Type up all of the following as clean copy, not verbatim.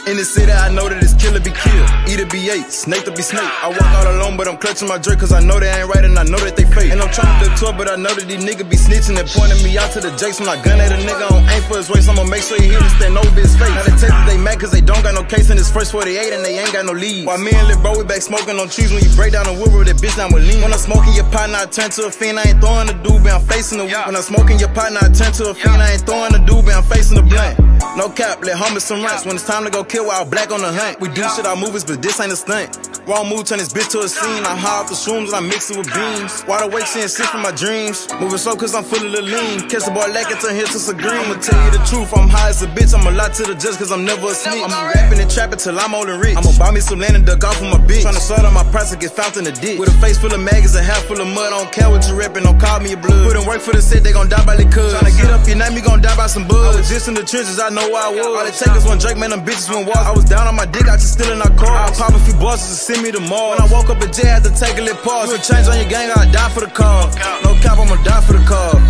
In the city, I know that it's killer be killed, eat it be ate, snake to be snake. I walk out alone, but I'm clutching my jerk, cause I know they ain't right and I know that they fake. And I'm trying to tour, but I know that these niggas be snitching and pointing me out to the jakes. When I gun at a nigga on aim for his waist, I'ma make sure he hit and stand over his face. Now they take that they mad cause they don't got no case in this first 48 and they ain't got no lead. While me and Lil Bro, we back smoking on trees. When you break down the wood with that bitch, now with lean. When I'm smoking your partner, I turn to a fiend. I ain't throwing the doobie, I'm facing the weed. When I'm smoking your partner, I turn to a fiend. I ain't throwing the doobie, I'm facing the blunt. No cap, let hummus some rats. When it's time to go kill, while black on the hunt. We do shit out movies, but this ain't a stunt. Wrong move, turn this bitch to a scene. I high off the shrooms and I mix it with beans. Wide awake, seeing shit from my dreams. Moving slow cause I'm full of the lean. Catch the boy lacking, turn here to some green. I'ma tell you the truth, I'm high as a bitch. I'ma lie to the judge cause I'm never asleep. I'm rapping and trapping till I'm old and rich. I'ma buy me some land and duck off with my bitch. Tryna sort out my price and get found in the ditch. With a face full of maggots, a hat full of mud. I don't care what you reppin', don't call me a blood. Put in work for the set, they gon' die by the cuz. Tryna get up your name, you gon' die by some bugs. I was just in the trenches, I know where I was. All it take is one Drake, man, them bitches went walk. I was down on my dick, I just still in our car. I pop a few bosses to send me to mall. When I woke up in jail, had to take a little pause. You a change on your gang, I'll die for the cause. No cap, I'ma die for the cause.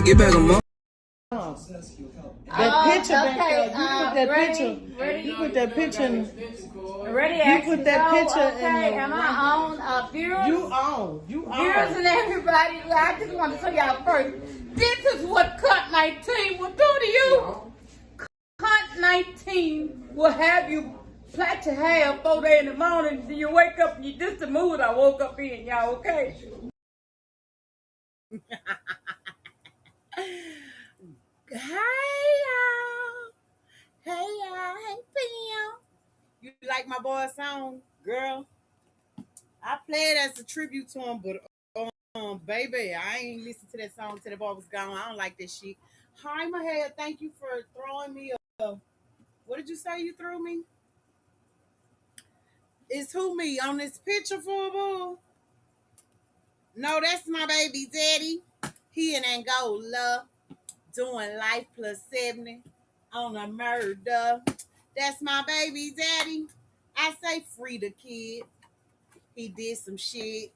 Get back on my that picture back there. You put that picture. You put that picture. Ready? You put that picture okay. in. Am I on? Viewers? You on. You on. Viewers and everybody. I just want to tell y'all first. This is what Cut 19 will do to you. Cut 19 will have you plait your hair 4 days in the morning. Then you wake up. This is the mood I woke up in, y'all. Okay. Hey y'all, hey Pam. You like my boy's song, girl? I play it as a tribute to him, but baby, I ain't listened to that song till the boy was gone. I don't like that shit. Hi, my hair. Thank you for throwing me a. What did you say you threw me? Is who me on this picture, fool? No, that's my baby daddy. He in Angola. Doing life plus 70 on a murder. That's my baby daddy. I say free the kid. He did some shit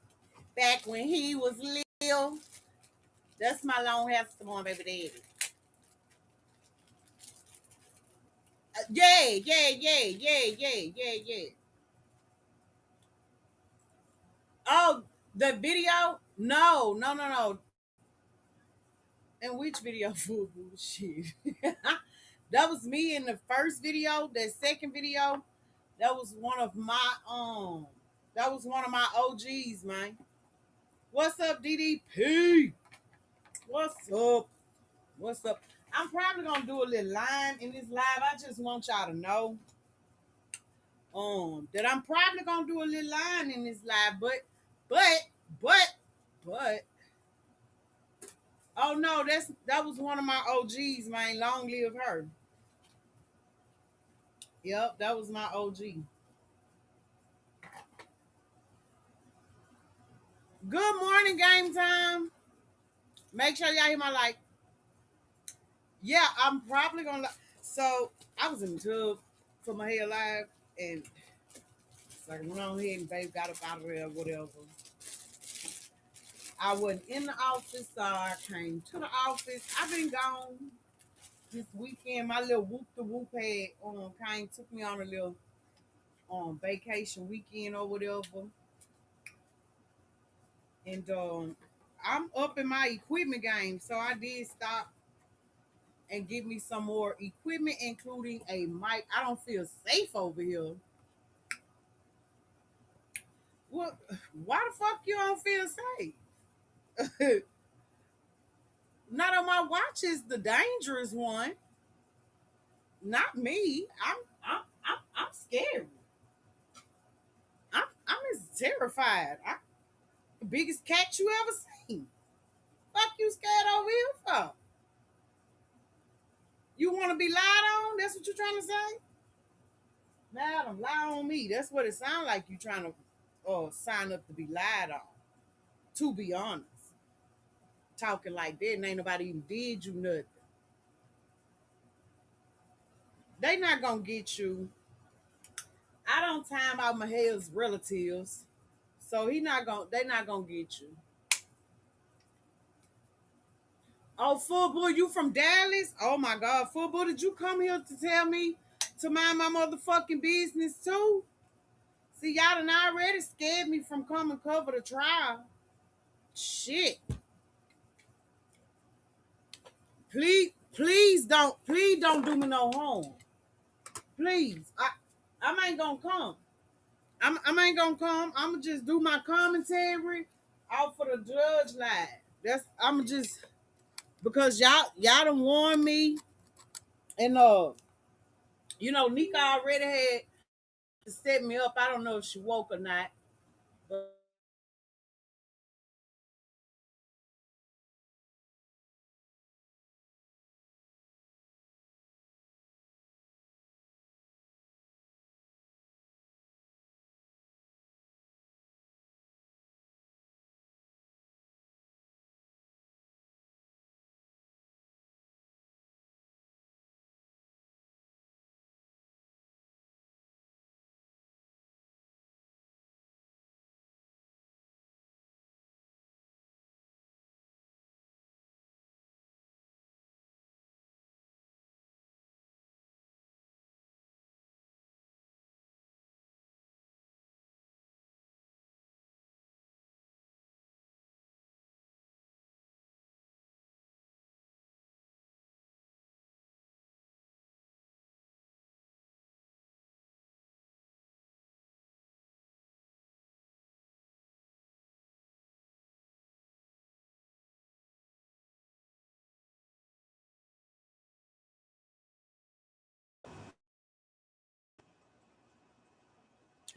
back when he was little. That's my long hair on baby daddy. Yeah. Oh, the video? No. And which video? Shit. That was me in the first video. The second video, that was one of my OGs, man. What's up, DDP? What's up? I'm probably gonna do a little line in this live. I just want y'all to know that I'm probably gonna do a little line in this live, but oh no, that was one of my OGs, man. Long live her. Yep, that was my OG. Good morning, game time. Make sure y'all hear my like. Yeah, I'm probably gonna. So I was in the tub for my hair live, and so I went on ahead and babe got up out of there, or whatever. I wasn't in the office, so I came to the office. I've been gone this weekend. My little whoop the whoop had took me on a little vacation weekend or whatever. And I'm up in my equipment game, so I did stop and give me some more equipment, including a mic. I don't feel safe over here. What? Why the fuck you don't feel safe? Not on my watch is the dangerous one. Not me. I'm scared. I'm as terrified. The biggest cat you ever seen. fuck you scared over here for? You want to be lied on? That's what you trying to say? Madam, lie on me. That's what it sounds like you trying to sign up to be lied on. To be honest. Talking like that and ain't nobody even did you nothing. They not gonna get you. I don't time out my hell's relatives. So they not gonna get you. Oh, football, you from Dallas? Oh my God, football, did you come here to tell me to mind my motherfucking business too? See, y'all done already scared me from coming cover the trial. Shit. Please don't do me no harm. Please. I ain't gonna come. I ain't gonna come. I'ma just do my commentary off for the judge live. I'ma just because y'all done warned me and Nika already had to set me up. I don't know if she woke or not. But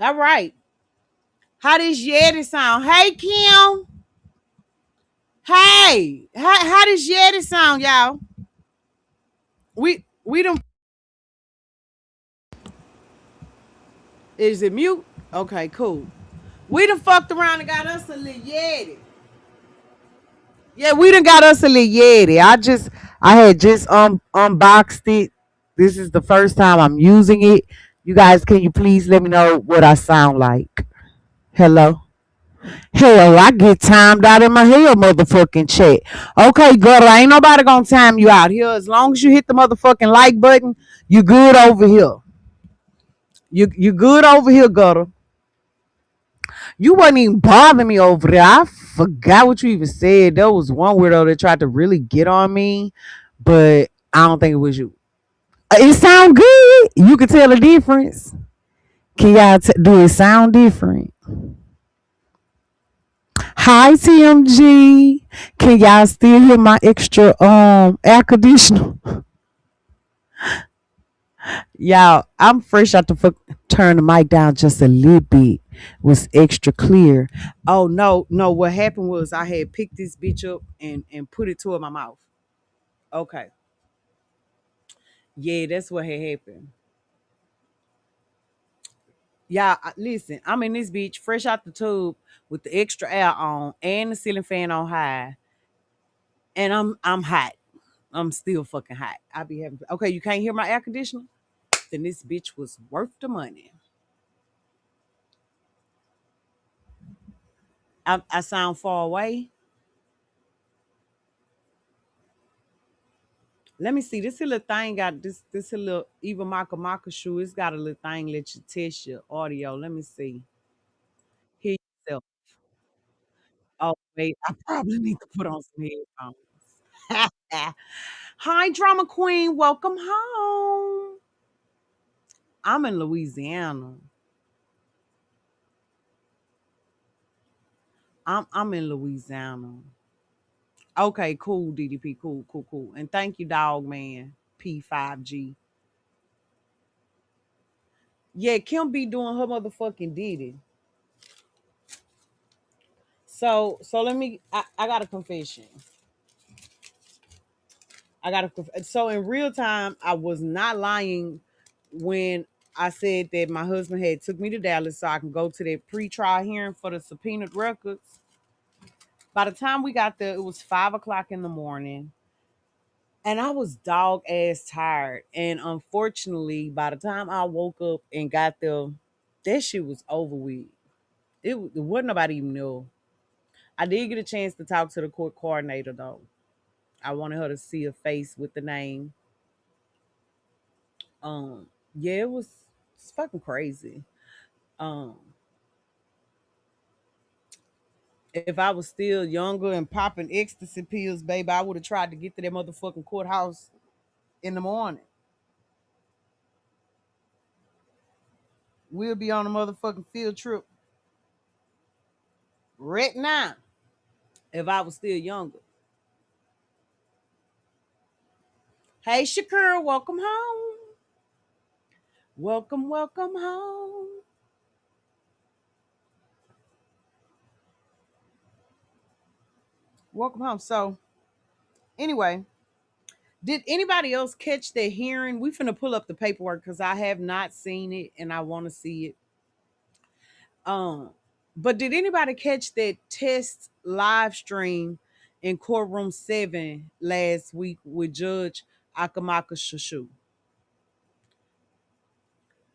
all right. How does Yeti sound? Hey Kim. Hey. How does Yeti sound, y'all? We don't. Is it mute? Okay, cool. We done fucked around and got us a little Yeti. Yeah, we done got us a little Yeti. I had just unboxed it. This is the first time I'm using it. You guys, can you please let me know what I sound like? Hello? Hell, I get timed out in my hell motherfucking chat. Okay, gutter, ain't nobody gonna time you out here. As long as you hit the motherfucking like button, you good over here. You good over here, gutter. You wasn't even bothering me over there. I forgot what you even said. There was one weirdo that tried to really get on me, but I don't think it was you. It sound good. You can tell the difference. Can y'all do it sound different? Hi TMG. Can y'all still hear my extra air conditioner? Y'all, I'm fresh out the fuck. Turn the mic down just a little bit. Was extra clear. Oh no. What happened was I had picked this bitch up and put it toward my mouth. Okay. Yeah, that's what had happened. Y'all, listen. I'm in this bitch fresh out the tube with the extra air on and the ceiling fan on high, and I'm hot. I'm still fucking hot. I be having. Okay, you can't hear my air conditioner. Then this bitch was worth the money. I sound far away. Let me see. This little thing got this little even Maka shoe. It's got a little thing let you test your audio. Let me see. Hear yourself. Oh wait, I probably need to put on some headphones. Hi, drama queen. Welcome home. I'm in Louisiana. I'm in Louisiana. Okay, cool, DDP. Cool. And thank you, dog man. P5G. Yeah, Kim be doing her motherfucking Diddy. So let me I got a confession. I got to. So in real time, I was not lying when I said that my husband had took me to Dallas so I can go to that pre-trial hearing for the subpoenaed records. By the time we got there, it was 5 o'clock in the morning, and I was dog ass tired. And unfortunately, by the time I woke up and got there, that shit was over with. It wasn't nobody even knew. I did get a chance to talk to the court coordinator though. I wanted her to see a face with the name. Um, yeah, it's fucking crazy. Um, if I was still younger and popping ecstasy pills, baby, I would have tried to get to that motherfucking courthouse in the morning. We'll be on a motherfucking field trip right now if I was still younger. Hey, Shakur, welcome home. Welcome, welcome home. Welcome home. So, anyway, did anybody else catch that hearing? We finna pull up the paperwork because I have not seen it and I want to see it. Um, but did anybody catch that test live stream in courtroom 7 last week with Judge Akamaka Shashu?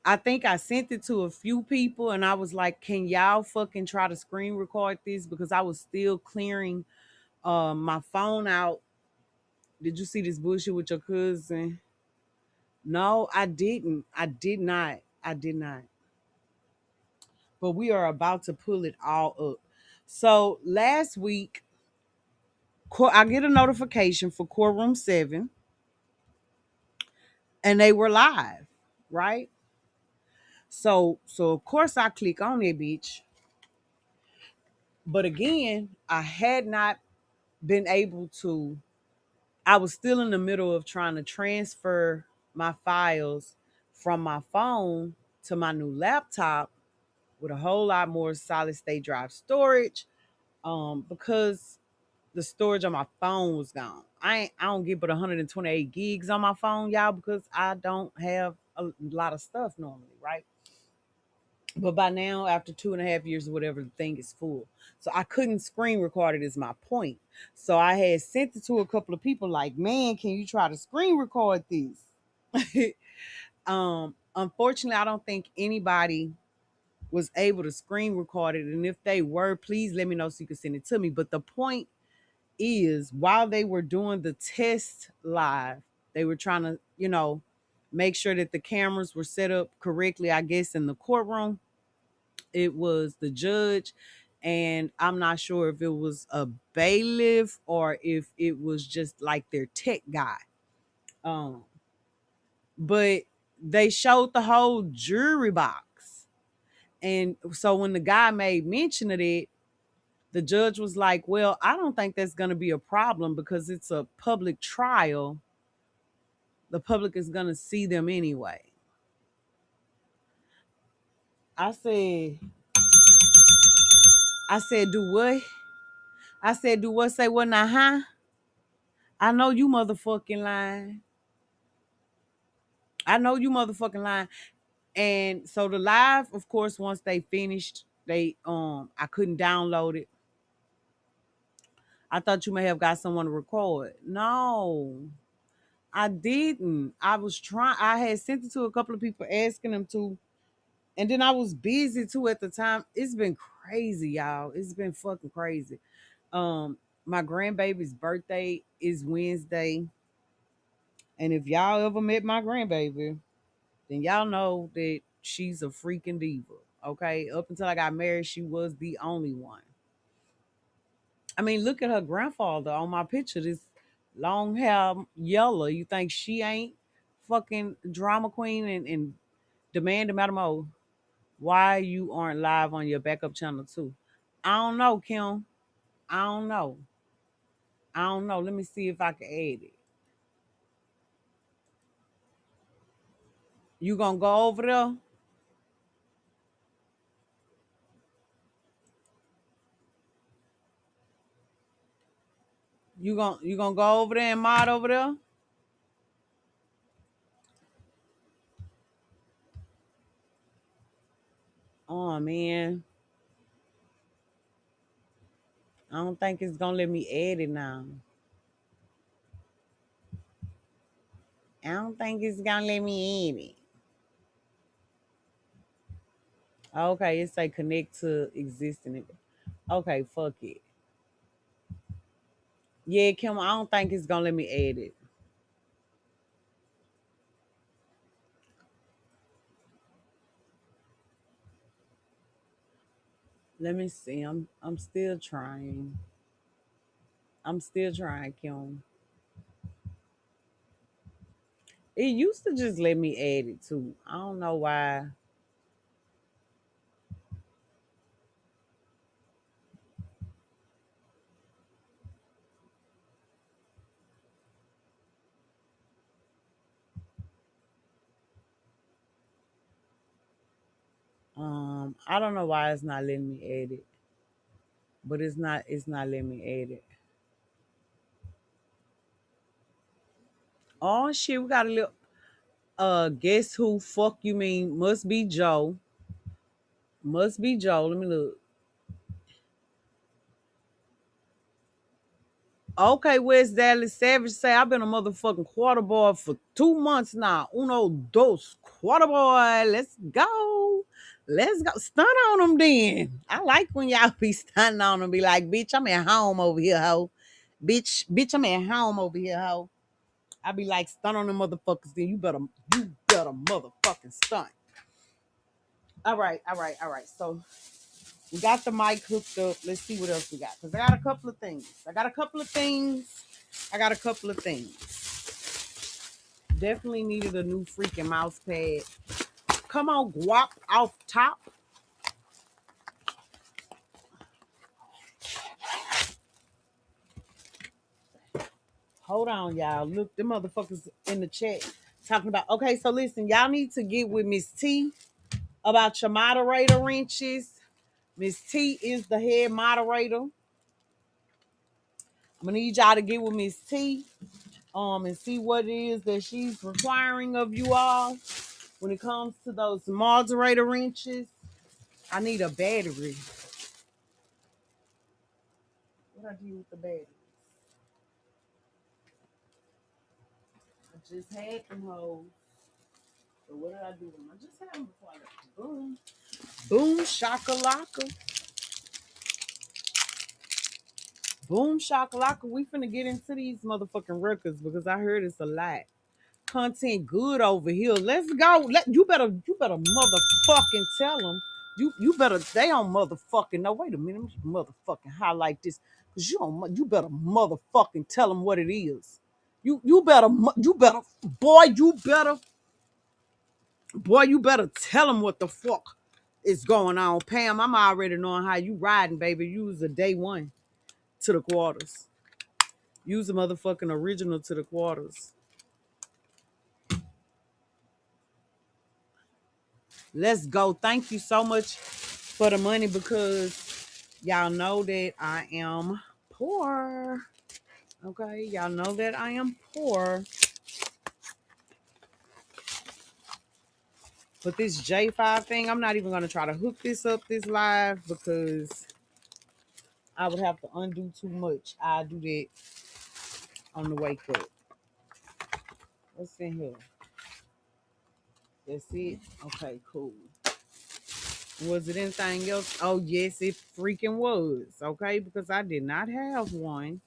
I think I sent it to a few people and I was like, can y'all fucking try to screen record this? Because I was still clearing my phone out. Did you see this bullshit with your cousin? No, I didn't. I did not. I did not. But we are about to pull it all up. So last week, I get a notification for courtroom 7 and they were live, right? So of course I click on that bitch. But again, I had not been able to, I was still in the middle of trying to transfer my files from my phone to my new laptop with a whole lot more solid state drive storage. Because the storage on my phone was gone. I don't get but 128 gigs on my phone, y'all, because I don't have a lot of stuff normally, right? But by now, after 2.5 years or whatever, the thing is full. So I couldn't screen record it is my point. So I had sent it to a couple of people like, man, can you try to screen record this? Unfortunately, I don't think anybody was able to screen record it. And if they were, please let me know so you can send it to me. But the point is, while they were doing the test live, they were trying to, make sure that the cameras were set up correctly, I guess, in the courtroom. It was the judge, and I'm not sure if it was a bailiff or if it was just like their tech guy. Um, but they showed the whole jury box. And so when the guy made mention of it, the judge was like, well, I don't think that's going to be a problem because it's a public trial. The public is going to see them anyway. I said, do what? I said, do what? Say what now, huh? I know you motherfucking lying. I know you motherfucking lying. And so the live, of course, once they finished, I couldn't download it. I thought you may have got someone to record. No, I didn't. I had sent it to a couple of people asking them to, and then I was busy too at the time. It's been crazy, y'all. It's been fucking crazy. Um, my grandbaby's birthday is Wednesday. And if y'all ever met my grandbaby, then y'all know that she's a freaking diva. Okay. Up until I got married, she was the only one. I mean, look at her grandfather on my picture, this long hair yellow. You think she ain't fucking drama queen and demand MadaamO? Why you aren't live on your backup channel too? I don't know, Kim. I don't know. I don't know. Let me see if I can add it. You gonna go over there? You gonna go over there and mod over there? Oh man, I don't think it's gonna let me add it now. I don't think it's gonna let me add it. Okay, it say connect to existing. Okay, fuck it. Yeah, Kim, I don't think it's gonna let me add it. Let me see. I'm still trying. I'm still trying, Kim. It used to just let me add it too. I don't know why. I don't know why it's not letting me add it. But it's not letting me add it. Oh shit, we got a little guess who fuck you mean must be Joe. Must be Joe. Let me look. Okay, West Dallas Savage say I've been a motherfucking quarter boy for 2 months now. Uno, dos, quarter boy. Let's go. Let's go. Stun on them then. I like when y'all be stunning on them. Be like, bitch, I'm at home over here, ho. Bitch, I'm at home over here, ho. I be like, stun on them motherfuckers. Then you better motherfucking stunt. All right. So we got the mic hooked up. Let's see what else we got. Because I got a couple of things. Definitely needed a new freaking mouse pad. Come on, guap off top. Hold on, y'all. Look, the motherfuckers in the chat talking about. Okay, so listen, y'all need to get with Miss T about your moderator wrenches. Miss T is the head moderator. I'm gonna need y'all to get with Miss T, and see what it is that she's requiring of you all when it comes to those moderator wrenches. I need a battery. What I do with the battery? I just had them hoes. So what did I do with them? I just had them before I left. Boom. Boom shakalaka. Boom shakalaka. We finna get into these motherfucking records because I heard it's a lot. Content good over here. Let's go. You better motherfucking tell them. You better they don't motherfucking know. Wait a minute, let me motherfucking highlight this. Cause you better motherfucking tell them what it is. You better boy, you better tell them what the fuck is going on. Pam, I'm already knowing how you riding, baby. Use a day one to the quarters. Use the motherfucking original to the quarters. Let's go. Thank you so much for the money because y'all know that I am poor. Okay, y'all know that I am poor. But this J5 thing, I'm not even going to try to hook this up this live because I would have to undo too much. I'll do that on the wake up. What's in here? That's it? Okay, cool. Was it anything else? Oh, yes, it freaking was. Okay, because I did not have one.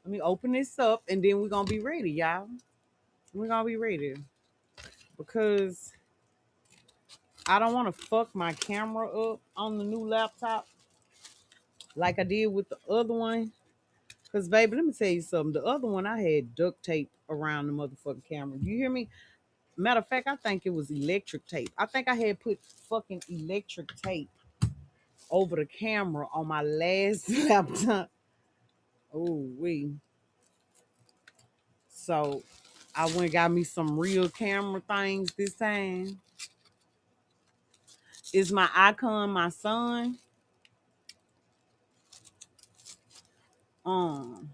Let me open this up and then we're going to be ready, y'all. We're going to be ready because I don't want to fuck my camera up on the new laptop like I did with the other one. Because, baby, let me tell you something. The other one, I had duct tape around the motherfucking camera. You hear me? Matter of fact, I think it was electric tape. I think I had put fucking electric tape over the camera on my last laptop. Oh, we. So I went and got me some real camera things this time. Is my icon my son? Um,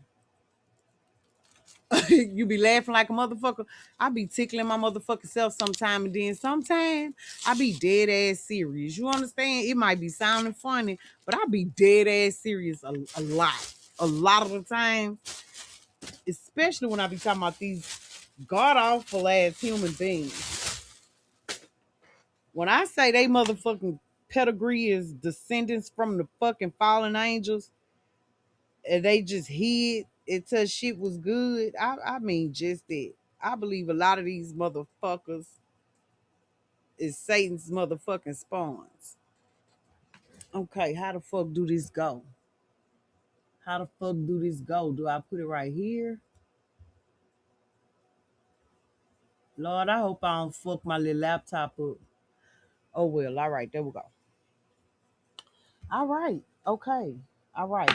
You be laughing like a motherfucker. I be tickling my motherfucking self sometime, and then sometime I be dead ass serious. You understand? It might be sounding funny, but I be dead ass serious a lot. A lot of the time, especially when I be talking about these god awful ass human beings. When I say they motherfucking pedigree is descendants from the fucking fallen angels, and they just hid until shit was good. I mean just that. I believe a lot of these motherfuckers is Satan's motherfucking spawns. Okay, how the fuck do this go? How the fuck do this go? Do I put it right here? Lord, I hope I don't fuck my little laptop up. Oh well, all right, there we go. All right, okay. All right,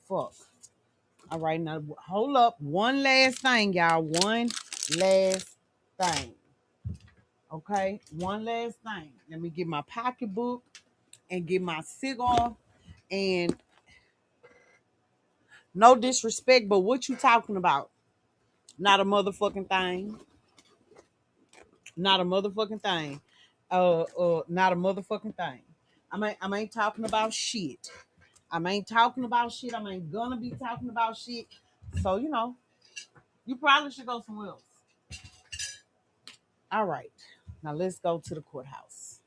fuck. All right, now hold up. One last thing, y'all. One last thing. Okay, one last thing. Let me get my pocketbook and get my cigar. And no disrespect, but what you talking about? Not a motherfucking thing. Not a motherfucking thing. Not a motherfucking thing. I ain't talking about shit. I ain't talking about shit. I ain't gonna be talking about shit. So you probably should go somewhere else. All right. Now let's go to the courthouse.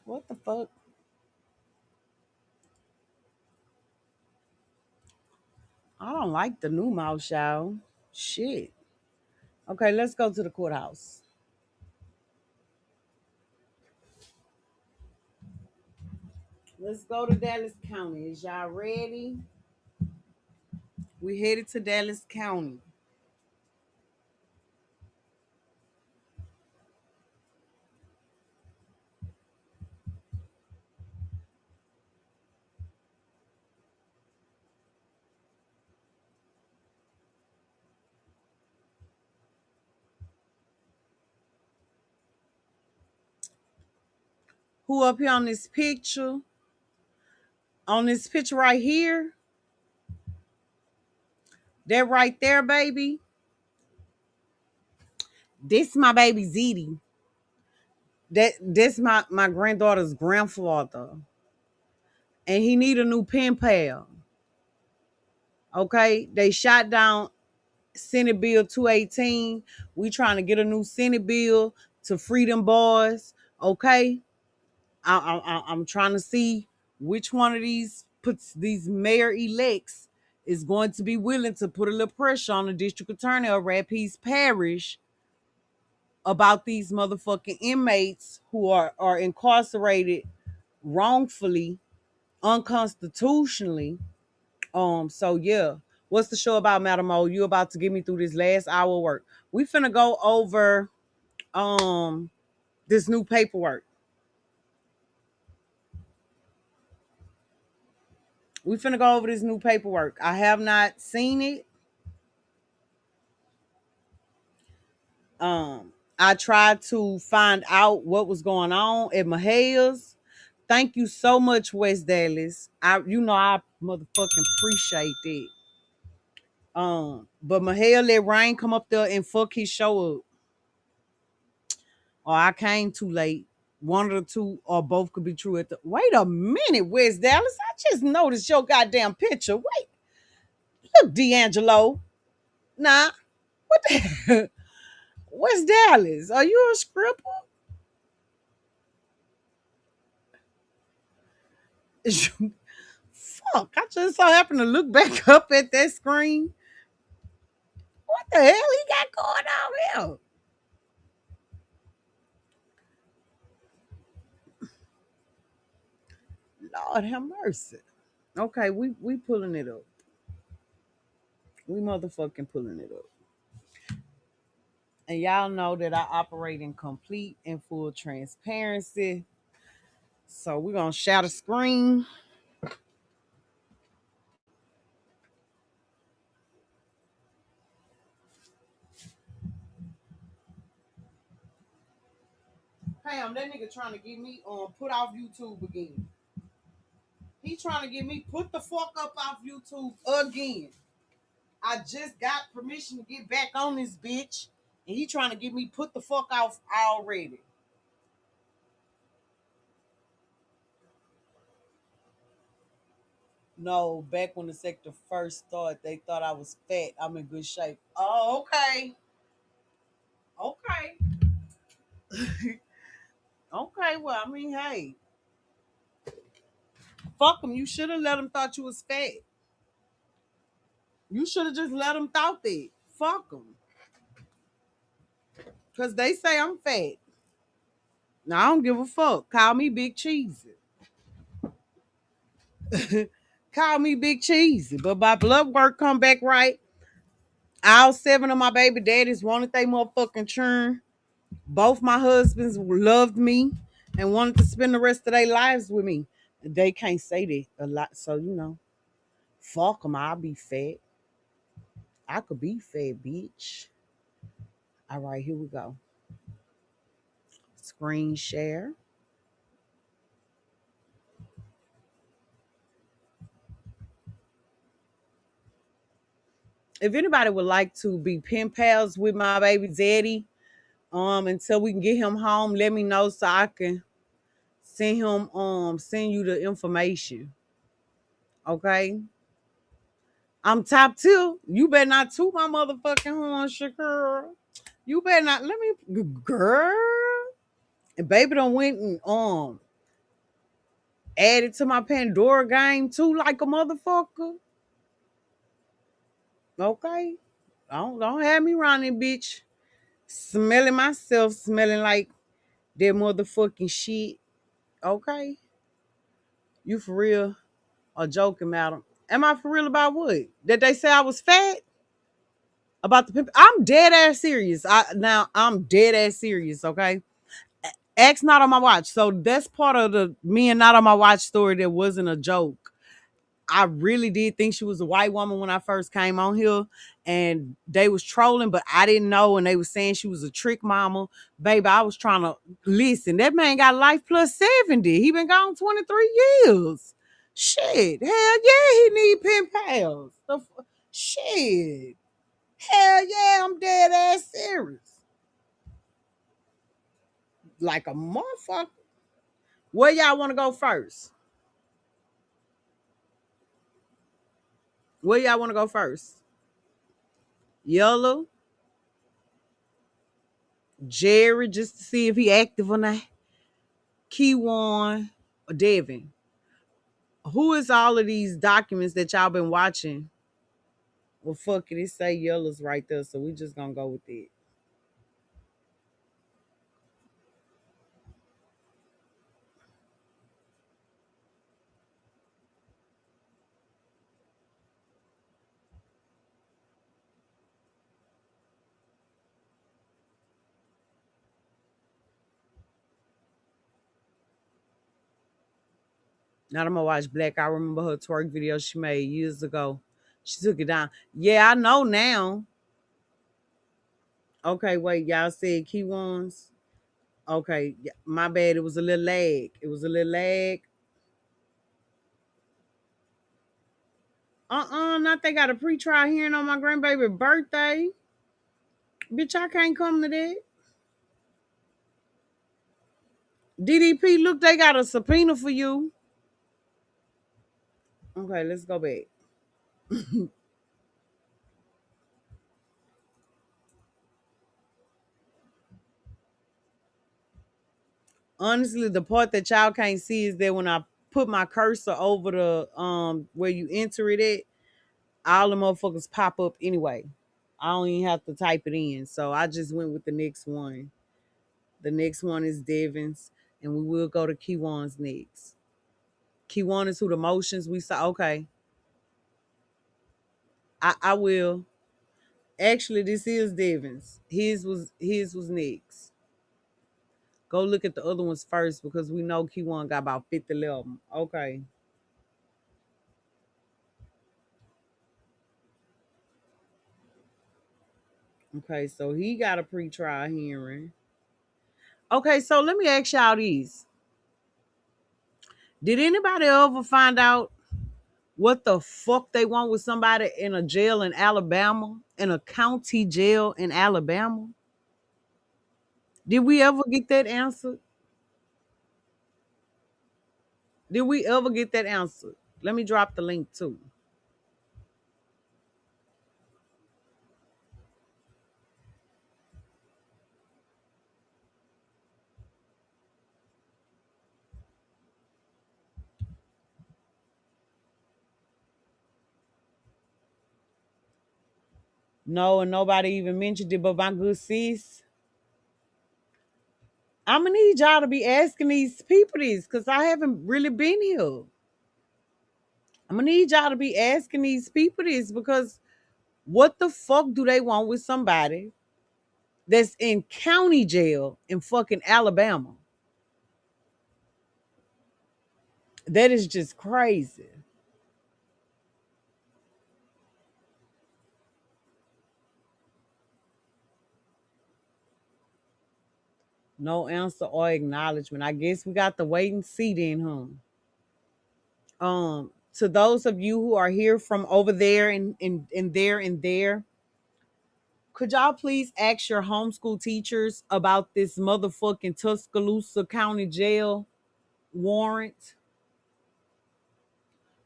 What the fuck? I don't like the new mouse, y'all. Shit. Okay, let's go to the courthouse. Let's go to Dallas County. Is y'all ready? We headed to Dallas County. Who up here on this picture? On this picture right here? That right there, baby. This my baby Zeddy. This my granddaughter's grandfather. And he need a new pen pal. Okay? They shot down Senate Bill 218. We trying to get a new Senate bill to free them boys. Okay? I'm trying to see which one of these puts these mayor elects is going to be willing to put a little pressure on the district attorney of Rapides Parish about these motherfucking inmates who are incarcerated wrongfully, unconstitutionally. So yeah. What's the show about, MadaamO? You about to get me through this last hour of work. We finna go over this new paperwork. We finna go over this new paperwork. I have not seen it. I tried to find out what was going on at Mahail's. Thank you so much, West Dallas. I motherfucking appreciate that. But Mahale let Rain come up there and fuck his show up. Or I came too late. One of the two or both could be true at the. Wait a minute, West Dallas. I just noticed your goddamn picture. Wait, look, D'Angelo. Nah, what the West Dallas? Are you a scripper? Fuck, I just so happened to look back up at that screen. What the hell he got going on here? Lord have mercy. Okay, we pulling it up. We motherfucking pulling it up. And y'all know that I operate in complete and full transparency. So we're gonna share the screen. Fam, that nigga trying to get me put off YouTube again. He trying to get me put the fuck up off YouTube again. I just got permission to get back on this bitch, and he trying to get me put the fuck off already. No, back when the sector first started, they thought I was fat. I'm in good shape. Oh, okay. Okay. Okay, well, I mean, hey, fuck them. You should have let them thought you was fat. You should have just let them thought that. Fuck them. Because they say I'm fat. Now, I don't give a fuck. Call me Big Cheesy. Call me Big Cheesy. But my blood work come back right. All 7 of my baby daddies wanted they motherfucking churn. Both my husbands loved me and wanted to spend the rest of their lives with me. They can't say that a lot. So, fuck them. I'll be fat. I could be fat, bitch. All right, here we go. Screen share. If anybody would like to be pen pals with my baby daddy, until we can get him home, let me know so I can send you the information. Okay? I'm top tier. You better not toot my motherfucking horn, Shakur. You better not let me girl. And baby done went and added to my Pandora game too, like a motherfucker. Okay. Don't have me running, bitch. Smelling myself, smelling like that motherfucking shit. Okay. You for real or joking, madam? Am I for real about what? That they say I was fat? About the pimp? I'm dead ass serious. I'm dead ass serious, okay? X not on my watch. So that's part of the me and not on my watch story that wasn't a joke. I really did think she was a white woman when I first came on here, and they was trolling, but I didn't know, and they was saying she was a trick mama. Baby, I was trying to listen. That man got life plus 70. He been gone 23 years. Shit. Hell yeah, he need pen pals. Shit. Hell yeah, I'm dead ass serious. Like a motherfucker. Where y'all want to go first? Where y'all want to go first? Yellow, Jerry, just to see if he active or not. Keywan, or Devin. Who is all of these documents that y'all been watching? Well, fuck it. It say yellow's right there, so we just gonna go with it. Now I'm gonna watch Black. I remember her twerk video she made years ago. She took it down. Yeah, I know now. Okay, wait, y'all said key ones. Okay, my bad. It was a little lag. It was a little lag. Not they got a pre-trial hearing on my grandbaby birthday. Bitch, I can't come to that. DDP, look, they got a subpoena for you. Okay, let's go back. Honestly, the part that y'all can't see is that when I put my cursor over the where you enter it at, all the motherfuckers pop up anyway. I don't even have to type it in. So I just went with the next one. The next one is Devon's, and we will go to Keywan's next. Keywan is who the motions we saw. Okay. I will. Actually, this is Devon's. His was next. Go look at the other ones first because we know Keywan got about 50 left. Okay. Okay, so he got a pre-trial hearing. Okay, so let me ask y'all these. Did anybody ever find out what the fuck they want with somebody in a jail in Alabama, in a county jail in Alabama? Did we ever get that answer? Did we ever get that answer? Let me drop the link too. No, and nobody even mentioned it, but my good sis, I'm gonna need y'all to be asking these people this because I haven't really been here. I'm gonna need y'all to be asking these people this because what the fuck do they want with somebody that's in county jail in fucking Alabama? That is just crazy. No answer or acknowledgement. I guess we got to wait and see then, huh? To those of you who are here from over there and there, could y'all please ask your homeschool teachers about this motherfucking Tuscaloosa County Jail warrant?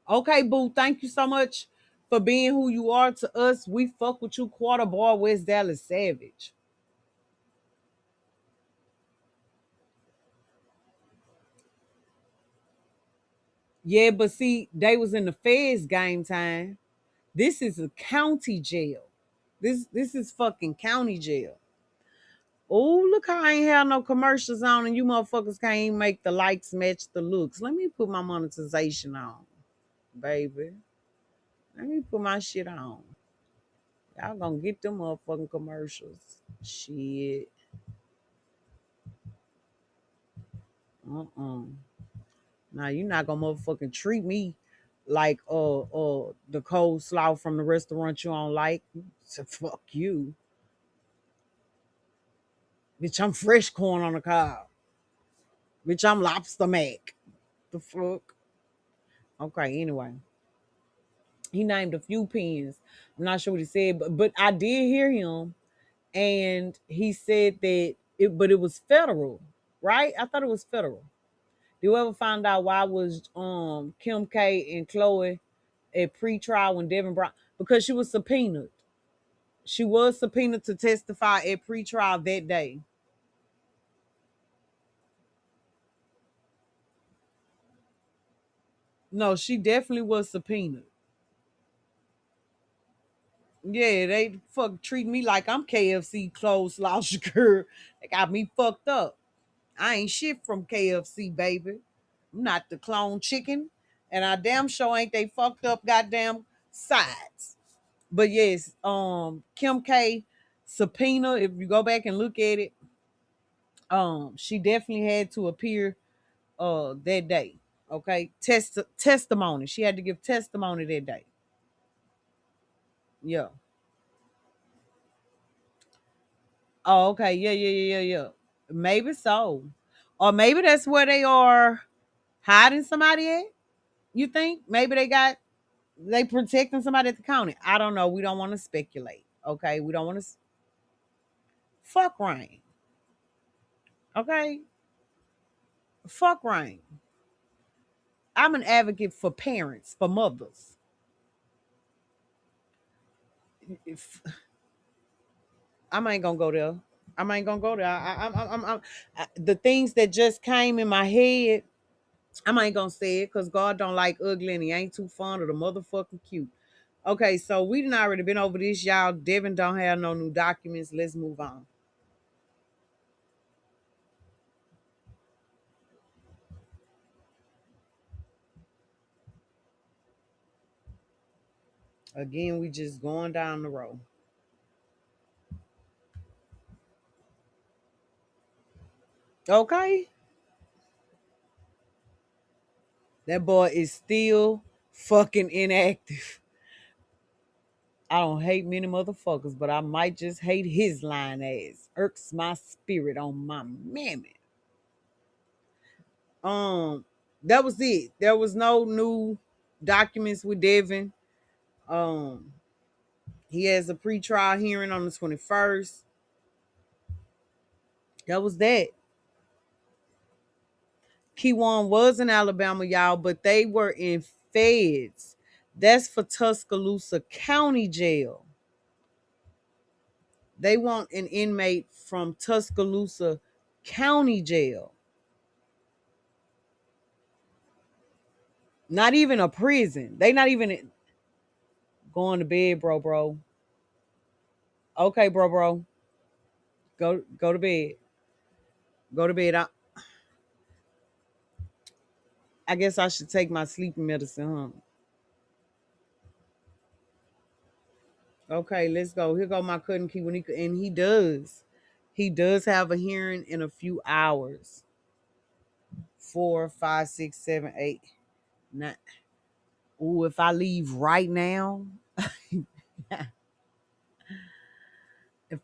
Okay, boo. Thank you so much for being who you are to us. We fuck with you, quarter boy, West Dallas Savage. Yeah, but see, they was in the feds game time. This is a county jail. This is fucking county jail. Oh, look how I ain't have no commercials on and you motherfuckers can't even make the likes match the looks. Let me put my monetization on, baby. Let me put my shit on. Y'all gonna get them motherfucking commercials. Shit. Uh-uh. Now you're not gonna motherfucking treat me like the coleslaw from the restaurant you don't like. So fuck you. Bitch, I'm fresh corn on the cob. Bitch, I'm lobster mac. The fuck? Okay, anyway. He named a few pens. I'm not sure what he said, but I did hear him, and he said that it was federal, right? I thought it was federal. Do you ever find out why was Kim K and Chloe at pretrial when Devin Brown, because she was subpoenaed. She was subpoenaed to testify at pretrial that day. No, she definitely was subpoenaed. Yeah, they fuck treat me like I'm KFC closed girl. They got me fucked up. I ain't shit from KFC, baby. I'm not the clone chicken. And I damn sure ain't they fucked up goddamn sides. But yes, Kim K subpoena, if you go back and look at it, she definitely had to appear that day. Okay. Testimony. She had to give testimony that day. Yeah. Oh, okay. Yeah, yeah, yeah, yeah, yeah. Maybe so. Or maybe that's where they are hiding somebody at. You think? Maybe they protecting somebody at the county. I don't know. We don't want to speculate. Okay. We don't want to fuck rain. Okay. Fuck rain. I'm an advocate for parents, for mothers. If I ain't gonna go there. I ain't gonna go there. The things that just came in my head. I ain't gonna say it because God don't like ugly and he ain't too fond of the motherfucking cute. Okay, so we done already been over this, y'all. Devin don't have no new documents. Let's move on. Again, we just going down the road. Okay, that boy is still fucking inactive. I don't hate many motherfuckers, but I might just hate his lying ass. Irks my spirit on my mammy. Um, that was it. There was no new documents with Devin. Um, he has a pretrial hearing on the 21st. That was that. Keywan was in Alabama, y'all, but they were in feds. That's for Tuscaloosa County Jail. They want an inmate from Tuscaloosa County Jail. Not even a prison. They not even going to bed, bro. Okay, bro. Go to bed. Go to bed. I guess I should take my sleeping medicine, huh? Okay, let's go. Here go my cousin Key when and he does. He does have a hearing in a few hours. 4, 5, 6, 7, 8, 9. Ooh, if I leave right now, if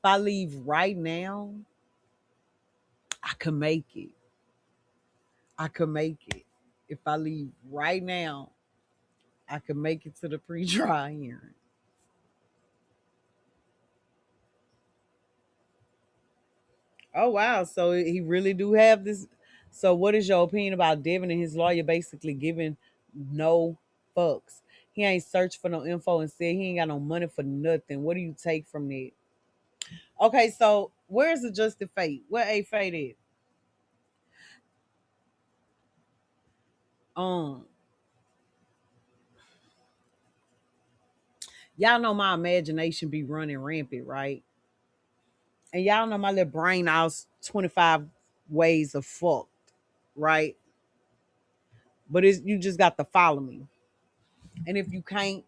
I leave right now, I can make it. I can make it. If I leave right now, I can make it to the pre-trial hearing. Oh wow! So he really do have this. So what is your opinion about Devin and his lawyer basically giving no fucks? He ain't searched for no info and said he ain't got no money for nothing. What do you take from that? Okay, so where's the Justin Fate? Where A Fate is? Um, y'all know my imagination be running rampant, right? And y'all know my little brain out 25 ways of fucked, right? But it's you just got to follow me. And if you can't,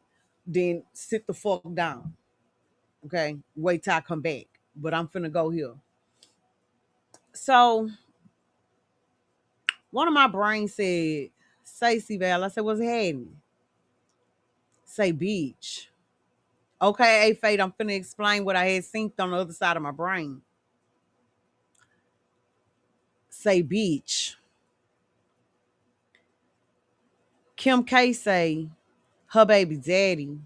then sit the fuck down. Okay. Wait till I come back. But I'm finna go here. So one of my brains said, say C.VALL. I said, what's happening? Say beach. Okay, hey Fate, I'm finna explain what I had synced on the other side of my brain. Say beach. Kim K say her baby daddy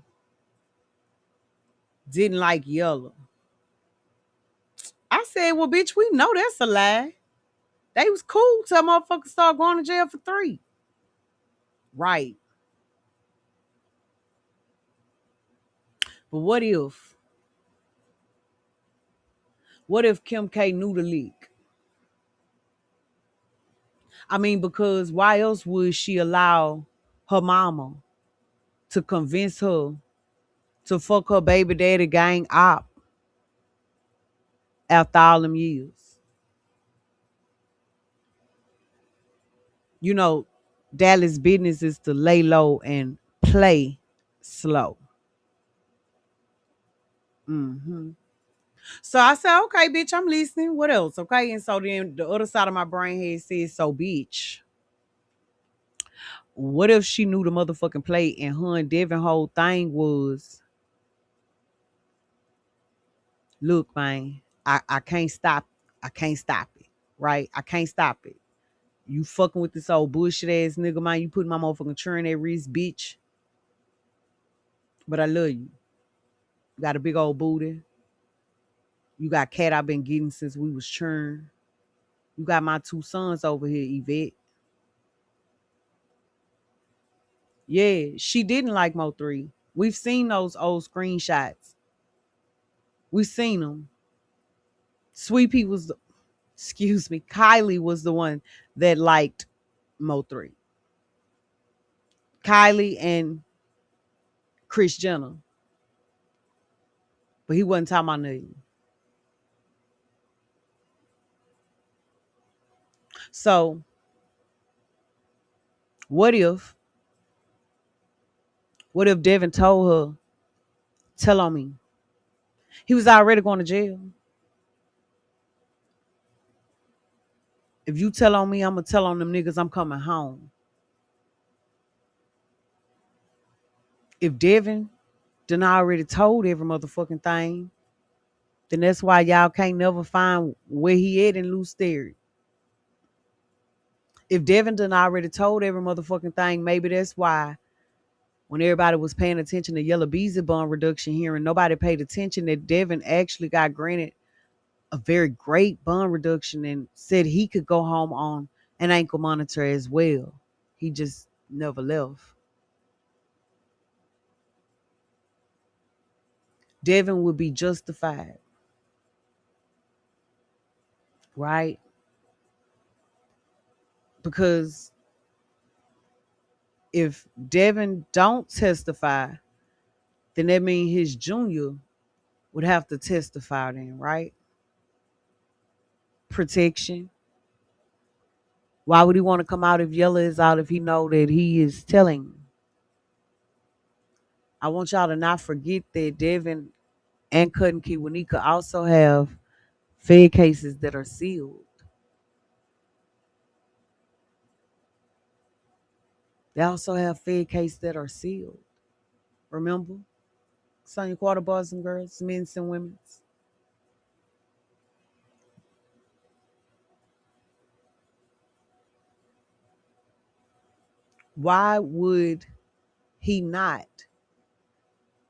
didn't like Yellow. I said, well, bitch, we know that's a lie. They was cool till motherfuckers start going to jail for 3. Right. But what if Kim K knew the leak? I mean, because why else would she allow her mama to convince her to fuck her baby daddy gang up after all them years? You know, Dallas business is to lay low and play slow. Hmm. So I said, okay, bitch, I'm listening. What else? Okay. And so then the other side of my brain head says, so bitch, what if she knew the motherfucking play and her and Devin whole thing was, look, man, I can't stop. I can't stop it. Right? I can't stop it. You fucking with this old bullshit ass nigga, man. You putting my motherfucking churn at risk, bitch. But I love you. You got a big old booty. You got cat I've been getting since we was churn. You got my 2 sons over here, Yvette. Yeah, she didn't like Mo3. We've seen those old screenshots. We've seen them. Sweet Pea was, excuse me, Kylie was the one that liked Mo3. Kylie and Chris Jenner. But he wasn't talking about nothing. So, what if Devin told her, tell on me? He was already going to jail. If you tell on me, I'm going to tell on them niggas I'm coming home. If Devin done already told every motherfucking thing, then that's why y'all can't never find where he at in loose theory. If Devin done already told every motherfucking thing, maybe that's why when everybody was paying attention to Yellow Beezy bond reduction hearing, nobody paid attention that Devin actually got granted a very great bond reduction and said he could go home on an ankle monitor as well. He just never left. Devin would be justified, right? Because if Devin don't testify, then that means his junior would have to testify then, right? Protection. Why would he want to come out if Yella is out if he know that he is telling? I want y'all to not forget that Devin and Cutting Kiwanika also have Fed cases that are sealed. They also have Fed cases that are sealed. Remember? Sonia Quarter, boys and girls, men's and women's. Why would he not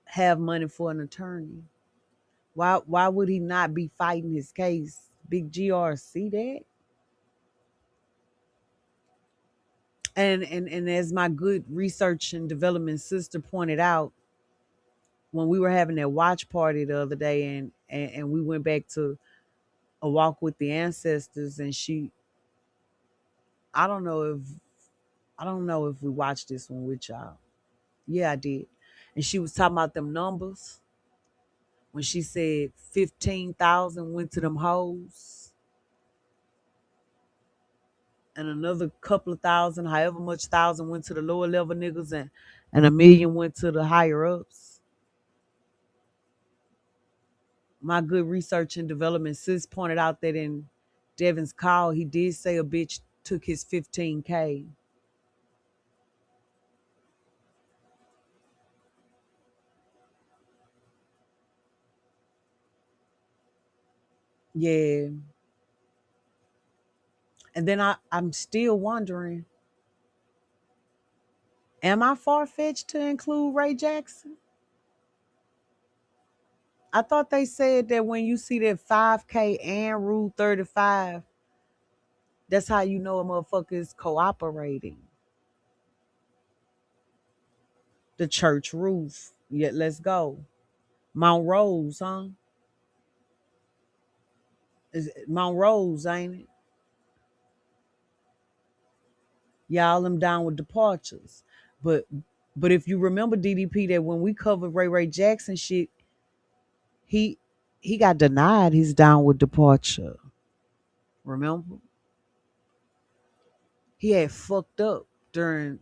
have money for an attorney? Why would he not be fighting his case? Big GR, see that? And as my good research and development sister pointed out, when we were having that watch party the other day and we went back to a walk with the ancestors and she I don't know if we watched this one with y'all. Yeah, I did. And she was talking about them numbers when she said 15,000 went to them hoes and another couple of thousand, however much thousand went to the lower level niggas and a million went to the higher ups. My good research and development sis pointed out that in Devin's call, he did say a bitch took his 15K. Yeah. And then I'm still wondering, am I far-fetched to include Ray Jackson? I thought they said that when you see that 5K and Rule 35, that's how you know a motherfucker is cooperating. The church roof. Yeah, let's go. Mount Rose, huh? Is it Mount Rose, ain't it? Y'all them down with departures. But if you remember DDP that when we covered Ray Jackson shit, he got denied his downward departure. Remember? He had fucked up during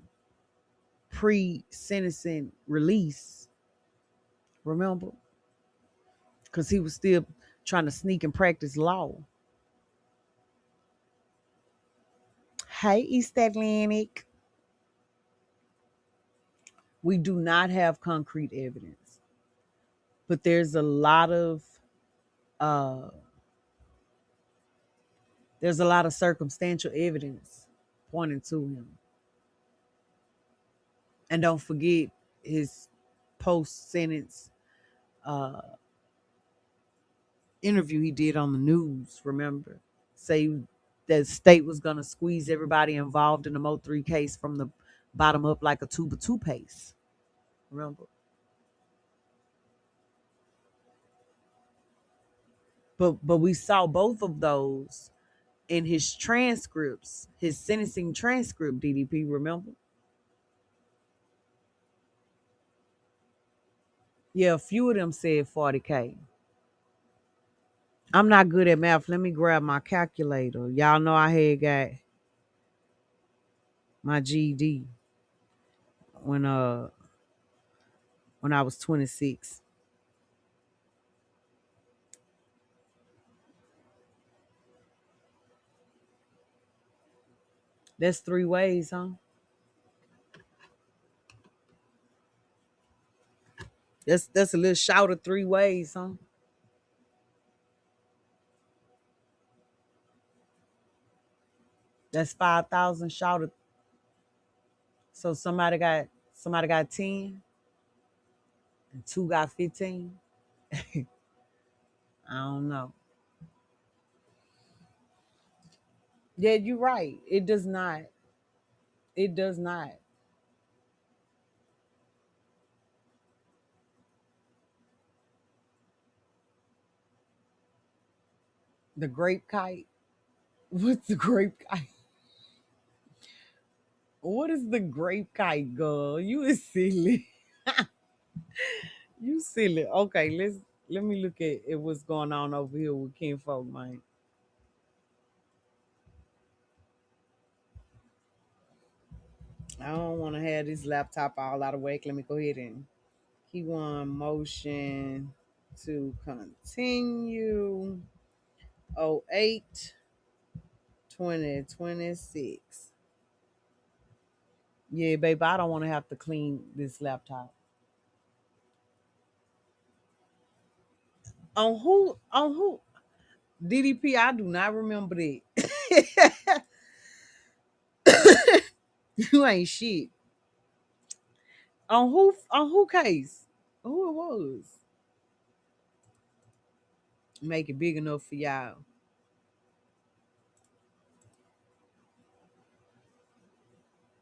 pre-sentencing release. Remember? Because he was still trying to sneak and practice law. Hey, East Atlantic. We do not have concrete evidence, but uh, there's a lot of circumstantial evidence pointing to him. And don't forget his post-sentence uh, interview he did on the news. Remember, say that state was gonna squeeze everybody involved in the Mo3 case from the bottom up like a tube of toothpaste. Remember, but we saw both of those in his transcripts, his sentencing transcript. DDP, remember? Yeah, a few of them said 40K. I'm not good at math. Let me grab my calculator. Y'all know I had got my GED when I was 26. That's 3 ways, huh? That's a little shout of 3 ways, huh? That's 5,000 shouted. So somebody got 10 and two got 15. I don't know. Yeah, you're right. It does not. It does not. The grape kite. What's the grape kite? What is the grape kite, girl? You is silly. You silly. Okay, let me look at what's going on over here with kinfolk, man. I don't want to have this laptop all out of whack. Let me go ahead and keep on motion to continue. 08/2026. Yeah, baby, I don't want to have to clean this laptop. On who? DDP, I do not remember that. You ain't shit. On who case? Who it was? Make it big enough for y'all.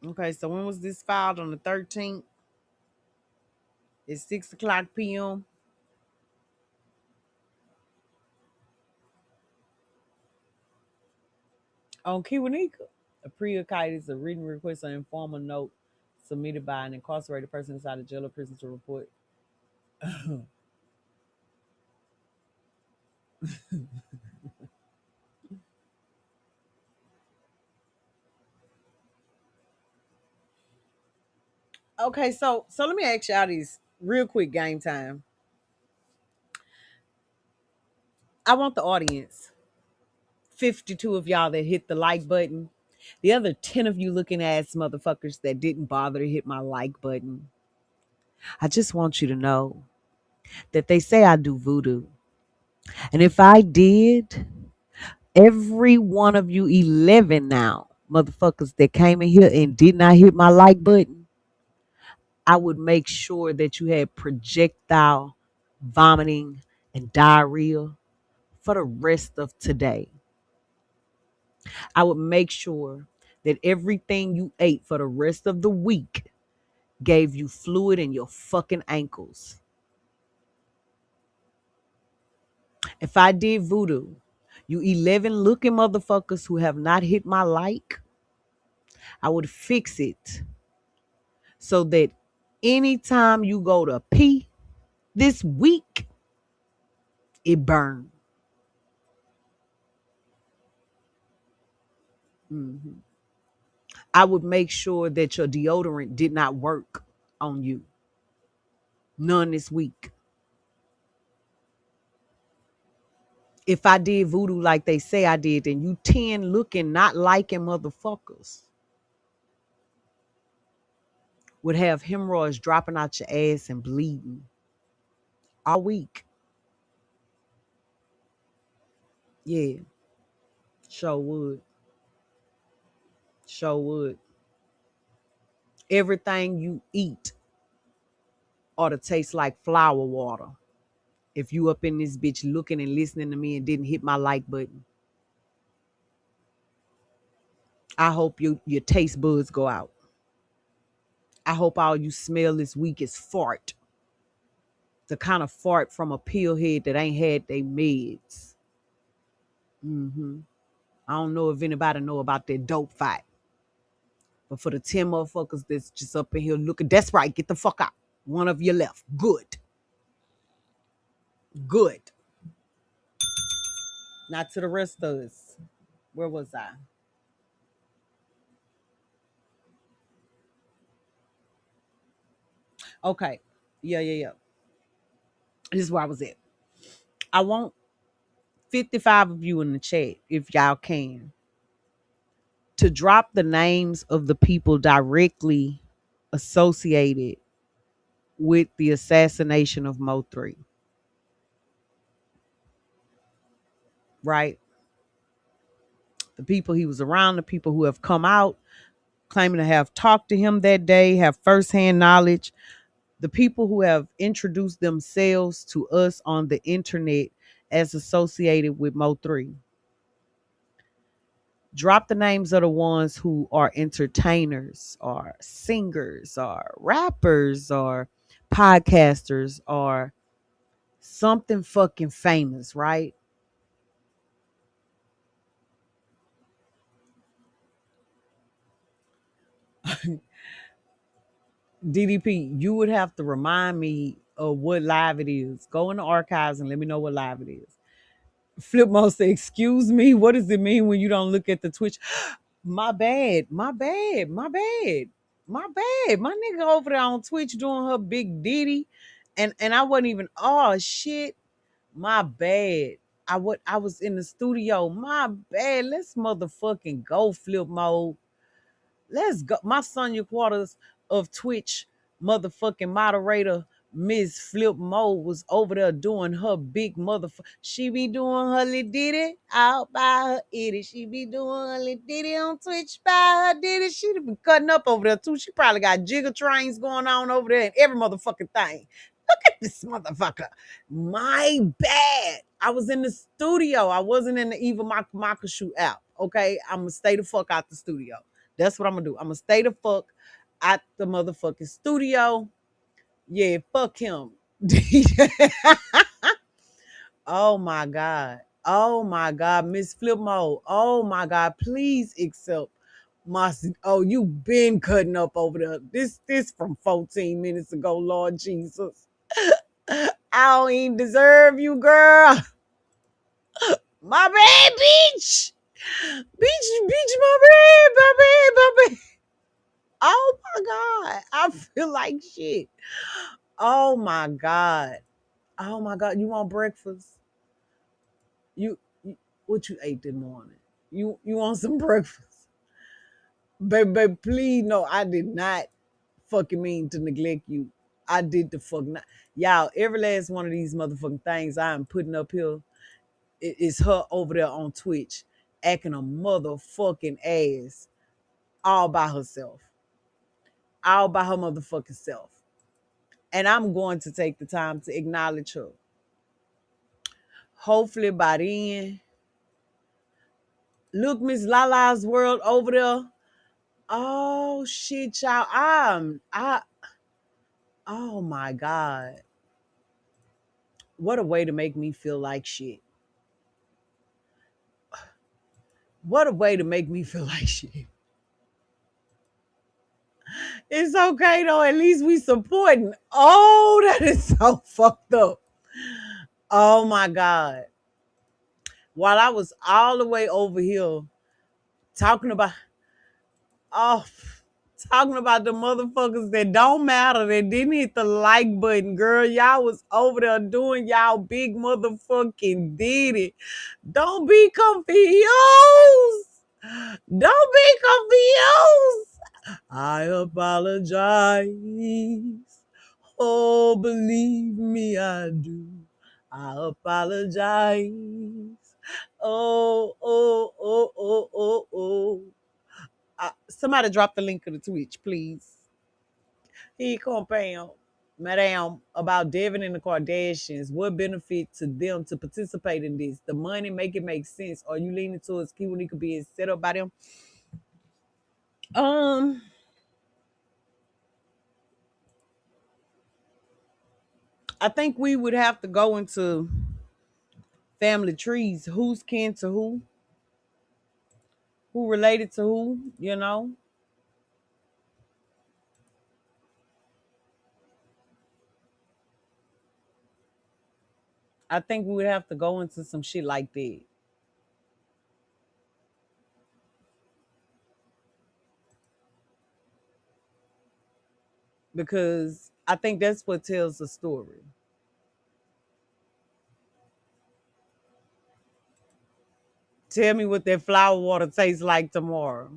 Okay, so when was this filed? On the 13th? It's 6 o'clock p.m. On Kiwanika. A pre-kite is a written request or informal note submitted by an incarcerated person inside a jail or prison to report. Okay, so let me ask y'all these real quick game time. I want the audience, 52 of y'all that hit the like button. The other 10 of you looking ass motherfuckers that didn't bother to hit my like button. I just want you to know that they say I do voodoo. And if I did, every one of you 11 now, motherfuckers that came in here and did not hit my like button, I would make sure that you had projectile vomiting and diarrhea for the rest of today. I would make sure that everything you ate for the rest of the week gave you fluid in your fucking ankles. If I did voodoo, you 11 looking motherfuckers who have not hit my like, I would fix it so that anytime you go to pee this week, it burned. Mhm. I would make sure that your deodorant did not work on you. None this week. If I did voodoo like they say I did, then you 10 looking not liking motherfuckers would have hemorrhoids dropping out your ass and bleeding all week. Yeah, sure would. Sure would. Everything you eat ought to taste like flower water. If you up in this bitch looking and listening to me and didn't hit my like button, I hope your taste buds go out. I hope all you smell this week is fart. The kind of fart from a pill head that ain't had they meds. Hmm. I don't know if anybody know about that dope fight. But for the 10 motherfuckers that's just up in here looking, that's right, get the fuck out. One of you left. Good. Good. Not to the rest of us. Where was I? Okay. Yeah. This is where I was at. I want 55 of you in the chat, if y'all can, to drop the names of the people directly associated with the assassination of Mo 3, right? The people he was around, the people who have come out claiming to have talked to him that day, have firsthand knowledge, the people who have introduced themselves to us on the internet as associated with Mo 3. Drop the names of the ones who are entertainers or singers or rappers or podcasters or something fucking famous, right? DDP, you would have to remind me of what live it is. Go in the archives and let me know what live it is. Flip Mode say, excuse me, what does it mean when you don't look at the Twitch? My bad, my bad, my bad, my bad. My nigga over there on Twitch doing her big ditty. And I wasn't even, oh shit, my bad. I was in the studio. My bad. Let's motherfucking go, Flip Mode. Let's go. My Sonia Quarters of Twitch motherfucking moderator, Miss Flip Mo, was over there doing her big motherfucker. She be doing her little ditty out by her itty. She be doing her little ditty on Twitch by her ditty. She be cutting up over there too. She probably got jiggle trains going on over there and every motherfucking thing. Look at this motherfucker. My bad. I was in the studio. I wasn't in the Eva Makashu app. Okay. I'm going to stay the fuck out the studio. That's what I'm going to do. I'm going to stay the fuck at the motherfucking studio. Yeah, fuck him. Oh my God. Oh my God. Miss Flip Mode. Oh my God. Please accept my. Oh, you been cutting up over there. This from 14 minutes ago, Lord Jesus. I don't even deserve you, girl. My bad, bitch. Bitch, my bad. Oh my God. I feel like shit. Oh my God. Oh my God. You want breakfast? You what you ate this morning? You want some breakfast? Baby, please no, I did not fucking mean to neglect you. I did the fuck not. Y'all, every last one of these motherfucking things I am putting up here is her over there on Twitch acting a motherfucking ass all by herself. All by her motherfucking self. And I'm going to take the time to acknowledge her. Hopefully by then, look, Miss Lala's world over there. Oh shit, y'all. Oh my God. What a way to make me feel like shit. What a way to make me feel like shit. It's okay though. At least we supporting. Oh, that is so fucked up. Oh my God. While I was all the way over here talking about, oh, talking about the motherfuckers that don't matter, that didn't hit the like button, girl. Y'all was over there doing y'all big motherfucking did it. Don't be confused. Don't be confused. I apologize. Oh, believe me, I do. I apologize. Oh. Somebody drop the link of the Twitch, please. He campaign, Madaam, about Devin and the Kardashians. What benefit to them to participate in this? The money make it make sense. Are you leaning towards Kiwanika being set up by them? I think we would have to go into family trees. Who's kin to who related to who, you know? I think we would have to go into some shit like that. Because I think that's what tells the story. Tell me what that flower water tastes like tomorrow.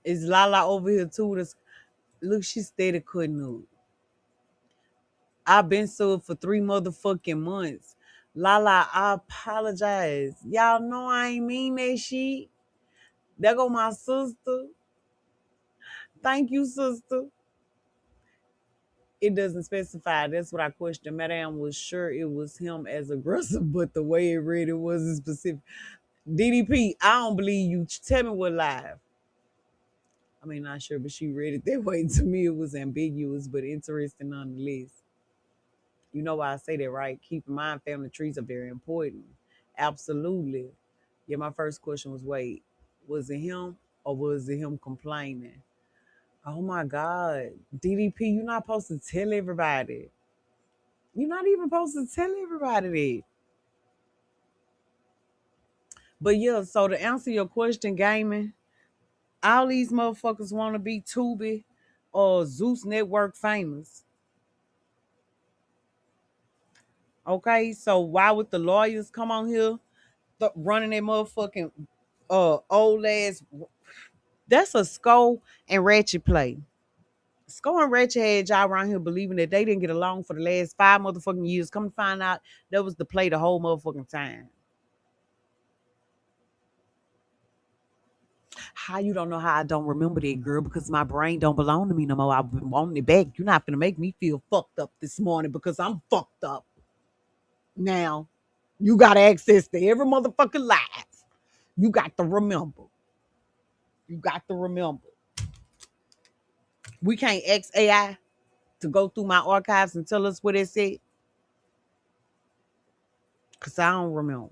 Is Lala over here too? Look, she steady cutting up. I've been sued for 3 motherfucking months. Lala, I apologize. Y'all know I ain't mean that shit. There go my sister. Thank you, sister. It doesn't specify. That's what I questioned. Madaam was sure it was him as aggressive, but the way it read it wasn't specific. DDP, I don't believe you. Tell me what live. I mean, not sure, but she read it that way. To me, it was ambiguous, but interesting nonetheless. You know why I say that, right? Keep in mind, family trees are very important. Absolutely. Yeah, my first question was, wait, was it him or was it him complaining? Oh my God. DDP, you're not supposed to tell everybody. You're not even supposed to tell everybody that. But yeah, so to answer your question, gaming, all these motherfuckers want to be Tubi or Zeus Network famous. Okay, so why would the lawyers come on here running that motherfucking old ass? That's a skull and ratchet play. Skull and ratchet had y'all around here believing that they didn't get along for the last 5 motherfucking years. Come to find out, that was the play the whole motherfucking time. How you don't know how I don't remember that, girl? Because my brain don't belong to me no more. I've been wanting it back. You're not gonna make me feel fucked up this morning because I'm fucked up. Now, you got access to every motherfucking life. You got to remember. You got to remember. We can't ask AI to go through my archives and tell us what it said. Because I don't remember.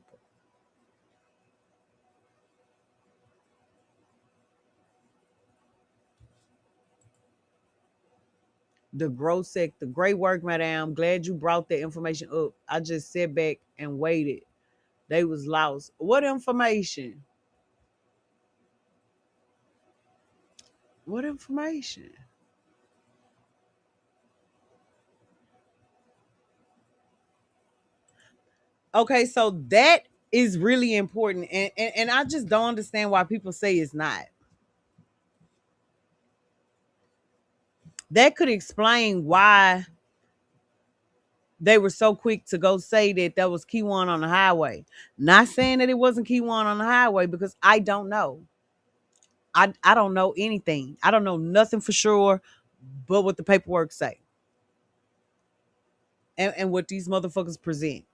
The growth sector. Great work, Madam. Glad you brought that information up. I just sat back and waited. They was lost. What information? What information? Okay, so that is really important. And I just don't understand why people say it's not. That could explain why they were so quick to go say that was Key One on the highway. Not saying that it wasn't Key One on the highway because I don't know. I don't know anything. I don't know nothing for sure but what the paperwork say. And what these motherfuckers present.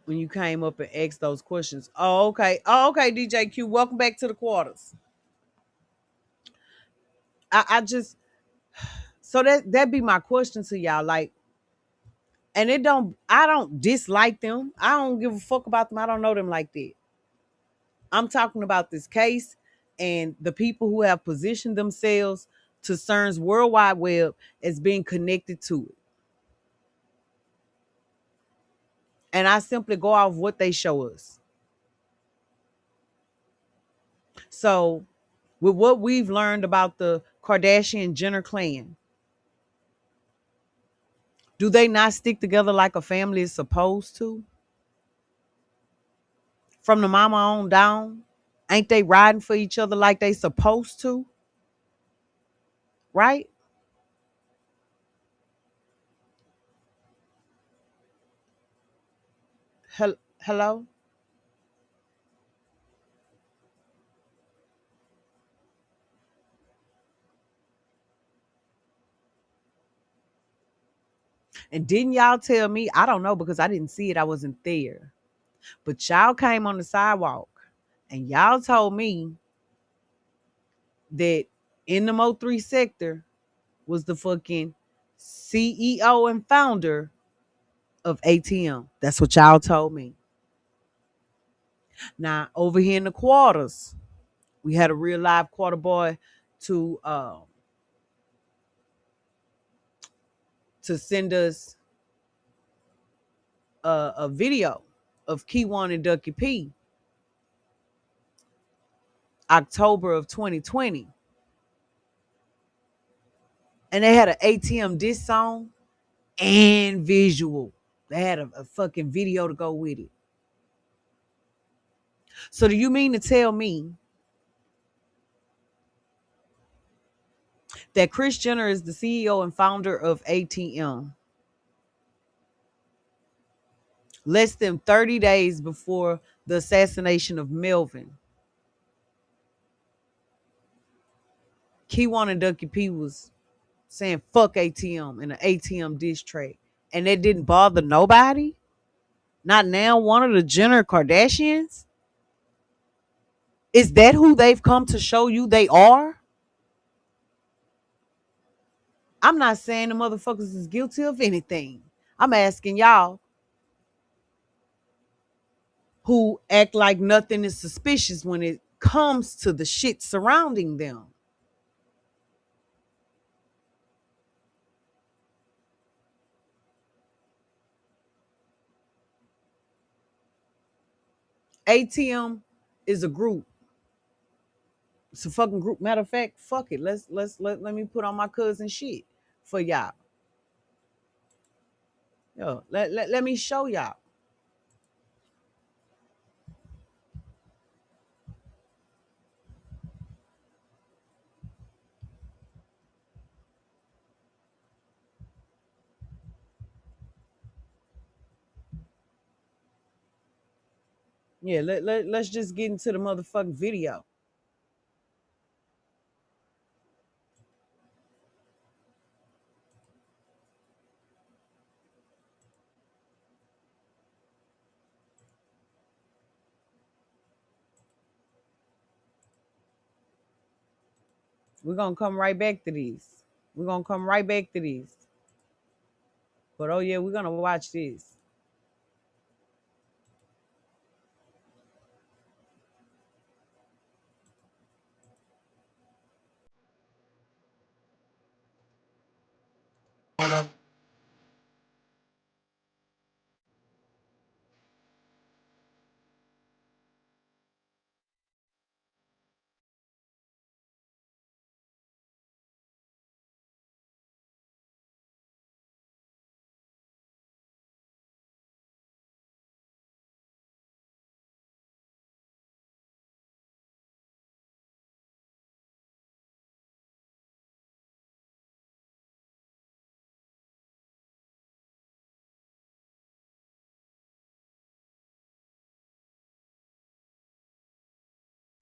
When you came up and asked those questions. Oh, okay. Oh, okay, DJ Q. Welcome back to the quarters. I just so that be my question to y'all. Like, and I don't dislike them. I don't give a fuck about them. I don't know them like that. I'm talking about this case and the people who have positioned themselves to CERN's World Wide Web as being connected to it. And I simply go off what they show us. So, with what we've learned about the Kardashian Jenner clan, do they not stick together like a family is supposed to? From the mama on down, ain't they riding for each other like they supposed to? Right? Hello? And didn't y'all tell me? I don't know because I didn't see it. I wasn't there. But y'all came on the sidewalk and y'all told me that in the Mo3 sector was the fucking CEO and founder of ATM. That's what y'all told me. Now, over here in the quarters, we had a real live quarter boy to send us a video of Key One and Ducky P, October of 2020. And they had an ATM diss song and visual. They had a fucking video to go with it. So do you mean to tell me that Kris Jenner is the CEO and founder of ATM. Less than 30 days before the assassination of Melvin, Keywan and Ducky P was saying fuck ATM in an ATM diss track. And that didn't bother nobody? Not now one of the Jenner Kardashians? Is that who they've come to show you they are? I'm not saying the motherfuckers is guilty of anything. I'm asking y'all who act like nothing is suspicious when it comes to the shit surrounding them. ATM is a group. It's a fucking group. Matter of fact, fuck it. Let me put on my cousin shit for y'all. Yo, let me show y'all. Yeah, let's just get into the motherfucking video. We're gonna come right back to these. We're gonna come right back to these. But oh yeah, we're gonna watch this.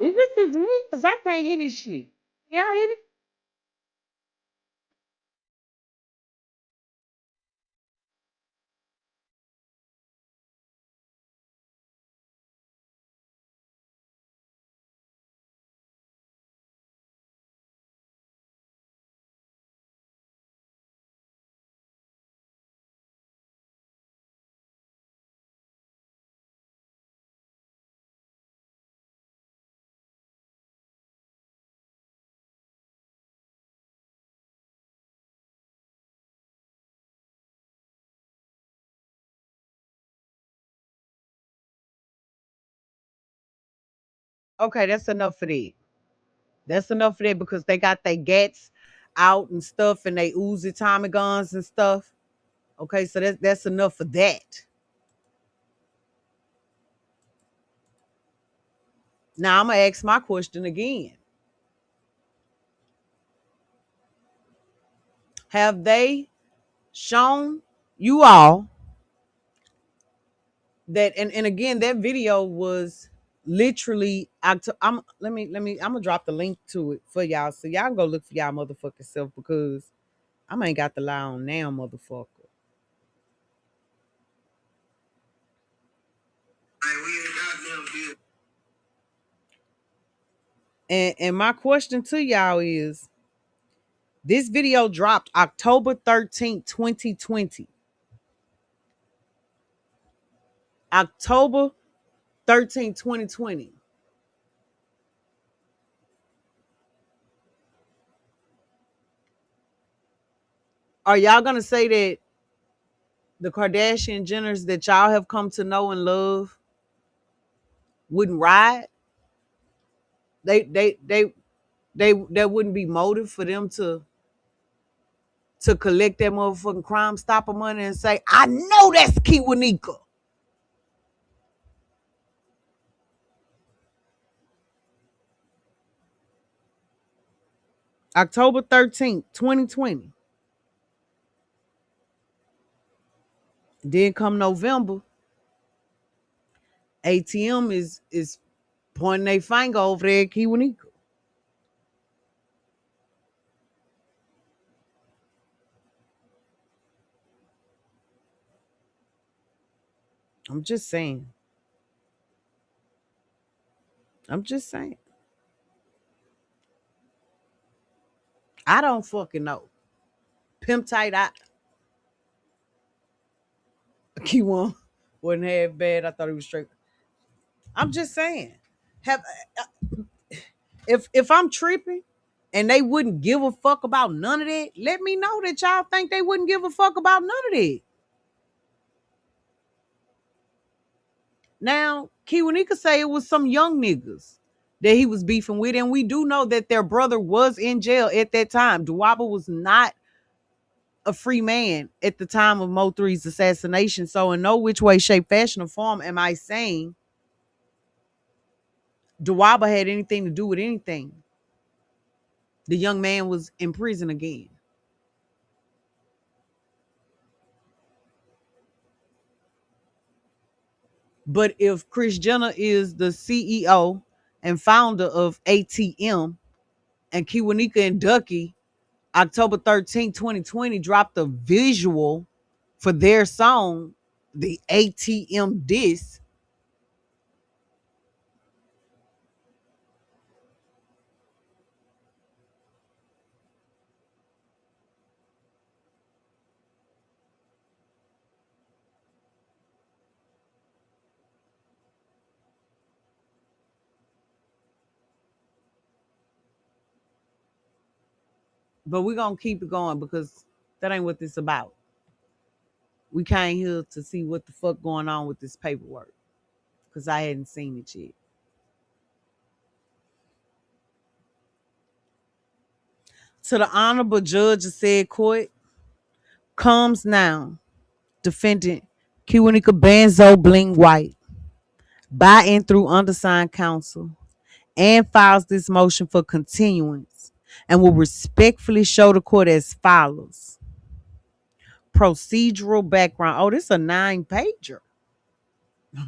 Is this is me? Because I can't hear this shit. Y'all hear it? Okay, that's enough for that. That's enough for that because they got their gats out and stuff and they Uzi Tommy guns and stuff. Okay, so that's enough for that. Now I'm gonna ask my question again. Have they shown you all that and again that video was literally I'm gonna drop the link to it for y'all so y'all can go look for y'all motherfucking self because I ain't got the lie on now, motherfucker. And my question to y'all is this video dropped October 13th, 2020. October 13th, 2020. Are y'all gonna say that the Kardashian Jenners that y'all have come to know and love wouldn't ride? There wouldn't be motive for them to collect that motherfucking Crime Stopper money and say, I know that's Kiwanika. October 13th, 2020. Then come November, ATM is pointing their finger over there at Kiwanika. I'm just saying. I'm just saying. I don't fucking know. Pimp tight, Key one wasn't half bad. I thought he was straight. I'm just saying. Have if I'm tripping and they wouldn't give a fuck about none of that, let me know that y'all think they wouldn't give a fuck about none of that. Now, Kiwanika say it was some young niggas that he was beefing with, and we do know that their brother was in jail at that time. Dewaba was not a free man at the time of Mo3's assassination. So in no which way, shape, fashion, or form am I saying Dewaba had anything to do with anything. The young man was in prison again. But if Chris Jenner is the CEO and founder of ATM, and Kiwanika and Ducky, October 13th, 2020, dropped a visual for their song, the ATM Diss, but we're going to keep it going because that ain't what this about. We came here to see what the fuck going on with this paperwork because I hadn't seen it yet. To the honorable judge of said court, comes now defendant Kiwanika Banzo Bling White by and through undersigned counsel and files this motion for continuance and will respectfully show the court as follows. Procedural background. Oh, this is a 9-pager.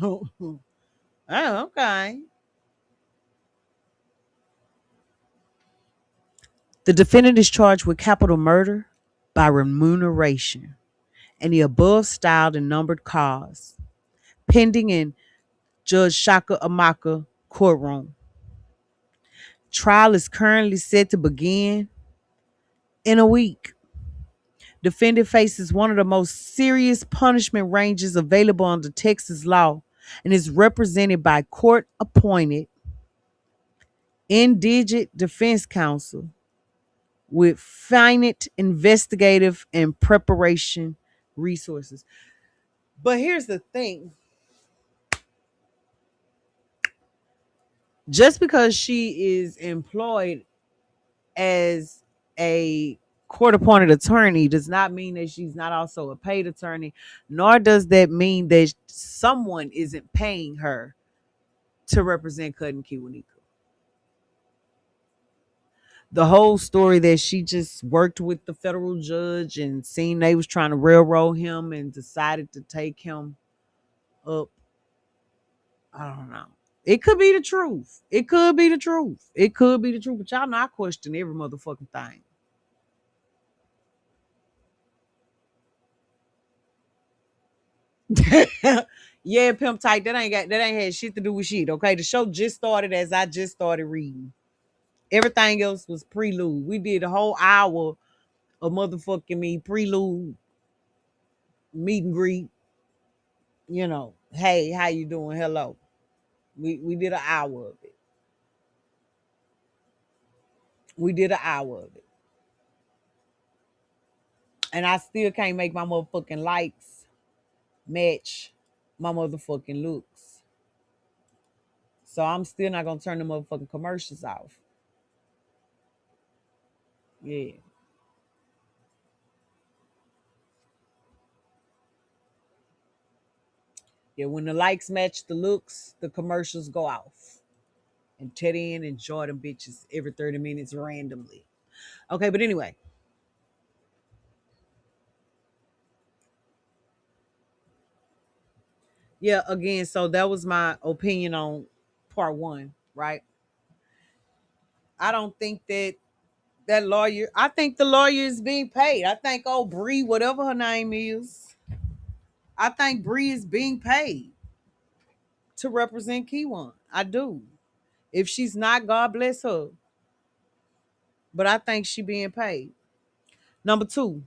Oh, okay. The defendant is charged with capital murder by remuneration and the above styled and numbered cause pending in Judge Shaka Amaka courtroom. Trial is currently set to begin in a week. Defendant faces one of the most serious punishment ranges available under Texas law and is represented by court-appointed indigent defense counsel with finite investigative and preparation resources. But here's the thing. Just because she is employed as a court appointed attorney does not mean that she's not also a paid attorney, nor does that mean that someone isn't paying her to represent Cut and Kiwanika. The whole story that she just worked with the federal judge and seen they was trying to railroad him and decided to take him up. I don't know. It could be the truth. It could be the truth. It could be the truth. But y'all know I question every motherfucking thing. Yeah, pimp tight. That ain't had shit to do with shit. Okay, the show just started as I just started reading. Everything else was prelude. We did a whole hour of motherfucking me prelude, meet and greet. You know, hey, how you doing? Hello. We did an hour of it. We did an hour of it, and I still can't make my motherfucking likes match my motherfucking looks. So I'm still not gonna turn the motherfucking commercials off. Yeah. Yeah, when the likes match the looks, the commercials go off. And Teddy and enjoy them bitches every 30 minutes randomly. Okay, but anyway. Yeah, again, so that was my opinion on part one, right? I don't think that lawyer, I think the lawyer is being paid. I think old Bree, whatever her name is, I think Bree is being paid to represent Kiwan. I do. If she's not, God bless her. But I think she being paid. Number two,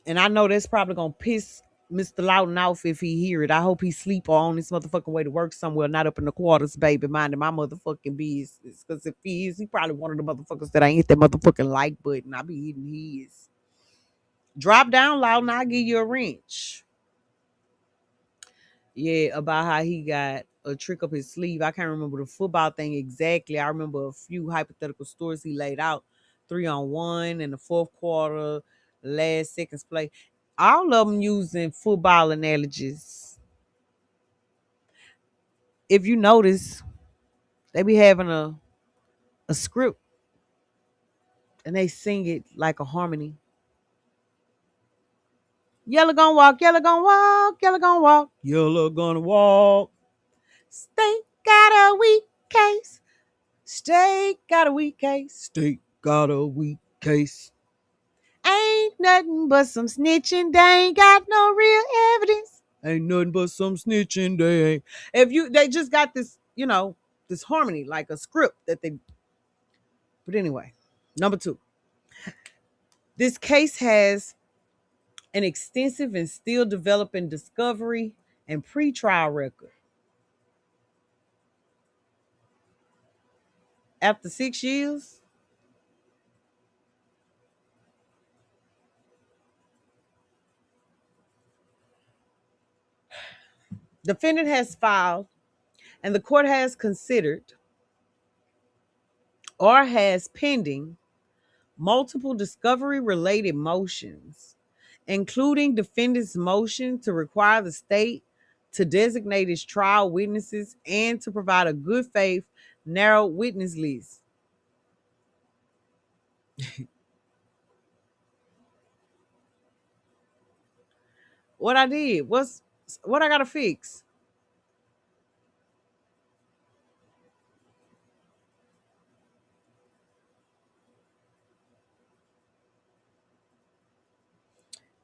and I know that's probably gonna piss Mr. Loudon off if he hear it. I hope he sleep or on his motherfucking way to work somewhere, not up in the quarters, baby, minding my motherfucking business. Because if he is, he probably one of the motherfuckers that ain't hit that motherfucking like button. I be hitting his. Drop down, Loudon, I'll give you a wrench. Yeah, about how he got a trick up his sleeve. I can't remember the football thing exactly. I remember a few hypothetical stories he laid out. 3-on-1 in the fourth quarter, last seconds play. All of them using football analogies. If you notice, they be having a script and they sing it like a harmony. Yellow gonna walk, yellow gonna walk, yellow gonna walk, yellow gonna walk. State got a weak case. State got a weak case. State got a weak case. Ain't nothing but some snitching. They ain't got no real evidence. Ain't nothing but some snitching. They ain't. They just got this, this harmony, like a script that they. But anyway, number two, this case has an extensive and still developing discovery and pretrial record. After 6 years, defendant has filed and the court has considered or has pending multiple discovery related motions, including defendant's motion to require the state to designate its trial witnesses and to provide a good faith narrow witness list. What I did, what I gotta fix?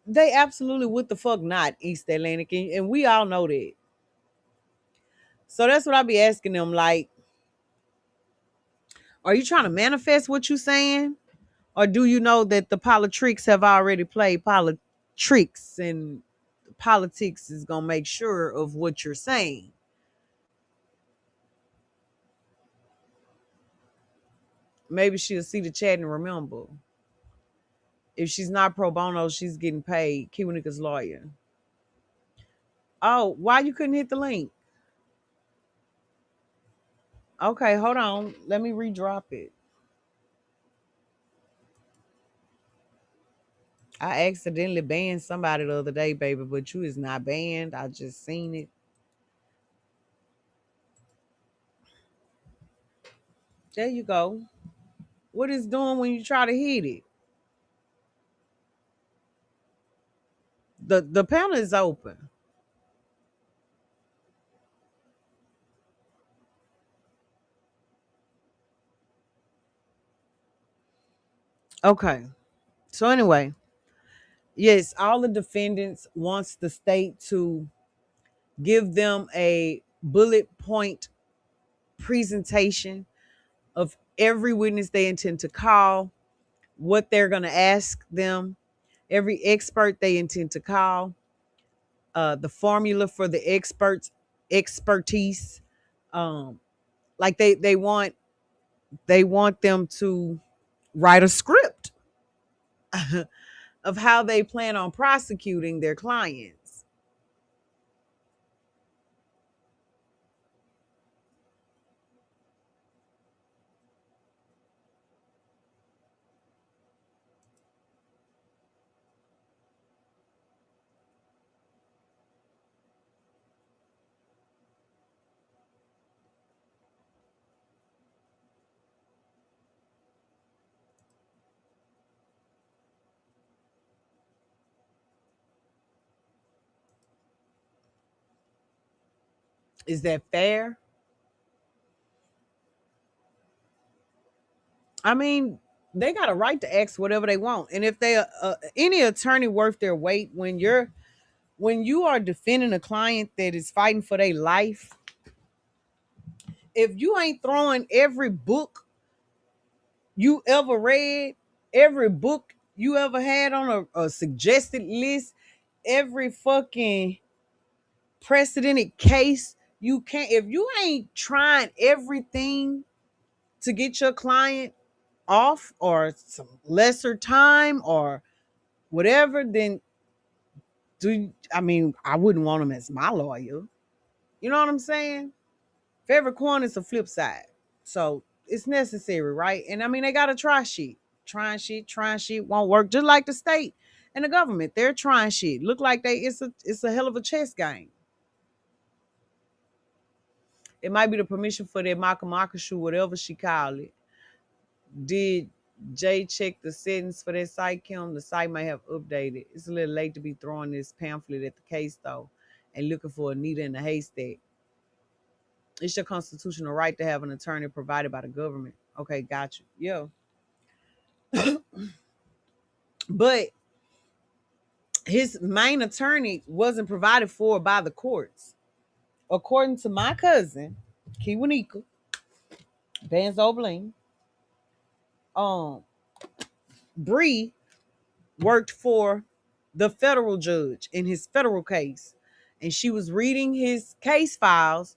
They absolutely what the fuck not East Atlantic, and we all know that. So that's what I be asking them, like, are you trying to manifest what you saying? Or do you know that the politics have already played politics and politics is gonna make sure of what you're saying? Maybe she'll see the chat and remember. If she's not pro bono, she's getting paid. Kiwanika's lawyer. Oh, why you couldn't hit the link? Okay, hold on. Let me redrop it. I accidentally banned somebody the other day, baby, but you is not banned. I just seen it. There you go. What it's doing when you try to hit it? The panel is open. Okay. So anyway, yes, all the defendants wants the state to give them a bullet point presentation of every witness they intend to call, what they're going to ask them, every expert they intend to call, the formula for the experts expertise. Um, like they want them to write a script of how they plan on prosecuting their clients. Is that fair? I mean, they got a right to ask whatever they want. And if they any attorney worth their weight, when you are defending a client that is fighting for their life, if you ain't throwing every book you ever read, every book you ever had on a suggested list, every fucking precedented case you can't, if you ain't trying everything to get your client off or some lesser time or whatever, then I mean, I wouldn't want him as my lawyer. You know what I'm saying? For every coin is a flip side. So it's necessary, right? And I mean, they gotta try shit. Trying shit won't work. Just like the state and the government, they're trying shit. Look like it's a hell of a chess game. It might be the permission for that Makamakashu, whatever she called it. Did Jay check the settings for that site, Kim? The site may have updated. It's a little late to be throwing this pamphlet at the case, though, and looking for a needle in the haystack. It's your constitutional right to have an attorney provided by the government. Okay, got you. Yeah. But his main attorney wasn't provided for by the courts. According to my cousin, Kiwanika, Banzo Bling, um, Bree worked for the federal judge in his federal case. And she was reading his case files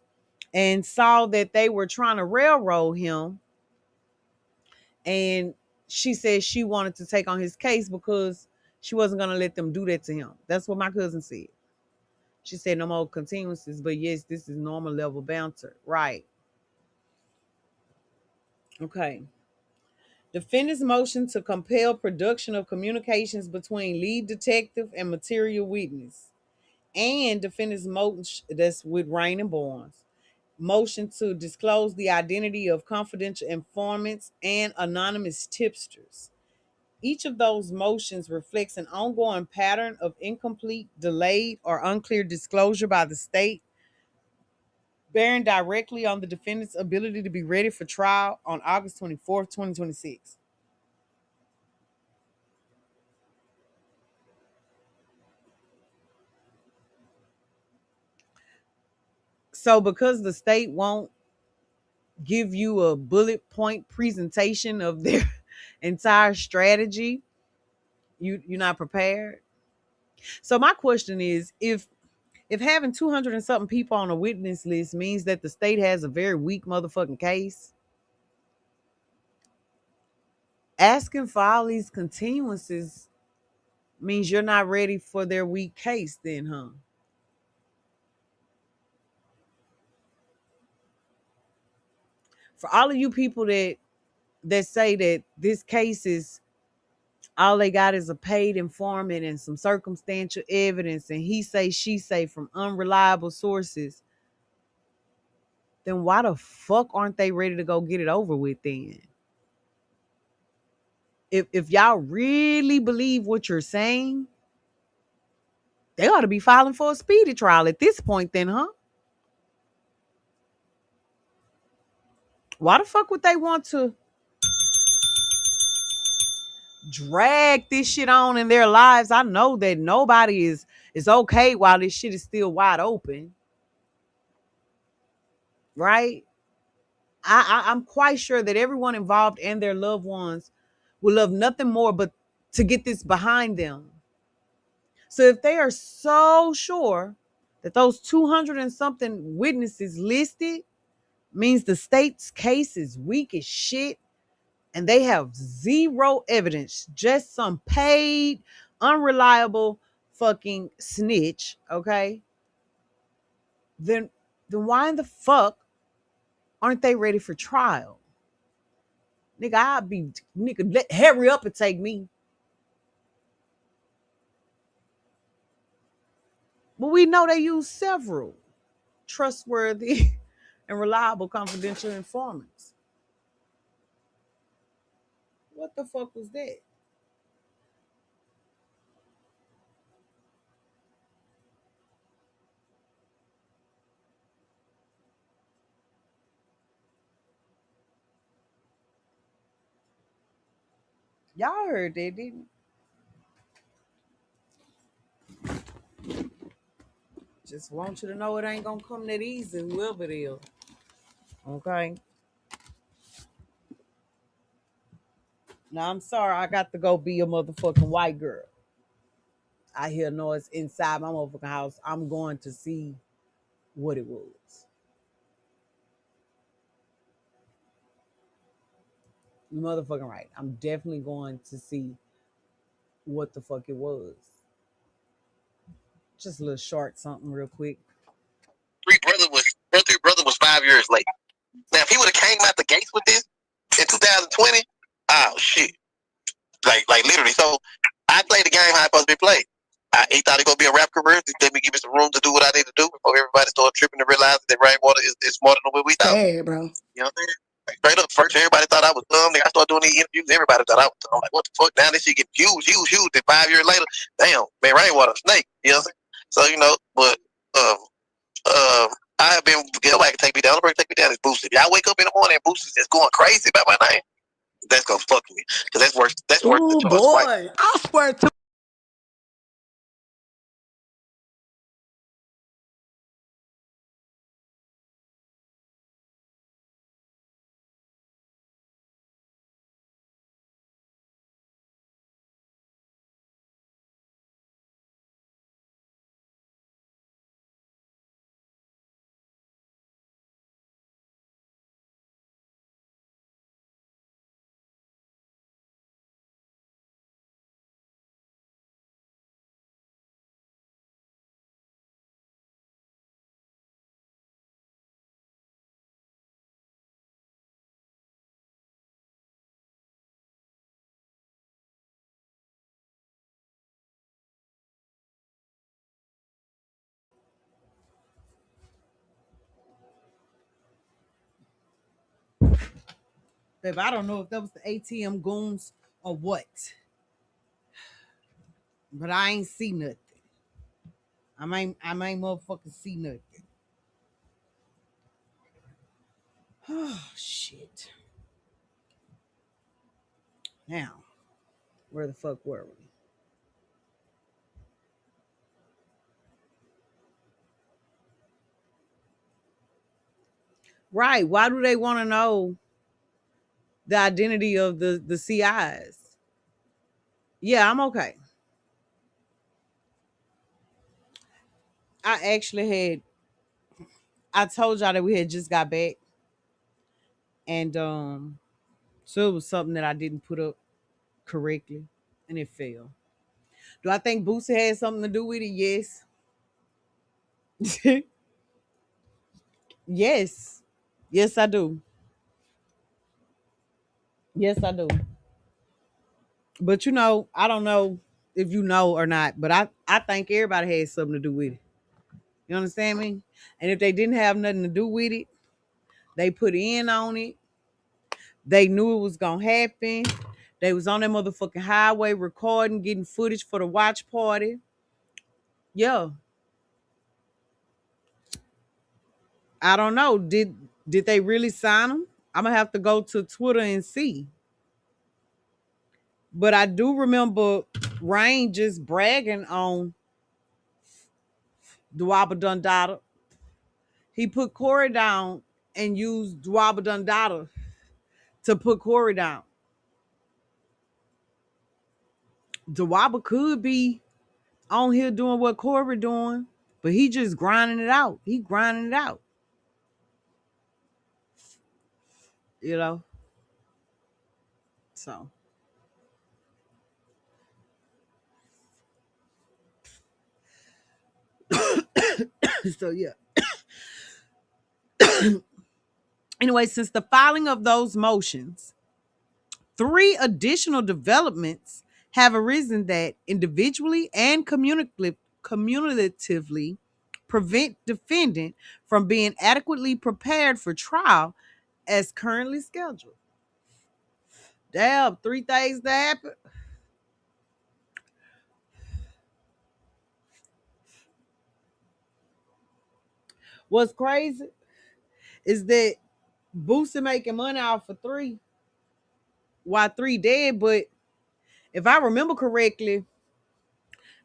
and saw that they were trying to railroad him. And she said she wanted to take on his case because she wasn't going to let them do that to him. That's what my cousin said. She said no more continuances, but yes, this is normal level banter. Right. Okay. Defendant's motion to compel production of communications between lead detective and material witness. And defendant's motion, that's with Rain and Barnes. Motion to disclose the identity of confidential informants and anonymous tipsters. Each of those motions reflects an ongoing pattern of incomplete, delayed, or unclear disclosure by the state, bearing directly on the defendant's ability to be ready for trial on August 24th, 2026. So because the state won't give you a bullet point presentation of their entire strategy, you're not prepared. So my question is, if having 200 and something people on a witness list means that the state has a very weak motherfucking case, asking for all these continuances means you're not ready for their weak case then, huh? For all of you people that say that this case is all they got is a paid informant and some circumstantial evidence and he say she say from unreliable sources, then why the fuck aren't they ready to go get it over with then? If y'all really believe what you're saying, they ought to be filing for a speedy trial at this point then, huh? Why the fuck would they want to drag this shit on in their lives? I know that nobody is okay while this shit is still wide open, right? I'm quite sure that everyone involved and their loved ones will love nothing more but to get this behind them. So if they are so sure that those 200 and something witnesses listed means the state's case is weak as shit and they have zero evidence, just some paid, unreliable fucking snitch, okay? Then why in the fuck aren't they ready for trial? Nigga, hurry up and take me. But we know they use several trustworthy and reliable confidential informants. What the fuck was that? Y'all heard that, didn't you? Just want you to know it ain't gonna come that easy, whoever it is. Okay. Now I'm sorry, I got to go be a motherfucking white girl. I hear noise inside my motherfucking house. I'm going to see what it was. You motherfucking right. I'm definitely going to see what the fuck it was. Just a little short something real quick. Her three brother was 5 years late. Now, if he would have came out the gates with this in 2020, oh shit, like literally. So I played the game how it's supposed to be played. He thought he was gonna be a rap career. Let me give me some room to do what I need to do before everybody started tripping and realizing that rainwater is smarter than what we thought. Sad, bro. You know what I'm saying? Like, straight up, first everybody thought I was dumb. Then I started doing these interviews. Everybody thought I was dumb. I'm like, what the fuck? Now this shit get huge. Then 5 years later, damn, man, rainwater snake. You know what I'm saying? So but um I have been nobody can take me down. Nobody can take me down is Boosie. If y'all wake up in the morning and Boosie's just going crazy about my name, that's gonna fuck me. Cause that's worse. That's worse than Oh George White. boy, I swear to Babe, I don't know if that was the ATM goons or what, but I ain't see nothing. I ain't motherfucking see nothing. Oh shit. Now, where the fuck were we? Right. Why do they want to know the identity of the CIs? Yeah, I'm okay. I actually had I told y'all that we had just got back, and so it was something that I didn't put up correctly, and it failed. Do I think Boosie had something to do with it? Yes. Yes. Yes, I do. Yes, I do. But I don't know if you know or not, but I think everybody had something to do with it. You understand me? And if they didn't have nothing to do with it, they put in on it. They knew it was gonna happen. They was on that motherfucking highway recording, getting footage for the watch party. Yeah. I don't know. Did they really sign them? I'm gonna have to go to Twitter and see. But I do remember Rain just bragging on Dwaba Dundada. He put Corey down and used Dwaba Dundada to put Corey down. Dwaba could be on here doing what Corey doing, but he just grinding it out. He grinding it out. You know? So so yeah. Anyway, since the filing of those motions, three additional developments have arisen that individually and communicatively prevent defendant from being adequately prepared for trial as currently scheduled. Damn, three things that happen. What's crazy is that Boosie making money off for three while three dead, but If I remember correctly,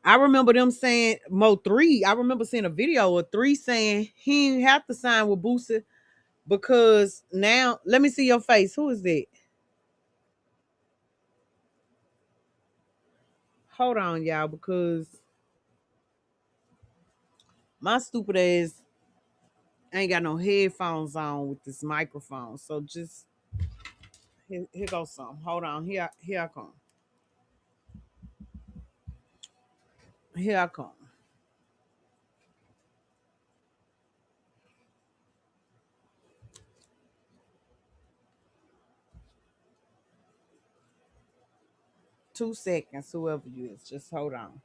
I remember them saying Mo 3. I remember seeing a video of 3 saying he didn't have to sign with Boosie because now let me see your face. Who is that? Hold on, y'all, because my stupid ass ain't got no headphones on with this microphone. So just here goes some. Hold on. Here I come. Here I come. 2 seconds, whoever you is. Just hold on.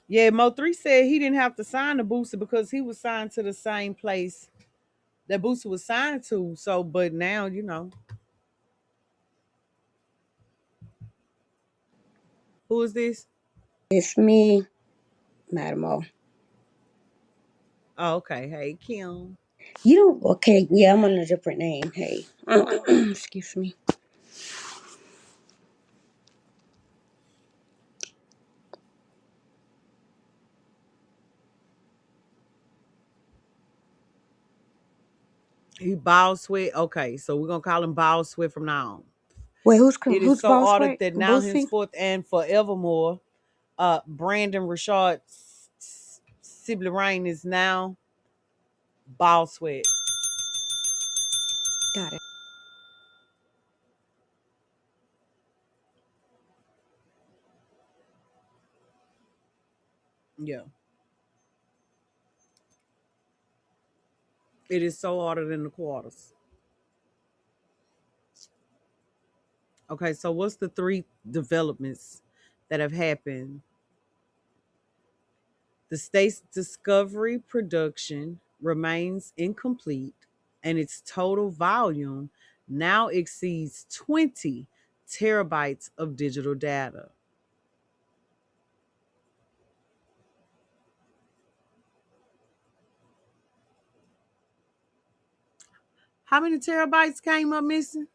Yeah, Mo 3 said he didn't have to sign the Booster because he was signed to the same place that Booster was signed to. So, but now, who is this? It's me, Madaam. Oh, okay. Hey, Kim. You don't, okay, yeah, I'm on a different name. Hey, excuse me. He Ball Sweat. Okay, so we're gonna call him Ball Sweat from now on. Wait, It is who's so boss ordered right? that now Boosie? henceforth and forevermore, Brandon Rashard Sibley Rain is now Ball Sweat. Got it. Yeah. It is so ordered in the quarters. Okay, so what's the 3 developments that have happened? The state's discovery production remains incomplete, and its total volume now exceeds 20 terabytes of digital data. How many terabytes came up missing?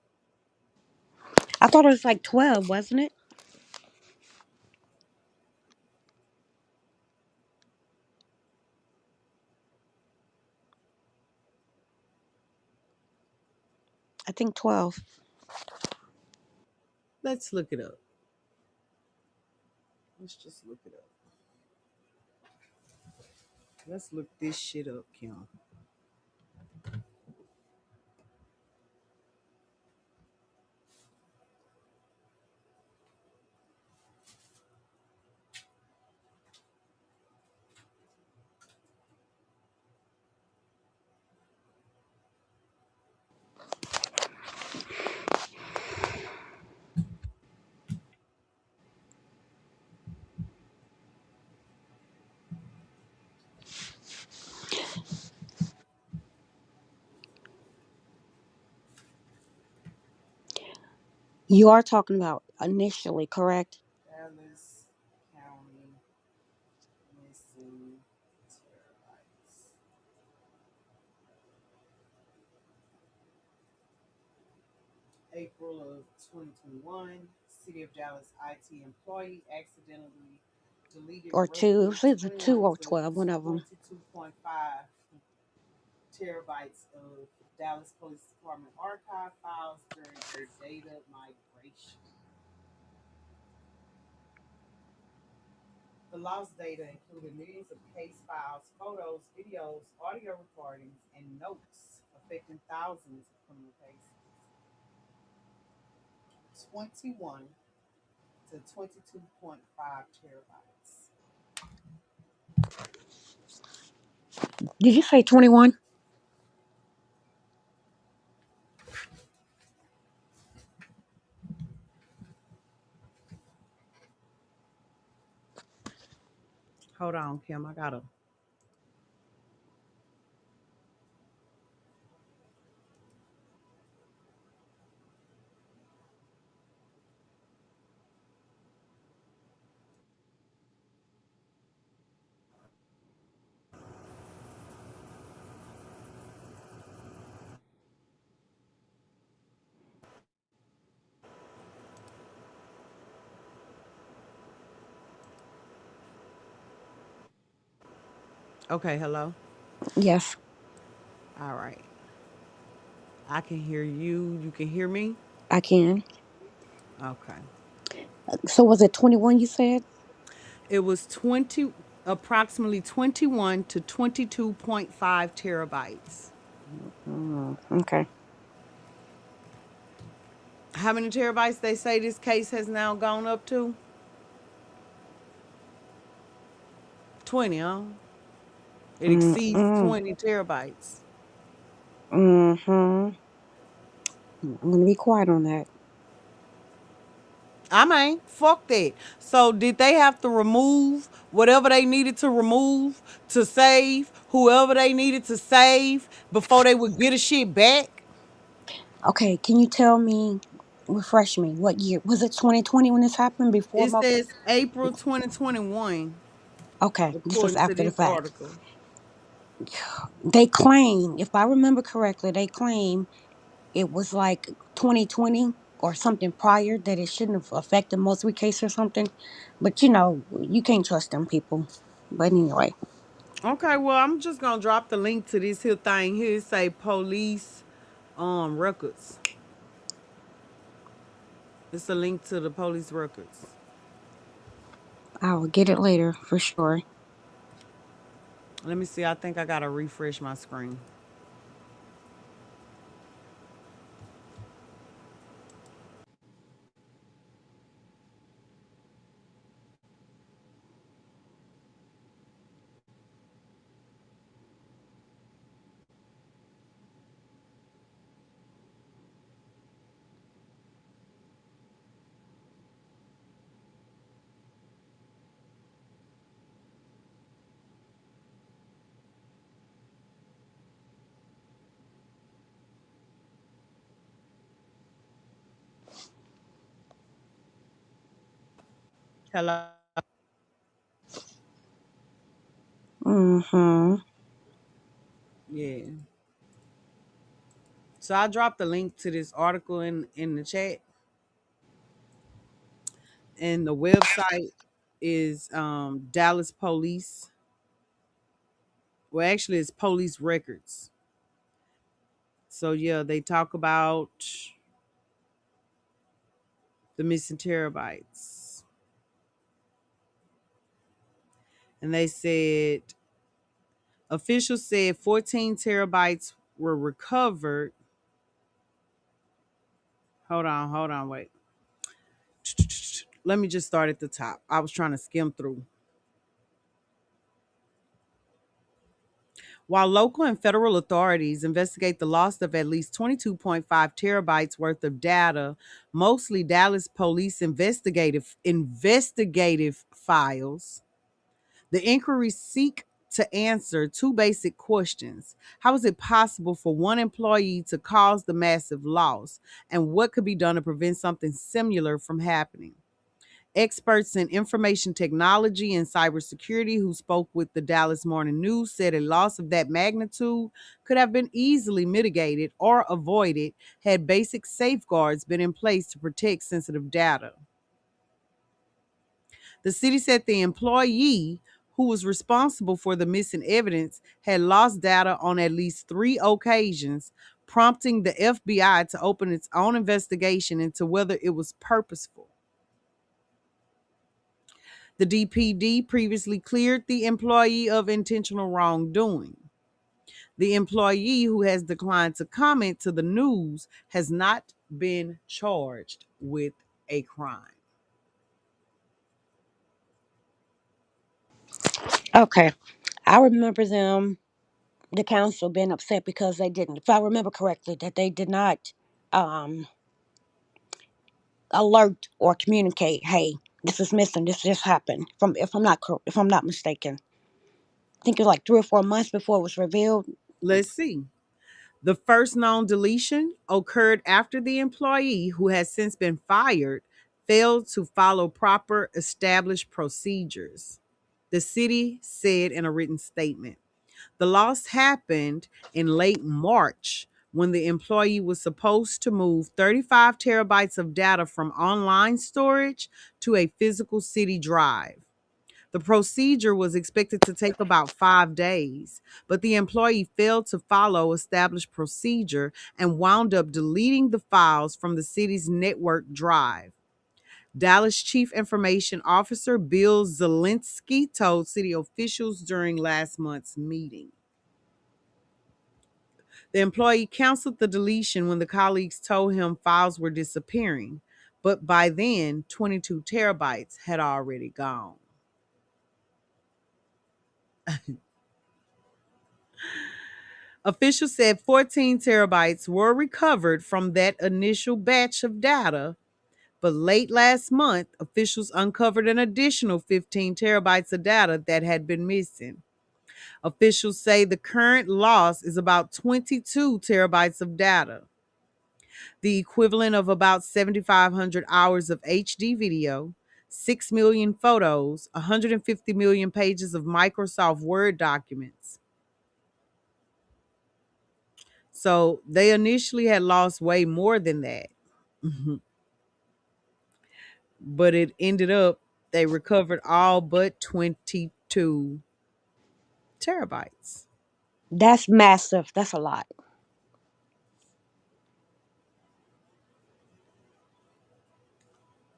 I thought it was like 12, wasn't it? I think 12. Let's look it up. Let's just look it up. Let's look this shit up, Kim. You are talking about initially, correct? Dallas County missing terabytes. April of 2021, City of Dallas IT employee accidentally deleted Or two. roughly It was either 2 21 or to 12, one of them. 22.5 terabytes of Dallas Police Department archive files during a data migration. The lost data included millions of case files, photos, videos, audio recordings, and notes affecting thousands of criminal cases. 21 to 22.5 terabytes. Did you say 21? Hold on, Kim. I gotta. Okay, hello. Yes, All right. I can hear you. You can hear me? I can. Okay. So was it 21 you said? It was 20 approximately 21 to 22.5 terabytes. Okay. How many terabytes they say this case has now gone up to? 20, huh? It exceeds Mm-mm. 20 terabytes. Mm-hmm. I'm gonna be quiet on that. I mean, fuck that. So did they have to remove whatever they needed to remove to save whoever they needed to save before they would get a shit back? Okay, can you tell me, refresh me, what year? Was it 2020 when this happened? Before It my. says April 2021, Okay, this was according to after the this fact. article. They claim, if I remember correctly, they claim it was like 2020 or something prior that it shouldn't have affected most of the case or something. But you can't trust them people. But anyway, Okay, well, I'm just gonna drop the link to this here thing here. It say police records. It's a link to the police records. I will get it later for sure. Let me see. I think I gotta refresh my screen. Hello. Mm-hmm. Yeah. So I dropped the link to this article in the chat, and the website is Dallas Police. Well, actually, it's police records. So yeah, they talk about the missing terabytes, and they said officials said 14 terabytes were recovered. Hold on, wait. Let me just start at the top. I was trying to skim through. While local and federal authorities investigate the loss of at least 22.5 terabytes worth of data, mostly Dallas police investigative files, the inquiries seek to answer two basic questions. How is it possible for one employee to cause the massive loss? And what could be done to prevent something similar from happening? Experts in information technology and cybersecurity who spoke with the Dallas Morning News said a loss of that magnitude could have been easily mitigated or avoided had basic safeguards been in place to protect sensitive data. The city said the employee who was responsible for the missing evidence had lost data on at least three occasions, prompting the FBI to open its own investigation into whether it was purposeful. The DPD previously cleared the employee of intentional wrongdoing. The employee, who has declined to comment to the news, has not been charged with a crime. Okay. I remember the council being upset because they didn't, if I remember correctly, that they did not um, alert or communicate, hey, this is missing, this just happened. From if I'm not mistaken, I think it was like 3 or 4 months before it was revealed. Let's see. The first known deletion occurred after the employee, who has since been fired, failed to follow proper established procedures, the city said in a written statement. The loss happened in late March when the employee was supposed to move 35 terabytes of data from online storage to a physical city drive. The procedure was expected to take about 5 days, but the employee failed to follow established procedure and wound up deleting the files from the city's network drive. Dallas Chief Information Officer Bill Zielinski told city officials during last month's meeting. The employee canceled the deletion when the colleagues told him files were disappearing, but by then, 22 terabytes had already gone. Officials said 14 terabytes were recovered from that initial batch of data, but late last month, officials uncovered an additional 15 terabytes of data that had been missing. Officials say the current loss is about 22 terabytes of data, the equivalent of about 7,500 hours of HD video, 6 million photos, 150 million pages of Microsoft Word documents. So they initially had lost way more than that. But it ended up they recovered all but 22 terabytes. That's massive. That's a lot.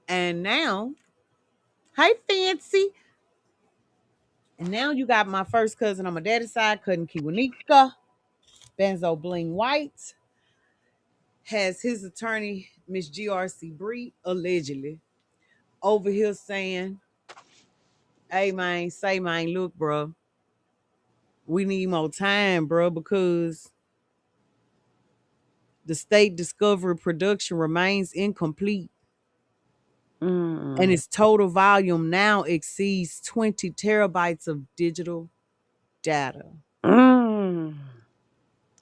And now, hey Fancy. And now you got my first cousin on my daddy's side, cousin Kiwanika. Benzo Bling White has his attorney, Miss GRC Bree, allegedly, over here saying, hey man, say man, look, bro, we need more time, bro, because the state discovery production remains incomplete and Mm. its total volume now exceeds 20 terabytes of digital data. Mm.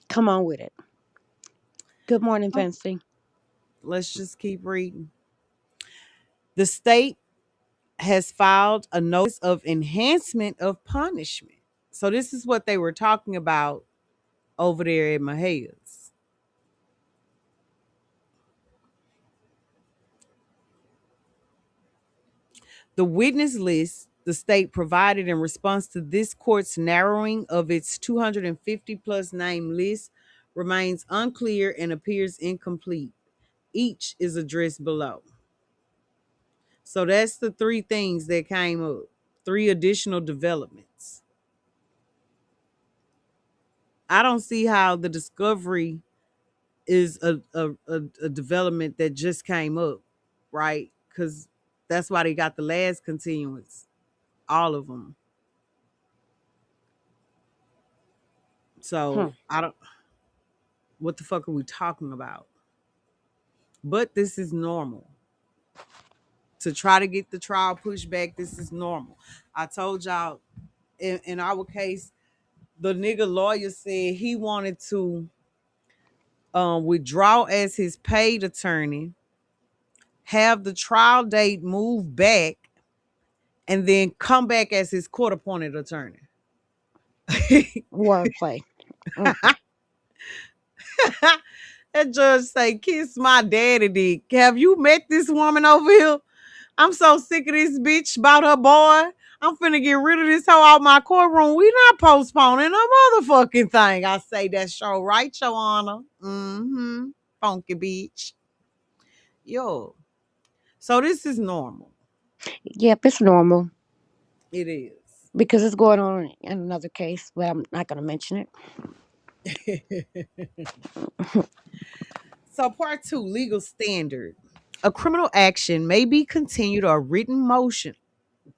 Come on with it. Good morning, Oh, Fancy. let's just keep reading. The state has filed a notice of enhancement of punishment. So this is what they were talking about over there at Maha's. The witness list the state provided in response to this court's narrowing of its 250 plus name list remains unclear and appears incomplete. Each is addressed below. So that's the three things that came up, three additional developments. I don't see how the discovery is a development that just came up, right? Because that's why they got the last continuance, all of them. Hmm. So I don't. What the fuck are we talking about? But this is normal. To try to get the trial pushed back, this is normal. I told y'all in our case, the nigga lawyer said he wanted to withdraw as his paid attorney, have the trial date move back, and then come back as his court appointed attorney. Wordplay. Mm. That judge say, kiss my daddy dick. Have you met this woman over here? I'm so sick of this bitch about her boy. I'm finna get rid of this hoe out my courtroom. We not postponing a motherfucking thing. I say that's show right, Your Honor. Mm-hmm. Funky bitch. Yo. So this is normal. Yep, it's normal It is. because it's going on in another case, but I'm not going to mention it. So part two, legal standard. A criminal action may be continued or written motion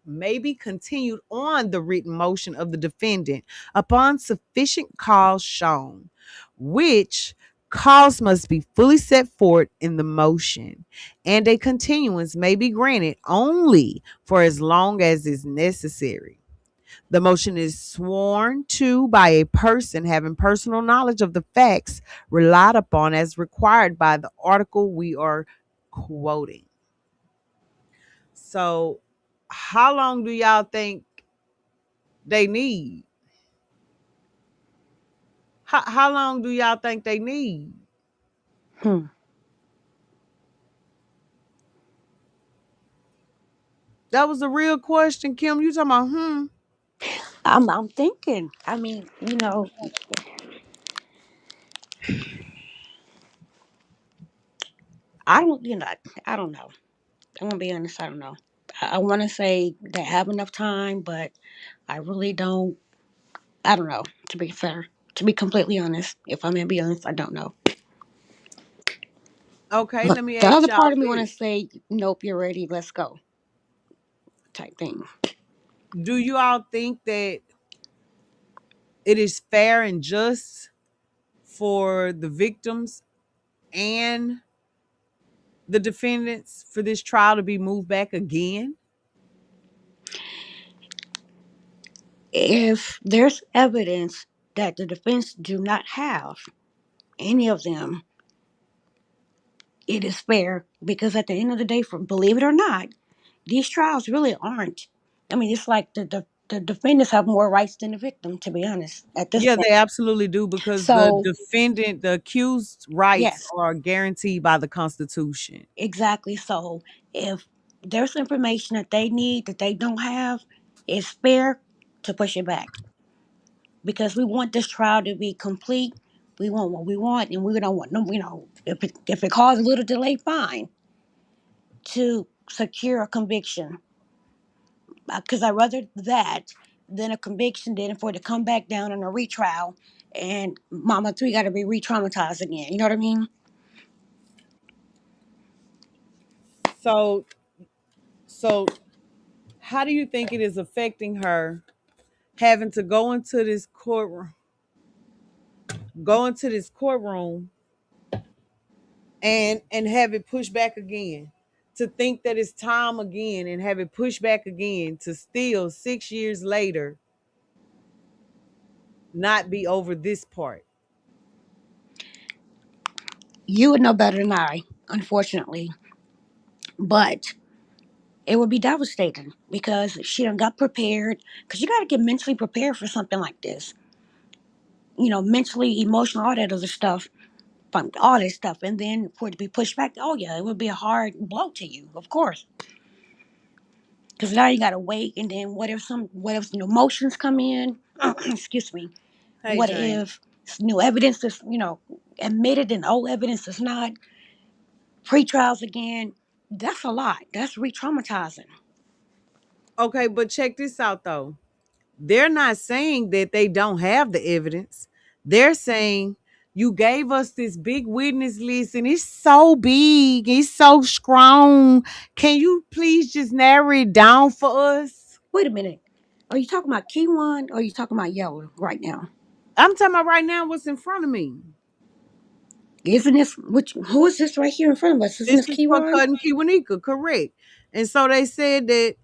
may be continued on the written motion of the defendant upon sufficient cause shown, which cause must be fully set forth in the motion, and a continuance may be granted only for as long as is necessary. The motion is sworn to by a person having personal knowledge of the facts relied upon as required by the article we are quoting. So, how long do y'all think they need? How long do y'all think they need? Hmm. That was a real question, Kim. You talking about, I'm thinking. I don't, I don't know. I'm gonna be honest. I don't know. I want to say they have enough time, but I really don't. I don't know. To be fair, to be completely honest, if I'm gonna be honest, I don't know. Okay, But let me the ask other y'all part of me want to this. say, nope, you're ready. Let's go, type thing. Do you all think that it is fair and just for the victims and the defendants for this trial to be moved back again? If there's evidence that the defense do not have any of them, it is fair because at the end of the day, for believe it or not, these trials really aren't. I mean, it's like the defendants have more rights than the victim, to be honest, at this Yeah, point. they absolutely do because the So, defendant, the accused rights yes, are guaranteed by the Constitution. exactly. So, if there's information that they need that they don't have, it's fair to push it back because we want this trial to be complete. We want what we want, and we don't want no, if it causes a little delay, fine, to secure a conviction. Because I rather that than a conviction than for it to come back down on a retrial and Mama 3 got to be re-traumatized again. You know what I mean? So, so how do you think it is affecting her having to go into this courtroom and have it pushed back again? To think that it's time again and have it pushed back again to still 6 years later not be over this part. You would know better than I, unfortunately. But it would be devastating because she done got prepared. Because you got to get mentally prepared for something like this. Mentally, emotional, all that other stuff, all this stuff. And then for it to be pushed back, oh yeah, it would be a hard blow to you, of course. Because now you got to wait. And then what if emotions come in? Excuse me. Hey, What Jane. if new evidence is, admitted and old evidence is not? Pre-trials again. That's a lot. That's re-traumatizing. Okay, but check this out though. They're not saying that they don't have the evidence. They're saying you gave us this big witness list and it's so big, it's so strong. Can you please just narrow it down for us? Wait a minute. Are you talking about Kiwan or are you talking about Yellow right now? I'm talking about right now what's in front of me. Isn't this who is this right here in front of us? Isn't This this is for Kiwan? Cut and Kiwanika, correct. And so they said that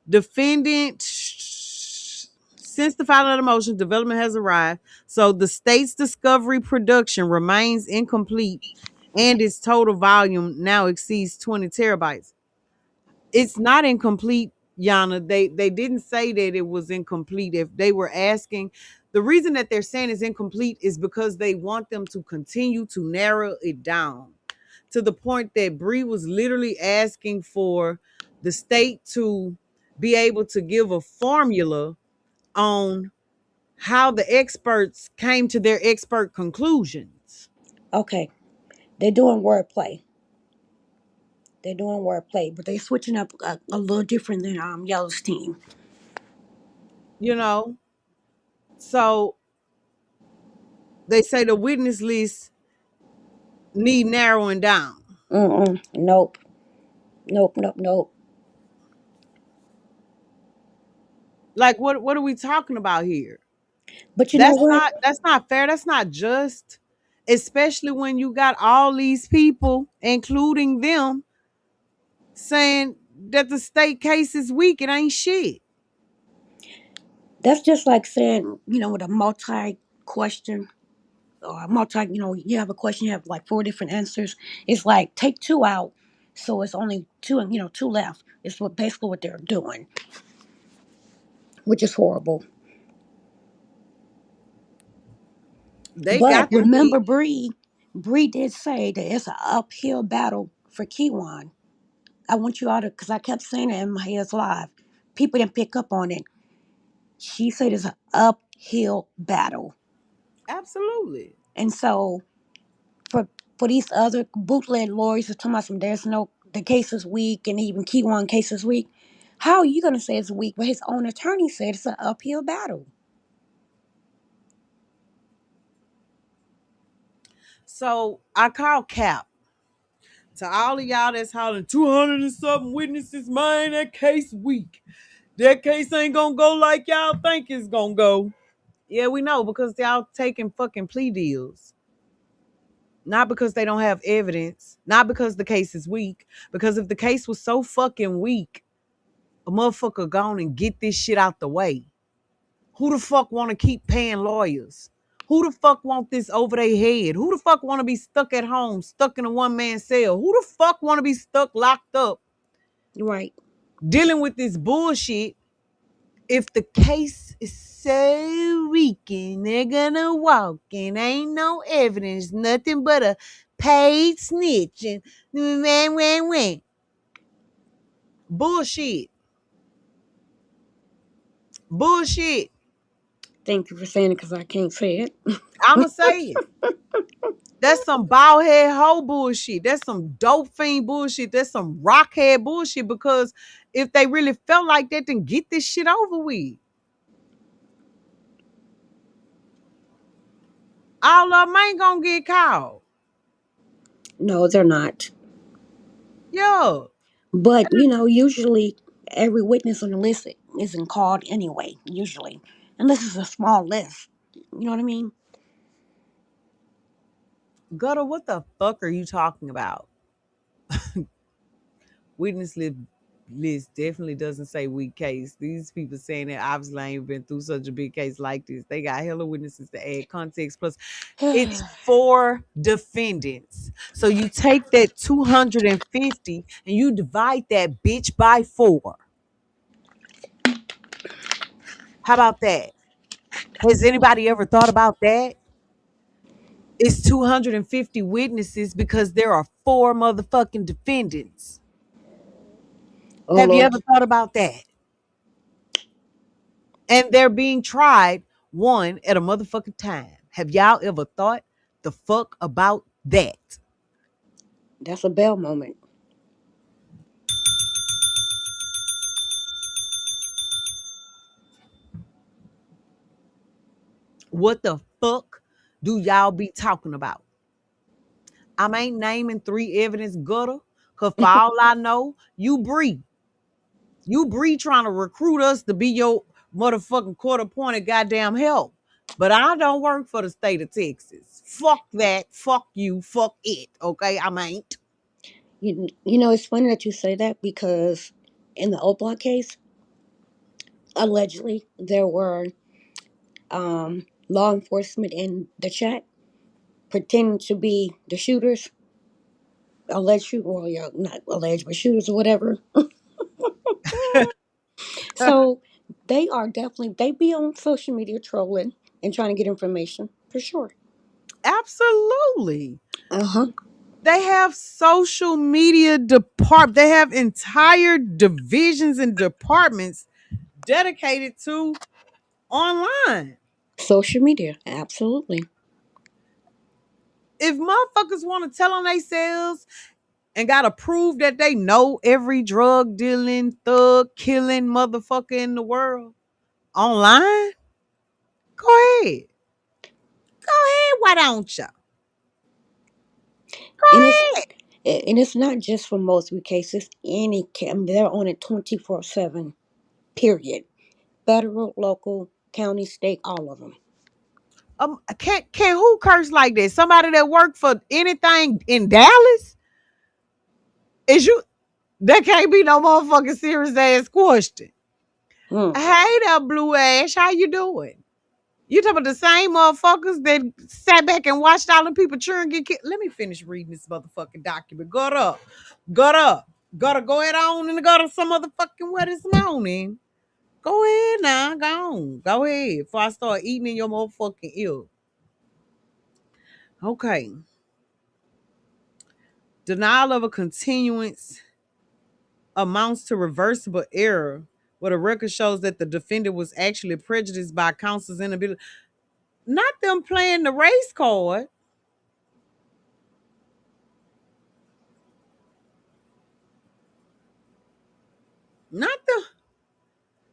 defendant, since the filing of the motion, development has arrived. So the state's discovery production remains incomplete and its total volume now exceeds 20 terabytes. It's not incomplete, Yana. They didn't say that it was incomplete. If they were asking, the reason that they're saying it's incomplete is because they want them to continue to narrow it down to the point that Bree was literally asking for the state to be able to give a formula on how the experts came to their expert conclusions. Okay. They're doing wordplay. They're doing wordplay, but they're switching up a little different than Yellow's team. You know, so they say the witness list need narrowing down. Mm-mm. Nope. Nope. Nope. Nope. Like what are we talking about here? But you know what? That's not fair. That's not just. Especially when you got all these people, including them, saying that the state case is weak. It ain't shit. That's just like saying, with a multi question or a multi, you have a question, you have like four different answers. It's like take two out, so it's only two, and two left. It's basically what they're doing, which is horrible. They But got to be. remember, Bree did say that it's an uphill battle for Kiwan. I want you all to, because I kept saying it in my ears live. People didn't pick up on it. She said it's an uphill battle. Absolutely. And so for for these other bootleg lawyers who talking about some there's no the case is weak and even key one case is weak. How are you gonna say it's weak? But his own attorney said it's an uphill battle. So I call Cap to all of y'all that's hollering 200 and something witnesses, man, that case weak. That case ain't gonna go like y'all think it's gonna go. Yeah, we know because y'all taking fucking plea deals. Not because they don't have evidence, not because the case is weak. Because if the case was so fucking weak, a motherfucker gone and get this shit out the way. Who the fuck want to keep paying lawyers? Who the fuck want this over their head? Who the fuck want to be stuck at home, stuck in a one-man cell? Who the fuck want to be stuck locked up Right. dealing with this bullshit if the case is so weak and they're gonna walk and ain't no evidence, nothing but a paid snitch and wah. Bullshit. Bullshit. Thank you for saying it because I can't say it. I'ma say it. That's some bald head hoe bullshit. That's some dope fiend bullshit. That's some rockhead bullshit. Because if they really felt like that, then get this shit over with. All of them ain't gonna get caught. No, they're not. Yo, But usually every witness on the list isn't called anyway. Usually, unless it's a small list. You know what I mean? Gutter, what the fuck are you talking about? Witness list definitely doesn't say weak case. These people saying that obviously I ain't been through such a big case like this. They got hella witnesses to add context. Plus, it's for defendants. So you take that 250 and you divide that bitch by 4. How about that? Has anybody ever thought about that? It's 250 witnesses because there are 4 motherfucking defendants. Oh Have you Lord, ever thought about that? And they're being tried one at a motherfucking time. Have y'all ever thought the fuck about that? that's a bell moment. What the fuck do y'all be talking about? I ain't naming 3 evidence gutter, cause for all I know, you Bree. You Bree trying to recruit us to be your motherfucking court appointed goddamn help. But I don't work for the state of Texas. Fuck that. Fuck you. Fuck it. Okay, I ain't. It's funny that you say that because in the Oblak case, allegedly there were law enforcement in the chat pretending to be the shooters, alleged shooters, well, yeah, not alleged, but shooters or whatever. So they be on social media trolling and trying to get information for sure. Absolutely. Uh huh. They have social media they have entire divisions and departments dedicated to online. Social media, absolutely. If motherfuckers want to tell on themselves and gotta prove that they know every drug dealing, thug killing motherfucker in the world online, go ahead. Go ahead. Why don't you? Go And it's ahead. and it's not just for multiple cases. I mean, they're on it 24/7. Period. Federal, local, county, state, all of them. Can who curse like that? Somebody that worked for anything in Dallas? Is you That can't be no motherfucking serious ass question. Hmm. Hey there, Blue Ash. How you doing? You talking about the same motherfuckers that sat back and watched all the people children get killed? Let me finish reading this motherfucking document. Got up. Got up. Gotta go ahead on and go to some motherfucking where this morning. Go ahead now. Go on. Go ahead. Before I start eating in your motherfucking ear. Okay. Denial of a continuance amounts to reversible error, where the record shows that the defendant was actually prejudiced by counsel's inability. Not them playing the race card. Not the.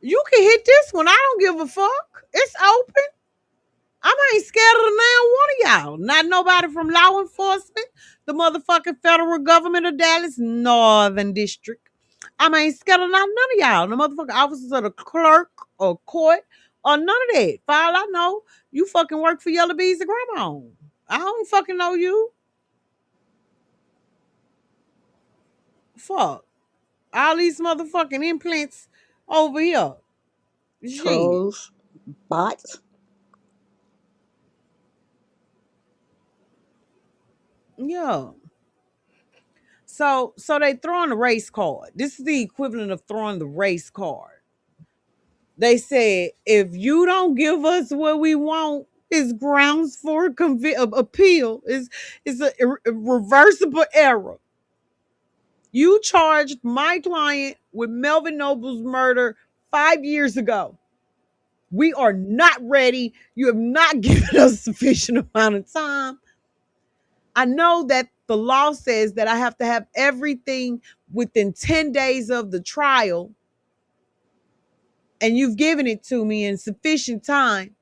You can hit this one. I don't give a fuck. It's open. I ain't scared of the damn one of y'all. Not nobody from law enforcement, the motherfucking federal government of Dallas Northern District. I ain't scared of none of y'all. The motherfucking officers of the clerk or court or none of that. For all I know, you fucking work for Yellow Bees and Grandma. I don't fucking know you. Fuck. All these motherfucking implants over here. Shit. Trolls, bots. Yeah. So they throwing the race card. This is the equivalent of throwing the race card. They said if you don't give us what we want, it's grounds for appeal. It's a reversible error. You charged my client with Melvin Noble's murder 5 years ago. We are not ready. You have not given us sufficient amount of time. I know that the law says that I have to have everything within 10 days of the trial, and you've given it to me in sufficient time,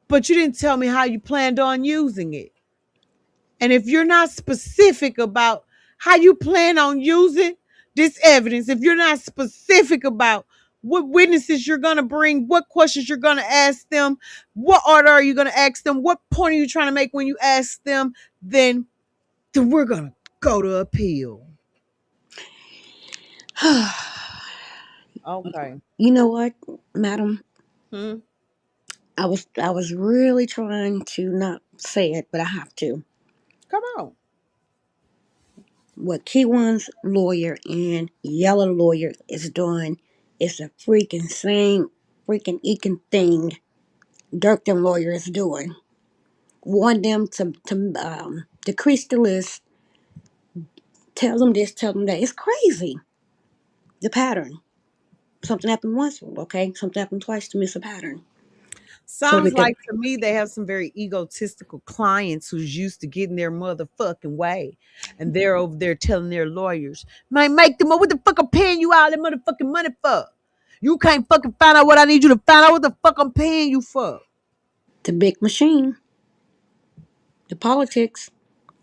but you didn't tell me how you planned on using it. And if you're not specific about how you plan on using this evidence, if you're not specific about what witnesses you're going to bring, what questions you're going to ask them, what order are you going to ask them, what point are you trying to make when you ask them, then we're going to go to appeal. Okay. You know what, madam? Hmm? I was really trying to not say it, but I have to. Come on. What K1's lawyer and Yellow lawyer is doing is a freaking same freaking eking thing Dirk them lawyer is doing. Want them to decrease the list, tell them this, tell them that. It's crazy. The pattern. Something happened once, okay? Something happened twice to miss a pattern. So Sounds like to me they have some very egotistical clients who's used to getting their motherfucking way. And they're over there telling their lawyers, man, make them up. What the fuck I'm paying you all that motherfucking money for? You can't fucking find out what I need you to find out. What the fuck I'm paying you for? the big machine, the politics.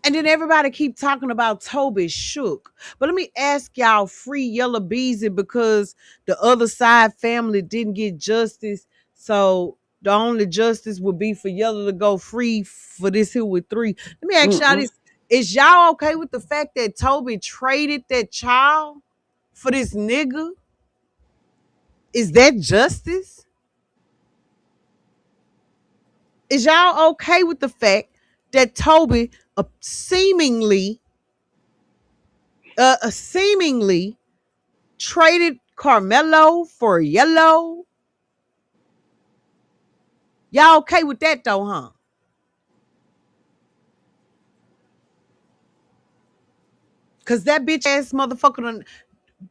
And then everybody keep talking about Toby Shook. But let me ask y'all, free Yellow Beezy because the other side family didn't get justice. So the only justice would be for Yellow to go free for this here with 3. Let me ask y'all Mm-mm. this. Is y'all okay with the fact that Toby traded that child for this nigga? Is that justice? Is y'all okay with the fact that Toby seemingly traded Carmelo for Yellow? Y'all okay with that though, huh? Cause that bitch ass motherfucker done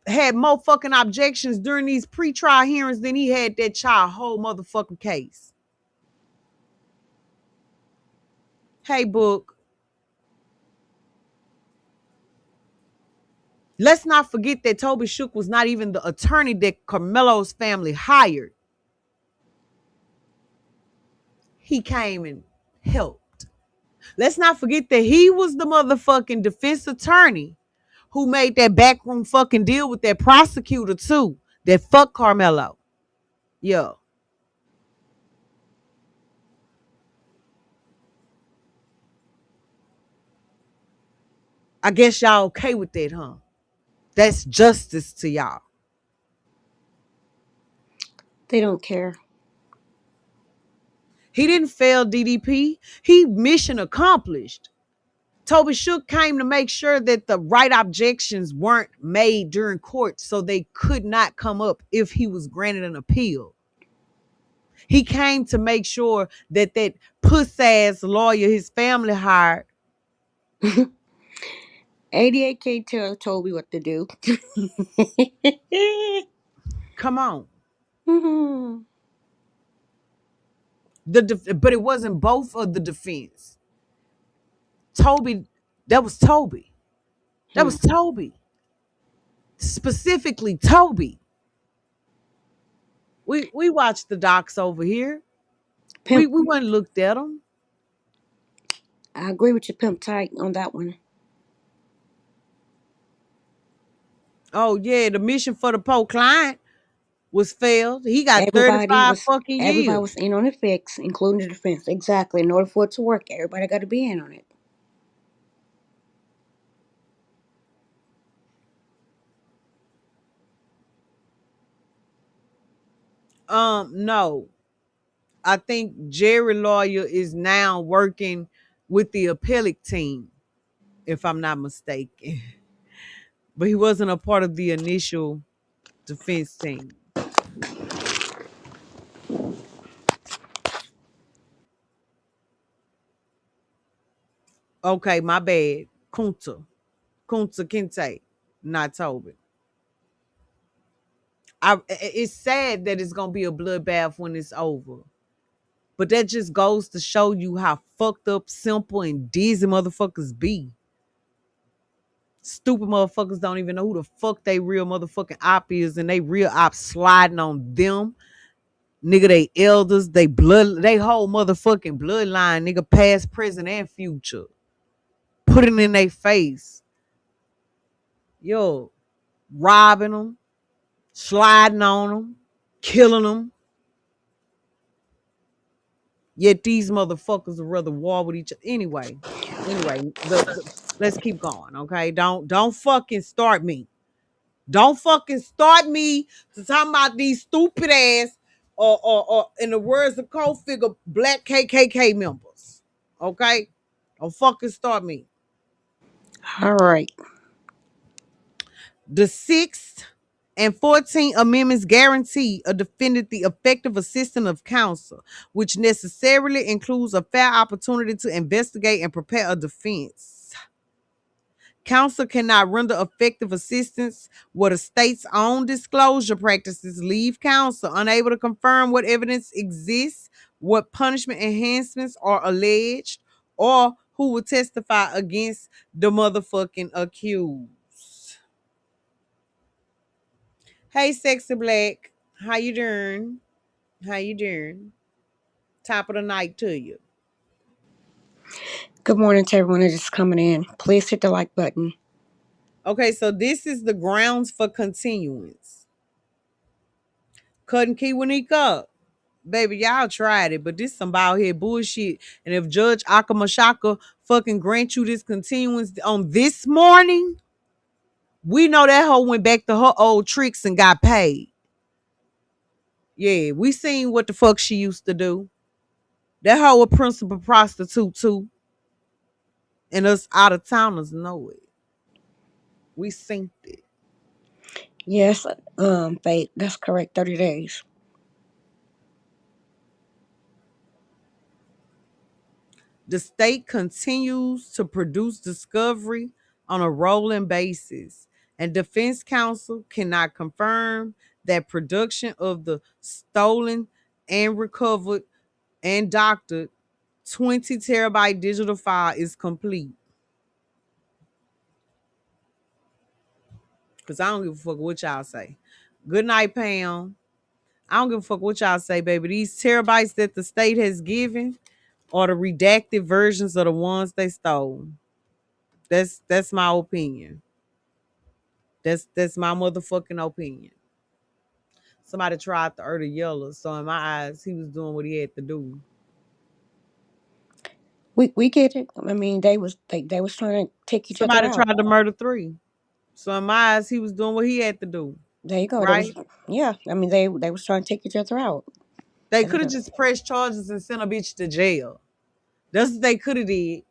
had more fucking objections during these pre-trial hearings than he had that child whole motherfucking case. Hey, Book. Let's not forget that Toby Shook was not even the attorney that Carmelo's family hired. He came and helped. Let's not forget that he was the motherfucking defense attorney who made that backroom fucking deal with that prosecutor too. That fuck Carmelo. Yeah. I guess y'all okay with that, huh? That's justice to y'all. They don't care. He didn't fail DDP. He mission accomplished. Toby Shook came to make sure that the right objections weren't made during court so they could not come up if he was granted an appeal. He came to make sure that that puss-ass lawyer his family hired 88 can't tell Toby what to do. Come on. Hmm. But it wasn't both of the defense. Toby, that was Toby. That was Toby. Specifically Toby. We watched the docs over here. We Pimp, went and looked at them. I agree with you, Pimp Tight, on that one. Oh yeah, the mission for the poor client was failed. He got Everybody 35 was fucking everybody years. was in on the fix, including the defense. Exactly. In order for it to work, everybody got to be in on it. No. I think Jerry Lawyer is now working with the appellate team, if I'm not mistaken. But he wasn't a part of the initial defense team. Okay, my bad. Kunta Kinte, not Toby. It's sad that it's gonna be a bloodbath when it's over. But that just goes to show you how fucked up, simple, and dizzy motherfuckers be. Stupid motherfuckers don't even know who the fuck they real motherfucking op is, and they real op sliding on them. Nigga, they elders, they whole motherfucking bloodline, nigga, past, present, and future. Put it in their face. Yo, robbing them, sliding on them, killing them. Yet these motherfuckers would rather war with each other. Anyway, let's keep going, okay? Don't fucking start me. Don't fucking start me to talk about these stupid ass or in the words of co-figure, black KKK members. Okay? Don't fucking start me. All right. The 6th and 14th Amendments guarantee a defendant the effective assistance of counsel, which necessarily includes a fair opportunity to investigate and prepare a defense. Counsel cannot render effective assistance where the state's own disclosure practices leave counsel unable to confirm what evidence exists, what punishment enhancements are alleged, or who will testify against the motherfucking accused. Hey, sexy black. How you doing? How you doing? Top of the night to you. Good morning to everyone that is coming in. Please hit the like button. Okay, so this is the grounds for continuance. Cut and key Wanika. Baby, y'all tried it, but this some bald head bullshit. And if Judge Akamashaka fucking grant you this continuance on this morning, we know that hoe went back to her old tricks and got paid. Yeah, we seen what the fuck she used to do. That hoe a principal prostitute too. And us out of towners know it. We synced it. Yes, Faith, that's correct. 30 days. The state continues to produce discovery on a rolling basis, and defense counsel cannot confirm that production of the stolen and recovered and doctored 20 terabyte digital file is complete. Because I don't give a fuck what y'all say. Good night, Pam. I don't give a fuck what y'all say, baby. These terabytes that the state has given are the redacted versions of the ones they stole. That's my opinion. That's my motherfucking opinion. Somebody tried to earn yellow, so in my eyes, he was doing what he had to do. We get it. I mean, they was trying to take each other Somebody out. tried to murder three. So in my eyes, he was doing what he had to do. There you go. There was Right? yeah. I mean, they was trying to take each other out. They That's what could have just pressed charges and sent a bitch to jail. That's what they could have did.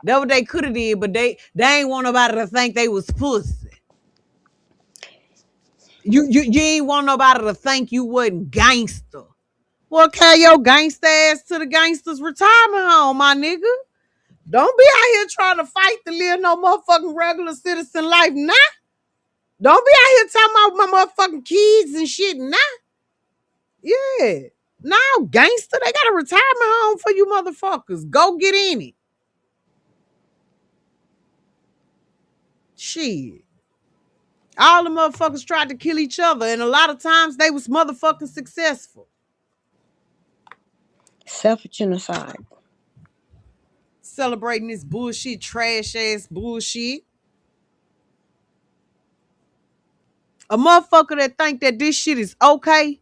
That's what they could have did, but they ain't want nobody to think they was pussy. You ain't want nobody to think you wasn't gangster. Well, carry your gangster ass to the gangster's retirement home, my nigga. Don't be out here trying to fight to live no motherfucking regular citizen life now. Don't be out here talking about my motherfucking kids and shit now. Yeah. Now, gangster, they got a retirement home for you motherfuckers. Go get in it. Shit. All the motherfuckers tried to kill each other, and a lot of times they was motherfucking successful. Self-genocide. Celebrating this bullshit, trash ass bullshit. A motherfucker that think that this shit is okay,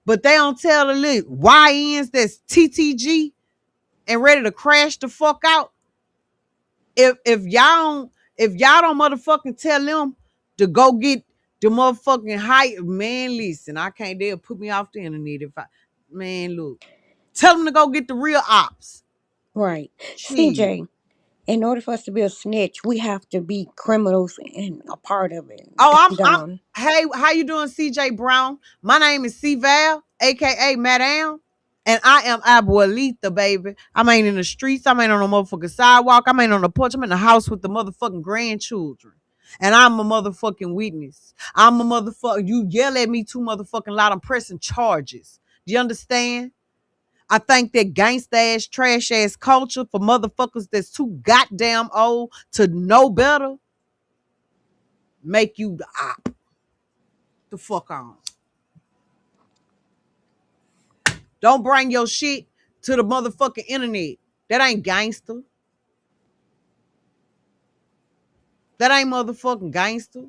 but they don't tell the little YNs that's TTG and ready to crash the fuck out. If y'all don't motherfucking tell them to go get the motherfucking hype, man, listen, I can't dare put me off the internet if I, man, look. Tell them to go get the real ops. Right. Shit. CJ, in order for us to be a snitch, we have to be criminals and a part of it. Oh, I'm Done. hey, how you doing, CJ Brown? My name is C.VALL, aka Madaam. And I am abuelita, baby. I ain't in the streets. I ain't on the motherfucking sidewalk. I ain't on the porch. I'm in the house with the motherfucking grandchildren. And I'm a motherfucking witness. I'm a motherfucker. You yell at me too motherfucking loud. I'm pressing charges. Do you understand? I think that gangsta ass, trash ass culture for motherfuckers that's too goddamn old to know better make you the op. The fuck on. Don't bring your shit to the motherfucking internet. That ain't gangster. That ain't motherfucking gangster.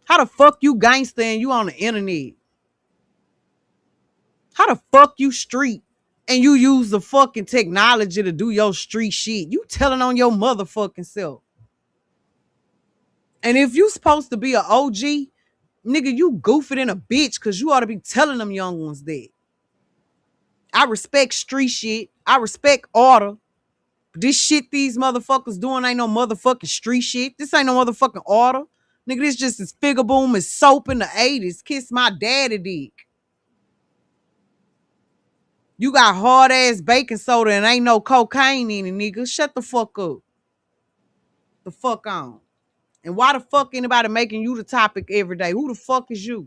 How the fuck you gangster and you on the internet? How the fuck you street and you use the fucking technology to do your street shit? You telling on your motherfucking self. And if you supposed to be an OG, nigga, you goofy than a bitch because you ought to be telling them young ones that. I respect street shit. I respect order. This shit these motherfuckers doing ain't no motherfucking street shit. This ain't no motherfucking order. Nigga, this just as figure boom as soap in the 80s. Kiss my daddy dick. You got hard ass baking soda and ain't no cocaine in it, nigga. Shut the fuck up. The fuck on. And why the fuck anybody making you the topic every day? Who the fuck is you?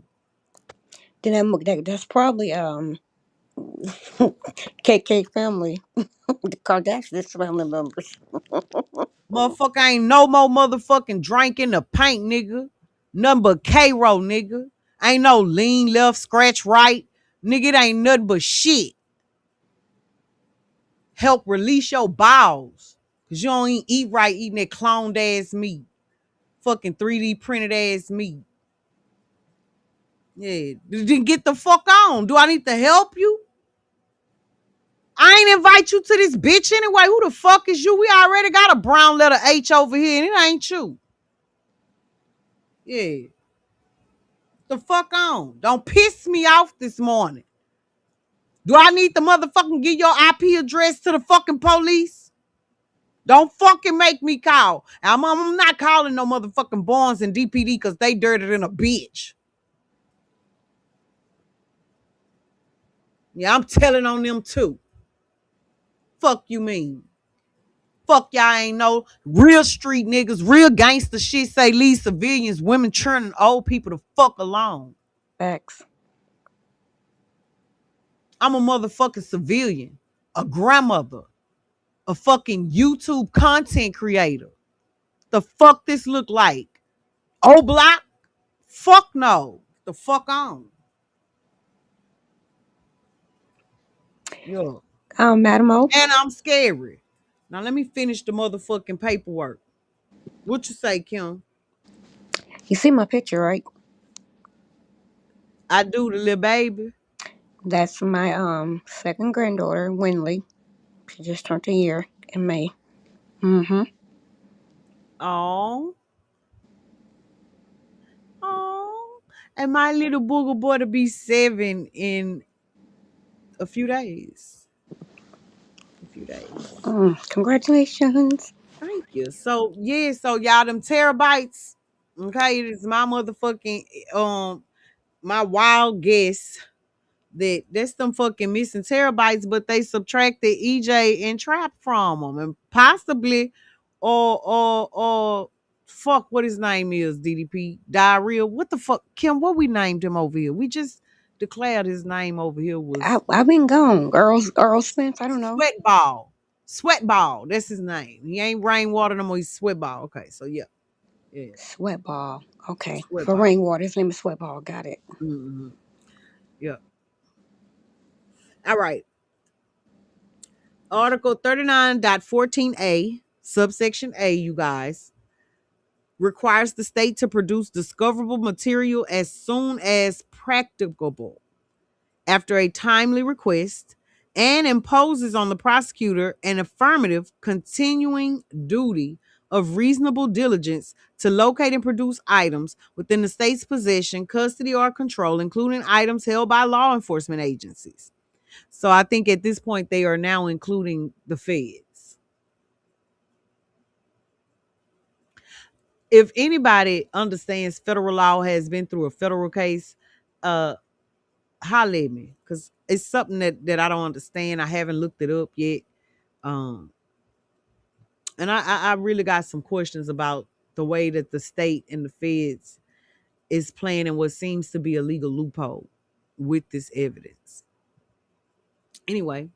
Then that's probably KK family, the Kardashians family members. Motherfucker ain't no more motherfucking drink in the paint, nigga. Nothing but K-Roll, nigga. Ain't no lean left, scratch right. Nigga, it ain't nothing but shit. Help release your bowels. Cause you don't eat right eating that cloned ass meat. Fucking 3D printed ass meat. Yeah. Then get the fuck on. Do I need to help you? I ain't invite you to this bitch anyway. Who the fuck is you? We already got a brown letter H over here and it ain't you. Yeah. The fuck on. Don't piss me off this morning. Do I need to motherfucking give your IP address to the fucking police? Don't fucking make me call. I'm not calling no motherfucking Barnes and DPD because they dirtier than a bitch. Yeah, I'm telling on them too. Fuck you mean? Fuck y'all ain't no real street niggas, real gangster shit say leave civilians, women, children, and old people to fuck alone. Facts. I'm a motherfucking civilian, a grandmother, a fucking YouTube content creator. The fuck this look like? O Block? Fuck no. The fuck on. Yeah. MadaamO, And I'm scary. Now let me finish the motherfucking paperwork. What you say, Kim? you see my picture, right? I do, the little baby. That's my second granddaughter, Winley. She just turned a year in May. Mm-hmm. Oh. Oh. And my little booger boy to be 7 in a few days. A few days. Congratulations. Thank you. So yeah, so y'all them terabytes. Okay, it is my motherfucking my wild guess that's them fucking missing terabytes, but they subtracted EJ and Trap from them, and possibly, or fuck, what his name is, DDP Diarrhea. What the fuck, Kim? What we named him over here? We just declared his name over here was I've been gone. Earl Smith. I don't know. Sweatball. Sweatball. That's his name. He ain't Rainwater no more. He's Sweatball. Okay, so yeah, yeah, Sweatball. Okay. For Sweatball. rainwater, his name is Sweatball. Got it. Mm-hmm. Yeah. All right. Article 39.14a, subsection A, you guys, requires the state to produce discoverable material as soon as practicable after a timely request and imposes on the prosecutor an affirmative continuing duty of reasonable diligence to locate and produce items within the state's possession, custody, or control, including items held by law enforcement agencies. So I think at this point they are now including the feds. If anybody understands federal law, has been through a federal case, holler at me, because it's something that I don't understand. I haven't looked it up yet. Um, and I really got some questions about the way that the state and the feds is playing in what seems to be a legal loophole with this evidence. Anyway,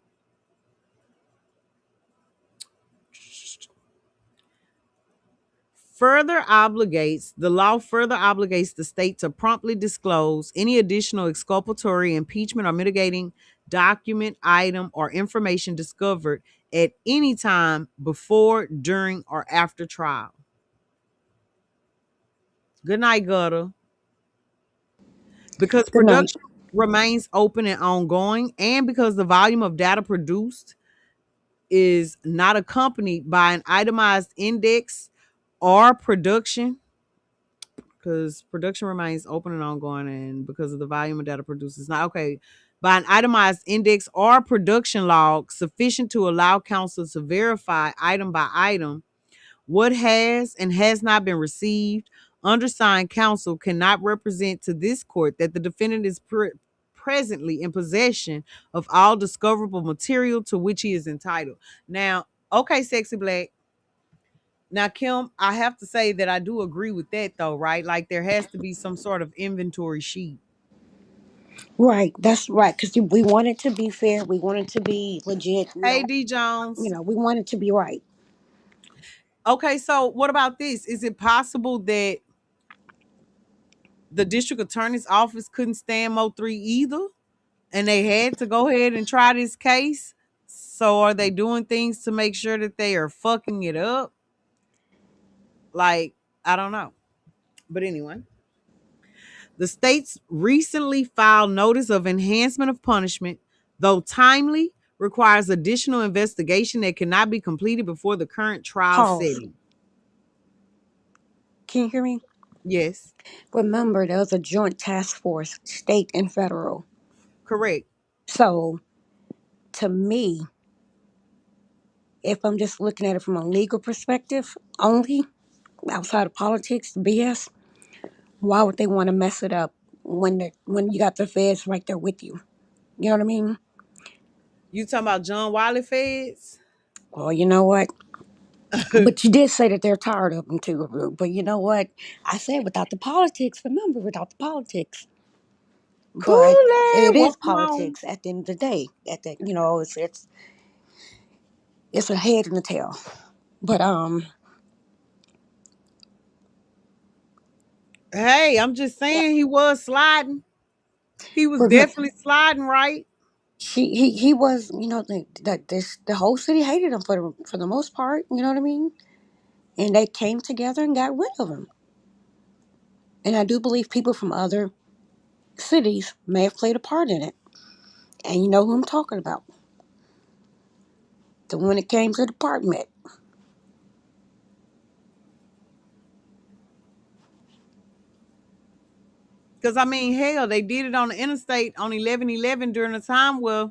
the law further obligates the state to promptly disclose any additional exculpatory, impeachment, or mitigating document, item, or information discovered at any time before, during, or after trial. Good night, Gutter. Because Good night. production remains open and ongoing, and because the volume of data produced is not accompanied by an itemized index or production, because production remains open and ongoing, and because of the volume of data produced is not okay by an itemized index or production log sufficient to allow counsel to verify item by item what has and has not been received. Undersigned counsel cannot represent to this court that the defendant is presently in possession of all discoverable material to which he is entitled. Now, okay, Sexy Black. Now, Kim, I have to say that I do agree with that, though, right? Like there has to be some sort of inventory sheet. Right. That's right. Because we want it to be fair. We want it to be legit. Hey, D Jones. We want it to be right. Okay, so what about this? Is it possible that the district attorney's office couldn't stand Mo3 either, and they had to go ahead and try this case? So are they doing things to make sure that they are fucking it up? Like, I don't know. But anyway, the state's recently filed notice of enhancement of punishment, though timely, requires additional investigation that cannot be completed before the current trial Pause. setting. Can you hear me? Yes, Remember, there was a joint task force, state and federal. correct. So, to me, if I'm just looking at it from a legal perspective only, outside of politics, BS, why would they want to mess it up when you got the feds right there with you? You know what I mean? You talking about John Wiley feds? Well, you know what? But you did say that they're tired of them too. But you know what? I said without the politics. Remember, without the politics. But Cooley, it is welcome home. politics at the end of the day. It's a head and a tail. But Hey, I'm just yeah, saying he was sliding. He was remember, definitely sliding, right? he was, the whole city hated him for the most part. You know what I mean? And they came together and got rid of him. And I do believe people from other cities may have played a part in it. And you know who I'm talking about. The one that came to the department. Because I mean, hell, they did it on the interstate on 11/11 during a time where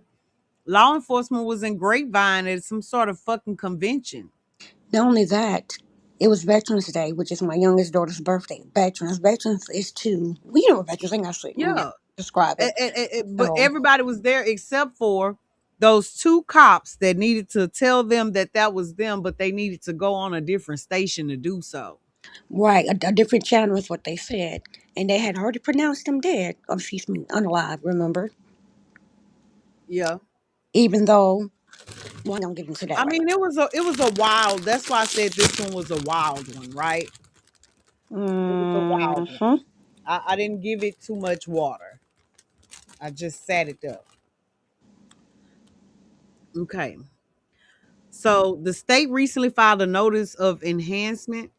law enforcement was in Grapevine at some sort of fucking convention. Not only that, it was Veterans Day, which is my youngest daughter's birthday. Veterans is too. Well, you know what veterans, ain't I say, Yeah. describe it. But So everybody was there except for those two cops that needed to tell them that that was them, but they needed to go on a different station to do so. right, a different channel is what they said, and they had already pronounced him dead. Excuse me, unalive. Remember, Yeah. even though well, I don't get into that I right mean, it was a wild. That's why I said this one was a wild one, right? It was a now. wild one. I didn't give it too much water. I just sat it up. Okay. So the state recently filed a notice of enhancement.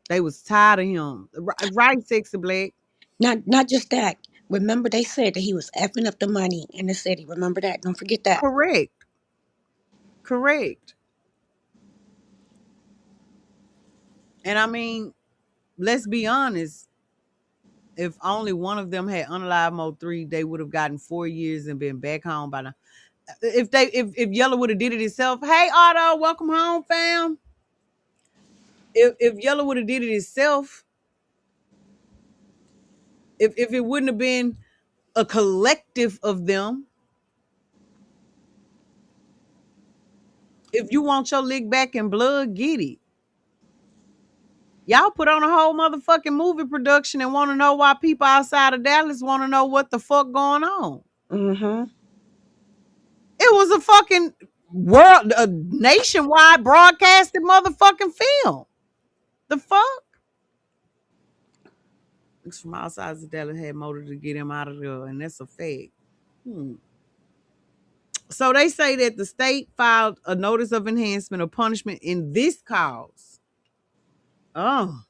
They was tired of him. Right, Sexy Black. Not just that. Remember, they said that he was effing up the money in the city. Remember that. Don't forget that. Correct. Correct. And I mean, let's be honest. If only one of them had unalive mode 3, they would have gotten 4 years and been back home by now. If Yellow would have did it himself, hey Otto, welcome home, fam. If Yellow would have did it himself, if it wouldn't have been a collective of them, if you want your lick back in blood, get it. Y'all put on a whole motherfucking movie production and want to know why people outside of Dallas want to know what the fuck going on. Mm-hmm. It was a fucking world, a nationwide broadcasted motherfucking film. The fuck? It's from outside of Dallas had motive to get him out of there, and that's a fact. Hmm. So they say that the state filed a notice of enhancement of punishment in this cause. Oh.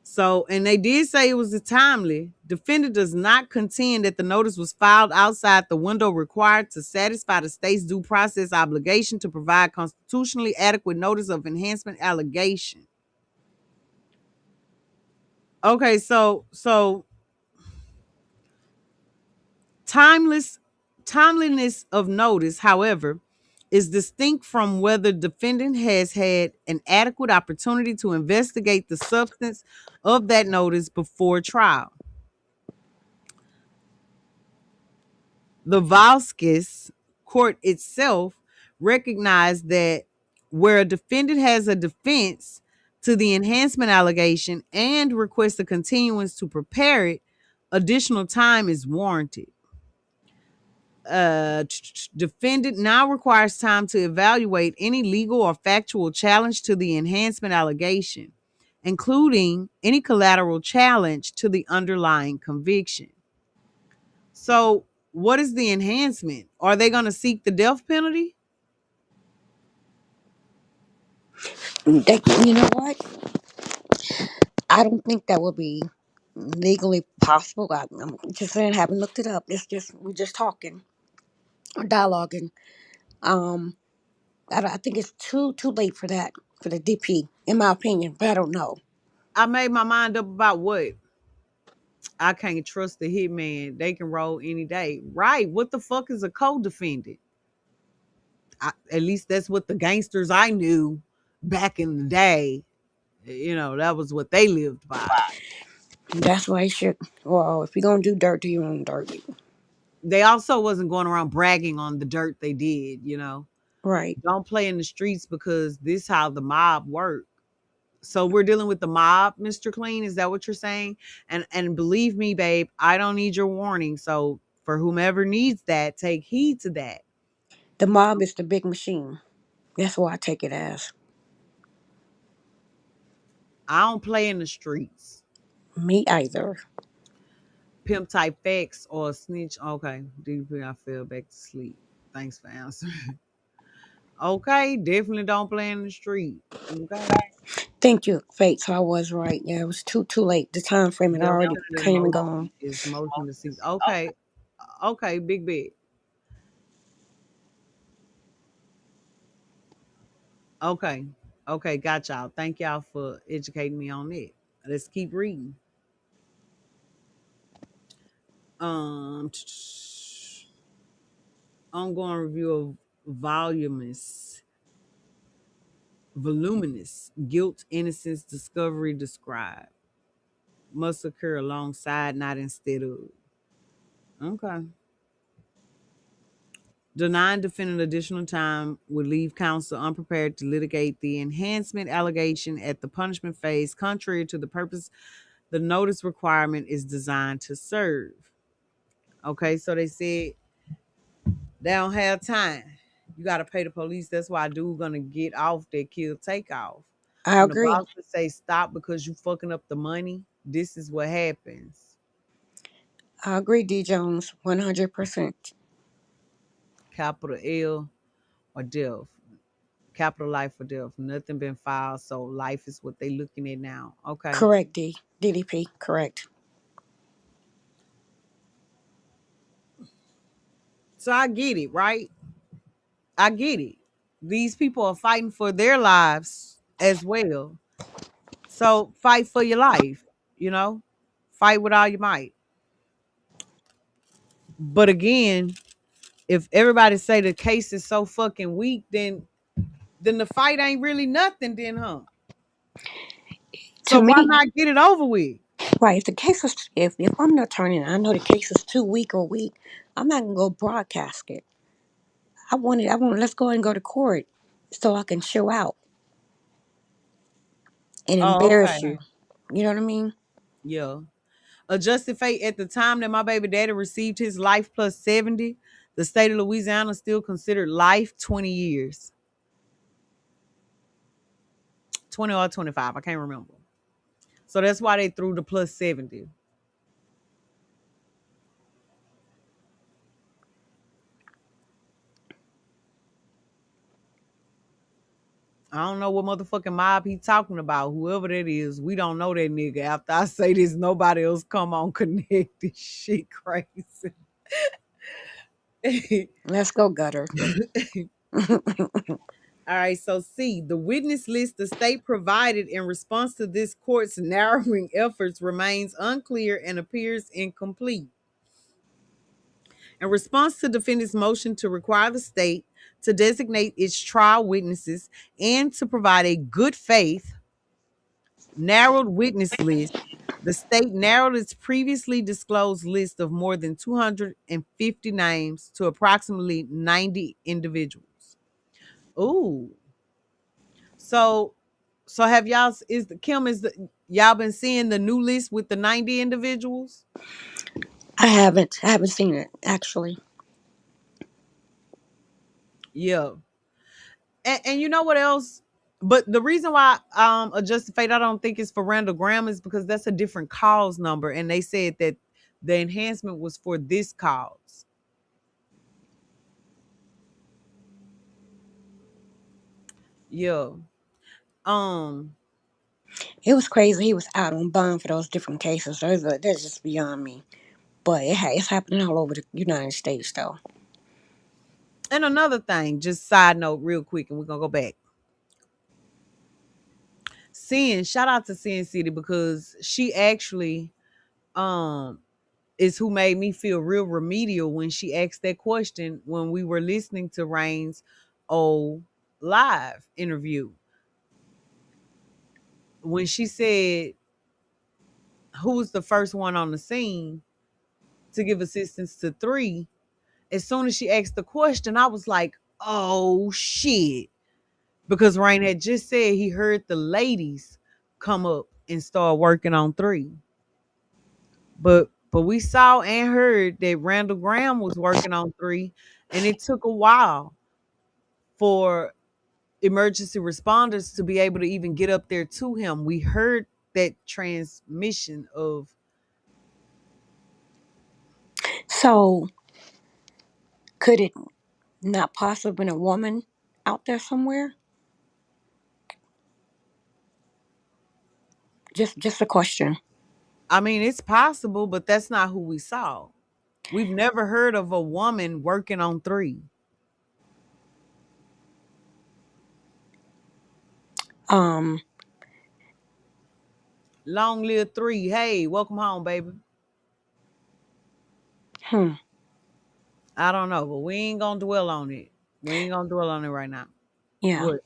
So, and they did say it was a timely. Defendant does not contend that the notice was filed outside the window required to satisfy the state's due process obligation to provide constitutionally adequate notice of enhancement allegation. Okay, so timeless timeliness of notice, however, is distinct from whether defendant has had an adequate opportunity to investigate the substance of that notice before trial. The Valskis court itself recognized that where a defendant has a defense to the enhancement allegation and requests a continuance to prepare it, additional time is warranted. Defendant now requires time to evaluate any legal or factual challenge to the enhancement allegation, including any collateral challenge to the underlying conviction. So, what is the enhancement? Are they going to seek the death penalty? They, you know what? I don't think that would be legally possible. I'm just saying, haven't looked it up. It's just we're just talking or dialoguing. Um, I think it's too late for that for the DP, in my opinion. But I don't know. I made my mind up about what. I can't trust the hitman. They can roll any day. Right. What the fuck is a co-defendant? At least that's what the gangsters I knew back in the day, that was what they lived by. That's why you should. Well, if you're gonna do dirt, do your own dirt. They also wasn't going around bragging on the dirt they did. Right. Don't play in the streets because this how the mob work. So we're dealing with the mob, Mr. Clean. Is that what you're saying? And believe me, babe, I don't need your warning. So for whomever needs that, take heed to that. The mob is the big machine. That's what I take it as. I don't play in the streets. Me either. Pimp type facts or snitch. Okay. DP, I fell back to sleep. Thanks for answering. Okay, definitely don't play in the street. Okay. Thank you, Fate. So I was right. Yeah, it was too late. The time frame had The already definitive came and motion gone. is motion to cease. Okay. Okay, big bet. Okay. Okay, got y'all. Thank y'all for educating me on it. Let's keep reading. Um Ongoing review of voluminous guilt, innocence, discovery described. Must occur alongside, not instead of. Okay. Denying defendant additional time would leave counsel unprepared to litigate the enhancement allegation at the punishment phase, contrary to the purpose the notice requirement is designed to serve. Okay, so they said they don't have time. You got to pay the police. That's why dude gonna get off that kill takeoff. I When the agree. boss would say stop because you fucking up the money, this is what happens. I agree, D Jones, 100%. Capital L or death. Capital life or death. Nothing been filed, so life is what they looking at now. Okay. Correct, DDP, correct. So I get it, right? I get it. These people are fighting for their lives as well. So fight for your life, you know? Fight with all your might. But again, if everybody say the case is so fucking weak, then the fight ain't really nothing then, huh? To So why me, not get it over with? right, if the case is, if I'm an attorney and I know the case is too weak or weak, I'm not going to go broadcast it. Let's go and go to court so I can show out and Oh, embarrass okay. you. You know what I mean? Yeah. Adjusted fate at the time that my baby daddy received his life plus 70, the state of Louisiana still considered life 20 years. 20 or 25, I can't remember. So that's why they threw the plus 70. I don't know what motherfucking mob he talking about. Whoever that is, we don't know that nigga. After I say this, nobody else come on connect. This shit crazy. Let's go, gutter. All right, so C, the witness list the state provided in response to this court's narrowing efforts remains unclear and appears incomplete. In response to defendant's motion to require the state to designate its trial witnesses and to provide a good faith narrowed witness list, the state narrowed its previously disclosed list of more than 250 names to approximately 90 individuals. Ooh. So have y'all is the Kim is the y'all been seeing the new list with the 90 individuals? I haven't seen it actually. Yeah. And you know what else? But the reason why adjusted fate I don't think it's for Randall Graham is because that's a different cause number. And they said that the enhancement was for this cause. Yeah. Um, It was crazy. He was out on bond for those different cases. That's just beyond me. But it's happening all over the United States, though. and another thing, just side note real quick, and we're gonna go back. Sin, shout out to Sin City because she actually um is who made me feel real remedial when she asked that question when we were listening to Rain's old live interview. When she said who was the first one on the scene to give assistance to three, as soon as she asked the question, I was like, oh shit. Because Rain had just said he heard the ladies come up and start working on three. But we saw and heard that Randall Graham was working on three, and it took a while for emergency responders to be able to even get up there to him. We heard that transmission of So, could it not possibly been a woman out there somewhere? Just a question. I mean, it's possible, but that's not who we saw. We've never heard of a woman working on three. Um, Long live three. Hey, welcome home, baby. hmm, I don't know, but we ain't gonna dwell on it. We ain't gonna dwell on it right now. yeah. But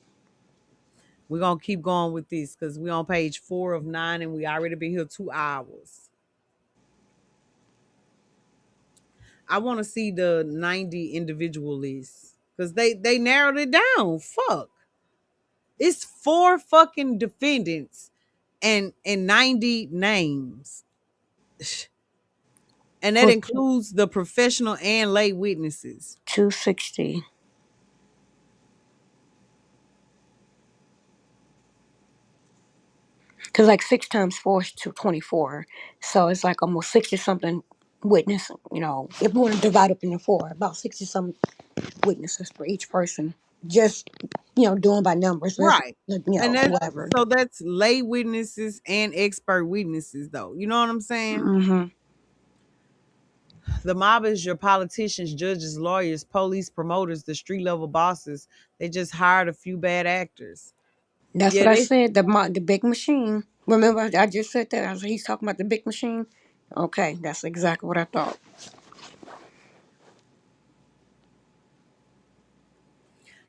we're gonna keep going with this because we on page 4 of 9 and we already been here 2 hours. I want to see the 90 individual list because they narrowed it down. Fuck, it's four fucking defendants and 90 names, and that For includes the professional and lay witnesses. 260. Because like 6 times 4 is 224. So it's like almost 60 something witness, if we want to divide up into four, about 60 some witnesses for each person. Just, doing by numbers. Let's, Right. And whatever. that's lay witnesses and expert witnesses though. You know what I'm saying? Mm-hmm. The mob is your politicians, judges, lawyers, police, promoters, the street level bosses. They just hired a few bad actors. That's Yeah, what I they said. The big machine. Remember, I just said that. He's talking about the big machine. Okay, that's exactly what I thought.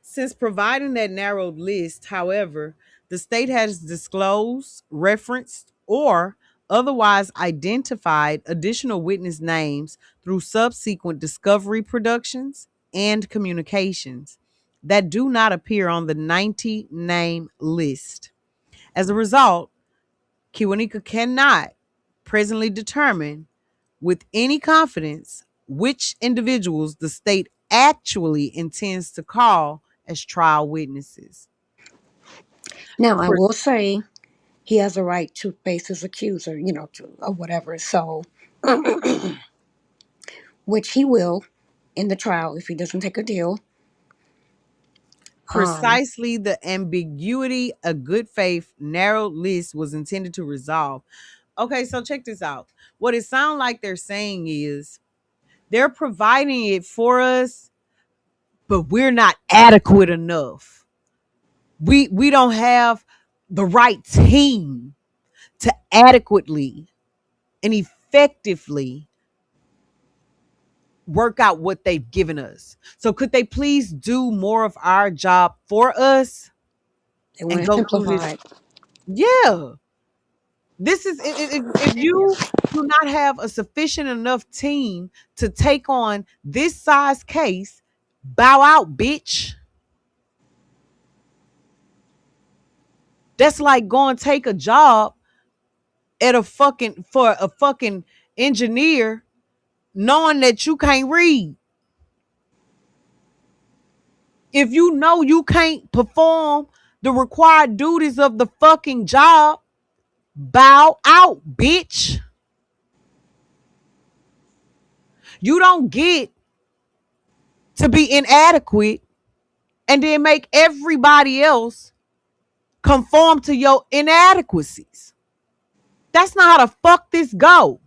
Since providing that narrowed list, however, the state has disclosed, referenced, or otherwise identified additional witness names through subsequent discovery productions and communications that do not appear on the 90 name list. As a result, Kiwanika cannot presently determine with any confidence which individuals the state actually intends to call as trial witnesses. Now, I will say he has a right to face his accuser, or whatever. So, which he will in the trial if he doesn't take a deal. Precisely the ambiguity a good faith narrowed list was intended to resolve. Okay, so check this out. What it sounds like they're saying is they're providing it for us, but we're not adequate enough. We don't have the right team to adequately and effectively work out what they've given us. So could they please do more of our job for us They and want to go through this? simplify it. Yeah. This is if you do not have a sufficient enough team to take on this size case, bow out, bitch. That's like going take a job at a fucking for a fucking engineer knowing that you can't read. If you know you can't perform the required duties of the fucking job, bow out, bitch. You don't get to be inadequate and then make everybody else conform to your inadequacies. That's not how the fuck this go.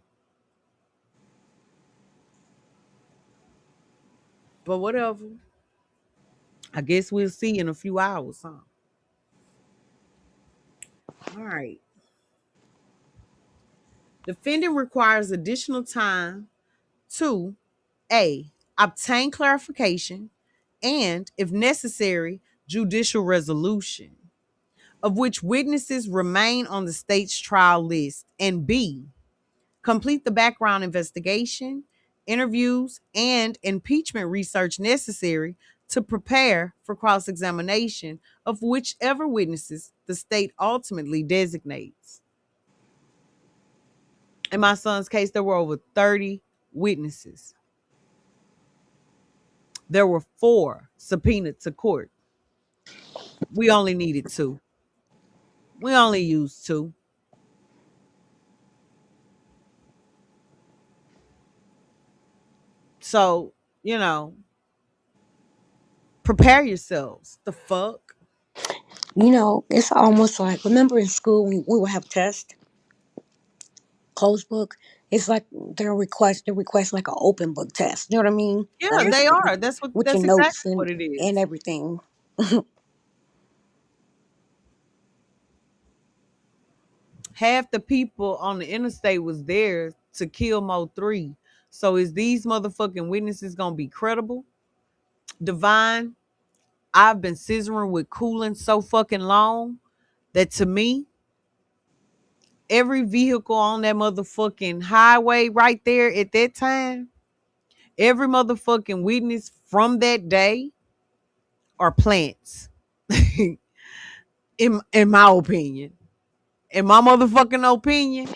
But whatever. I guess we'll see in a few hours, huh? All right. Defendant requires additional time to A, obtain clarification and, if necessary, judicial resolution of which witnesses remain on the state's trial list, and B, complete the background investigation, interviews, and impeachment research necessary to prepare for cross examination of whichever witnesses the state ultimately designates. In my son's case, there were over 30 witnesses. There were four subpoenaed to court. We only needed two. We only used two. So, you know, prepare yourselves. The fuck? It's almost like, remember in school we would have tests, closed book. It's like they request like an open book test. You know what I mean? Yeah, Like they are. with your That's notes exactly and what it and is. everything. Half the people on the interstate was there to kill Mo 3. So is these motherfucking witnesses gonna be credible? Divine, I've been scissoring with cooling so fucking long that to me, every vehicle on that motherfucking highway right there at that time, Every motherfucking witness from that day are plants. In my opinion. In my motherfucking opinion,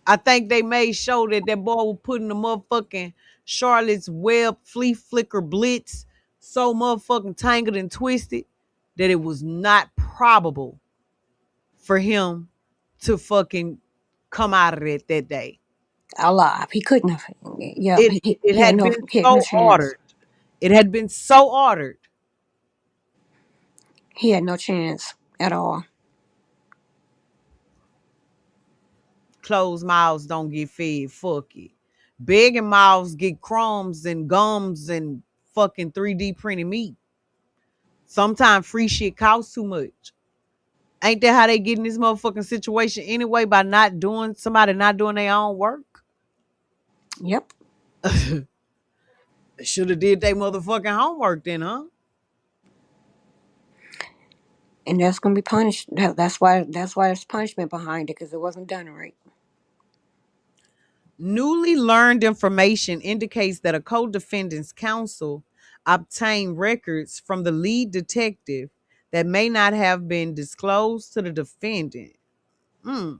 I think they made sure that that boy was putting the motherfucking Charlotte's Web flea flicker blitz so motherfucking tangled and twisted that it was not probable for him to fucking come out of it that day. Alive. He couldn't have. Yeah, It it had been he had no so chance. ordered. It had been so ordered. He had no chance at all. Closed mouths don't get fed. Fuck it. Begging mouths get crumbs and gums and fucking 3D printed meat. Sometimes free shit costs too much. Ain't that how they get in this motherfucking situation anyway by not doing somebody not doing their own work? Yep. They should have did their motherfucking homework then, huh? And that's gonna be punished. That's why there's punishment behind it because it wasn't done right. Newly learned information indicates that a co-defendant's counsel obtained records from the lead detective that may not have been disclosed to the defendant. Mm.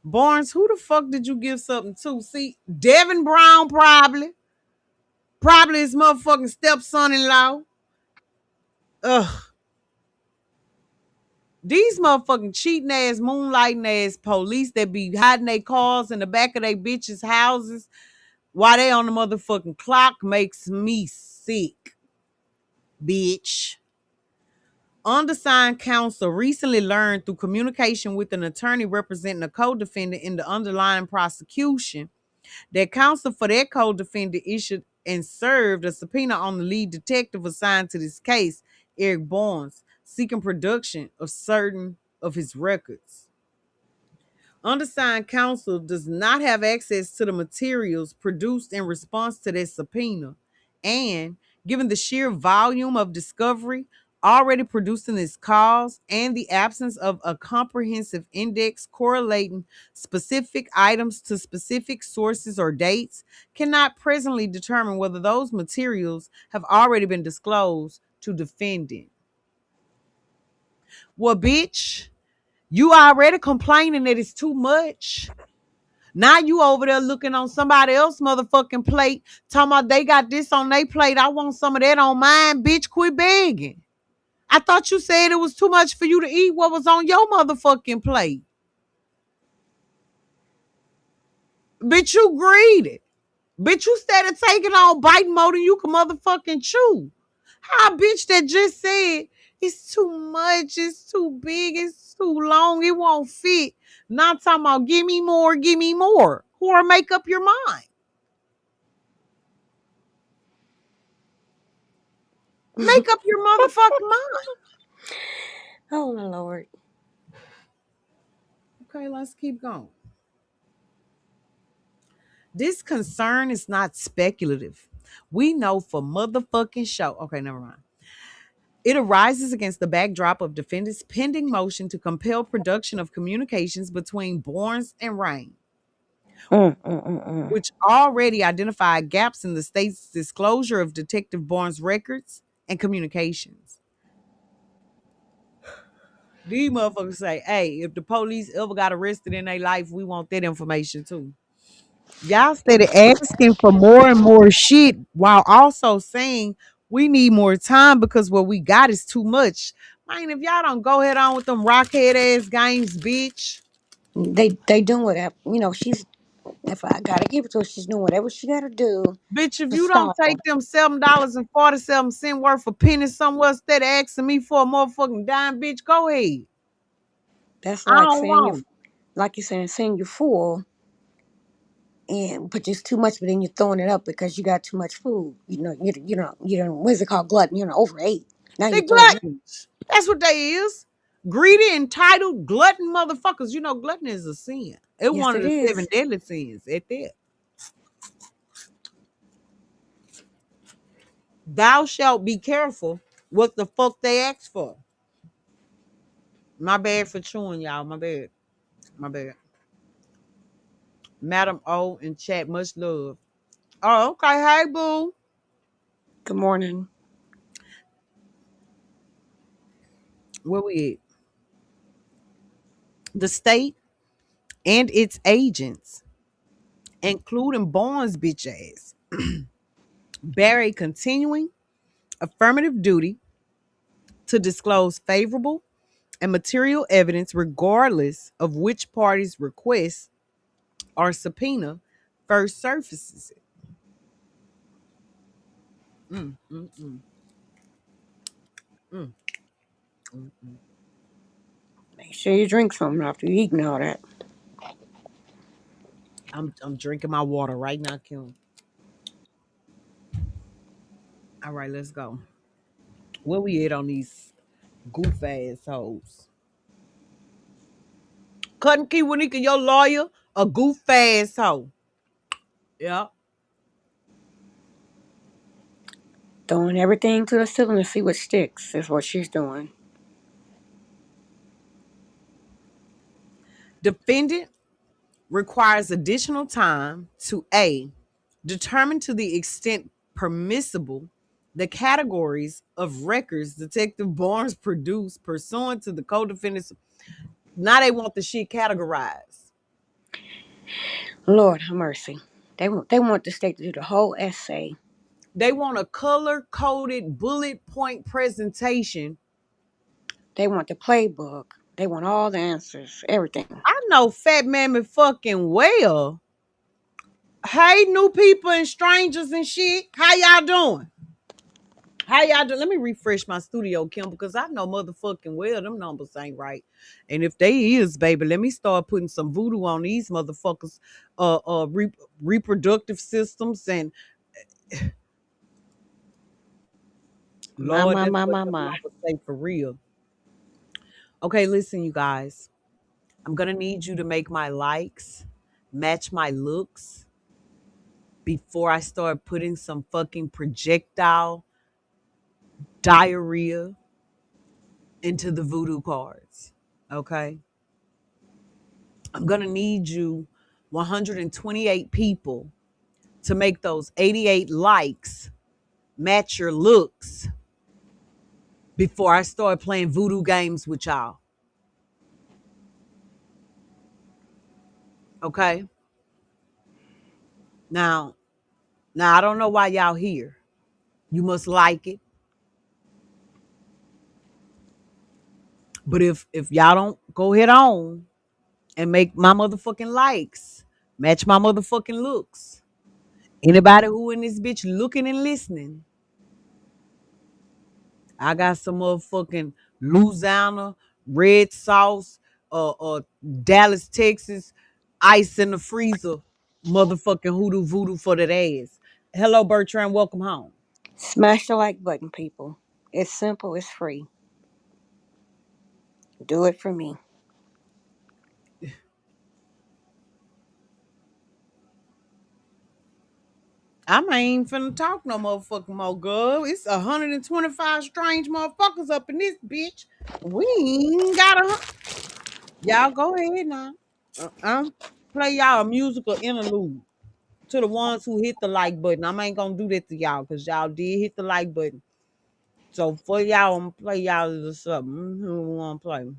Barnes, who the fuck did you give something to? See, Devin Brown probably. Probably his motherfucking stepson-in-law. Ugh. These motherfucking cheating ass, moonlighting ass police that be hiding their cars in the back of their bitches' houses while they on the motherfucking clock makes me sick, bitch. Undersigned counsel recently learned through communication with an attorney representing a co-defendant in the underlying prosecution that counsel for that co-defendant issued and served a subpoena on the lead detective assigned to this case, Eric Barnes, seeking production of certain of his records. Undersigned counsel does not have access to the materials produced in response to this subpoena, and given the sheer volume of discovery already produced in this cause and the absence of a comprehensive index correlating specific items to specific sources or dates, cannot presently determine whether those materials have already been disclosed to defendant. Well, bitch, you already complaining that it's too much. Now you over there looking on somebody else motherfucking plate, talking about they got this on their plate. I want some of that on mine. Bitch, quit begging. I thought you said it was too much for you to eat what was on your motherfucking plate. Bitch, you greedy. Bitch, you started taking on biting more than you can motherfucking chew. How a bitch that just said it's too much, it's too big, it's too long, it won't fit. Not talking about give me more, give me more. Or make up your mind. Make up your motherfucking mind. Oh my lord. Okay, let's keep going. This concern is not speculative. We know for motherfucking show. Okay, never mind. It arises against the backdrop of defendants' pending motion to compel production of communications between Barnes and Rain, Mm, mm, mm, mm. which already identified gaps in the state's disclosure of Detective Barnes' records and communications. These motherfuckers say, hey, if the police ever got arrested in their life, we want that information too. Y'all started asking for more and more shit while also saying we need more time because what we got is too much. Man, if y'all don't go ahead on with them rockhead ass games, bitch. They doing whatever. She's. If I gotta give it to her, she's doing whatever she gotta do Bitch, if to you don't stall. take them $7.47 worth of pennies somewhere instead of asking me for a motherfucking dime, bitch, go ahead. That's I like don't saying you, want it. like you're saying you're full, and but just too much, but then you're throwing it up because you got too much food. What's it called? Glutton. Overate. Now They you're throwing up. gluttons. That's what they is. Greedy, entitled, glutton motherfuckers. You know, glutton is a sin. It's Yes, one of it the seven is. deadly sins at that. Thou shalt be careful what the fuck they ask for. My bad for chewing, y'all. My bad. My bad. MadaamO in chat. Much love. Oh, okay. Hey, boo. Good morning. Where we at? The state and its agents, including Barnes' bitch ass, bear a continuing affirmative duty to disclose favorable and material evidence regardless of which party's request or subpoena first surfaces. Mm, mm, mm, mm, mm, mm. Make sure you drink something after you eating all that. I'm drinking my water right now, Kim. All right, let's go. Where we at on these goof ass hoes? Cutting Key Wanika, your lawyer, a goof ass hoe. Yeah. Throwing everything to the ceiling to see what sticks is what she's doing. Defendant requires additional time to A, determine to the extent permissible the categories of records Detective Barnes produced pursuant to the co-defendants. Now they want the shit categorized. Lord have mercy. They want the state to do the whole essay. They want a color-coded bullet point presentation. They want the playbook. They want all the answers, everything. I know Fat Mammy fucking well. Hey, new people and strangers and shit. How y'all doing? How y'all doing? Let me refresh my studio, Kim, because I know motherfucking well them numbers ain't right. And if they is, baby, let me start putting some voodoo on these motherfuckers' reproductive systems and My, Lord, my, that's my, what my, the my. mama say for real. Okay, listen, you guys. I'm gonna need you to make my likes match my looks before I start putting some fucking projectile diarrhea into the voodoo cards. Okay? I'm going to need you 128 people to make those 88 likes match your looks before I start playing voodoo games with y'all. Okay? Now I don't know why y'all here. You must like it. But if y'all don't, go ahead on and make my motherfucking likes match my motherfucking looks. Anybody who in this bitch looking and listening, I got some motherfucking Louisiana red sauce, Dallas, Texas, ice in the freezer, motherfucking hoodoo voodoo for that ass. Hello, Bertrand. Welcome home. Smash the like button, people. It's simple. It's free. Do it for me. I ain't finna talk no motherfucking more, girl. It's 125 strange motherfuckers up in this bitch. We ain't got Y'all go ahead now. I'm play y'all a musical interlude to the ones who hit the like button. I ain't gonna do that to y'all because y'all did hit the like button. So for y'all, I'm gonna play y'all a little something. Who wanna play?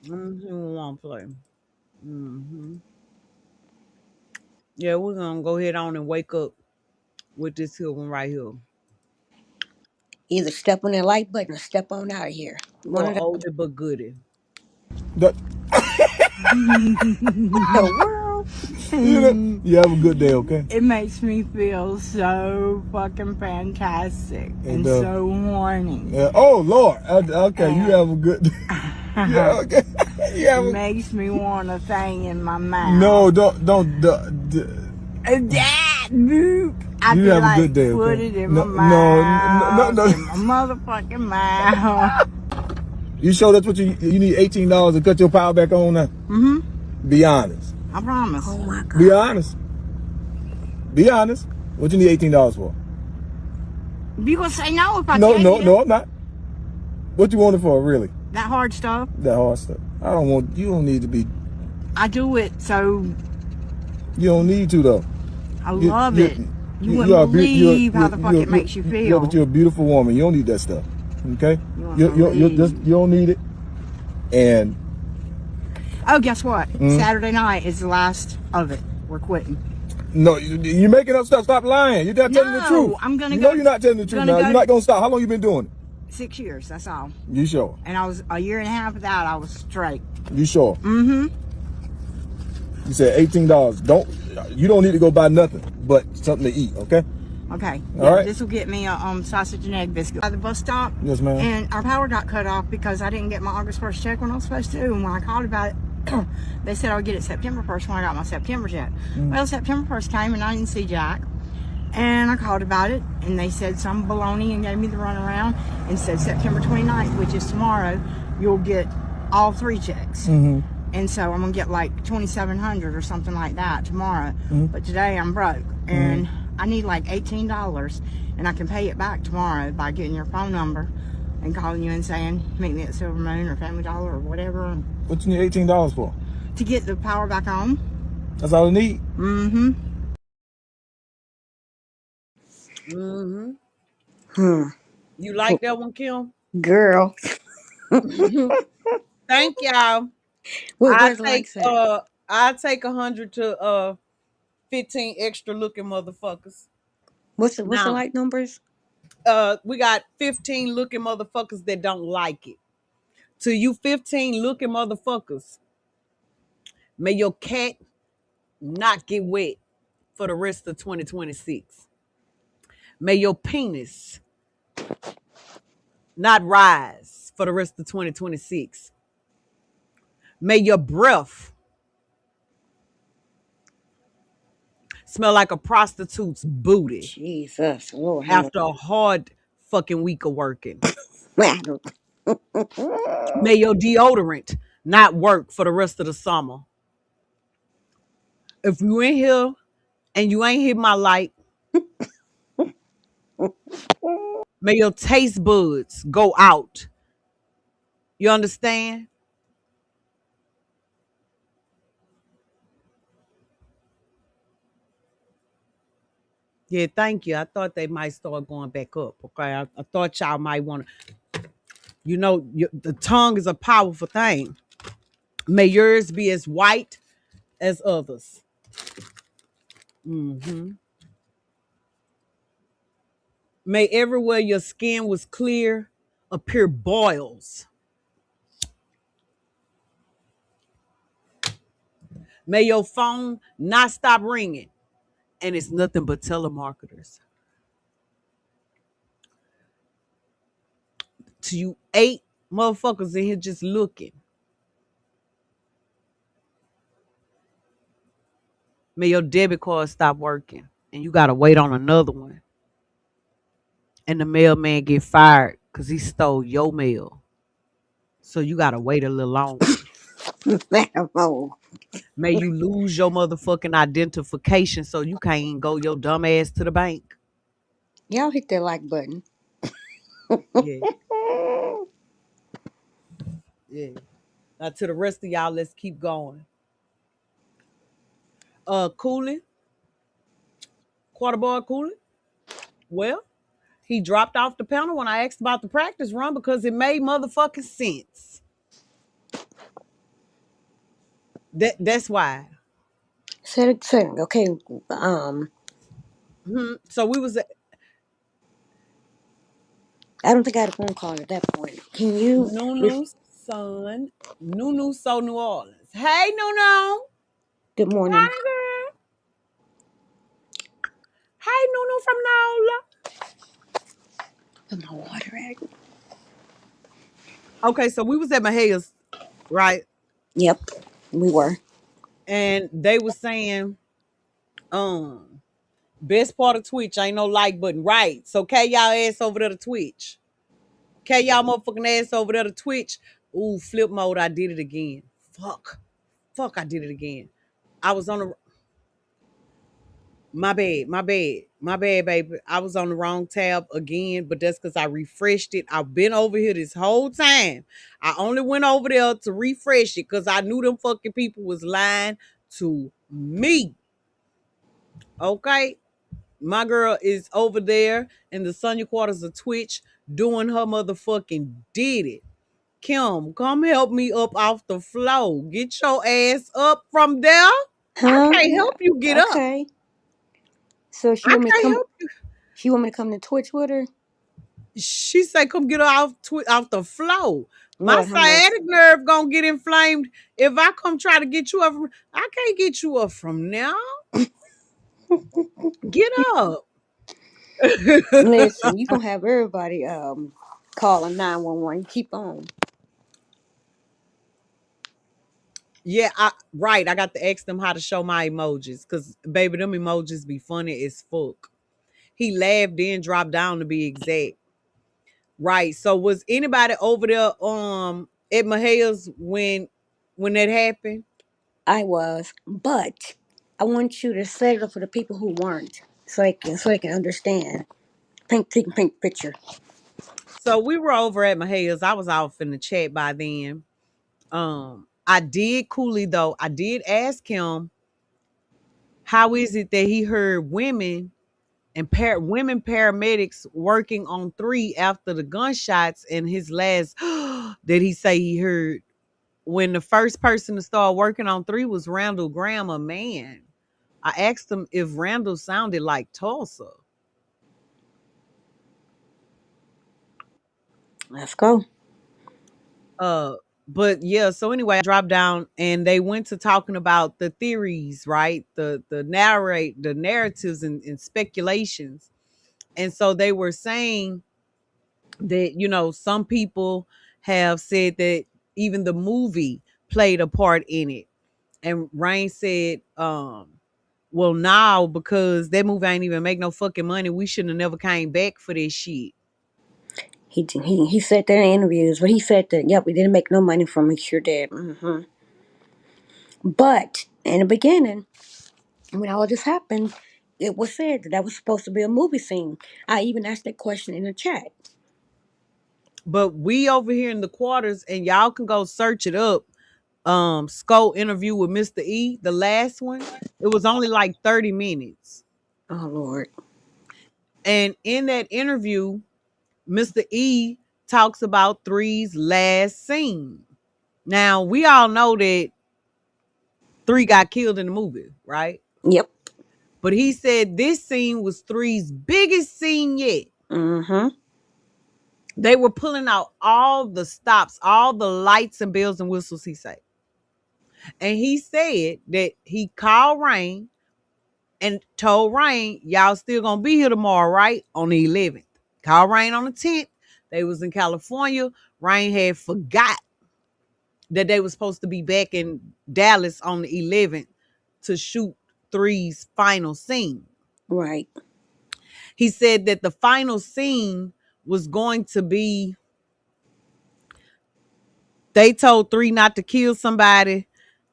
Who wanna play? Yeah, we're gonna go ahead on and wake up with this here one right here. Either step on that like button or step on out of here. One For of the oldie but goodie. That, the world. you have a good day, okay? It makes me feel so fucking fantastic and uh, so horny. Oh Lord, okay. You have a good day. Yeah, okay. You have It a, makes me want a thing in my mouth. no, don't. That boop. I You be have a like, good day, put okay? it in No, my no, mouth. no. In my motherfucking mouth. You sure that's what you need? $18 to cut your power back on now. Be honest. I promise. Oh my God. Be honest. Be honest. What you need $18 for? You gonna say no if I No, tell no, you no. I'm not. What you want it for, really? that hard stuff? That hard stuff. I don't want. You don't need to be. I do it so You don't need to though. I love it. You wouldn't are believe how the fuck it makes you Yeah, feel. but you're a beautiful woman. You don't need that stuff. Okay? You don't need it. And oh, guess what? Saturday night is the last of it. We're quitting. no, you're making up stuff. Stop lying. You're not telling the truth. I'm gonna you go. know you're not telling the truth now. You're not gonna stop. How long you been doing it? 6 years. That's all. You sure? And I was a year and a half without. I was straight. You sure? Mm-hmm. You said $18. You don't need to go buy nothing but something to eat. Okay? Okay. All right. This will get me a sausage and egg biscuit. At the bus stop. Yes, ma'am. And our power got cut off because I didn't get my August 1st check when I was supposed to. And when I called about it, they said I would get it September 1st when I got my September check. Well, September 1st came and I didn't see Jack. And I called about it and they said some baloney and gave me the runaround and said September 29th, which is tomorrow, you'll get all 3 checks. And so I'm gonna get like $2,700 or something like that tomorrow. But today I'm broke and I need like $18 and I can pay it back tomorrow by getting your phone number and calling you and saying meet me at Silver Moon or Family Dollar or whatever. What you need $18 for? To get the power back on. That's all you need? Mm-hmm. You like that one, Kim? Girl. Thank y'all. Where's the like at? I take 100 to 15 extra looking motherfuckers. What's the Now, like numbers? We got 15 looking motherfuckers that don't like it. To you 15 looking motherfuckers, may your cat not get wet for the rest of 2026. May your penis not rise for the rest of 2026. May your breath smell like a prostitute's booty Jesus, Lord. after a hard fucking week of working. May your deodorant not work for the rest of the summer. If you in here and you ain't hit my light, may your taste buds go out. You understand? Yeah, thank you. I thought they might start going back up. Okay, I thought y'all might want to. The tongue is a powerful thing. May yours be as white as others. May everywhere your skin was clear appear boils. May your phone not stop ringing, and it's nothing but telemarketers. To you 8 motherfuckers in here just looking. May your debit card stop working, and you gotta wait on another one. And the mailman get fired because he stole your mail. So you gotta wait a little longer. MadaamO. May you lose your motherfucking identification so you can't even go your dumb ass to the bank. Y'all hit that like button. Yeah, yeah. Now to the rest of y'all, let's keep going. Cooley, quarter boy Cooley. Well, he dropped off the panel when I asked about the practice run because it made motherfucking sense. That's why. Set it. Okay. So we was I don't think I had a phone call at that point. Can you? Nunu's son, Nunu so New Orleans. Hey Nunu. Good morning. Hi girl. Hey Nunu from Nola. Put my water at. Okay, so we was at Mahaya's, right? Yep, we were. And they was saying, best part of Twitch ain't no like button. Right. So y'all ass over there to Twitch. Y'all motherfucking ass over there to Twitch. Ooh, flip mode, I did it again. Fuck, I did it again. I was on the my bad. My bad, baby. I was on the wrong tab again, but that's because I refreshed it. I've been over here this whole time. I only went over there to refresh it because I knew them fucking people was lying to me. Okay? My girl is over there in the Sonia quarters of Twitch doing her motherfucking did it. Kim, come help me up off the floor. Get your ass up from there. I Huh? can't help you get up. Okay. So she I want me to can't come. help you. She want me to come to Twitch with her. She said, "Come get her off the floor." My Lord have mercy. sciatic nerve gonna get inflamed if I come try to get you up. I can't get you up from now. Get up. Listen, you gonna have everybody calling 911. Keep on. Yeah, right. I got to ask them how to show my emojis because baby, them emojis be funny as fuck. He laughed, then dropped down to be exact. Right. So was anybody over there at Maha's when that happened? I was, but I want you to set it up for the people who weren't, so they can understand. Pink picture. So we were over at Maha's. I was off in the chat by then. I did coolly though. I did ask him how is it that he heard women and women paramedics working on 3 after the gunshots and his last that he say he heard when the first person to start working on 3 was Randall Graham, a man. I asked him if Randall sounded like Tulsa. Let's go. Uh, but yeah, so anyway, I dropped down and they went to talking about the theories, right? The narratives and speculations. And so they were saying that, some people have said that even the movie played a part in it. And Rain said, well, now because that movie ain't even make no fucking money, we shouldn't have never came back for this shit. He said that in interviews, but he said that yep, we didn't make no money from it. Sure did. But in the beginning, when all this happened, it was said that was supposed to be a movie scene. I even asked that question in the chat. But we over here in the quarters, and y'all can go search it up. Skull interview with Mr. E, the last one. It was only like 30 minutes. Oh Lord. And in that interview, Mr. E talks about Three's last scene. Now, we all know that Three got killed in the movie, right? Yep. But he said this scene was Three's biggest scene yet. Mm-hmm. They were pulling out all the stops, all the lights and bells and whistles, he said. And he said that he called Rain and told Rain, y'all still gonna be here tomorrow, right? On the 11th. Called Rain on the 10th. They was in California. Rain had forgot that they was supposed to be back in Dallas on the 11th to shoot Three's final scene. Right. He said that the final scene was going to be, they told Three not to kill somebody,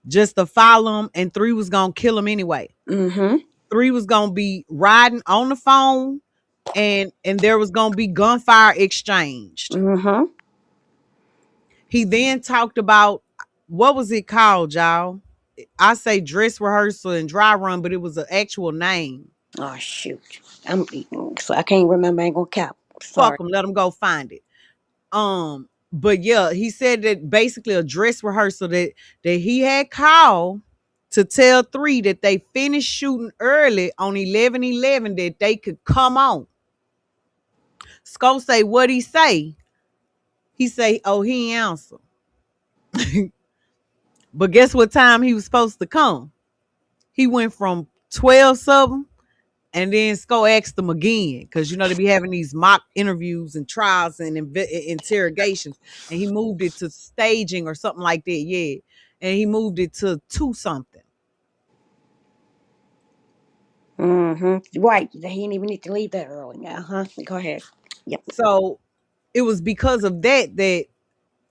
just to follow him, and Three was gonna kill him anyway. Mm-hmm. Three was gonna be riding on the phone, and there was gonna be gunfire exchanged. Mm-hmm. He then talked about what was it called, y'all? I say dress rehearsal and dry run, but it was an actual name. Oh shoot. I'm eating, so I can't remember. I ain't gonna cap. Sorry. Fuck them, let them go find it. But yeah, he said that basically a dress rehearsal that he had called to tell Three that they finished shooting early on 11/11 that they could come on. Scope say what he say. He say, oh, he ain't answer. But guess what time he was supposed to come? He went from 12 something, and then Sco asked him again because they be having these mock interviews and trials and interrogations, and he moved it to staging or something like that. Yeah, and he moved it to 2 something. Mm-hmm. Right. He didn't even need to leave that early. Yeah. Huh. Go ahead. Yep. So it was because of that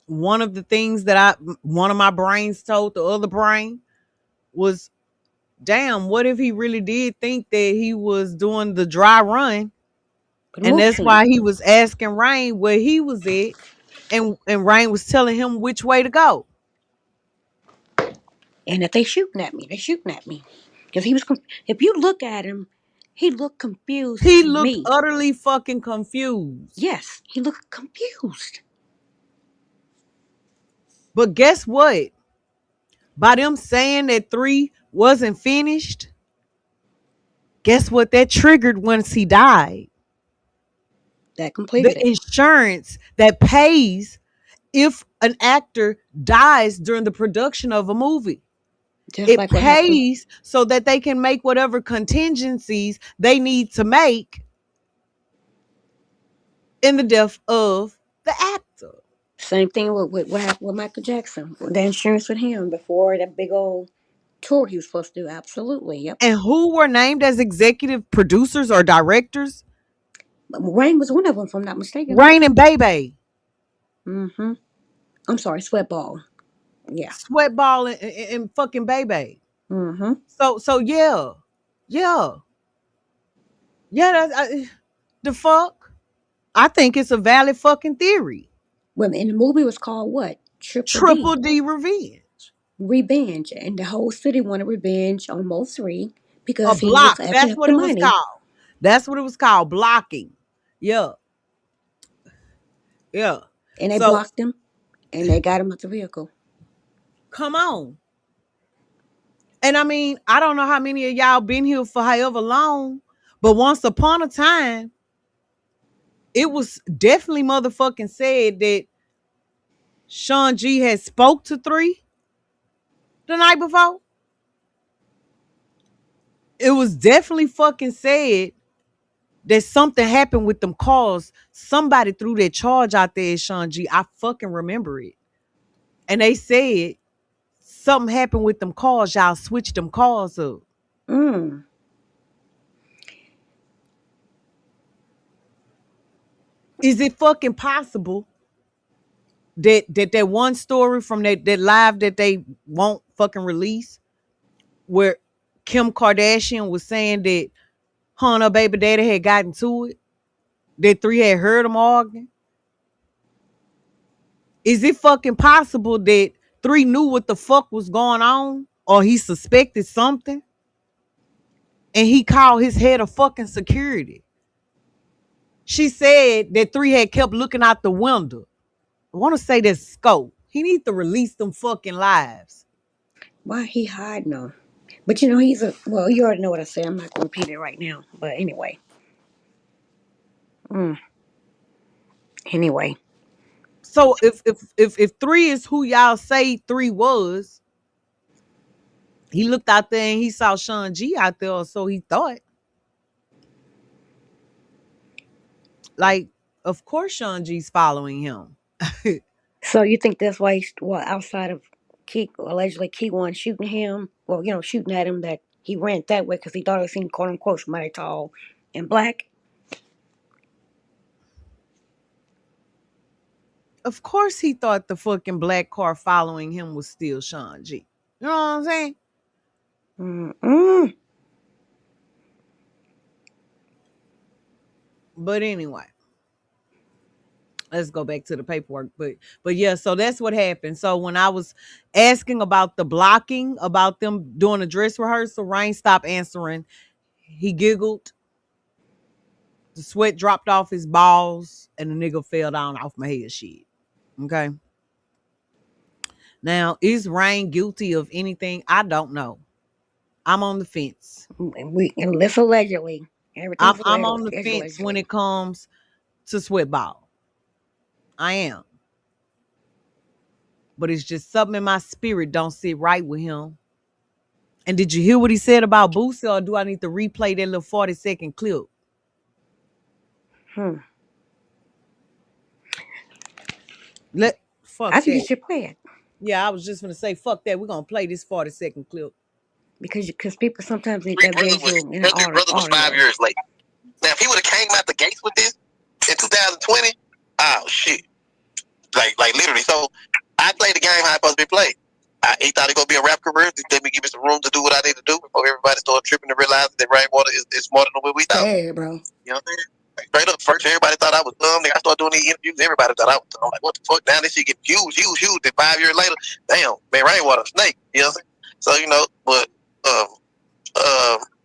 one of the things that one of my brains told the other brain was damn, what if he really did think that he was doing the dry run? The And movie that's scene. why he was asking Rain where he was at. And Rain was telling him which way to go. And if they shooting at me, they shooting at me. Because he was, if you look at him, he looked confused He to looked me. utterly fucking confused. Yes, he looked confused. But guess what? By them saying that 3 wasn't finished, guess what that triggered once he died? That The completed it. insurance that pays if an actor dies during the production of a movie. Just It like what happened. pays so that they can make whatever contingencies they need to make in the death of the actor. Same thing with what happened with Michael Jackson. The insurance with him before that big old tour he was supposed to do. Absolutely. Yep. And who were named as executive producers or directors? But Rain was one of them, if I'm not mistaken. Rain and Bebe. Mm-hmm. I'm sorry, Sweatball. Yeah. Sweatball and fucking Bebe. Mm-hmm. So yeah. Yeah. Yeah, the fuck. I think it's a valid fucking theory. Well, and the movie was called what? Triple Triple D. D revenge. Revenge. And the whole city wanted revenge on Mo 3 A because he was block. acting That's up what the it was money. called. That's what it was called. Blocking. Yeah. Yeah. And they So blocked him and they got him out the vehicle. come on. And I mean, I don't know how many of y'all been here for however long, but once upon a time, it was definitely motherfucking said that Sean G had spoke to 3 the night before. It was definitely fucking said that something happened with them cars. Somebody threw that charge out there at Sean G. I fucking remember it. And they said something happened with them cars. Y'all switched them cars up. Mm. Is it fucking possible that one story from that live that they won't fucking release, where Kim Kardashian was saying that her and her baby daddy had gotten to it, that 3 had heard them arguing? Is it fucking possible that 3 knew what the fuck was going on, or he suspected something and he called his head of fucking security? She said that 3 had kept looking out the window. I want to say that's Scope. He needs to release them fucking lives. Why he hiding them? But you know, he's a, well, you already know what I said. I'm not going to repeat it right now. But anyway. Mm. Anyway. So if 3 is who y'all say 3 was, he looked out there and he saw Sean G out there, or so he thought. Like, of course Sean G's following him. So you think that's why he's, well, outside of Key, allegedly Key one shooting him, well, you know, shooting at him, that he ran that way because he thought he seen, quote unquote, somebody tall and black? Of course he thought the fucking black car following him was still Sean G. You know what I'm saying? Mm-mm. But anyway, let's go back to the paperwork. But yeah, so that's what happened. So when I was asking about the blocking, about them doing a dress rehearsal, Rain stopped answering. He giggled. The sweat dropped off his balls, and the nigga fell down off my head. Shit. Okay. Now, is Rain guilty of anything? I don't know. I'm on the fence. And this allegedly. Everything's I'm on the fence when allegedly. it comes to Sweatball. I am. But it's just something in my spirit don't sit right with him. And did you hear what he said about Boosie, or do I need to replay that little 40-second clip? Hmm. Fuck I think you that. should play it Yeah, I was just gonna say fuck that. We're gonna play this 40-second clip. because people sometimes need Three that brothers was visual and his three brother was 5 audio. years late. Now, if he would have came out the gates with this in 2020, oh shit, like literally. So I played the game how it's supposed to be played. he thought he gonna be a rap career. Just let me give me some room to do what I need to do before everybody started tripping and realizing that rainwater is smarter than what we thought. Bad, bro. You know what I'm saying? Like, straight up, first everybody thought I was dumb. Nigga, I started doing these interviews. Everybody thought I was dumb. Like, what the fuck? Now this shit get huge, huge, huge. Then 5 years later, damn, man, rainwater snake. You know what I'm saying? So but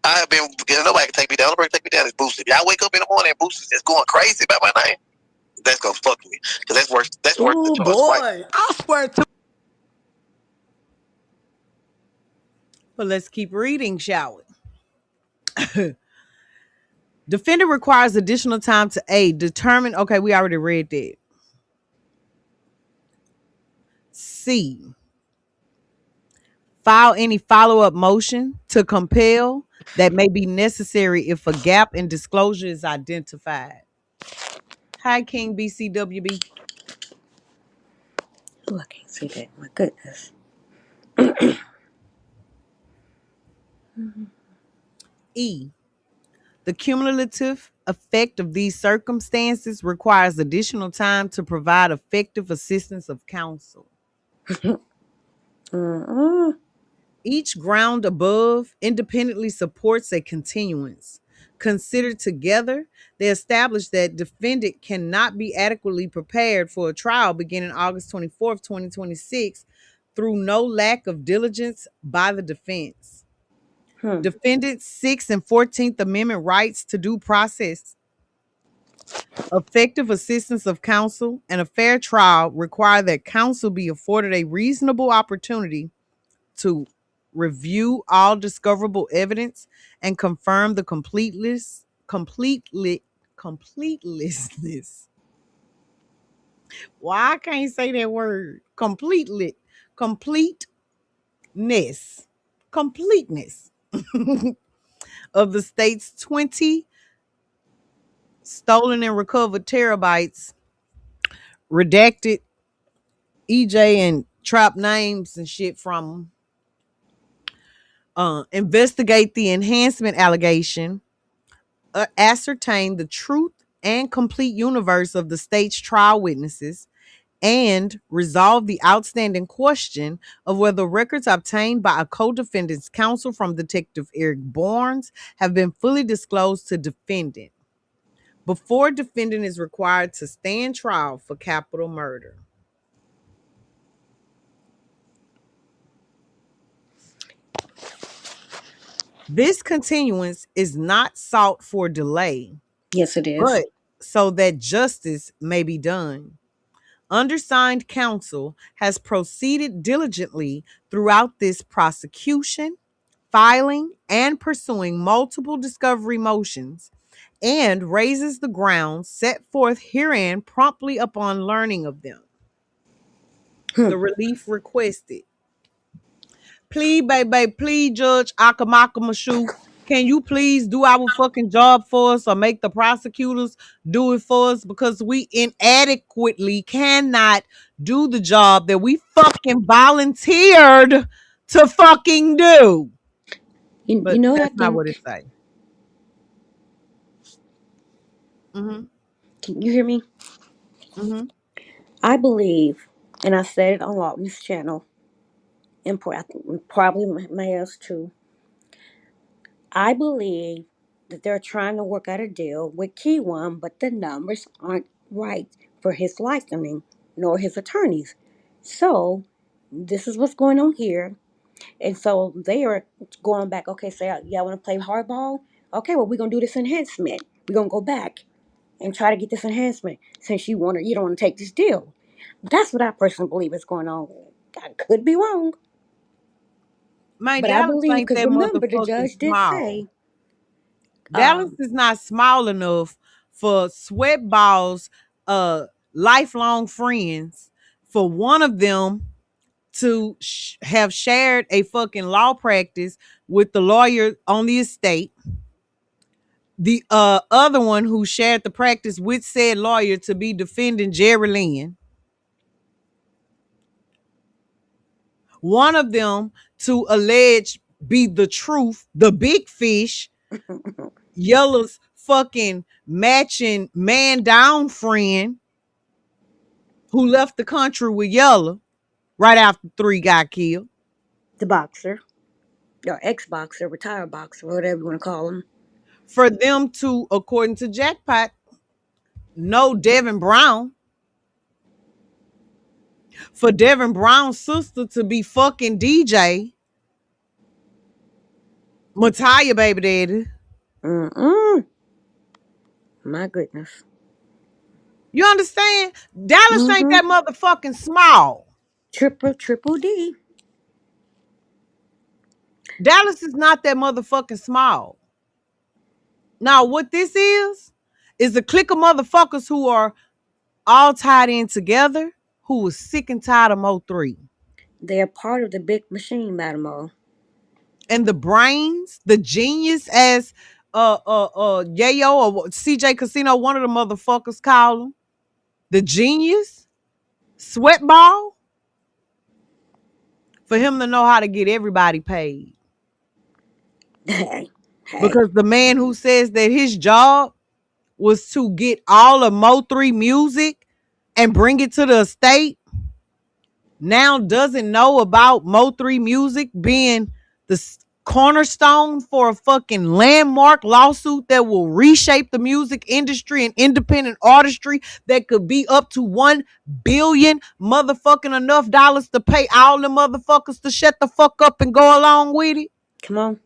I have been. Nobody can take me down. Nobody can take me down. It's Boosted. If y'all wake up in the morning and Boosted is going crazy about my name, that's gonna fuck me because that's worse. That's worse than Oh George White. boy, I swear to. But let's keep reading, shall we? Defendant requires additional time to A, determine. Okay, we already read that. C, file any follow-up motion to compel that may be necessary if a gap in disclosure is identified. Hi, King BCWB. Oh, I can't see that. My goodness. E, the cumulative effect of these circumstances requires additional time to provide effective assistance of counsel. Each ground above independently supports a continuance. Considered together, they establish that defendant cannot be adequately prepared for a trial beginning August 24th, 2026 through no lack of diligence by the defense. Defendant's 6th and 14th Amendment rights to due process, effective assistance of counsel, and a fair trial require that counsel be afforded a reasonable opportunity to review all discoverable evidence and confirm the completelessness. Why I can't say that word? Completeness of the state's 20 stolen and recovered terabytes, redacted EJ and trap names and shit from them. Investigate the enhancement allegation, ascertain the truth and complete universe of the state's trial witnesses, and resolve the outstanding question of whether records obtained by a co-defendant's counsel from Detective Eric Barnes have been fully disclosed to defendant before defendant is required to stand trial for capital murder. This continuance is not sought for delay, Yes, it is. but so that justice may be done. Undersigned counsel has proceeded diligently throughout this prosecution, filing, and pursuing multiple discovery motions, and raises the grounds set forth herein promptly upon learning of them. The relief requested. Please, baby, please, Judge Akamaka Mashu, can you please do our fucking job for us or make the prosecutors do it for us? Because we inadequately cannot do the job that we fucking volunteered to fucking do. You But know what I that's not what think? it say. Mm-hmm. Can you hear me? Mm-hmm. I believe, and I said it on Lawton's channel, and I think probably my else too. I believe that they're trying to work out a deal with Key One, but the numbers aren't right for his licensing nor his attorneys. So this is what's going on here. And so they are going back, okay, say, y'all want to play hardball? Okay, well, we're going to do this enhancement. We're going to go back and try to get this enhancement since you don't want to take this deal. That's what I personally believe is going on. I could be wrong, Man, but I Dallas believe, ain't because that remember, the motherfucking judge did small. say, Dallas is not small enough for Sweatball's lifelong friends, for one of them to have shared a fucking law practice with the lawyer on the estate. The other one who shared the practice with said lawyer to be defending Jerry Lynn. One of them to allege be the truth, the big fish, Yella's fucking matching man down friend who left the country with Yella right after 3 got killed. The boxer, or ex-boxer, retired boxer, whatever you want to call him. For them to, according to Jackpot, know Devin Brown, for Devin Brown's sister to be fucking DJ, Mattia baby daddy. Mm-mm. My goodness. You understand? Dallas ain't Mm-hmm. that motherfucking small. Triple D. Dallas is not that motherfucking small. Now, what this is a clique of motherfuckers who are all tied in together, who was sick and tired of Mo3. They're part of the big machine, MadaamO. And the brains, the genius, as Yayo or CJ Casino, one of the motherfuckers call him, the genius, sweatball, for him to know how to get everybody paid. Hey, hey. Because the man who says that his job was to get all of Mo3 music and bring it to the estate, now doesn't know about Mo3 music being the cornerstone for a fucking landmark lawsuit that will reshape the music industry and independent artistry that could be up to 1 billion motherfucking enough dollars to pay all the motherfuckers to shut the fuck up and go along with it. Come on.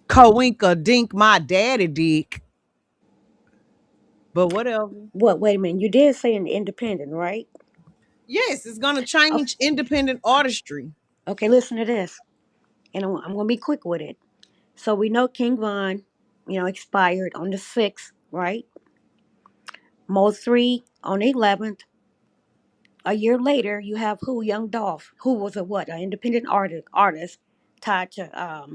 Coinka dink my daddy dick. But whatever. What? Wait a minute. You did say an independent, right? Yes, it's gonna Oh, change independent artistry. okay, listen to this. And I'm going to be quick with it. So we know King Von, expired on the 6th, right? Mo 3 on the 11th. A year later, you have who? Young Dolph, who was a what? An independent artist tied to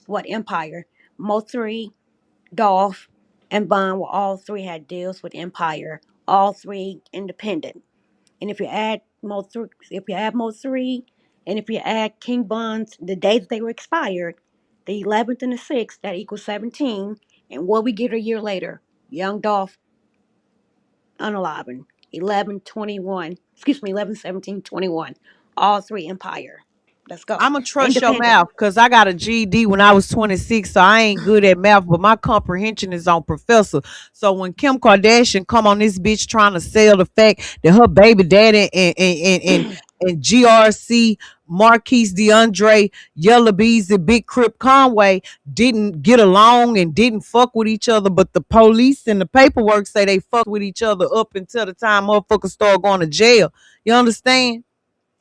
what? Empire. Mo 3, Dolph, and Von were all three had deals with Empire. All three independent. And if you add Mo 3, and if you add King Von's, the days they were expired, the 11th and the 6th, that equals 17. And what we get a year later? Young Dolph unalive. 11/21, excuse me, 11/17/21. All three Empire. Let's go. I'ma trust your Independent. math because I got a GED when I was 26, so I ain't good at math, but my comprehension is on professor. So when Kim Kardashian come on this bitch trying to sell the fact that her baby daddy and GRC, Marquise DeAndre, Yella Bees, and Big Crip Conway didn't get along and didn't fuck with each other, but the police and the paperwork say they fucked with each other up until the time motherfuckers start going to jail. You understand?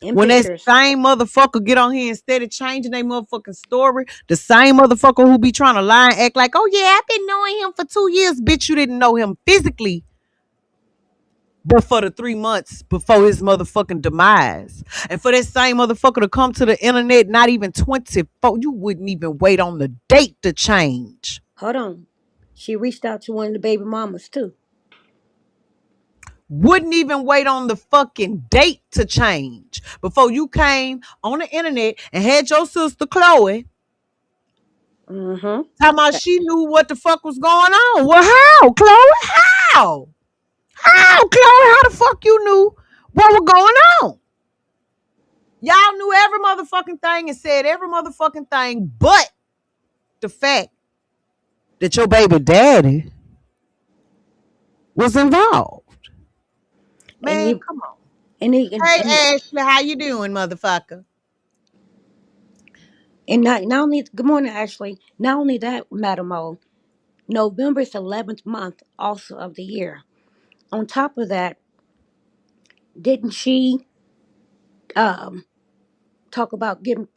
In When that pictures. same motherfucker get on here instead of changing their motherfucking story, the same motherfucker who be trying to lie and act like, oh yeah, I've been knowing him for 2 years, bitch, you didn't know him physically, but for the 3 months before his motherfucking demise. And for that same motherfucker to come to the internet not even 24, you wouldn't even wait on the date to change. Hold on. She reached out to one of the baby mamas too. Wouldn't even wait on the fucking date to change before you came on the internet and had your sister Chloe Mm-hmm. talking about she knew what the fuck was going on. Well, how, Chloe? How? How, Chloe? How the fuck you knew what was going on? Y'all knew every motherfucking thing and said every motherfucking thing, but the fact that your baby daddy was involved. And Man, you come on. and he, and, Hey, and Ashley, how you doing, motherfucker? and not only good morning, Ashley. Not only that, MadaamO, November is the 11th month also of the year. On top of that, didn't she um talk about getting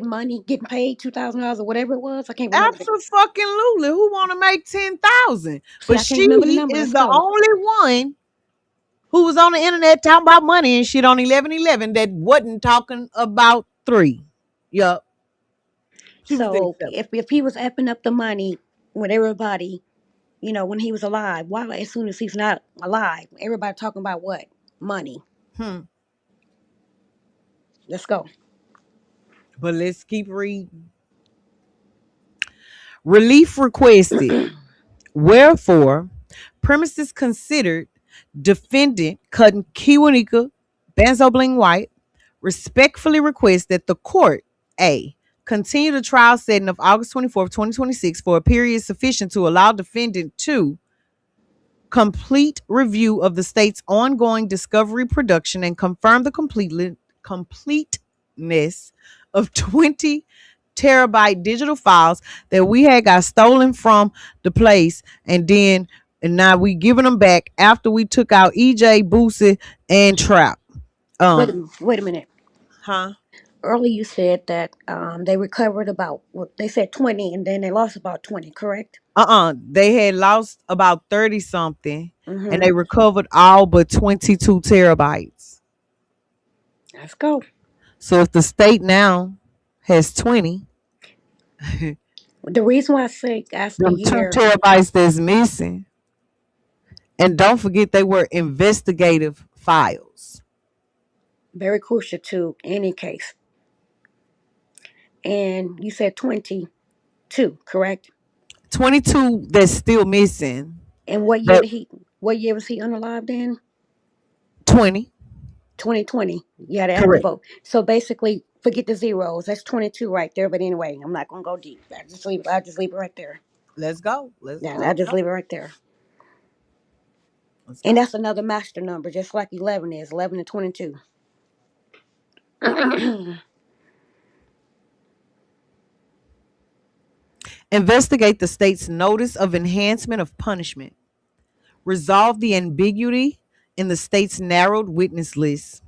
money, getting paid $2,000 or whatever it was? I can't remember. Absolutely. Who want to make 10,000? See, But I can't remember the she number. is Let's the go. only one who was on the internet talking about money and shit on 11/11 that wasn't talking about 3. Yup. She was the So exception. if he was effing up the money with everybody, when he was alive, why as soon as he's not alive, everybody talking about what? Money. Hmm. Let's go. But let's keep reading. Relief requested. Wherefore, premises considered defendant cutting Kiwanika, Banzo Bling White, respectfully request that the court A continue the trial setting of August 24th, 2026 for a period sufficient to allow defendant to complete review of the state's ongoing discovery production and confirm the completeness of 20 terabyte digital files that we had got stolen from the place, and now we giving them back after we took out EJ, Boosie, and Trap. Wait a minute. Huh? Earlier you said that they recovered about, what they said 20, and then they lost about 20, correct? They had lost about 30 something and Mm-hmm. they recovered all but 22 terabytes. Let's go. So if the state now has 20, The reason why I say ask a them two year, terabytes that's missing, and don't forget they were investigative files. very crucial to any case. And you said 22, correct? 22 that's still missing. And But what year was he unalived in? 20, 2020. Yeah, they have to correct. vote. So basically, forget the zeros. That's 22 right there. But anyway, I'm not gonna go deep. I just leave it right there. Let's go. Let's Yeah, I let's just go. leave it right there. Let's And go. that's another master number, just like 11 is 11 and 22. Investigate the state's notice of enhancement of punishment. Resolve the ambiguity in the state's narrowed witness list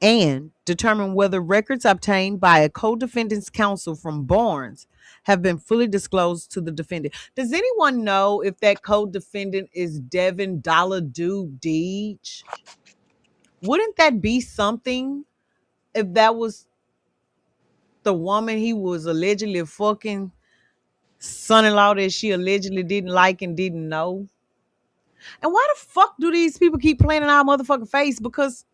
and determine whether records obtained by a co-defendant's counsel from Barnes have been fully disclosed to the defendant. Does anyone know if that co-defendant is Devin Dollar Dude Deej? Wouldn't that be something if that was the woman he was allegedly fucking son-in-law that she allegedly didn't like and didn't know? And why the fuck do these people keep playing in our motherfucking face? Because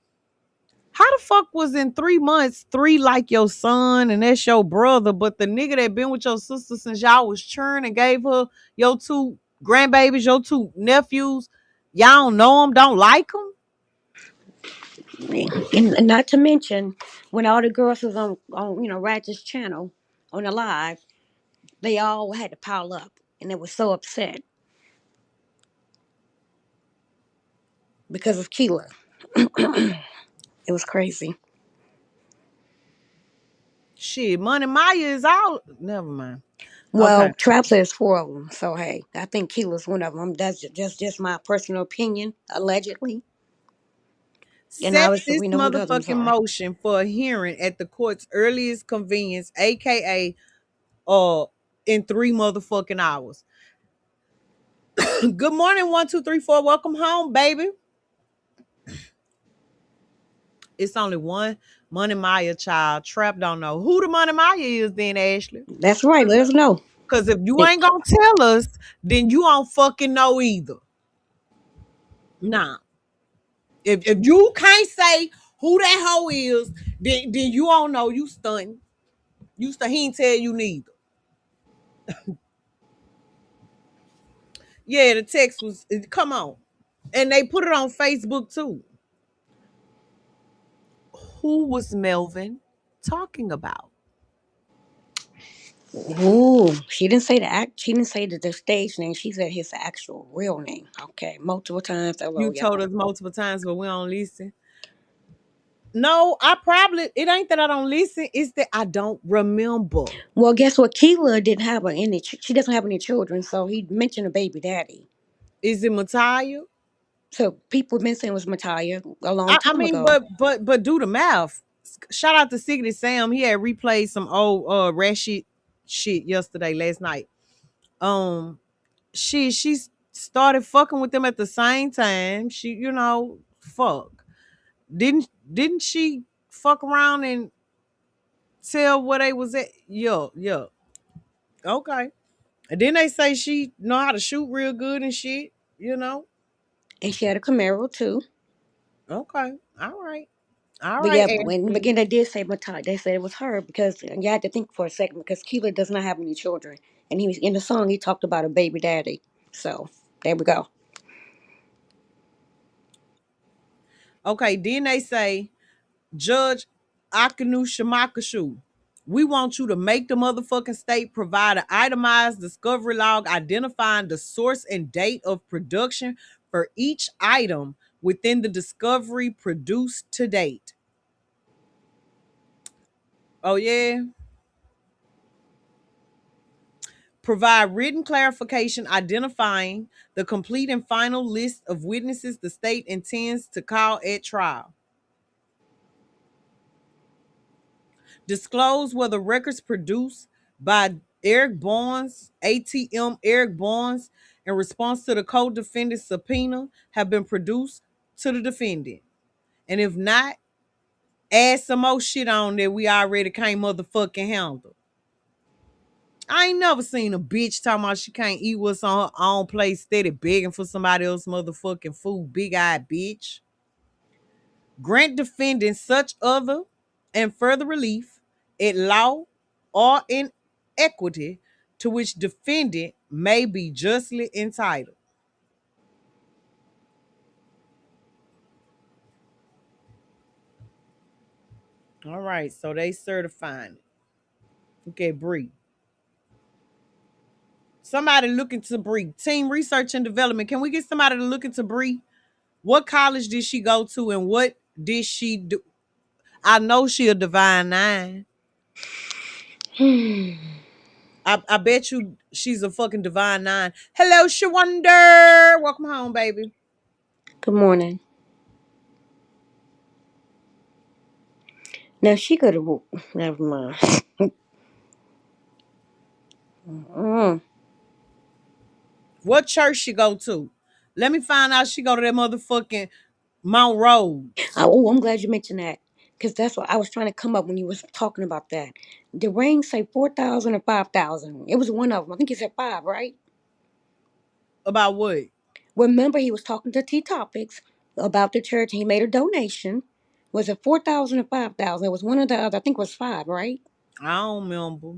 how the fuck was in 3 months, three like your son and that's your brother, but the nigga that been with your sister since y'all was churn and gave her your two grandbabies, your two nephews, y'all don't know them, don't like them? And not to mention, when all the girls was on Ratchet's channel on the live, they all had to pile up, and they were so upset because of Keela. It was crazy. Shit, Money Maya is all. Never mind. Okay. Well, Trap says four of them, so hey, I think Keela's one of them. That's just my personal opinion, allegedly, and Set obviously this we know who the other ones motherfucking are. motion for a hearing at the court's earliest convenience, aka in 3 motherfucking hours. Good morning, 1 2 3 4. Welcome home, baby. It's only one Money Maya child. Trap don't know who the Money Maya is then, Ashley. That's right. Let us know. Because if you And, ain't gonna tell us, then you don't fucking know either. Nah. If you can't say who that hoe is, then you don't know. You stunting. He ain't tell you neither. Yeah, the text was come on. And they put it on Facebook too. Who was Melvin talking about? ooh, she didn't say the act. She didn't say the stage name. She said his actual real name. Okay, multiple times. Hello, You told y'all. us multiple times, but we don't listen. No, it ain't that I don't listen, it's that I don't remember. Well, guess what? Keela didn't have any. She doesn't have any children, so he mentioned a baby daddy. Is it Mataya? So people have been saying it was Mattia a long I time mean, ago. but do the math. Shout out to Siggity Sam. He had replayed some old Rashid shit yesterday, last night. Um, she started fucking with them at the same time. She, fuck. Didn't she fuck around and tell where they was at? Yeah, yeah. Okay. And then they say she know how to shoot real good and shit, you know. And she had a Camaro too. Okay. All right. All But right, yeah, but in the Ashley. beginning they did say Mattia. They said it was her because you had to think for a second because Keela does not have any children. And he was in the song he talked about a baby daddy. So there we go. Okay, then they say Judge. Akanu Shamakashu. We want you to make the motherfucking state provide an itemized discovery log identifying the source and date of production for each item within the discovery produced to date. Oh, yeah. Provide written clarification identifying the complete and final list of witnesses the state intends to call at trial. Disclose whether records produced by Eric Barnes, ATM Eric Barnes, in response to the co-defendant's subpoena have been produced to the defendant. And if not, add some more shit on that we already can't motherfucking handle. I ain't never seen a bitch talking about she can't eat what's on her own plate, steady begging for somebody else motherfucking food. Big-eyed bitch. Grant defendants such other and further relief at law or in equity to which defendant may be justly entitled. All right, so they certifying it. Okay, Bree. Somebody look into Bree. Team Research and Development. Can we get somebody to look into Bree? What college did she go to and what did she do? I know she a Divine Nine. I bet you she's a fucking Divine Nine. Hello, Shawanda. Welcome home, baby. Good morning. Now she could have. Never mind. Mm. What church she go to? Let me find out she go to that motherfucking Mount Rose. Oh, I'm glad you mentioned that because that's what I was trying to come up when you was talking about that. The ring say 4,000 or 5,000. It was one of them. I think he said five, right? About what? Remember, he was talking to T Topics about the church. He made a donation. Was it 4,000 or 5,000? It was one or the other. I think it was five, right? I don't remember.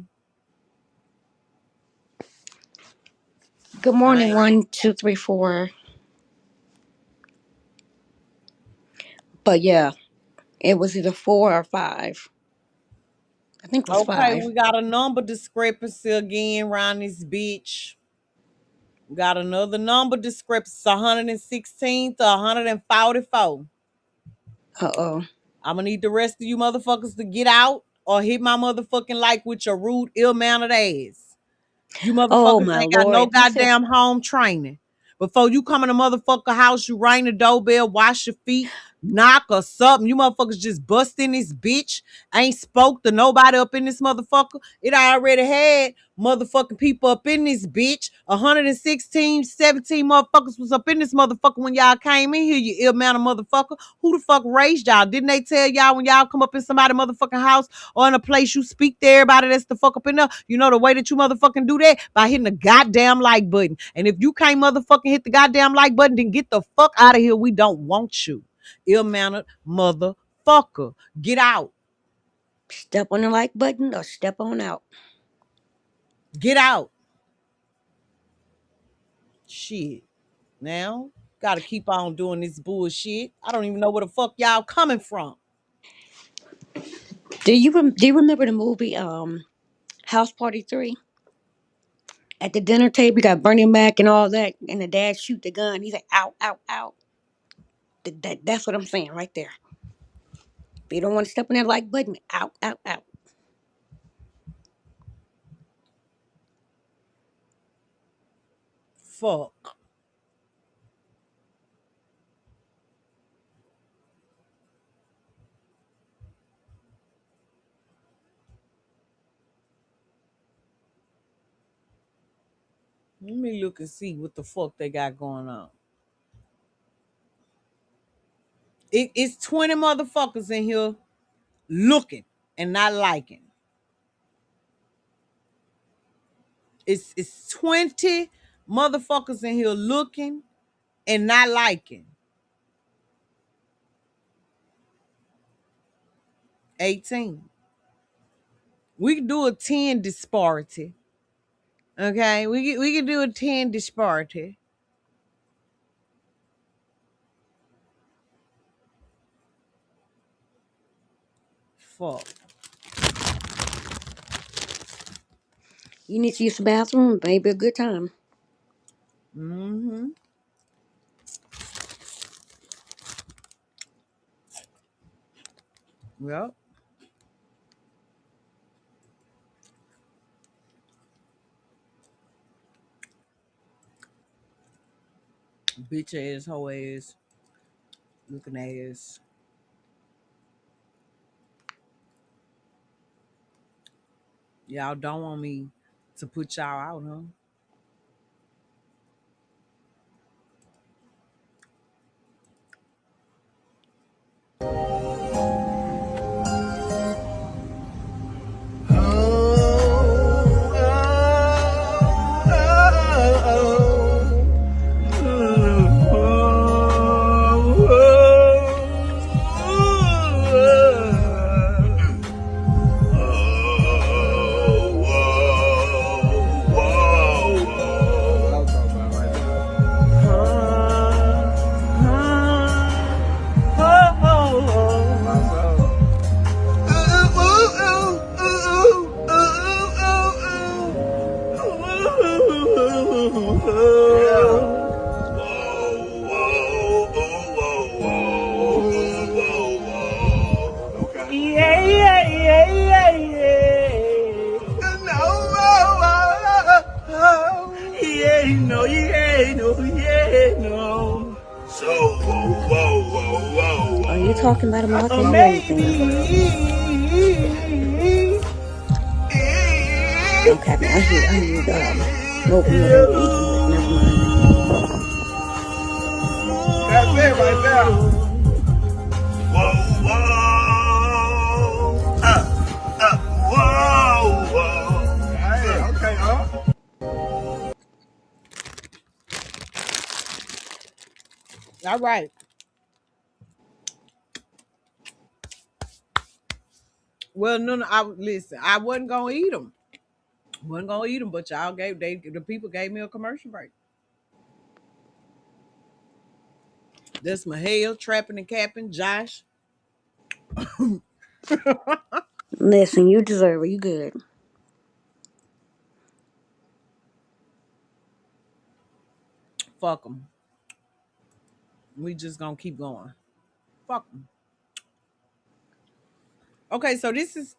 Good I morning. ain't. One, two, three, four. But yeah, it was either four or five. I think it was Okay, five. we got a number discrepancy again around this bitch. We got another number discrepancy, 116 to 144. Uh oh. I'm gonna need the rest of you motherfuckers to get out or hit my motherfucking like with your rude, ill-mannered ass. You Oh motherfuckers my ain't got no lord! You said goddamn home training. Before you come in a motherfucker house, you ring the doorbell, wash your feet, knock or something. You motherfuckers just bust in this bitch. Ain't spoke to nobody up in this motherfucker. It already had motherfucking people up in this bitch. 116, 17 motherfuckers was up in this motherfucker when y'all came in here, you ill manner motherfucker. Who the fuck raised y'all? Didn't they tell y'all when y'all come up in somebody motherfucking house or in a place you speak to everybody that's the fuck up in there? You know the way that you motherfucking do that? By hitting the goddamn like button. And if you can't motherfucking hit the goddamn like button, then get the fuck out of here. We don't want you. Ill-mannered motherfucker. Get out. step on the like button or step on out. Get out. Shit. Now, gotta keep on doing this bullshit. I don't even know where the fuck y'all coming from. Do you remember the movie House Party 3? At the dinner table, you got Bernie Mac and all that, and the dad shoot the gun. He's like, out, out, out. That's what I'm saying right there. If you don't want to step on that like button, out, out, out. Fuck. Let me look and see what the fuck they got going on. It's 20 motherfuckers in here looking and not liking. It's 20 motherfuckers in here looking and not liking. 18. We can do a 10 disparity. Okay? We can do a 10 disparity. fuck. You need to use the bathroom, baby. A good time. Mm-hmm. Yep. Bitch ass, hoe ass, looking ass. Y'all don't want me to put y'all out, huh? Yeah, yeah, yeah, yeah, yeah. No, yeah, no, yeah, no, yeah, no. So, Are you talking about him? I can't hear anything. maybe. Okay, I hear smoking whatever eating, but never mind. That's it right there. Whoa, whoa. Whoa, whoa. Hey, okay, huh? All right. Well, no, no. Listen. I wasn't gonna eat them. Wasn't gonna eat them, but y'all the people gave me a commercial break. That's Mahale, trapping and capping, Josh. Listen, you deserve it. You good. Fuck them. We just gonna keep going. Fuck them. Okay, so this is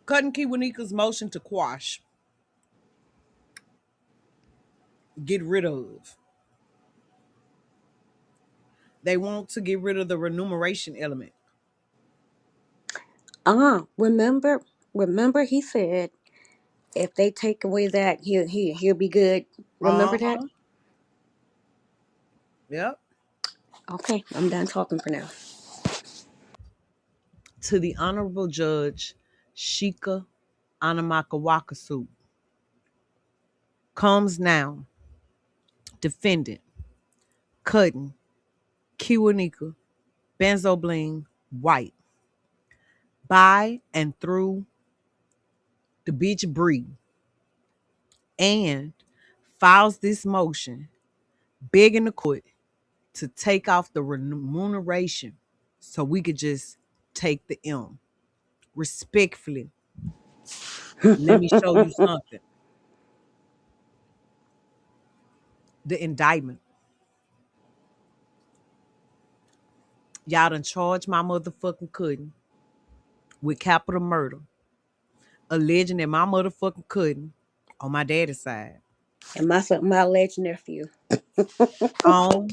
Cutting Kiwanika's motion to quash, get rid of. They want to get rid of the remuneration element. Remember he said if they take away that, he'll be good. Remember that? Uh-huh. Yep. Okay, I'm done talking for now. To the Honorable Judge Shika Anamakawakasu comes now defendant Cutting Kiwanika Benzo Bling White by and through the beach Bree and files this motion begging the court to take off the remuneration so we could just take the M. Respectfully, let me show you something. The indictment. Y'all done charged my motherfucking cousin with capital murder, alleging that my motherfucking cousin on my daddy's side And my alleged nephew. on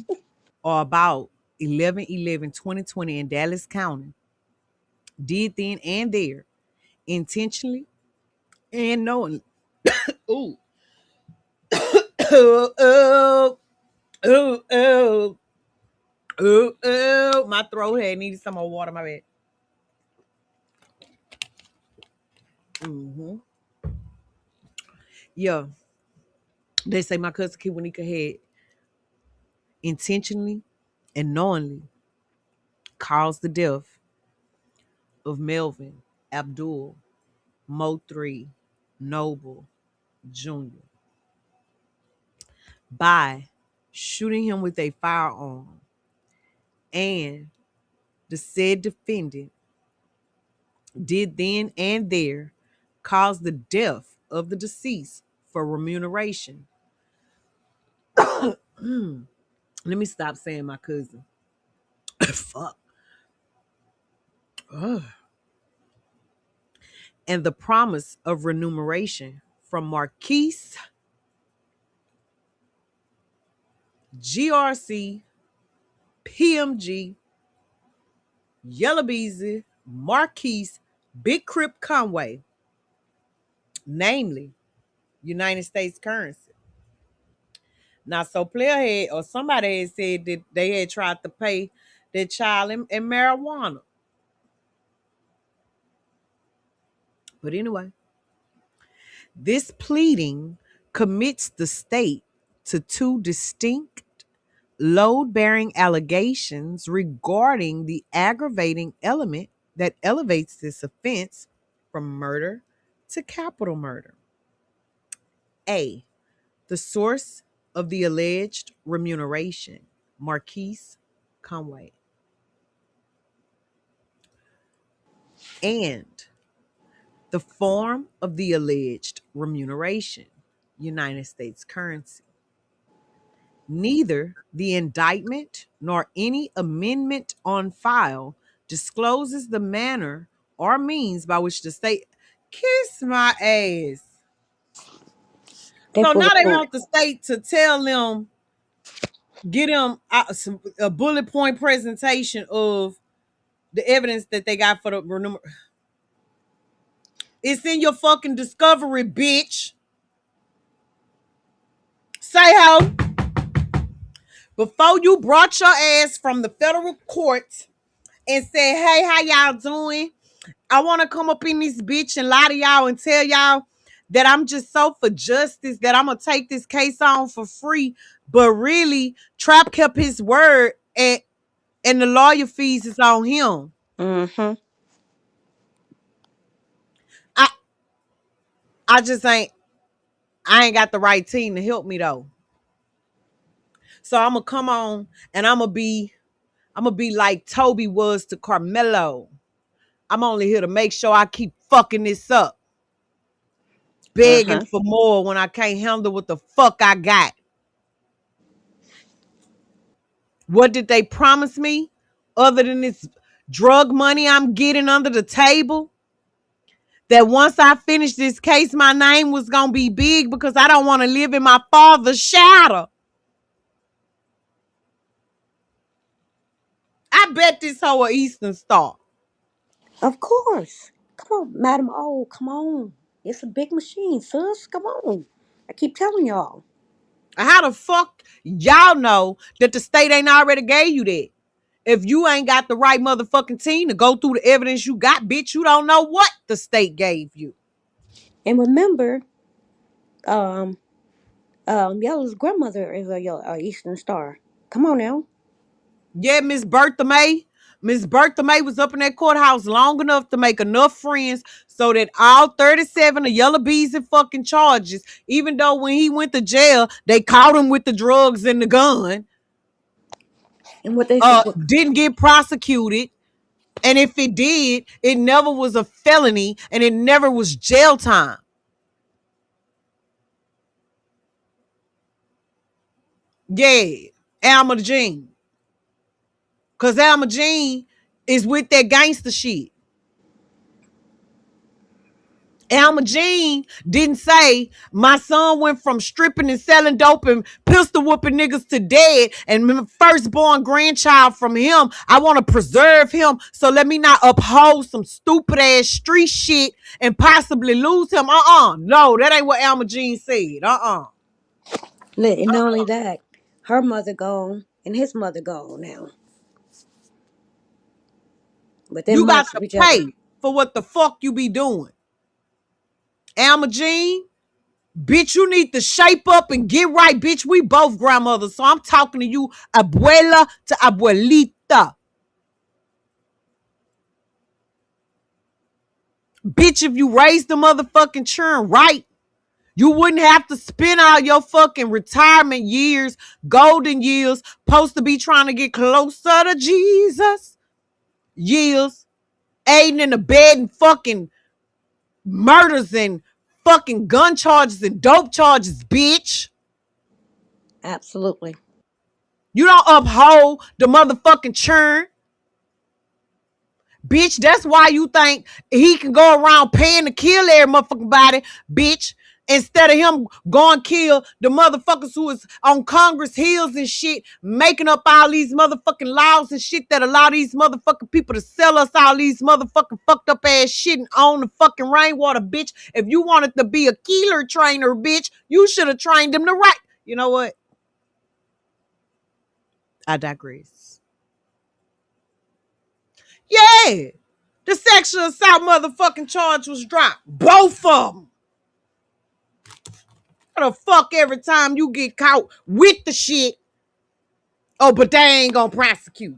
or about 11/11/2020 in Dallas County did then and there intentionally and knowingly. Ooh. Oh, oh, oh, oh, oh. My throat had needed some more water, my bad. Mm-hmm. Yeah. They say my cousin Kiwanika had intentionally and knowingly caused the death of Melvin Abdul Mothri Noble Jr. by shooting him with a firearm, and the said defendant did then and there cause the death of the deceased for remuneration. Let me stop saying my cousin. Fuck. Ugh. And the promise of remuneration from Marquise, GRC, PMG, Yellow Beezy, Marquise, Big Crip Conway, namely United States currency. Now, so player had or somebody had said that they had tried to pay their child in marijuana. But anyway, this pleading commits the state to two distinct load-bearing allegations regarding the aggravating element that elevates this offense from murder to capital murder. A. The source of the alleged remuneration, Marquise Conway. And the form of the alleged remuneration, United States currency. Neither the indictment nor any amendment on file discloses the manner or means by which the state kiss my ass. They So full now of they poop. want the state to tell them, get them a bullet point presentation of the evidence that they got for the. It's in your fucking discovery, bitch. Say how. Before you brought your ass from the federal courts and said, hey, how y'all doing? I want to come up in this bitch and lie to y'all and tell y'all that I'm just so for justice that I'm going to take this case on for free. But really, Trap kept his word and the lawyer fees is on him. Mm-hmm. I I just I ain't got the right team to help me though. So I'm going to come on and I'm going to be like Toby was to Carmelo. I'm only here to make sure I keep fucking this up. Begging Uh-huh. for more when I can't handle what the fuck I got. What did they promise me other than this drug money I'm getting under the table? That once I finish this case, my name was going to be big because I don't want to live in my father's shadow. I bet this hoe a Eastern Star. Of course. Come on, MadaamO, come on. It's a big machine, sis. Come on. I keep telling y'all. How the fuck y'all know that the state ain't already gave you that? If you ain't got the right motherfucking team to go through the evidence you got, bitch, you don't know what the state gave you. And remember, um, Yellow's grandmother is a Eastern Star. Come on now. Yeah, Miss Bertha May. Miss Bertha May was up in that courthouse long enough to make enough friends so that all 37 of Yellow Bees and fucking charges, even though when he went to jail, they caught him with the drugs and the gun, And what they said. didn't get prosecuted. And if it did, it never was a felony and it never was jail time. Yeah, Alma Jean. Because Alma Jean is with that gangster shit. Alma Jean didn't say my son went from stripping and selling dope and pistol whooping niggas to dead and my firstborn grandchild from him. I want to preserve him. So let me not uphold some stupid ass street shit and possibly lose him. No, that ain't what Alma Jean said. And not only that, her mother gone and his mother gone now. But they You got months to of each other. pay for what the fuck you be doing. Alma Jean, bitch, you need to shape up and get right, bitch. We both grandmothers, so I'm talking to you, abuela to abuelita. Bitch, if you raise the motherfucking children right, you wouldn't have to spend all your fucking retirement years, golden years, supposed to be trying to get closer to Jesus, years aiding in the bed and fucking murders and fucking gun charges and dope charges, bitch. Absolutely. You don't uphold the motherfucking churn. Bitch, that's why you think he can go around paying to kill every motherfucking body, bitch. Instead of him going kill the motherfuckers who is on Congress hills and shit, making up all these motherfucking laws and shit that allow these motherfucking people to sell us all these motherfucking fucked up ass shit and own the fucking rainwater, bitch. If you wanted to be a killer trainer, bitch, you should have trained them the right. You know what? I digress. Yeah. The sexual assault motherfucking charge was dropped. Both of them. What the fuck every time you get caught with the shit? Oh, but they ain't gonna prosecute.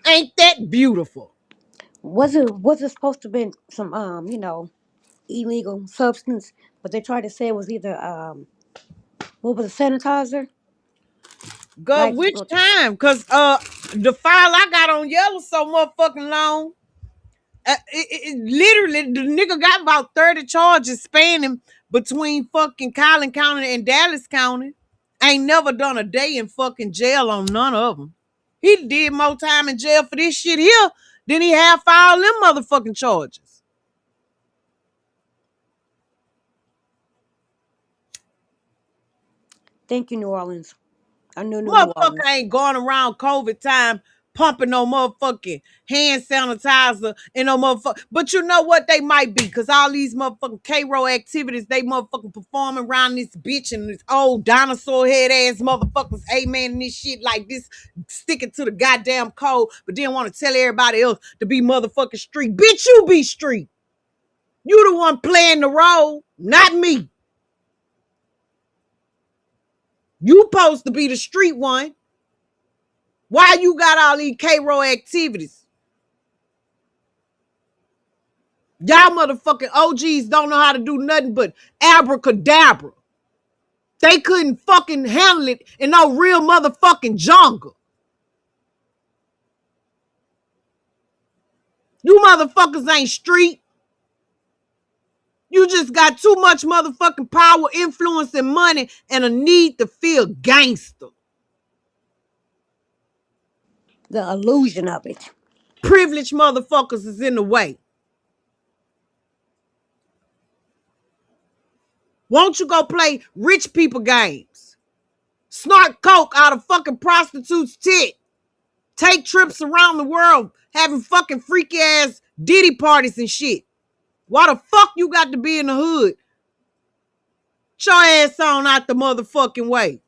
Ain't that beautiful? Was it supposed to be some illegal substance, but they tried to say it was either what was a sanitizer? Girl, Like which time? Cause the file I got on yellow so motherfucking long. Literally, the nigga got about 30 charges spanning between fucking Collin County and Dallas County. Ain't never done a day in fucking jail on none of them. He did more time in jail for this shit here than he had for all them motherfucking charges. thank you, New Orleans. I knew New Motherfucker Orleans. ain't going around COVID time pumping no motherfucking hand sanitizer and no motherfucker. But you know what? They might be, because all these motherfucking K-Roll activities, they motherfucking performing around this bitch and this old dinosaur head ass motherfuckers, amen, and this shit like this, sticking to the goddamn code, but then want to tell everybody else to be motherfucking street. Bitch, you be street. You the one playing the role, not me. You supposed to be the street one. Why you got all these K-Roll activities? Y'all motherfucking OGs don't know how to do nothing but abracadabra. They couldn't fucking handle it in no real motherfucking jungle. You motherfuckers ain't street. You just got too much motherfucking power, influence, and money, and a need to feel gangster. The illusion of it. Privileged motherfuckers is in the way. Won't you go play rich people games? Snort coke out of fucking prostitutes' tit. Take trips around the world having fucking freaky ass Diddy parties and shit. Why the fuck you got to be in the hood? Get your ass on out the motherfucking way.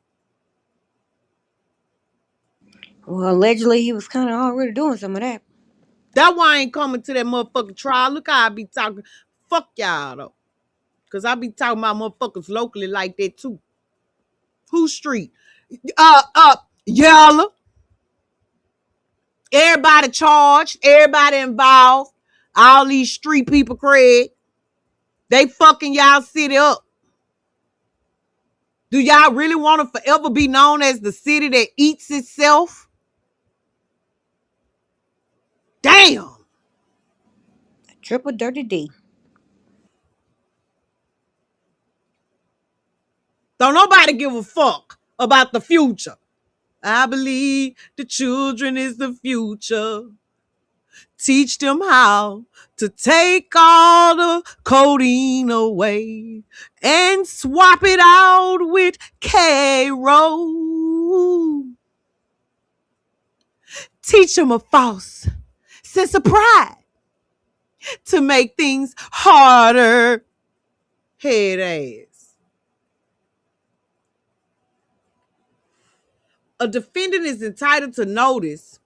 Well, allegedly he was kind of already doing some of that. That why I ain't coming to that motherfucking trial. Look how I be talking. Fuck y'all though. Cause I be talking about motherfuckers locally like that too. Who street? Yellow. Everybody charged. Everybody involved. All these street people, Craig. They fucking y'all city up. Do y'all really want to forever be known as the city that eats itself? Damn. Triple dirty D. Don't nobody give a fuck about the future. I believe the children is the future. Teach them how to take all the codeine away and swap it out with K-Roll. Teach them a false sense of pride to make things harder. Head ass. A defendant is entitled to notice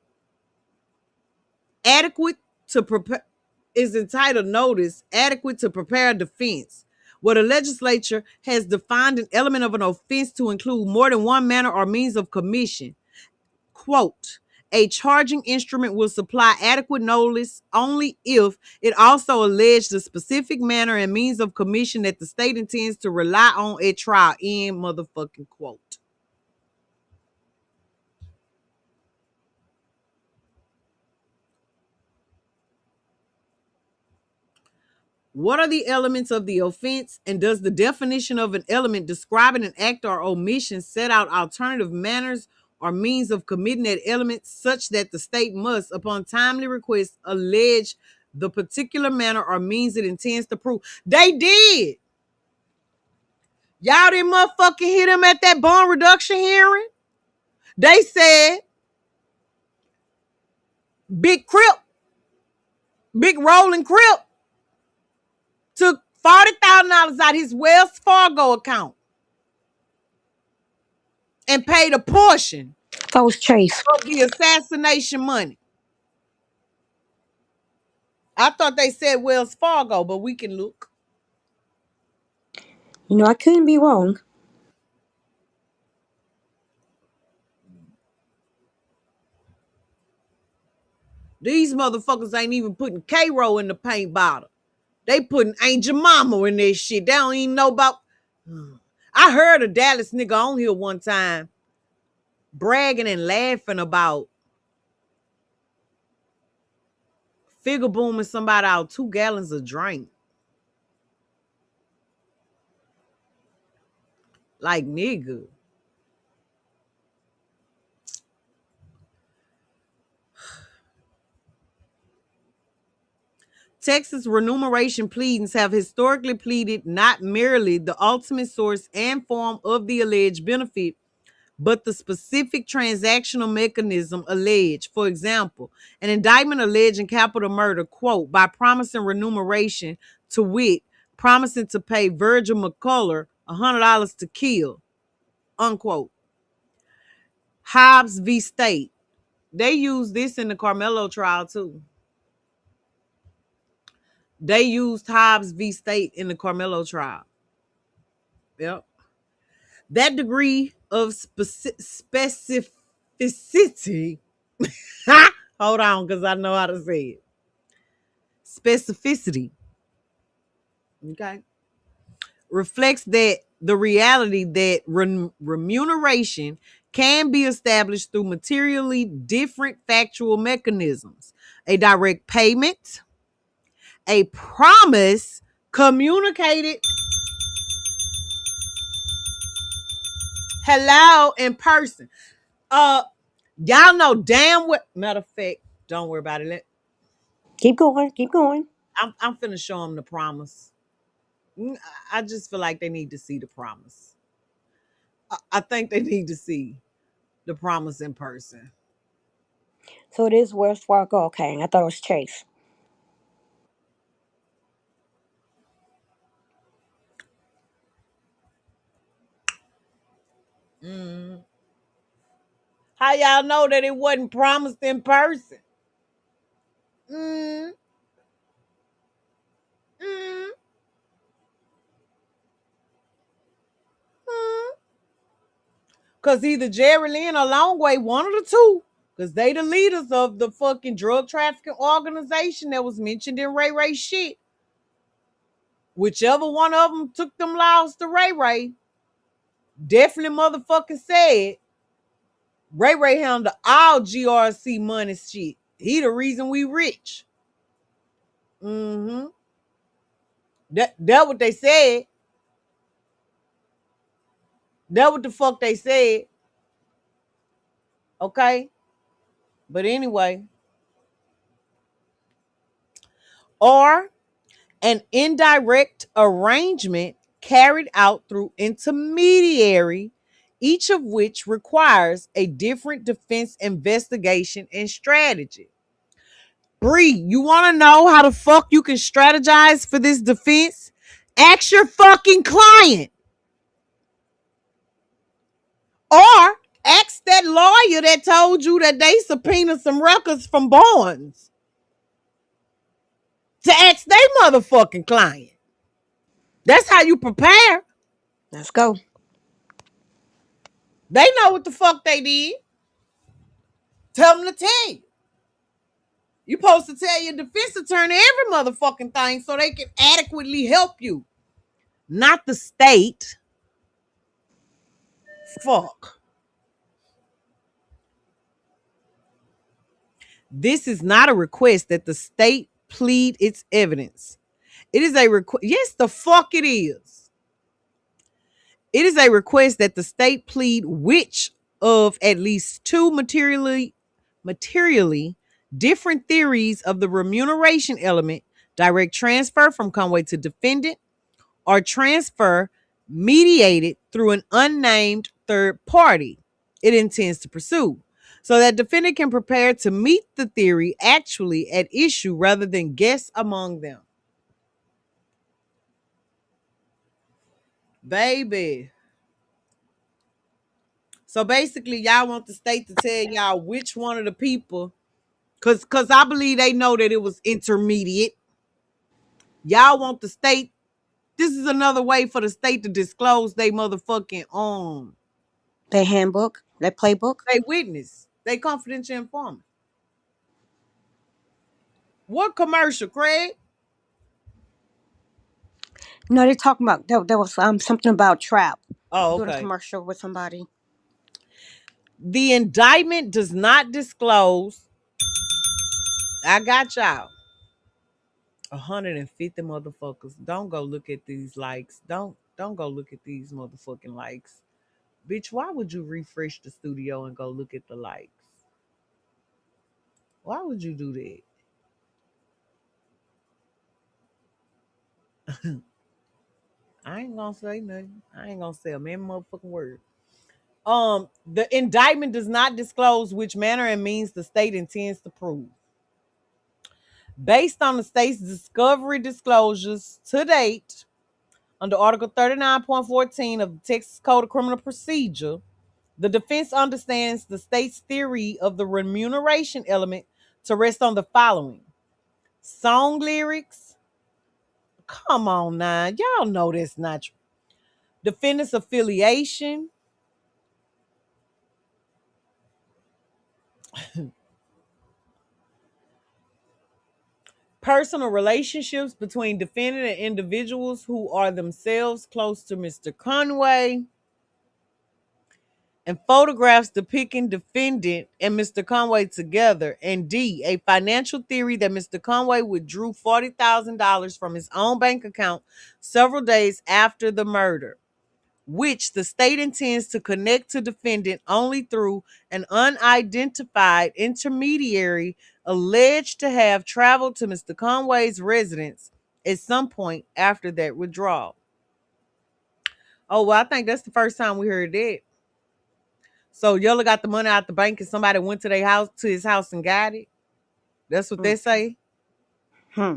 adequate to prepare adequate to prepare a defense, where the legislature has defined an element of an offense to include more than one manner or means of commission. Quote, a charging instrument will supply adequate notice only if it also alleges the specific manner and means of commission that the state intends to rely on at trial. End motherfucking quote. What are the elements of the offense? And does the definition of an element describing an act or omission set out alternative manners or means of committing that element such that the state must, upon timely request, allege the particular manner or means it intends to prove? They did. Y'all didn't motherfucking hit him at that bond reduction hearing. They said Big Crip, Big Rolling Crip took $40,000 out his Wells Fargo account and paid a portion That was Chase. of the assassination money. I thought they said Wells Fargo, but we can look. You know, I couldn't be wrong. These motherfuckers ain't even putting K-Roll in the paint bottle. They putting Aunt Jemima in this shit. They don't even know about. I heard a Dallas nigga on here one time bragging and laughing about figure booming somebody out 2 gallons of drink. Like, nigga. Texas remuneration pleadings have historically pleaded not merely the ultimate source and form of the alleged benefit, but the specific transactional mechanism alleged. For example, an indictment alleging capital murder, quote, by promising remuneration, to wit, promising to pay Virgil McCullough $100 to kill, unquote. Hobbs v. State. They used this in the Carmelo trial too. They used Hobbs v. State in the Carmelo trial. Yep. That degree of specificity. Hold on, because I know how to say it. Specificity. Okay. Reflects that the reality that remuneration can be established through materially different factual mechanisms. A direct payment, a promise communicated hello in person. Y'all know damn well. Matter of fact, don't worry about it. Keep going. Keep going. I'm finna show them the promise. I just feel like they need to see the promise. I think they need to see the promise in person. So it is Wells Fargo. Okay, I thought it was Chase. How y'all know that it wasn't promised in person? Mm, mm, mm. Cause either Jerry Lynn or Longway, one of the two. Cause they the leaders of the fucking drug trafficking organization that was mentioned in Ray Ray's shit. Whichever one of them took them laws to Ray Ray, definitely motherfucking said Ray Ray handled all GRC money shit. He the reason we rich. Mm-hmm. That what they said. That what the fuck they said. Okay. But anyway. Or an indirect arrangement carried out through intermediary, each of which requires a different defense investigation and strategy. Bree, you want to know how the fuck you can strategize for this defense? Ask your fucking client. Or ask that lawyer that told you that they subpoenaed some records from Barnes to ask their motherfucking client. That's how you prepare. Let's go. They know what the fuck they did. Tell them to tell you. You supposed to tell your defense attorney every motherfucking thing so they can adequately help you. Not the state. Fuck. This is not a request that the state plead its evidence. It is a request. Yes, the fuck it is. It is a request that the state plead which of at least two materially different theories of the remuneration element, direct transfer from Conway to defendant, or transfer mediated through an unnamed third party it intends to pursue, so that defendant can prepare to meet the theory actually at issue rather than guess among them. Baby. So basically, y'all want the state to tell y'all which one of the people, cause I believe they know that it was intermediate. Y'all want the state. This is another way for the state to disclose they motherfucking Their handbook, their playbook. they witness, they confidential informant. What commercial, Craig? No, they're talking about there was something about trap. Oh, Doing a okay. commercial with somebody. The indictment does not disclose. I got y'all. 150 motherfuckers. Don't go look at these likes. Don't go look at these motherfucking likes. Bitch, why would you refresh the studio and go look at the likes? Why would you do that? I ain't gonna say nothing. I ain't gonna say a man motherfucking word. The indictment does not disclose which manner and means the state intends to prove. Based on the state's discovery disclosures to date, under Article 39.14 of the Texas Code of Criminal Procedure, the defense understands the state's theory of the remuneration element to rest on the following: song lyrics. Come on now. Y'all know that's not true. Defendant's affiliation, personal relationships between defendant and individuals who are themselves close to Mr. Conway, and photographs depicting defendant and Mr. Conway together. And D, a financial theory that Mr. Conway withdrew $40,000 from his own bank account several days after the murder, which the state intends to connect to defendant only through an unidentified intermediary alleged to have traveled to Mr. Conway's residence at some point after that withdrawal. Oh, well, I think that's the first time we heard that. So Yola got the money out the bank and somebody went to their house, to his house, and got it. That's what they say. Hmm.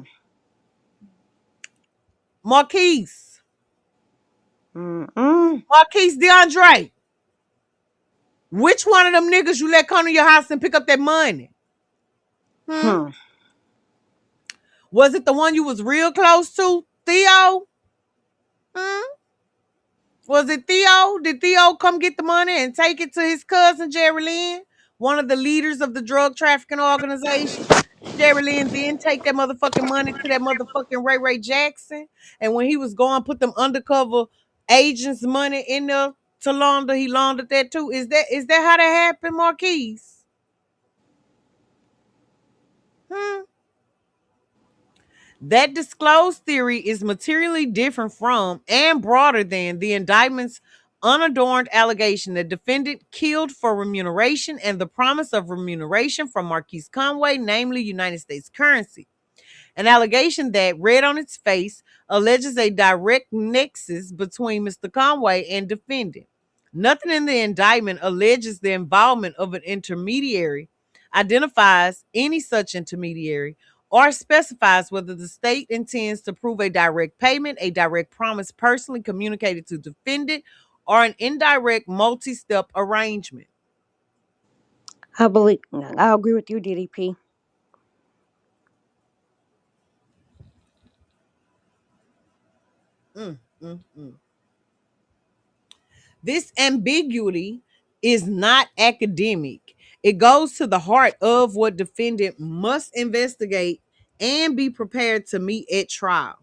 Marquise. Mm-mm. Marquise DeAndre. Which one of them niggas you let come to your house and pick up that money? Hmm. Was it the one you was real close to, Theo? Was it Theo? Did Theo come get the money and take it to his cousin, Jerry Lynn, one of the leaders of the drug trafficking organization? Jerry Lynn then take that motherfucking money to that motherfucking Ray Ray Jackson. And when he was going, put them undercover agents' money in there to launder, he laundered that too. Is that how that happened, Marquise? That disclosed theory is materially different from and broader than the indictment's unadorned allegation that defendant killed for remuneration and the promise of remuneration from Marquise Conway, namely United States currency. An allegation that, read on its face, alleges a direct nexus between Mr. Conway and defendant. Nothing in the indictment alleges the involvement of an intermediary, identifies any such intermediary, or specifies whether the state intends to prove a direct payment, a direct promise personally communicated to defendant, or an indirect multi-step arrangement. I agree with you, DDP. This ambiguity is not academic. It goes to the heart of what defendant must investigate and be prepared to meet at trial.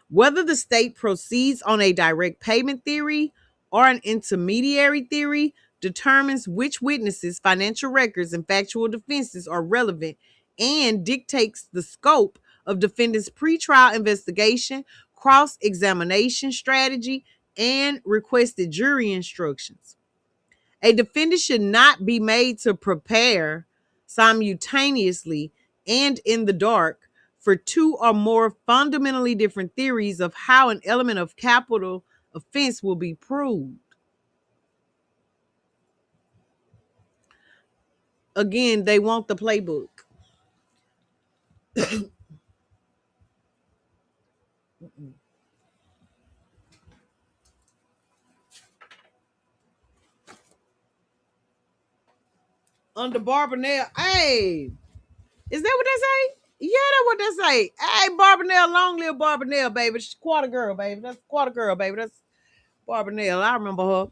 Whether the state proceeds on a direct payment theory or an intermediary theory determines which witnesses, financial records, and factual defenses are relevant and dictates the scope of defendant's pretrial investigation, cross-examination strategy, and requested jury instructions. A defendant should not be made to prepare simultaneously and in the dark for two or more fundamentally different theories of how an element of capital offense will be proved. Again, they want the playbook. Under Barbanell, hey, is that what they say? Yeah, that's what they say. Hey, Barbanell, long live Barbanell, baby. She's quarter girl, baby. That's quarter girl, baby. That's Barbanell. I remember her.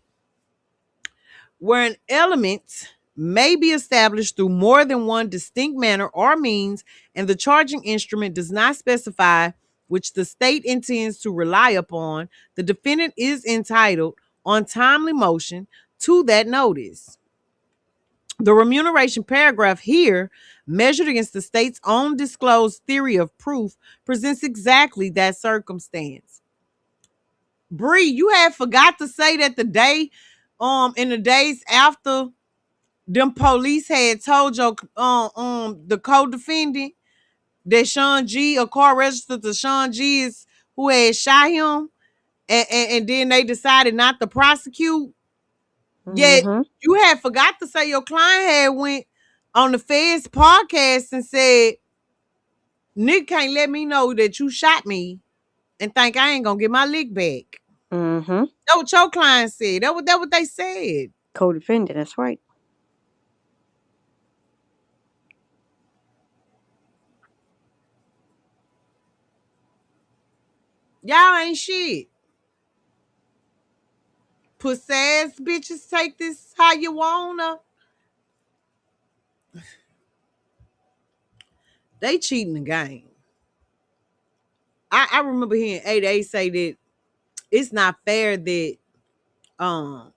Where an element may be established through more than one distinct manner or means, and the charging instrument does not specify which the state intends to rely upon, the defendant is entitled, on timely motion, to that notice. The remuneration paragraph here, measured against the state's own disclosed theory of proof, presents exactly that circumstance. Bree, you had forgot to say that the day, in the days after them police had told your the co-defendant that Sean G, a car registered to Sean G is who had shot him, and then they decided not to prosecute. Yet Mm-hmm. you had forgot to say your client had went on the Feds podcast and said, Nick can't let me know that you shot me and think I ain't gonna get my lick back. Mm-hmm. That what your client said. That what they said. Co-defendant, that's right. Y'all ain't shit. Puss ass bitches, take this how you wanna. They cheating the game. I remember hearing Aight say that it's not fair that um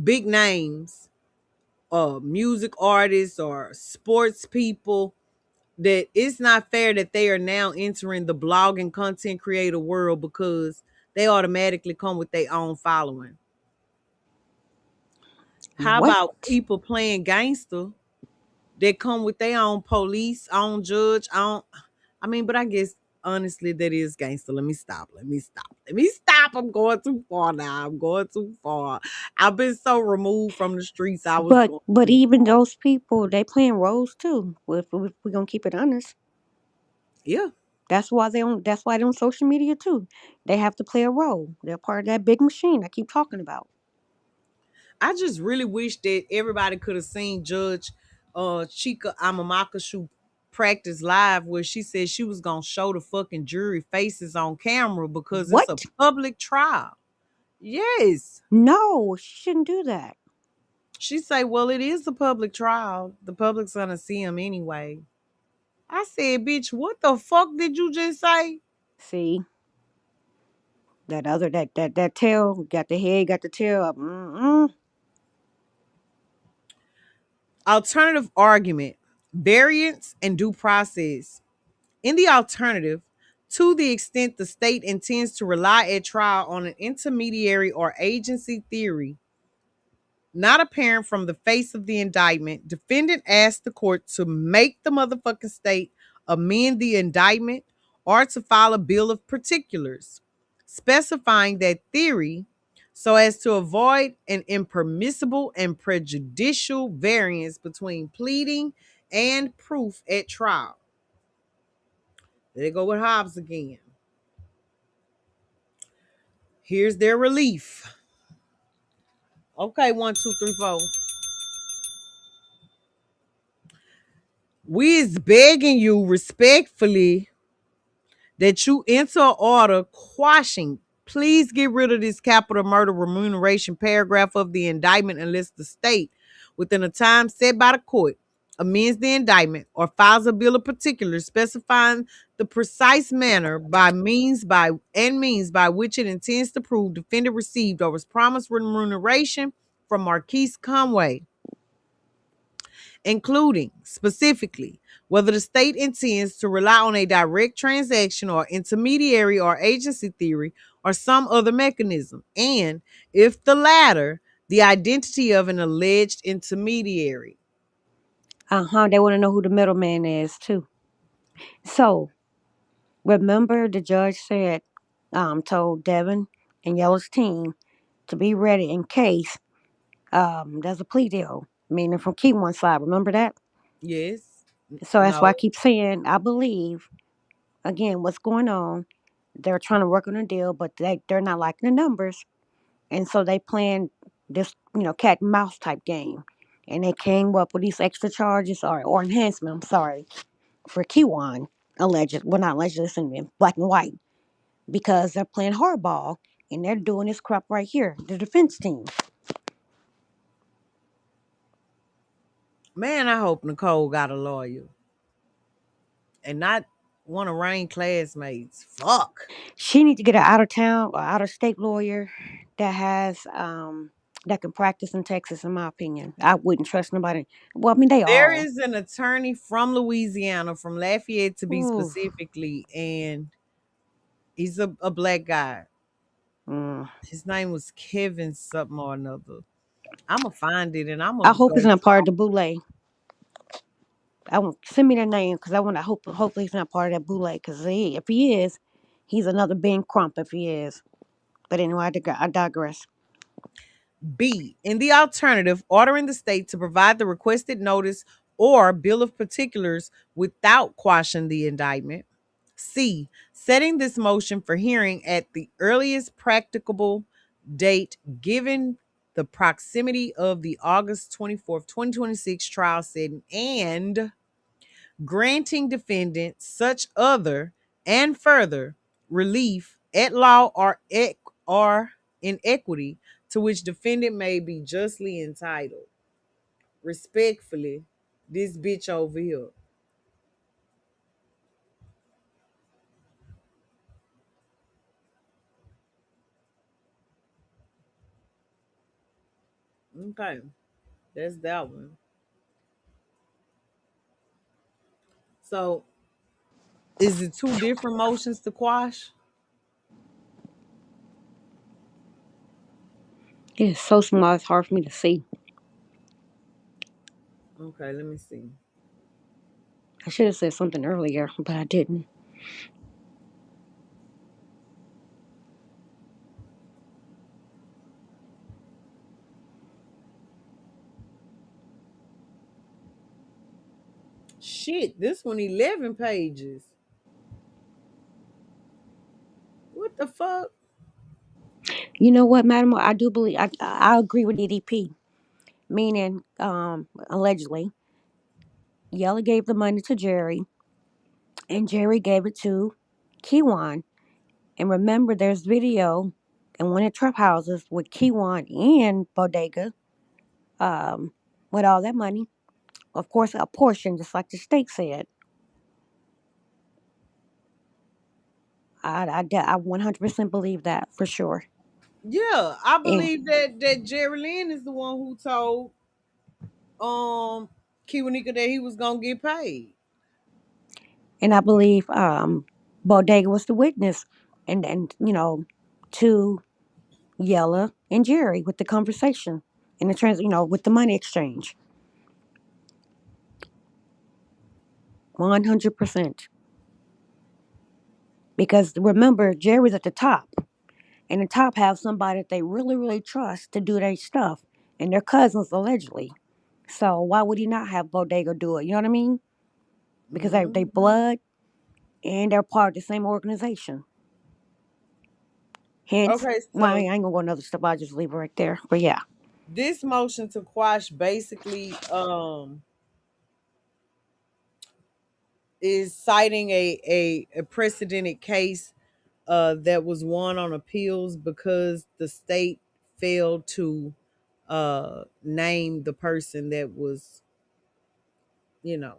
big names, music artists or sports people, that it's not fair that they are now entering the blog and content creator world because they automatically come with their own following. How What? about people playing gangster that come with their own police, own judge, own? I mean, but I guess honestly that is gangster. Let me stop. Let me stop. Let me stop. I'm going too far now. I'm going too far. I've been so removed from the streets. I was But going but too even far. those people, they playing roles too. If we're gonna keep it honest, Yeah. That's why they're on social media too. They have to play a role. They're part of that big machine I keep talking about. I just really wish that everybody could have seen Judge Chika Amamakashu practice live where she said she was gonna show the fucking jury faces on camera because it's a What? public trial. Yes. No, she shouldn't do that. She say, well, it is a public trial. The public's gonna see him anyway. I said, bitch, what the fuck did you just say? See that other that tail got the head, got the tail up. Mm-mm. Alternative argument, variance and due process. In the alternative, to the extent the state intends to rely at trial on an intermediary or agency theory not apparent from the face of the indictment, defendant asked the court to make the motherfucking state amend the indictment or to file a bill of particulars specifying that theory so as to avoid an impermissible and prejudicial variance between pleading and proof at trial. There they go with Hobbs again. Here's their relief. Okay, 1, 2, 3, 4. We is begging you respectfully that you enter an order quashing. Please get rid of this capital murder remuneration paragraph of the indictment unless the state, within a time set by the court, amends the indictment or files a bill of particulars specifying the precise manner means by which it intends to prove defendant received or was promised remuneration from Marquise Conway including specifically whether the state intends to rely on a direct transaction or intermediary or agency theory or some other mechanism, and if the latter, the identity of an alleged intermediary. They want to know who the middleman is too. So remember, the judge said, told Devin and Yellow's team to be ready in case there's a plea deal, meaning from Key one side. Remember that? Yes. So that's why I No. keep saying I believe again what's going on. They're trying to work on a deal, but they're not liking the numbers, and so they playing this cat and mouse type game, and they came up with these extra charges or enhancement. I'm sorry for Kiwan alleged, well not alleged, it's in black and white because they're playing hardball and they're doing this crap right here. The defense team. Man, I hope Nicole got a lawyer and not one of Rain classmates. Fuck. She needs to get an out of town or out of state lawyer that has that can practice in Texas. In my opinion, I wouldn't trust nobody. Well, I mean they There all. is an attorney from Louisiana, from Lafayette to be Ooh. specifically, and he's a black guy. Mm. His name was Kevin something or another. I'ma find it and I'ma I hope it's go not part talk. of the boule. I want send me their name because I want to hope. Hopefully, he's not part of that boule. Because if he is, he's another Ben Crump. If he is, but anyway, I digress. B. In the alternative, ordering the state to provide the requested notice or bill of particulars without quashing the indictment. C. Setting this motion for hearing at the earliest practicable date given the proximity of the August 24th, 2026 trial setting, and granting defendants such other and further relief at law or in equity to which defendant may be justly entitled. Respectfully, this bitch over here. Okay, that's that one. So, is it two different motions to quash? It's so small, it's hard for me to see. Okay, let me see. I should have said something earlier, but I didn't. Shit, this one 11 pages. What the fuck? You know what, Madam? I do believe I agree with DDP. Meaning, allegedly, Yella gave the money to Jerry, and Jerry gave it to Kiwan. And remember, there's video in one of the trap houses with Kiwan and Bodega, um, with all that money. Of course, a portion, just like the state said. I 100% believe that for sure. Yeah, I And believe that Jerry Lynn is the one who told Kiwanika that he was gonna get paid. and I believe Bodega was the witness, and to Yella and Jerry with the conversation and the with the money exchange. 100%. Because remember, Jerry's at the top, and the top have somebody that they really, really trust to do their stuff, and their cousins allegedly. So why would he not have Bodega do it? You know what I mean? Because they Mhm. blood and they're part of the same organization. Hence, Okay, well, I so ain't gonna go another step. I'll just leave it right there. But yeah, this motion to quash basically is citing a precedented case that was won on appeals because the state failed to name the person that was, you know,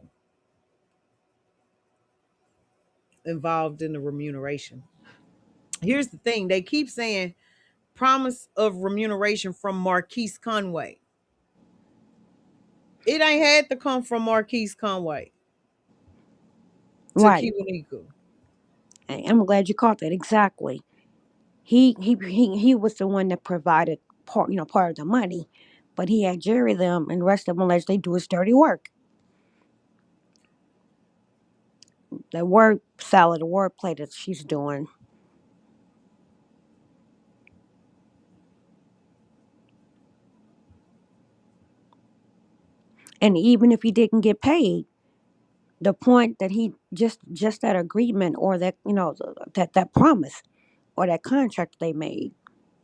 involved in the remuneration. Here's the thing, they keep saying promise of remuneration from Marquise Conway. It ain't had to come from Marquise Conway to Right. Kiwanika. I'm glad you caught that exactly. He was the one that provided part of the money, but he had Jerry them and the rest of them allegedly do his dirty work. The word salad, the word play that she's doing. And even if he didn't get paid, the point that he just that agreement or that that promise or that contract they made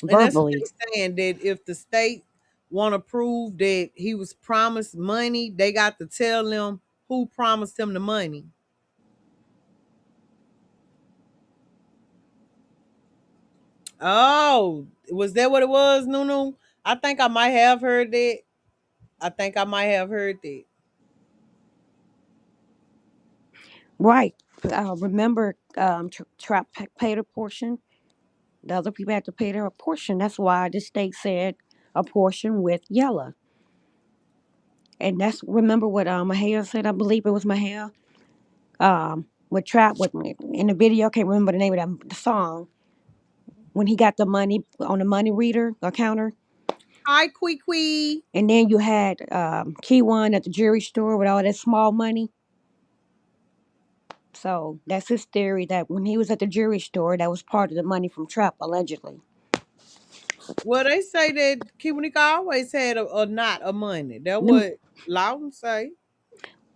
And that's what verbally. they saying, that if the state want to prove that he was promised money, they got to tell them who promised him the money. Oh, was that what it was, Nunu? I think I might have heard that. I think I might have heard that. Right. Remember, Trap paid a portion. The other people had to pay their portion. That's why the state said a portion with Yella. And that's remember what Mahia said. I believe it was Mahia. With Trap with me in the video. I can't remember the name of the song. When he got the money on the money reader or counter, Hi, Kwee. and then you had Key One at the jewelry store with all that small money. So that's his theory that when he was at the jewelry store, that was part of the money from Trap allegedly. Well, they say that Kiwanika always had a knot of money. That Lem- what Loudon say.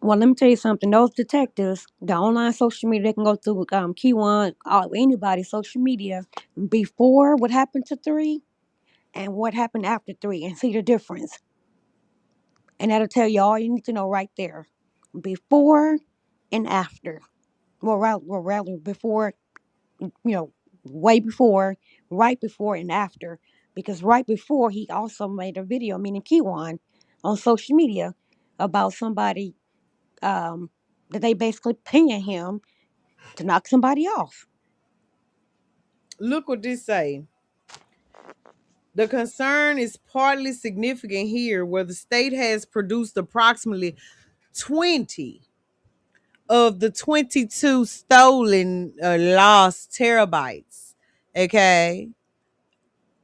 Well, let me tell you something. Those detectives, the online social media, they can go through Key One, anybody's social media before what happened to three and what happened after three, and see the difference. And that'll tell you all you need to know right there, before and after. Rather before, way before, right before, and after. Because right before, he also made a video, meaning Key One, on social media about somebody that they basically paying him to knock somebody off. Look what this say. The concern is partly significant here, where the state has produced approximately 20 of the 22 stolen lost terabytes. Okay.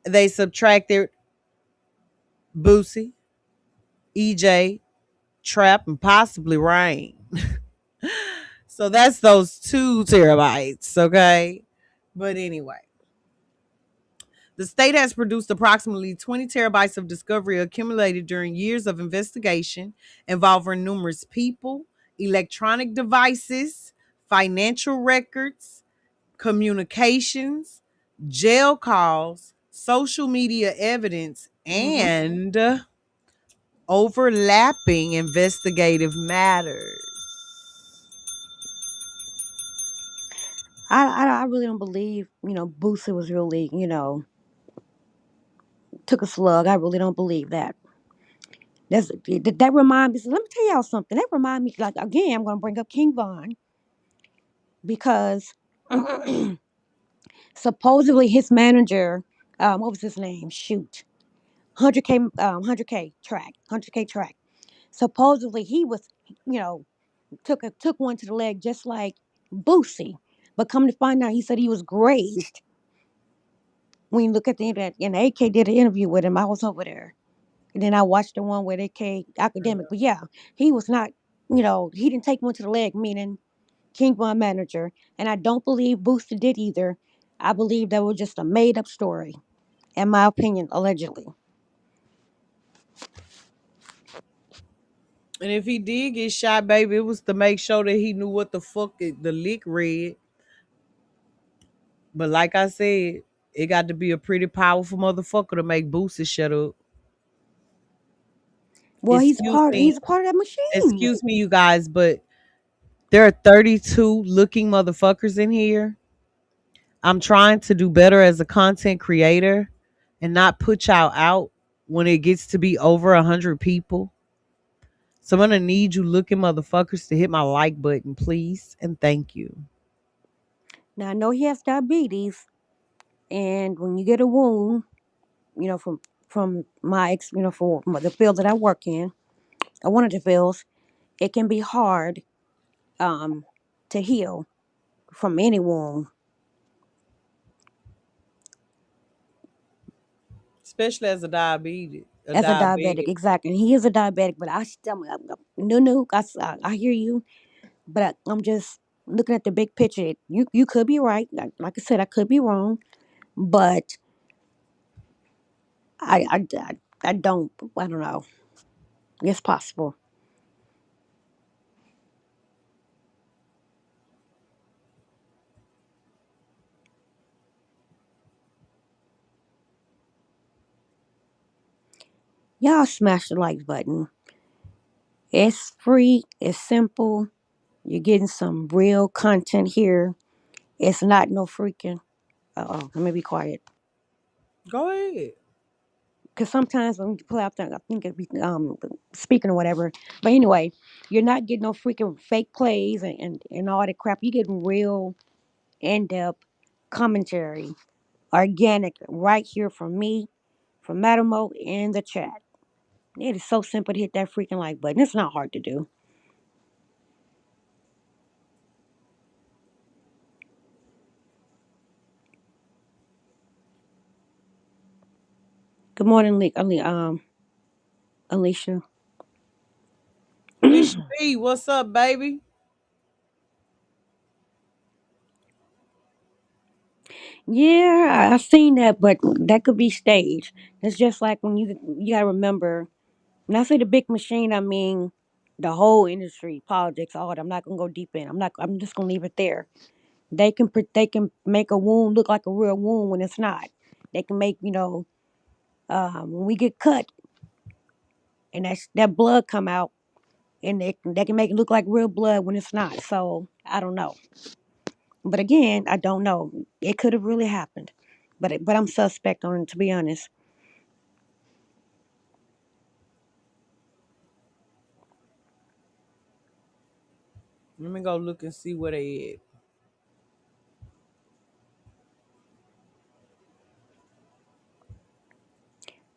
They subtracted Boosie, EJ, Trap, and possibly Rain. So that's those 2 terabytes. Okay. But anyway, the state has produced approximately 20 terabytes of discovery accumulated during years of investigation involving numerous people, electronic devices, financial records, communications, jail calls, social media evidence, hmm and overlapping investigative matters. I really don't believe Boosie was really took a slug. I really don't believe that. That remind me. So let me tell y'all something. That remind me. Like again, I'm gonna bring up King Von because supposedly his manager, what was his name? Shoot, 100K, 100K track, 100K track. Supposedly he was, you know, took one to the leg just like Boosie, but come to find out, he said he was grazed. When you look at the internet, and AK did an interview with him, I was over there, and then I watched the one with AK academic. But yeah, he was not, he didn't take one to the leg, meaning King Von manager, and I don't believe Booster did either. I believe that was just a made up story, in my opinion, allegedly. And if he did get shot, baby, it was to make sure that he knew what the fuck the lick read. But like I said, it got to be a pretty powerful motherfucker to make Boosie shut up. Well, Excuse me, he's a part of that machine. excuse me, you guys, but there are 32 looking motherfuckers in here. I'm trying to do better as a content creator and not put y'all out when it gets to be over 100 people. So I'm gonna need you looking motherfuckers to hit my like button, please, and thank you. Now I know he has diabetes, and when you get a wound, from my from the field that I work in, or one of the vills, it can be hard um, to heal from any wound. Especially as a diabetic. A As a diabetic, diabetic. exactly. And he is a diabetic, but I still, no, no, I hear you, but I'm just looking at the big picture. You could be right. Like I said, I could be wrong, but I don't. I don't know. It's possible. Y'all smash the like button. It's free. It's simple. You're getting some real content here. It's not no freaking. Oh, let me be quiet. Go ahead. Because sometimes when you pull out there, I think it be speaking or whatever. But anyway, you're not getting no freaking fake plays and all that crap. You're getting real in depth commentary, organic, right here from me, from MadaamO in the chat. It is so simple to hit that freaking like button. It's not hard to do. Good morning, Alicia. Alicia B, what's up, baby? Yeah, I've seen that, but that could be staged. It's just like when you gotta remember. When I say the big machine, I mean the whole industry, politics, all that. I'm not gonna go deep in. I'm not. I'm just gonna leave it there. They can make a wound look like a real wound when it's not. They can make when we get cut and that blood come out and they can make it look like real blood when it's not. So I don't know. But again, I don't know. It could have really happened, but I'm suspect on it, to be honest. Let me go look and see where they at.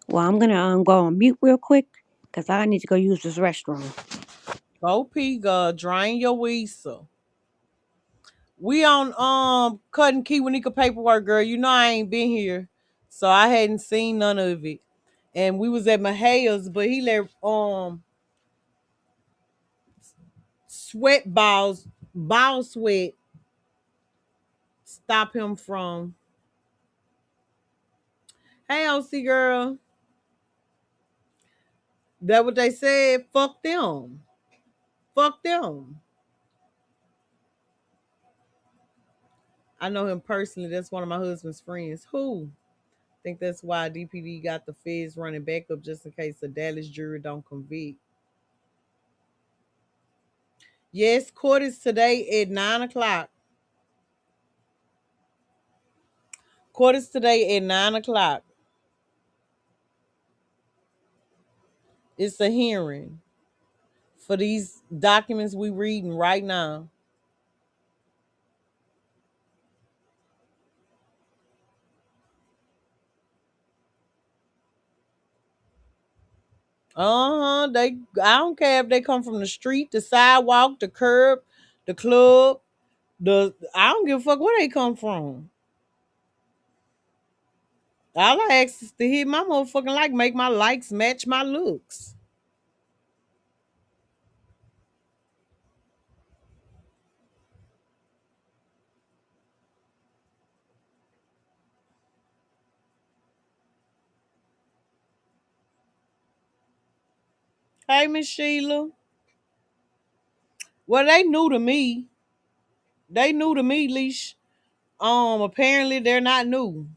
Well, I'm gonna go on mute real quick because I need to go use this restroom. Go pee, God, drain your whistle. We on cutting Kiwanika paperwork, girl. You know I ain't been here. So I hadn't seen none of it. And we was at Mahaya's, but he let sweat balls, ball sweat stop him from. Hey OC girl. That what they said? Fuck them. Fuck them. I know him personally. That's one of my husband's friends. Who? Think that's why DPD got the feds running back up just in case the Dallas jury don't convict. Yes, court is today at 9 o'clock. Court is today at 9 o'clock. It's a hearing for these documents we reading right now. They I don't care if they come from the street, the sidewalk, the curb, the club, I don't give a fuck where they come from. All I ask is to hit my motherfucking like, make my likes match my looks. Hey, Miss Sheila. Well, they new to me. They new to me, leash. Apparently they're not new.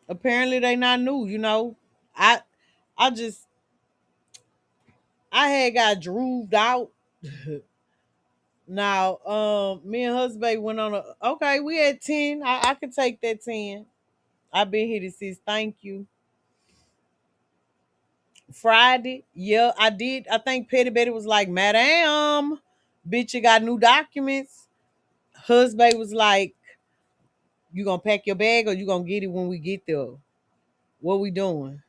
Apparently they not new. I I just I had got drooved out. Now, me and husband went on a okay, we had 10. I could take that 10. I've been here to see. Thank you. Friday, yeah, I did. I think Petty Betty was like, Madam, bitch, you got new documents. Husband was like, you gonna pack your bag or you gonna get it when we get there? What we doing?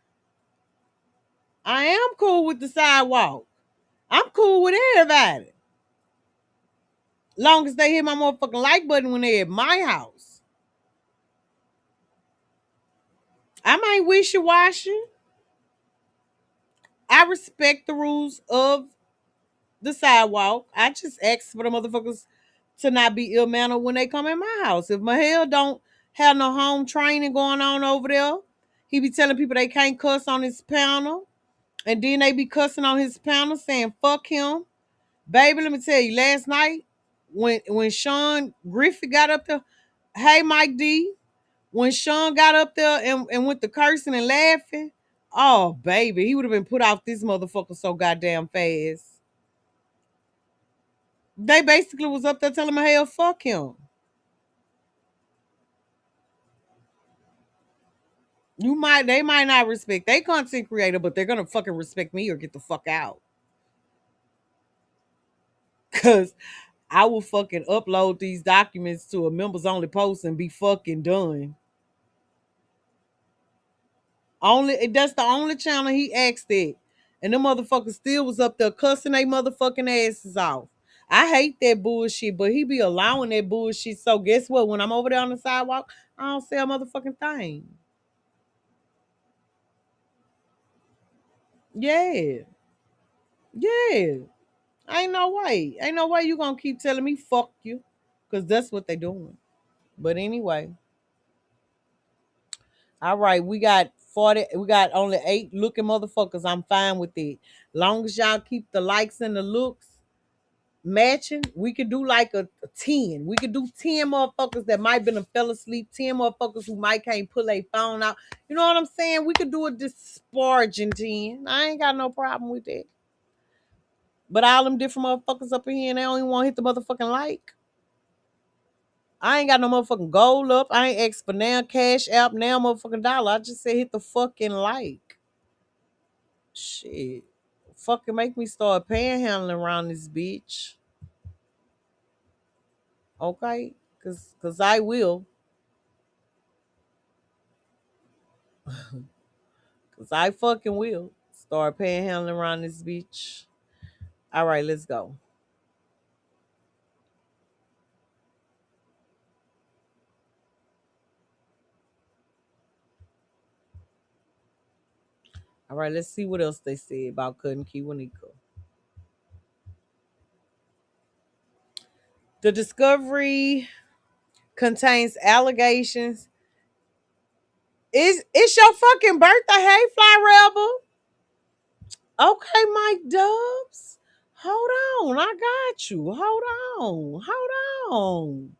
I am cool with the sidewalk. I'm cool with everybody. Long as they hit my motherfucking like button when they at my house. I might wishy-washy. I respect the rules of the sidewalk. I just ask for the motherfuckers to not be ill-mannered when they come in my house. If Mahel don't have no home training going on over there, he be telling people they can't cuss on his panel. And then they be cussing on his panel saying, fuck him. Baby, let me tell you, last night, when Sean Griffith got up there, hey, Mike D, when Sean got up there and went to cursing and laughing, oh, baby, he would have been put out this motherfucker so goddamn fast. They basically was up there telling him, hell, fuck him. They might not respect they content creator, but they're gonna fucking respect me or get the fuck out. Cause I will fucking upload these documents to a members only post and be fucking done. That's the only channel he asked it. And the motherfucker still was up there cussing they motherfucking asses off. I hate that bullshit, but he be allowing that bullshit. So guess what? When I'm over there on the sidewalk, I don't say a motherfucking thing. Yeah. Yeah. Ain't no way. Ain't no way you gonna keep telling me fuck you. Cause that's what they doing. But anyway. All right, we got 40, we got only 8 looking motherfuckers. I'm fine with it. Long as y'all keep the likes and the looks matching, we could do like a 10. We could do 10 motherfuckers that might been fell asleep, 10 motherfuckers who might can't pull their phone out. You know what I'm saying? We could do a disparaging 10. I ain't got no problem with that. But all them different motherfuckers up in here and they don't even want to hit the motherfucking like. I ain't got no motherfucking gold up. I ain't asked for now cash app, now motherfucking dollar. I just said hit the fucking like. Shit. Fucking make me start panhandling around this bitch. Okay? Cause I will. Cause I fucking will. Start panhandling around this bitch. All right, let's go. All right, let's see what else they say about cutting Kiwanika. The discovery contains allegations. It's your fucking birthday. Hey, Fly Rebel. Okay, Mike Dubs. Hold on. I got you. Hold on. Hold on.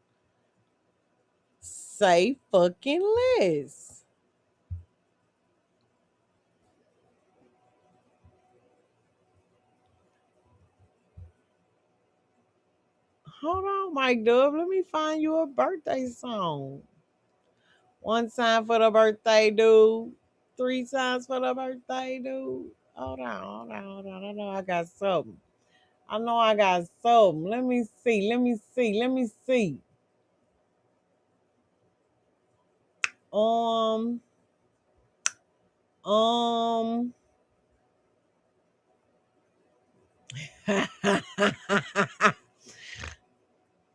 Say fucking less. Hold on, Mike Dub. Let me find you a birthday song. 1 time for the birthday dude. 3 times for the birthday dude. Hold on, hold on, hold on. I know I got something. I know I got something. Let me see. Let me see. Let me see. Um, um.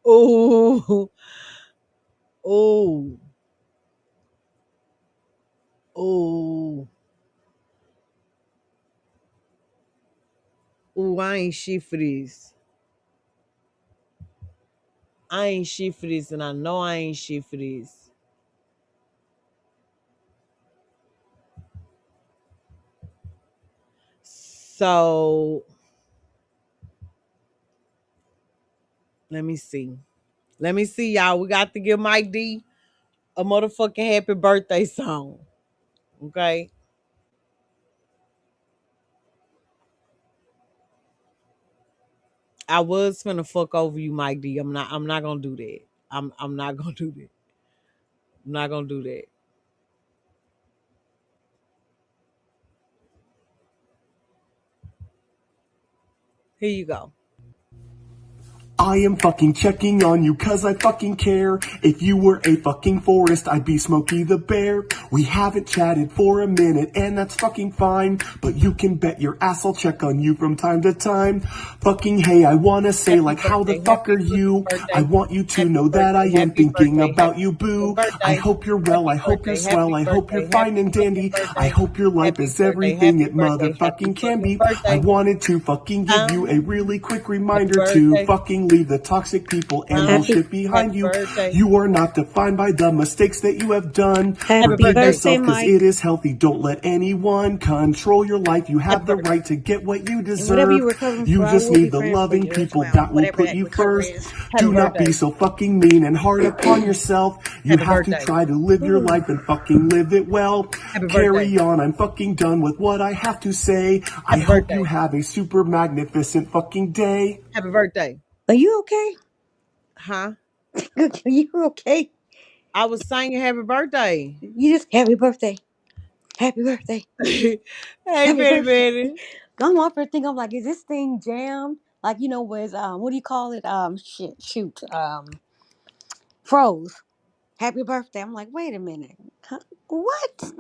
Ooh, ooh, ooh, ooh. I ain't shit for this. I ain't shit for this, and I know I ain't shit for this. So let me see. Let me see, y'all. We got to give Mike D a motherfucking happy birthday song. Okay. I was finna fuck over you, Mike D. I'm not gonna do that. I'm not gonna do that. I'm not gonna do that. Here you go. I am fucking checking on you cause I fucking care. If you were a fucking forest, I'd be Smokey the Bear. We haven't chatted for a minute and that's fucking fine, but you can bet your ass I'll check on you from time to time. Fucking hey, I wanna say Happy like how the birthday. fuck Happy are you? fucking I birthday. want you to Happy know that I birthday. am Happy thinking birthday. about Happy you, fucking boo. I birthday. hope you're well, Happy I hope you're birthday. swell, Happy I hope you're birthday. fine Happy and fucking dandy. I birthday. hope your life Happy is birthday. everything Happy it birthday. Happy motherfucking can fucking be. I birthday. wanted to fucking give you a really quick Happy reminder to birthday. fucking leave the toxic people and Happy bullshit behind Happy you. birthday. You are not defined by the mistakes that you have done. Happy happy Forgive birthday. birthday, yourself cause it Mike. is healthy. Don't let anyone control your life. You Happy have the birthday. right to get what you And whatever deserve. you're recovering You for, I just will be need the praying for loving you as people well. that will Whatever put that you recovery first. is. Happy Do not be birthday. so fucking mean and hard upon yourself. You Happy have to birthday. try to live your Ooh. life and fucking live it well. Happy birthday. Carry on. I'm fucking done with what I have to say. I Happy hope you birthday. have a super magnificent fucking day. Happy birthday. Are you okay? Huh? Are you okay? I was singing happy birthday. You just happy birthday. Happy birthday. Hey, Happy Betty birthday. Betty. I'm off here thinking, I'm like, is this thing jammed? Like, was what do you call it? Froze. Happy birthday. I'm like, wait a minute. Huh? What?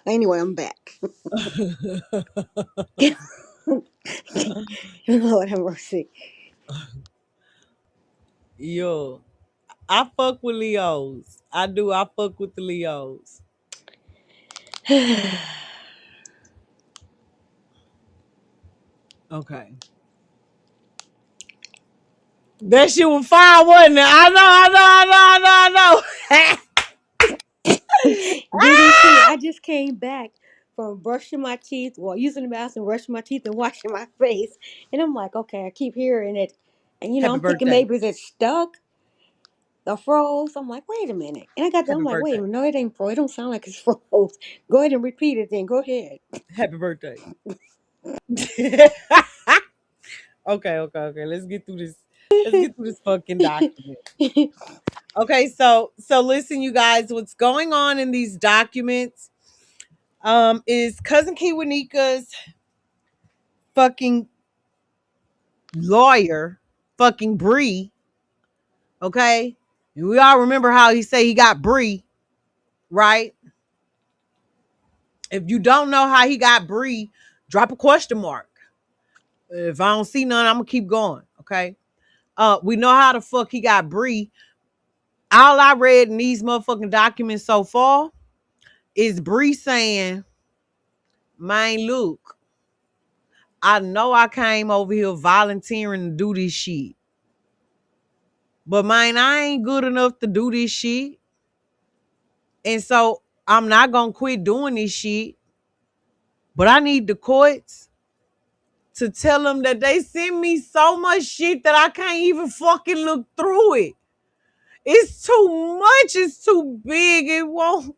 Anyway, I'm back. Lord have mercy. Yo, I fuck with Leos. I do. I fuck with the Leos. Okay. That shit was fire, wasn't it? I Didn't see. I just came back from brushing my teeth, well, using the bathroom, brushing my teeth, and washing my face. And I'm like, okay, I keep hearing it. And, Happy I'm thinking birthday. maybe it's stuck or froze. I'm like, wait a minute. And I got there, Happy I'm like, wait a birthday. minute. No, it ain't froze. It don't sound like it's froze. Go ahead and repeat it then. Go ahead. Happy birthday. Okay. Let's get through this. Let's get through this fucking document. Okay, so listen, you guys, what's going on in these documents is cousin Kiwanika's fucking lawyer, fucking Bree, okay? And we all remember how he say he got Bree, right? If you don't know how he got Bree, drop a question mark. If I don't see none, I'm gonna keep going, okay? We know how the fuck he got Bree. All I read in these motherfucking documents so far is Bree saying, man, look, I know I came over here volunteering to do this shit. But man, I ain't good enough to do this shit. And so I'm not gonna quit doing this shit. But I need the courts to tell them that they send me so much shit that I can't even fucking look through it. It's too much. It's too big. It won't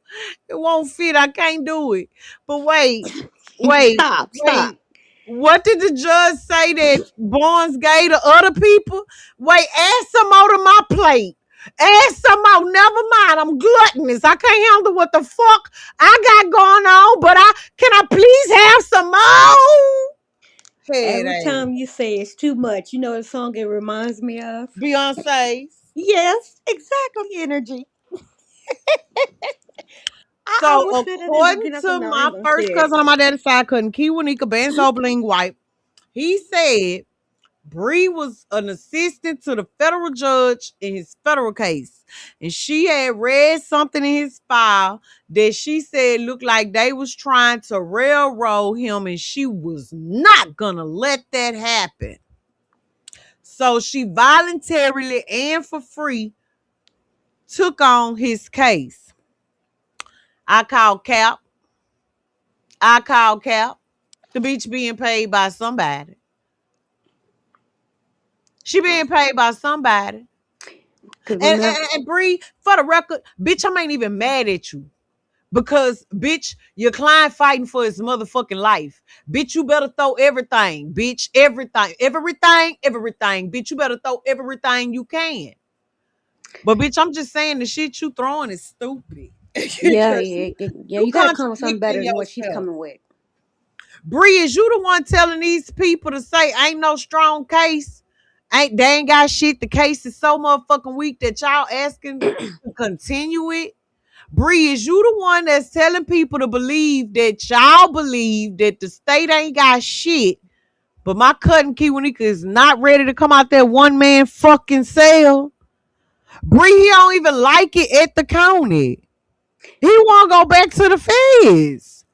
fit. I can't do it. But wait, wait, Stop. wait. What did the judge say that Barnes gave to other people? Wait, add some more to my plate. Add some more. Never mind. I'm gluttonous. I can't handle what the fuck I got going on. But can I please have some more? Head Every ass. time you say it's too much, you know the song it reminds me of? Beyonce's. Yes, exactly, energy. I So will say that end up according getting up. to No, I my ain't gonna first say it. cousin on my daddy's side, cousin Kiwanika Benzo Bling White, he said Bree was an assistant to the federal judge in his federal case. And she had read something in his file that she said looked like they was trying to railroad him and she was not gonna let that happen. So she voluntarily and for free took on his case. I called Cap. I called Cap. The bitch being paid by somebody. She being paid by somebody. Cause And, remember, and, and Bree, for the record, bitch, I ain't even mad at you. Because, bitch, your client fighting for his motherfucking life. Bitch, you better throw everything. Bitch, everything. Everything. Bitch, you better throw everything you can. But, bitch, I'm just saying the shit you throwing is stupid. yeah, Because yeah, yeah, you you gotta come with something contradicting better than what she's yourself. coming with. Bree, is you the one telling these people to say ain't no strong case? They ain't got shit. The case is so motherfucking weak that y'all asking to continue it. Bree, is you the one that's telling people to believe that y'all believe that the state ain't got shit, but my cousin Kiwanika is not ready to come out that one man fucking cell? Bree, he don't even like it at the county. He want to go back to the feds.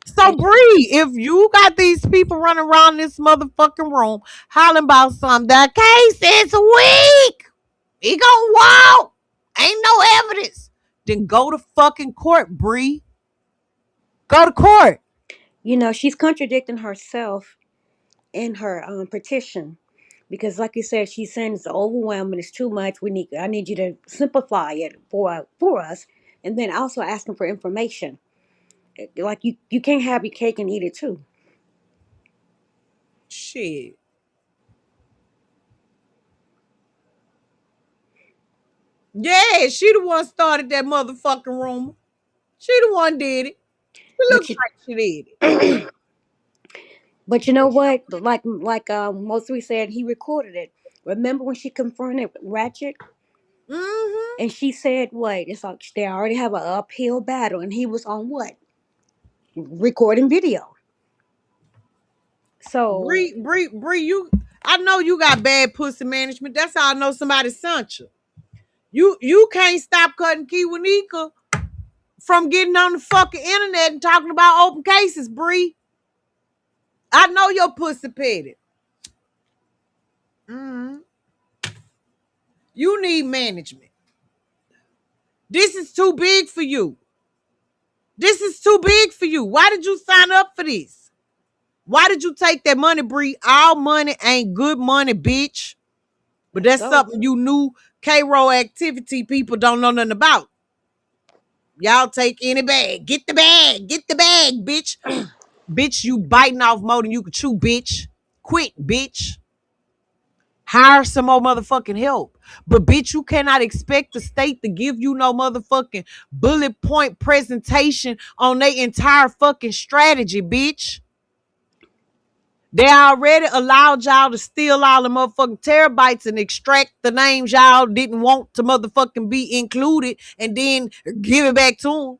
So And Bree, if you got these people running around this motherfucking room hollering about something, the case is weak. He gonna walk. Ain't no evidence. Then go to fucking court, Bree. Go to court. you know, she's contradicting herself in her petition because, like you said, she's saying it's overwhelming, it's too much. I need you to simplify it for us, and then also asking for information. Like you can't have your cake and eat it too. Shit. Yeah, she the one started that motherfucking rumor. She the one did it. It But looks like she did it. you, but you know what? Most we said, he recorded it. Remember when she confronted Ratchet Mm-hmm. and she said, "What? It's like they already have an uphill battle," and he was on what recording video. So Bree, I know you got bad pussy management. That's how I know somebody sent you. You can't stop cutting Kiwanika from getting on the fucking internet and talking about open cases, Bree. I know your pussy petty. Mm-hmm. You need management. This is too big for you. This is too big for you. Why did you sign up for this? Why did you take that money, Bree? All money ain't good money, bitch. But let's that's go. something you new K-Roll activity people don't know nothing about. Y'all take any bag. Get the bag. Get the bag, bitch. Bitch, you biting off more than you can chew, bitch. Quit, bitch. Hire some more motherfucking help. But bitch, you cannot expect the state to give you no motherfucking bullet point presentation on their entire fucking strategy, bitch. They already allowed y'all to steal all the motherfucking terabytes and extract the names y'all didn't want to motherfucking be included and then give it back to them.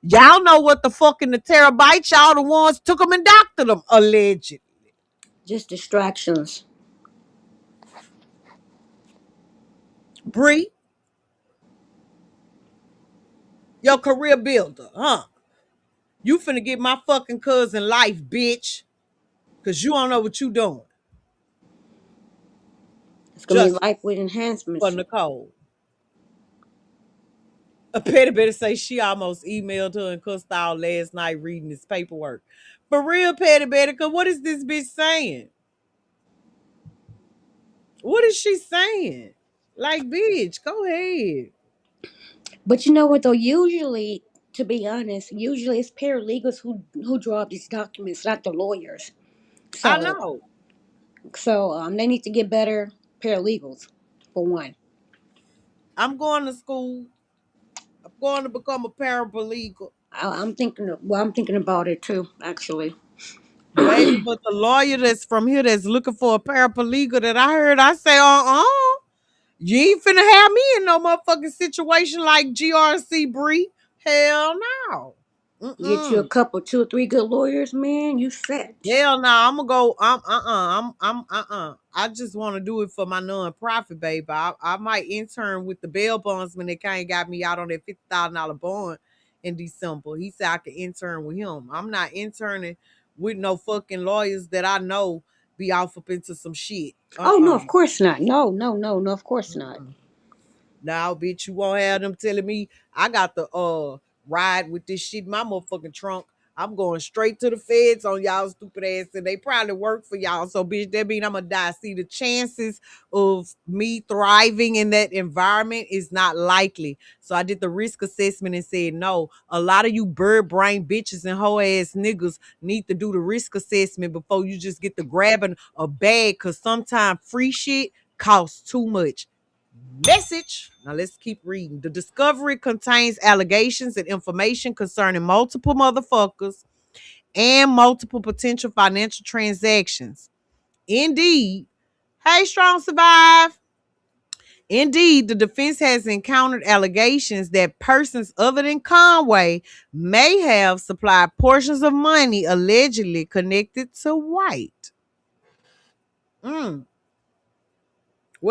Y'all know what the fucking the terabytes, y'all the ones took them and doctored them, alleged. Just distractions. Bree, your career builder, huh? You finna get my fucking cousin life, bitch. Cause you don't know what you doing. It's gonna be Just life with for enhancements. Nicole. A petty better say she almost emailed her and cussed out last night reading his paperwork. For real, petty better, cause what is this bitch saying? What is she saying? Like, bitch, go ahead. But you know what though? Usually, to be honest, usually it's paralegals who draw up these documents, not the lawyers. I So know. they need to get better paralegals for one. I'm going to school. I'm going to become a paralegal. I'm thinking about it too, actually. Baby, but the lawyer that's from here that's looking for a paralegal that I heard, I say, you ain't finna have me in no motherfucking situation like GRC Bree. Hell no. Get you a Mm-mm. couple, two or three good lawyers, man. You set. Hell no, I'm gonna go. I'm I just want to do it for my non-profit, baby. I might intern with the bail bondsman that kind of got me out on that $50,000 bond in December. He said I could intern with him. I'm not interning with no fucking lawyers that I know be off up into some shit. Oh no, of course not. No, no, no, no, of course not. Now, bitch, you won't have them telling me I got the ride with this shit in my motherfucking trunk. I'm going straight to the feds on y'all stupid ass, and they probably work for y'all. So, bitch, that mean I'm gonna die. See, the chances of me thriving in that environment is not likely. So I did the risk assessment and said, no, a lot of you bird brain bitches and hoe ass niggas need to do the risk assessment before you just get to grabbing a bag, cause sometimes free shit costs too much. Message. Now let's keep reading. The discovery contains allegations and information concerning multiple motherfuckers and multiple potential financial transactions. Indeed, Hey, Strong Survive. Indeed, the defense has encountered allegations that persons other than Conway may have supplied portions of money allegedly connected to White. Where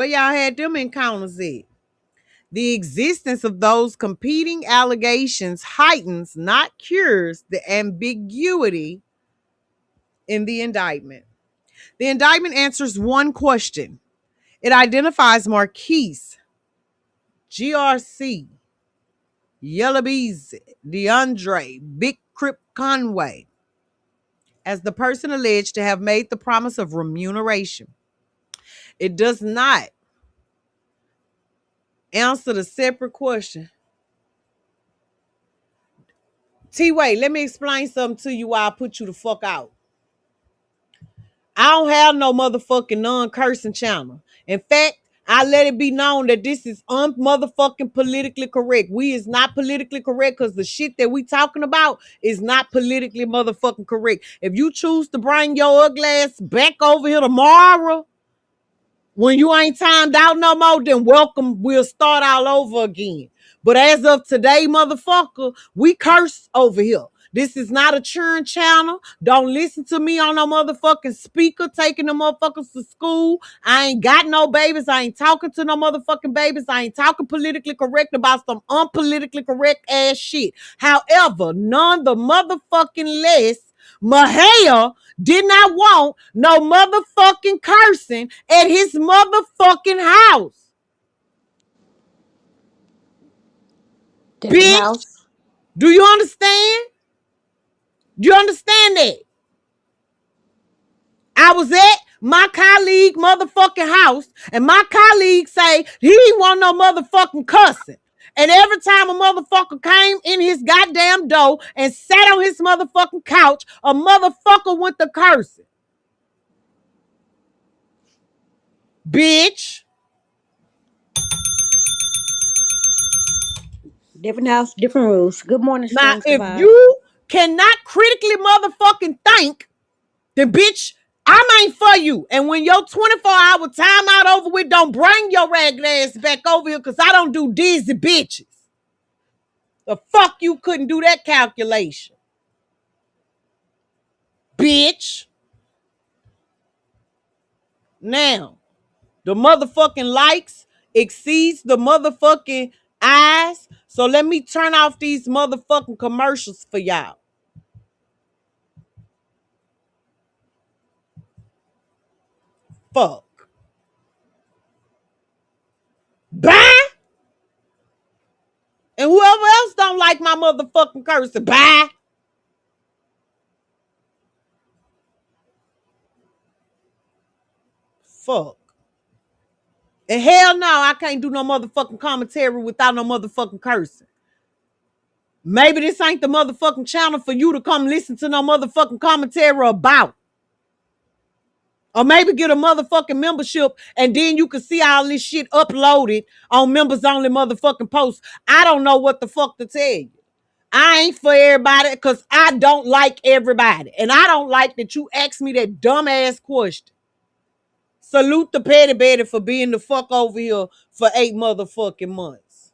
y'all had them encounters at? The existence of those competing allegations heightens, not cures, the ambiguity in the indictment. The indictment answers one question. It identifies Marquise, GRC, Yellow Bees, DeAndre, Big Crip Conway as the person alleged to have made the promise of remuneration. It does not answer the separate question. T-Way, let me explain something to you while I put you the fuck out. I don't have no motherfucking non-cursing channel. In fact, I let it be known that this is unmotherfucking politically correct. We is not politically correct because the shit that we talking about is not politically motherfucking correct. If you choose to bring your ugly ass back over here tomorrow, when you ain't timed out no more, then welcome. We'll start all over again. But as of today, motherfucker, we curse over here. This is not a churn channel. Don't listen to me on no motherfucking speaker taking the motherfuckers to school. I ain't got no babies. I ain't talking to no motherfucking babies. I ain't talking politically correct about some unpolitically correct ass shit. However, none the motherfucking less, Mahia did not want no motherfucking cursing at his motherfucking house. Different Bitch, house. do you understand? Do you understand that? I was at my colleague motherfucking house and my colleague say he ain't want no motherfucking cussing. And every time a motherfucker came in his goddamn door and sat on his motherfucking couch, a motherfucker went to cursing. Bitch. Different house, different rules. Good morning, Now, Strong if Survive. you cannot critically motherfucking think, then bitch, I ain't for you. And when your 24-hour timeout over with, don't bring your ragged ass back over here because I don't do dizzy bitches. The fuck you couldn't do that calculation. Bitch. Now, the motherfucking likes exceeds the motherfucking eyes. So let me turn off these motherfucking commercials for y'all. Fuck. Bye. And whoever else don't like my motherfucking cursing, bye. Fuck. And hell no, I can't do no motherfucking commentary without no motherfucking cursing. Maybe this ain't the motherfucking channel for you to come listen to no motherfucking commentary about. Or maybe get a motherfucking membership and then you can see all this shit uploaded on members only motherfucking posts. I don't know what the fuck to tell you. I ain't for everybody because I don't like everybody. And I don't like that you ask me that dumbass question. Salute the Petty Betty for being the fuck over here for 8 motherfucking months.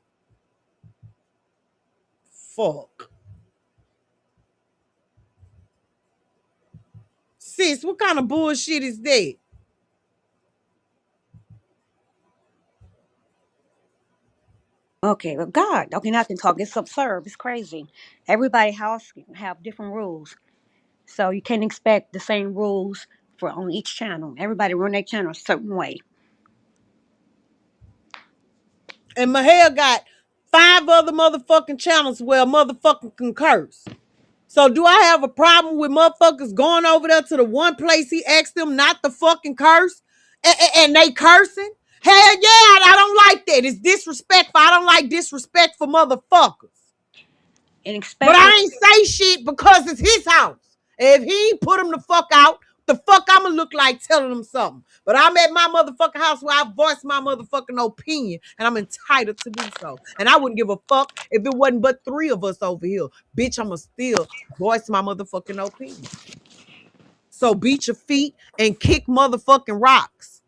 Fuck. Sis, what kind of bullshit is that? Okay, well, God. Okay, now I can talk. It's absurd. It's crazy. Everybody house have different rules. So you can't expect the same rules for on each channel. Everybody run their channel a certain way. And Mahel got 5 other motherfucking channels where a motherfucker can curse. So do I have a problem with motherfuckers going over there to the one place he asked them not to fucking curse? And they cursing? Hell yeah, I don't like that. It's disrespectful. I don't like disrespectful motherfuckers. And But especially I ain't say shit because it's his house. If he put him the fuck out, the fuck I'ma look like telling him something. But I'm at my motherfucking house where I voice my motherfucking opinion, and I'm entitled to do so. And I wouldn't give a fuck if it wasn't but 3 of us over here. Bitch, I'ma still voice my motherfucking opinion. So beat your feet and kick motherfucking rocks.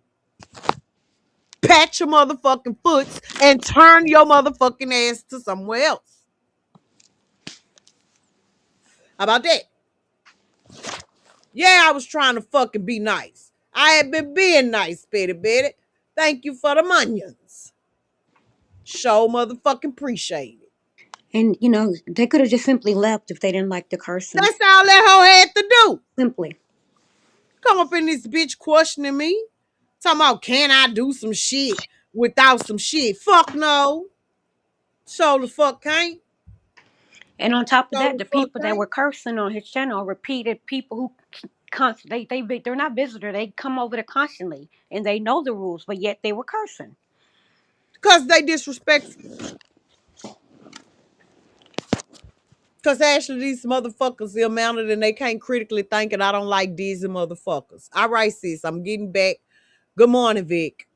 Pat your motherfucking foots and turn your motherfucking ass to somewhere else. How about that? Yeah, I was trying to fucking be nice. I had been being nice, Betty Betty. Thank you for the onions. Show motherfucking appreciate it. And they could have just simply left if they didn't like the cursing. That's all that hoe had to do. Simply. Come up in this bitch questioning me. Talking about, can I do some shit without some shit? Fuck no. So the fuck can't. And on top of So that, the the fuck people that can't. were cursing on his channel repeated people who they're not visitor. They come over there constantly and they know the rules, but yet they were cursing. Because they disrespectful. Because actually these motherfuckers are mounted and they can't critically think, and I don't like these motherfuckers. All right, sis, I'm getting back. Good morning, Vic.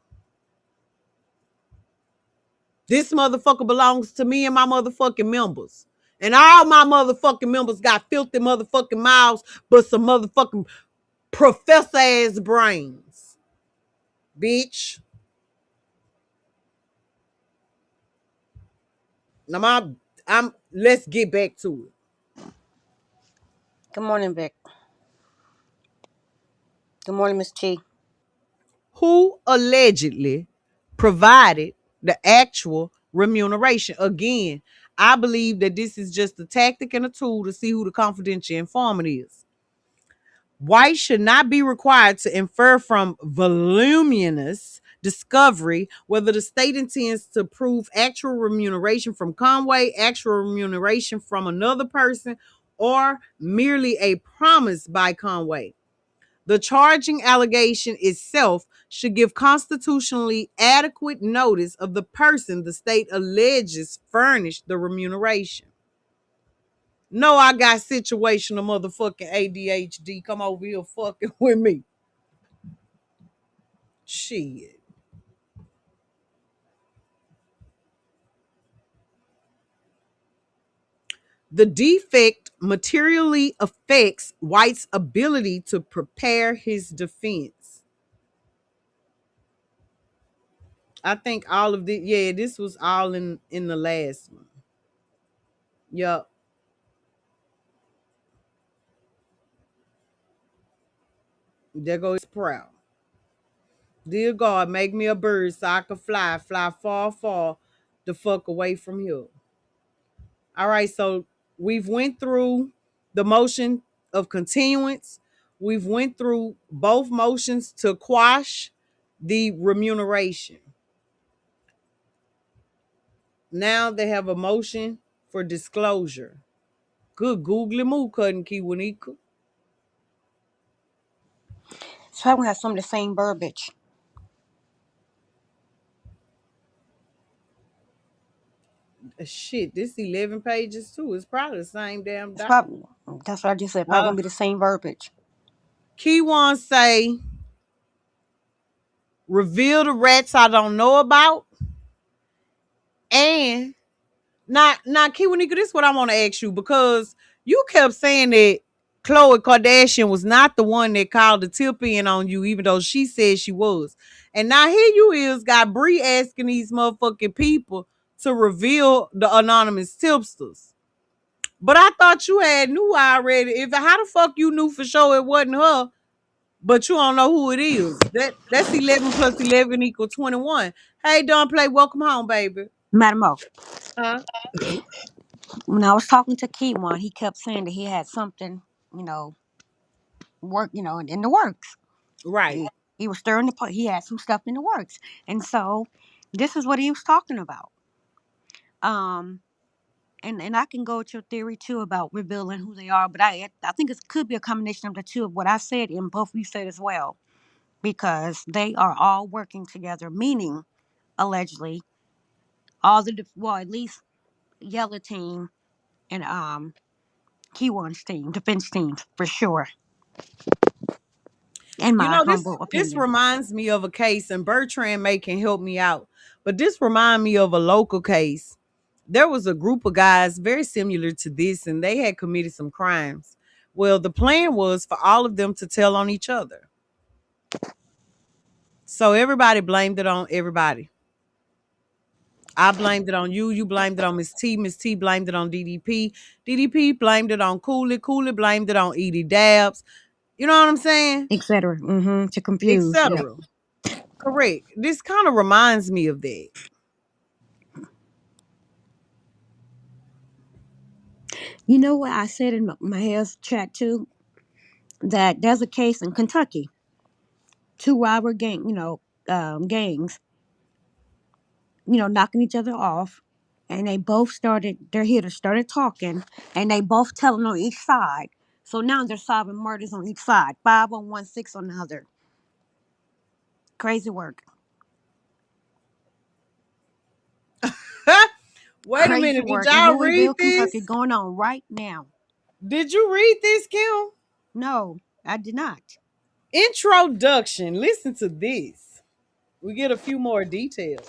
This motherfucker belongs to me and my motherfucking members. And all my motherfucking members got filthy motherfucking mouths, but some motherfucking professor ass brains. Bitch. Now let's get back to it. Good morning, Vic. Good morning, Miss Chi. Who allegedly provided the actual remuneration? Again, I believe that this is just a tactic and a tool to see who the confidential informant is. White should not be required to infer from voluminous discovery whether the state intends to prove actual remuneration from Conway, actual remuneration from another person, or merely a promise by Conway. The charging allegation itself should give constitutionally adequate notice of the person the state alleges furnished the remuneration. No, I got situational motherfucking ADHD. Come over here fucking with me. Shit. The defect materially affects White's ability to prepare his defense. I think all of this, yeah, this was all in the last one. Yup. There goes proud. Dear God, make me a bird so I can fly far, far the fuck away from here. All right, so we've went through the motion of continuance. We've went through both motions to quash the remuneration. Now they have a motion for disclosure. Good googly moo, couldn't Kiwanika. So probably have some of the same verbiage. Shit, this 11 pages too. It's probably the same damn It's document. probably that's what I just said. Probably Uh, gonna be the same verbiage. Keywan say, reveal the rats I don't know about. And now, Kiwanika, this is what I want to ask you, because you kept saying that Khloe Kardashian was not the one that called the tip in on you, even though she said she was. And now here you is got Bree asking these motherfucking people to reveal the anonymous tipsters. But I thought you had knew already. If how the fuck you knew for sure it wasn't her, but you don't know who it is? That's 11 plus 11 equal 21. Hey, don't play. Welcome home, baby. MadaamO. Huh? When I was talking to Keywan, he kept saying that he had something, you know, in the works. Right. He was stirring the pot. He had some stuff in the works, and so this is what he was talking about. Um, and I can go with your theory too about revealing who they are, but I think it could be a combination of the two of what I said and both you said as well, because they are all working together, meaning allegedly all well, at least Yellow Team and Keywan's team, defense teams for sure, in You my know, this humble this opinion. reminds me of a case, and Bertrand May can help me out. But this reminds me of a local case. There was a group of guys very similar to this, and they had committed some crimes. Well, the plan was for all of them to tell on each other. So everybody blamed it on everybody. I blamed it on you. You blamed it on Miss T. Miss T blamed it on DDP. DDP blamed it on Cooley. Cooley blamed it on Edie Dabs. You know what I'm saying? etc. To confuse. Yep. Etc. Correct. This kind of reminds me of that. You know what I said in my health chat too? That there's a case in Kentucky, two robber gangs, knocking each other off, and they both started. Their hitters started talking, and they both telling on each side. So now they're solving murders on each side. 5 on one, 6 on the other. Crazy work. Wait a Crazy minute. Did work in y'all read Louisville, Kentucky, this? going on right now. Did you read this, Kim? No, I did not. Introduction. Listen to this. We get a few more details.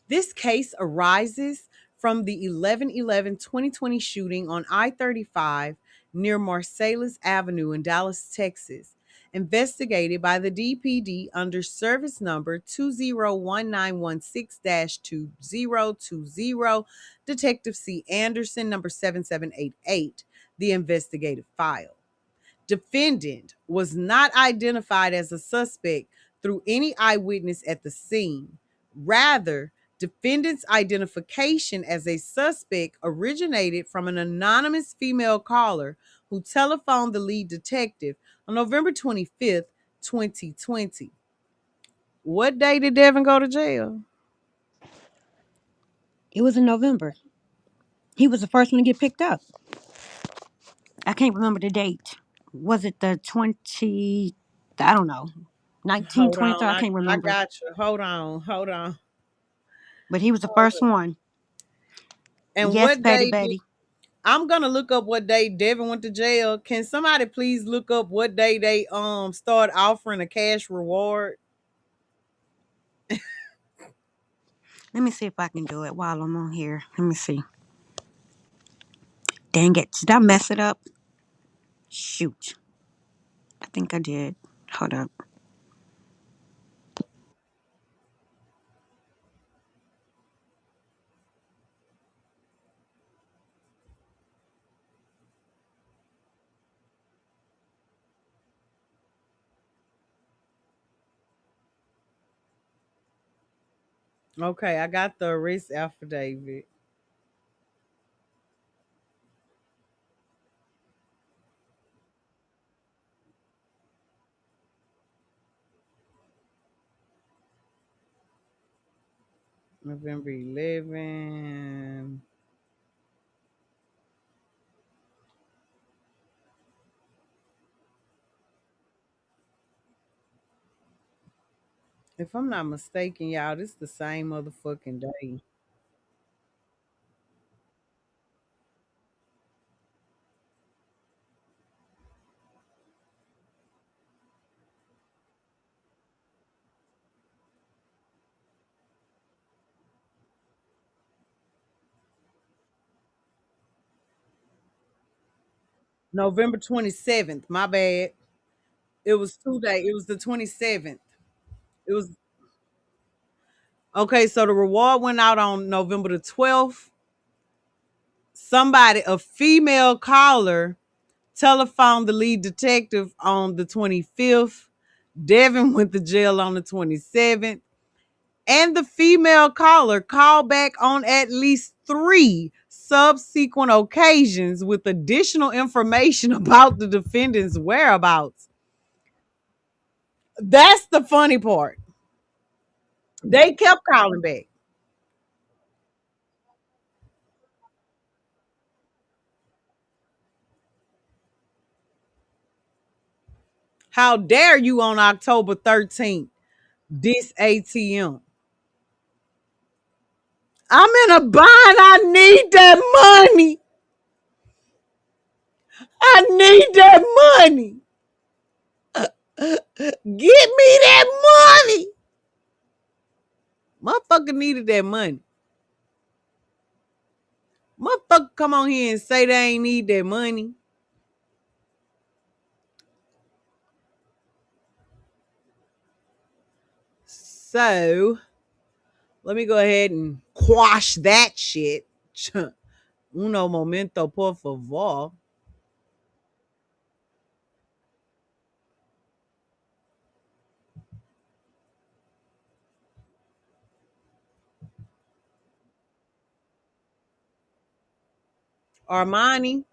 This case arises from the 11/11/2020 shooting on I-35 near Marsalis Avenue in Dallas, Texas, investigated by the DPD under service number 201916-2020, Detective C. Anderson, number 7788, the investigative file. Defendant was not identified as a suspect through any eyewitness at the scene. Rather, defendant's identification as a suspect originated from an anonymous female caller who telephoned the lead detective on November 25th, 2020. What day did Devin go to jail? It was in November. He was the first one to get picked up. I can't remember the date. Was it the 20? I don't know. 19, Hold 23? on, I I, can't I remember. got you. Hold on. But he was the Hold first on. one. And Yes, what Petty day did Betty. I'm gonna look up what day Devin went to jail. Can somebody please look up what day they start offering a cash reward? Let me see if I can do it while I'm on here. Let me see. Dang it. Did I mess it up? Shoot. I think I did. Hold up. Okay, I got the arrest affidavit. November 11. If I'm not mistaken, y'all, this the same motherfucking day. November 27th. My bad. It was 2 days. It was the 27th. It was okay. So the reward went out on November the 12th. Somebody, a female caller, telephoned the lead detective on the 25th. Devin went to jail on the 27th. And the female caller called back on at least 3 subsequent occasions with additional information about the defendant's whereabouts. That's the funny part. They kept calling back. How dare you on October 13th? This ATM. I'm in a bind. I need that money. I need that money. Get me that money. Motherfucker needed that money. Motherfucker come on here and say they ain't need that money. So let me go ahead and quash that shit. Uno momento, por favor. Armani,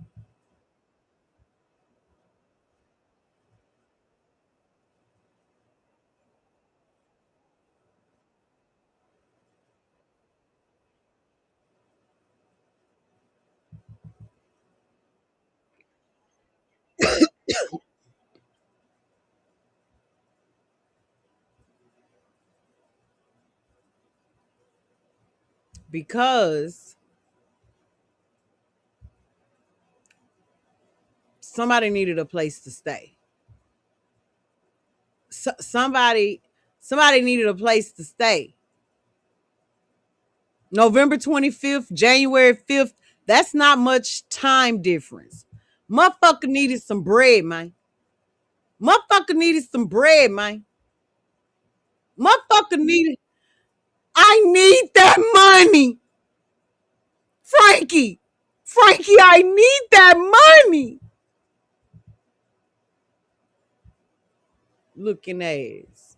because somebody needed a place to stay. Somebody needed a place to stay. November 25th, January 5th, that's not much time difference. Motherfucker needed some bread, man. Motherfucker needed some bread, man. Motherfucker needed, I need that money. Frankie, Frankie, I need that money. Looking ass.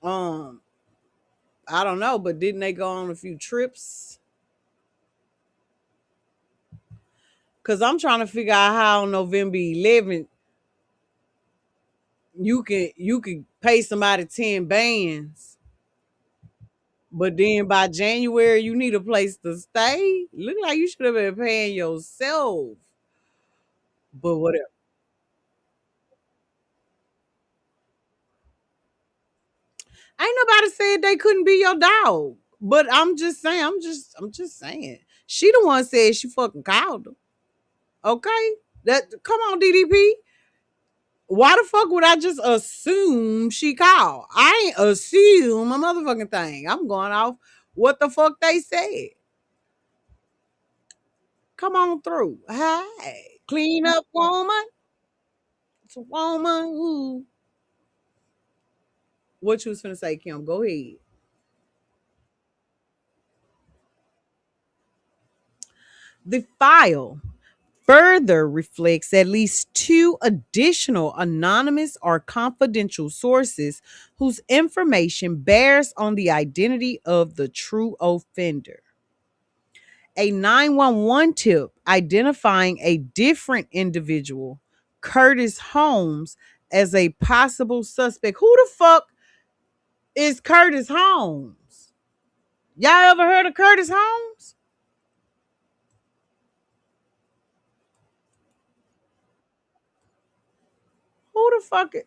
Um, I don't know, but didn't they go on a few trips? Cause I'm trying to figure out how on November 11th you can pay somebody 10 bands, but then by January you need a place to stay. Look like you should have been paying yourself. But whatever. Ain't nobody said they couldn't be your dog. But I'm just saying, I'm just saying. She the one said she fucking called her. Okay? That come on, DDP. Why the fuck would I just assume she called? I ain't assume a motherfucking thing. I'm going off what the fuck they said. Come on through. Hi. Clean up woman. It's a woman. Ooh. What you was finna say, Kim? Go ahead. The file further reflects at least two additional anonymous or confidential sources whose information bears on the identity of the true offender. A 911 tip identifying a different individual, Curtis Holmes, as a possible suspect. Who the fuck is Curtis Holmes? Y'all ever heard of Curtis Holmes? Who the fuck is?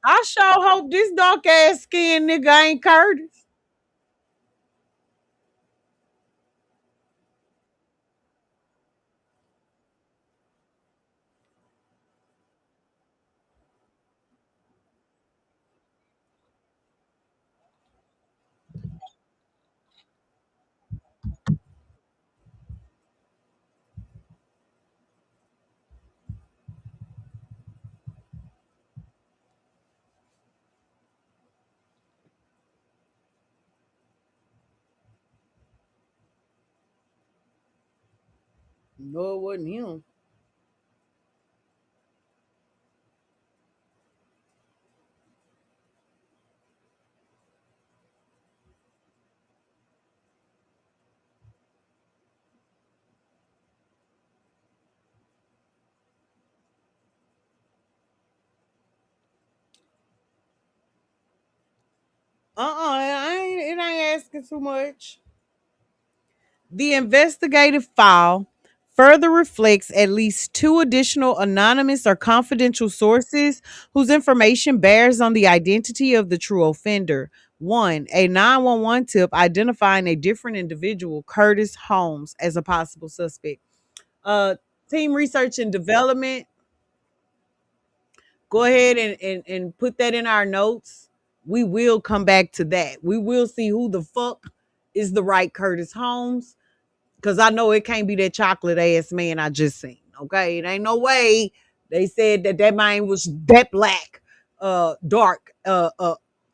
I sure hope this dark ass skin nigga ain't Curtis. No, it wasn't him. It ain't asking too much. The investigative file further reflects at least two additional anonymous or confidential sources whose information bears on the identity of the true offender. One, a 911 tip identifying a different individual, Curtis Holmes, as a possible suspect. Uh, Team Research and Development Go ahead and put that in our notes. We will come back to that. We will see who the fuck is the right Curtis Holmes. Cause I know it can't be that chocolate ass man I just seen. Okay. It ain't no way they said that man was that black, dark,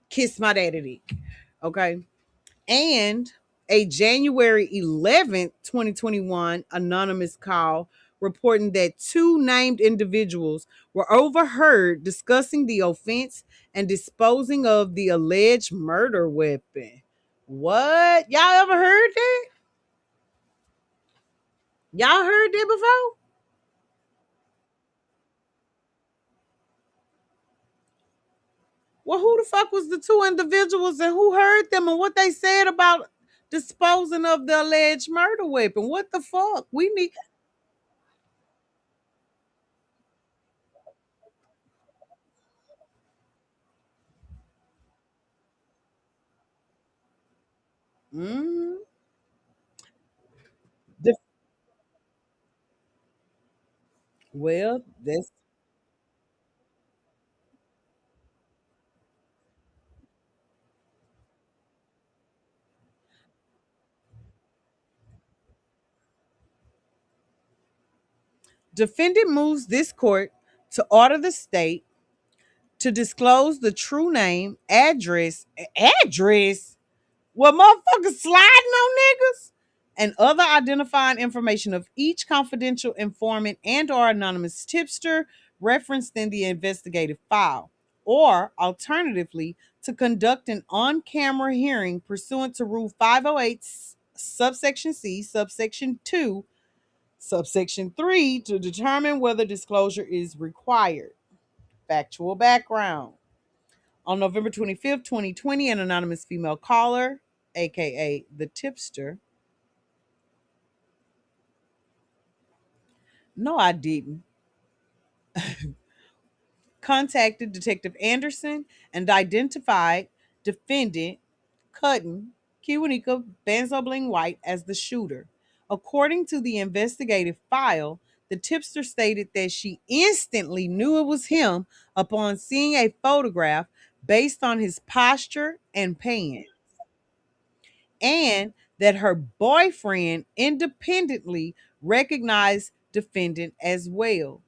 kiss my daddy dick. Okay. And a January 11th, 2021 anonymous call reporting that two named individuals were overheard discussing the offense and disposing of the alleged murder weapon. What? Y'all ever heard that? Y'all heard that before? Well, who the fuck was the two individuals and who heard them and what they said about disposing of the alleged murder weapon? What the fuck? We need. Mm, well, that's defendant moves this court to order the state to disclose the true name, address. Well, motherfuckers sliding on niggas and other identifying information of each confidential informant and or anonymous tipster referenced in the investigative file, or alternatively, to conduct an on-camera hearing pursuant to Rule 508, subsection C, subsection 2, subsection 3, to determine whether disclosure is required. Factual background. On November 25th, 2020, an anonymous female caller, aka the tipster. No, I didn't. Contacted Detective Anderson and identified defendant Cutton Kiwanika Bling White as the shooter. According to the investigative file, the tipster stated that she instantly knew it was him upon seeing a photograph based on his posture and pants, and that her boyfriend independently recognized defendant as well.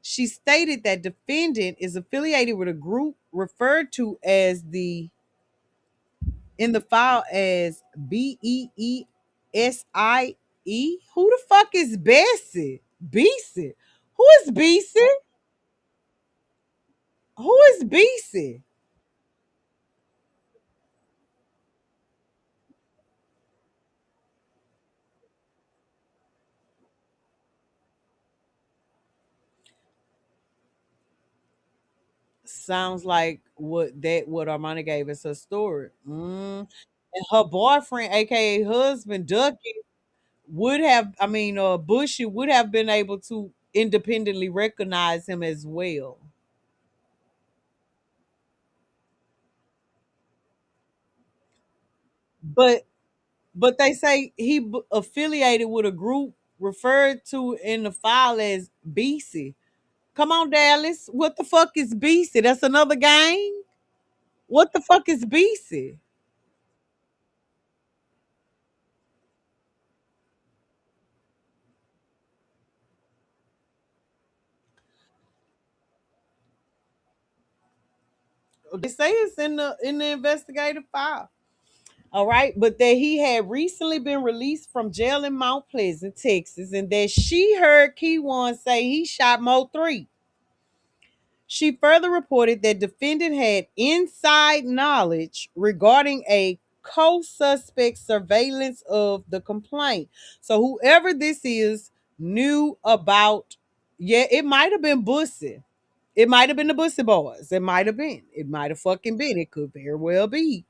She stated that defendant is affiliated with a group referred to as the in the file as BEESIE. Who the fuck is Bessie? Bessie. Who is Bessie? Who is Bessie? Sounds like what Armani gave us her story. And her boyfriend, aka husband, Ducky, would have, Bushy would have been able to independently recognize him as well. But they say he affiliated with a group referred to in the file as BC. Come on, Dallas. What the fuck is BC? That's another gang? What the fuck is BC? They say it's in the investigative file. All right, but that he had recently been released from jail in Mount Pleasant, Texas, and that she heard Keywan say he shot Mo 3. She further reported that defendant had inside knowledge regarding a co-suspect surveillance of the complaint. So whoever this is knew about, yeah, it might have been Bussy. It might have been the Bussy Boys. It might have been. It might have fucking been. It could very well be.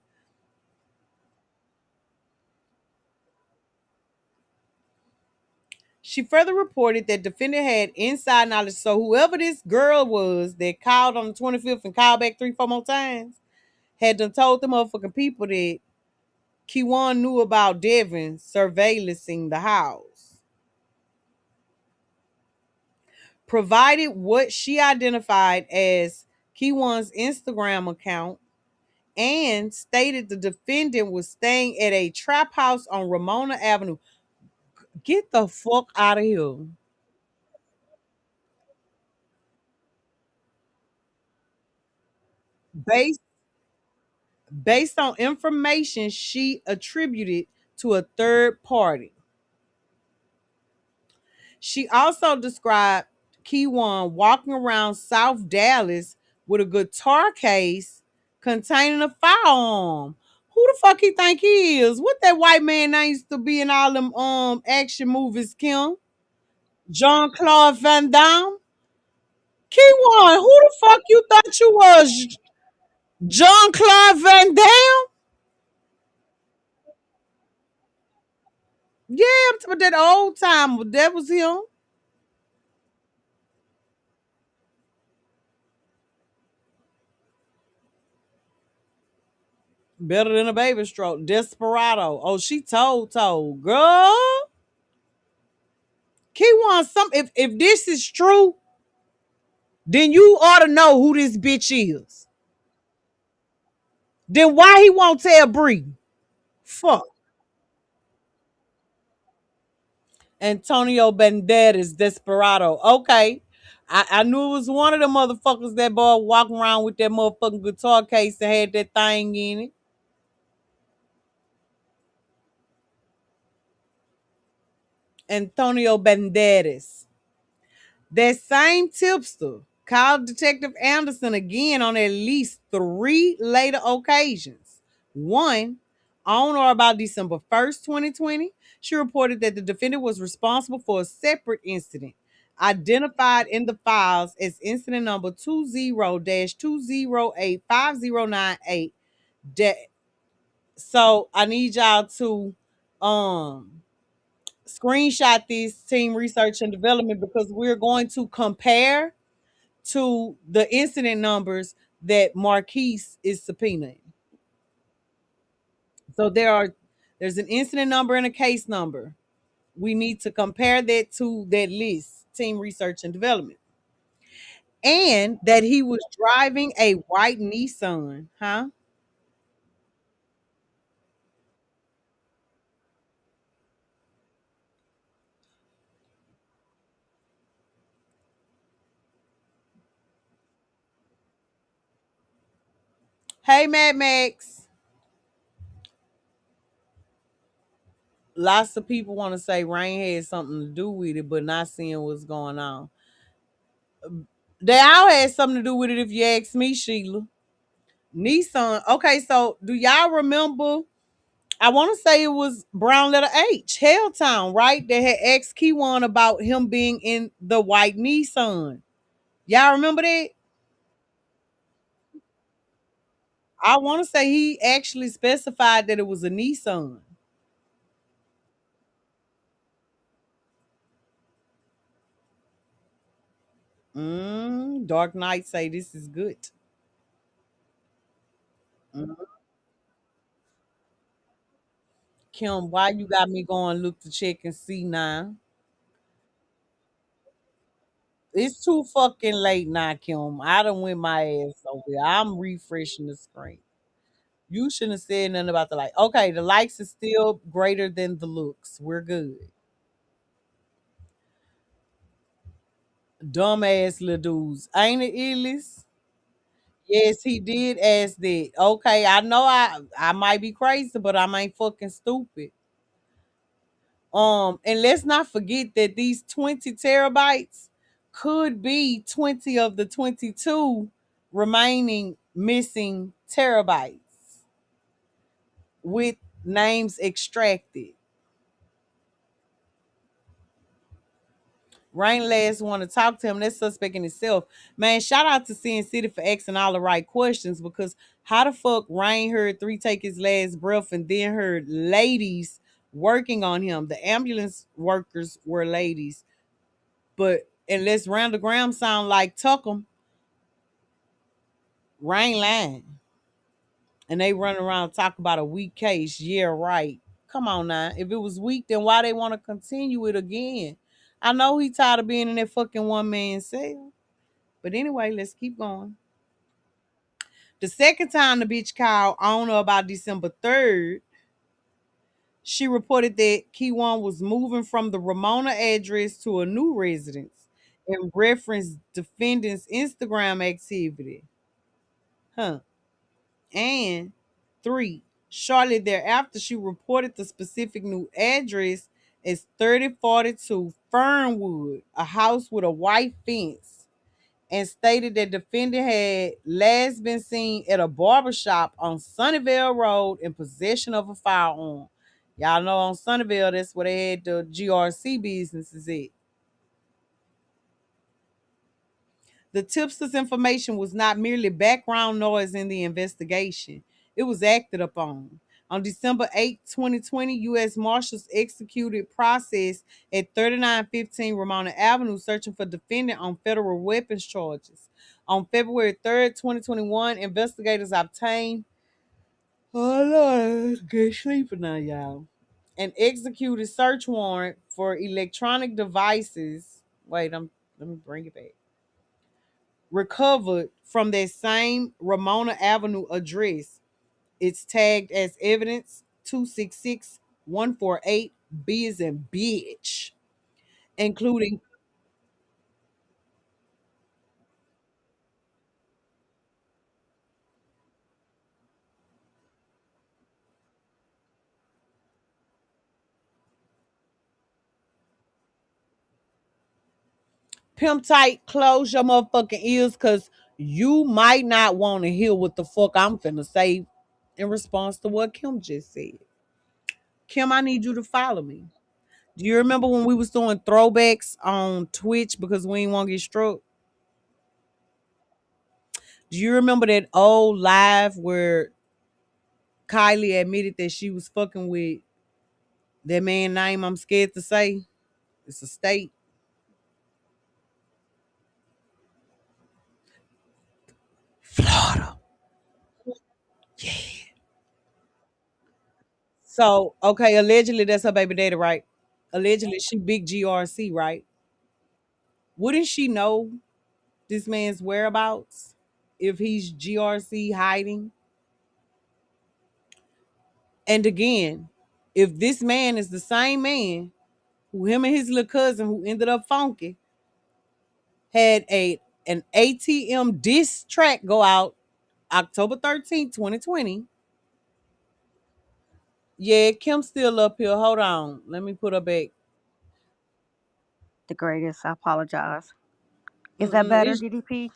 She further reported that defendant had inside knowledge. So whoever this girl was that called on the 25th and called back 3, 4 more times had done told the motherfucking people that Kiwan knew about Devin surveillancing the house. provided what she identified as Keywan's Instagram account and stated the defendant was staying at a trap house on Ramona Avenue. Get the fuck out of here. Based based on information she attributed to a third party. She also described Keywan walking around South Dallas with a guitar case containing a firearm. Who the fuck he think he is? What that white man that used to be in all them action movies, Kim? Jean Claude Van Damme? Keywan, who the fuck you thought you was? Jean Claude Van Damme? Yeah, I'm talking about that old time. That was him. Better than a baby stroke. Desperado. Oh, she told. Girl. He wants some. If this is true, then you ought to know who this bitch is. Then why he won't tell Bree? Fuck. Antonio Banderas, Desperado. Okay. I knew it was one of the motherfuckers that boy walking around with that motherfucking guitar case and had that thing in it. Antonio Banderas. That same tipster called Detective Anderson again on at least three later occasions. One, on or about December 1st, 2020, she reported that the defendant was responsible for a separate incident identified in the files as incident number 20-2085098. That so I need y'all to um screenshot this team research and development because we're going to compare to the incident numbers that Marquise is subpoenaing. So there's an incident number and a case number. We need to compare that to that list, team research and development. And that he was driving a white Nissan, huh? Hey, Mad Max. Lots of people want to say rain had something to do with it, but not seeing what's going on. They all had something to do with it, if you ask me, Sheila. Nissan. Okay, so do y'all remember? I want to say it was Brown Letter H, Helltown, right? They had asked Keywan about him being in the white Nissan. Y'all remember that? I want to say he actually specified that it was a Nissan. Dark Knight say this is good. Mm. Kim, why you got me going look to check and see now? It's too fucking late now, Kim. I done went my ass over there. I'm refreshing the screen. You shouldn't have said nothing about the like. Okay, the likes is still greater than the looks. We're good. Dumbass little dudes. Ain't it, Illis? Yes, he did ask that. Okay, I know I might be crazy, but I ain't fucking stupid. And let's not forget that these 20 terabytes could be 20 of the 22 remaining missing terabytes with names extracted. Rain last want to talk to him. That's suspect in itself. Man, shout out to Sin City for asking all the right questions because how the fuck Rain heard 3 take his last breath and then heard ladies working on him. The ambulance workers were ladies. But unless Randall Graham sound like Tuckum, Rain lying. And they run around talk about a weak case. Yeah, right. Come on now. If it was weak, then why they want to continue it again? I know he tired of being in that fucking one man cell. But anyway, let's keep going. The second time the bitch called, on or about December 3rd, she reported that Keywan was moving from the Ramona address to a new residence and referenced defendant's Instagram activity. Huh. And three, shortly thereafter, she reported the specific new address as 3042 Fernwood, a house with a white fence, and stated that defendant had last been seen at a barbershop on Sunnyvale Road in possession of a firearm. Y'all know on Sunnyvale, that's where they had the GRC businesses at. The tipster's information was not merely background noise in the investigation, it was acted upon. On December 8, 2020, U.S. Marshals executed process at 3915 Ramona Avenue searching for defendant on federal weapons charges. On February 3rd, 2021, investigators obtained, oh Lord, get sleeping now, y'all, an executed search warrant for electronic devices. Wait, let me bring it back, recovered from that same Ramona Avenue address. It's tagged as evidence 266148 B as in bitch, including pimp tight, close your motherfucking ears because you might not want to hear what the fuck I'm finna say in response to what Kim just said. Kim, I need you to follow me. Do you remember when we was doing throwbacks on Twitch because we ain't want to get struck? Do you remember that old live where Kylie admitted that she was fucking with that man name I'm scared to say? It's a state. Florida. So, okay, allegedly that's her baby daddy, right? Allegedly she big GRC, right? Wouldn't she know this man's whereabouts if he's GRC hiding? And again, if this man is the same man who him and his little cousin who ended up funky had an ATM diss track go out October 13th, 2020. Yeah, Kim's still up here. Hold on. Let me put her back. The greatest. I apologize. Is that Mm-mm, better, it's DDP?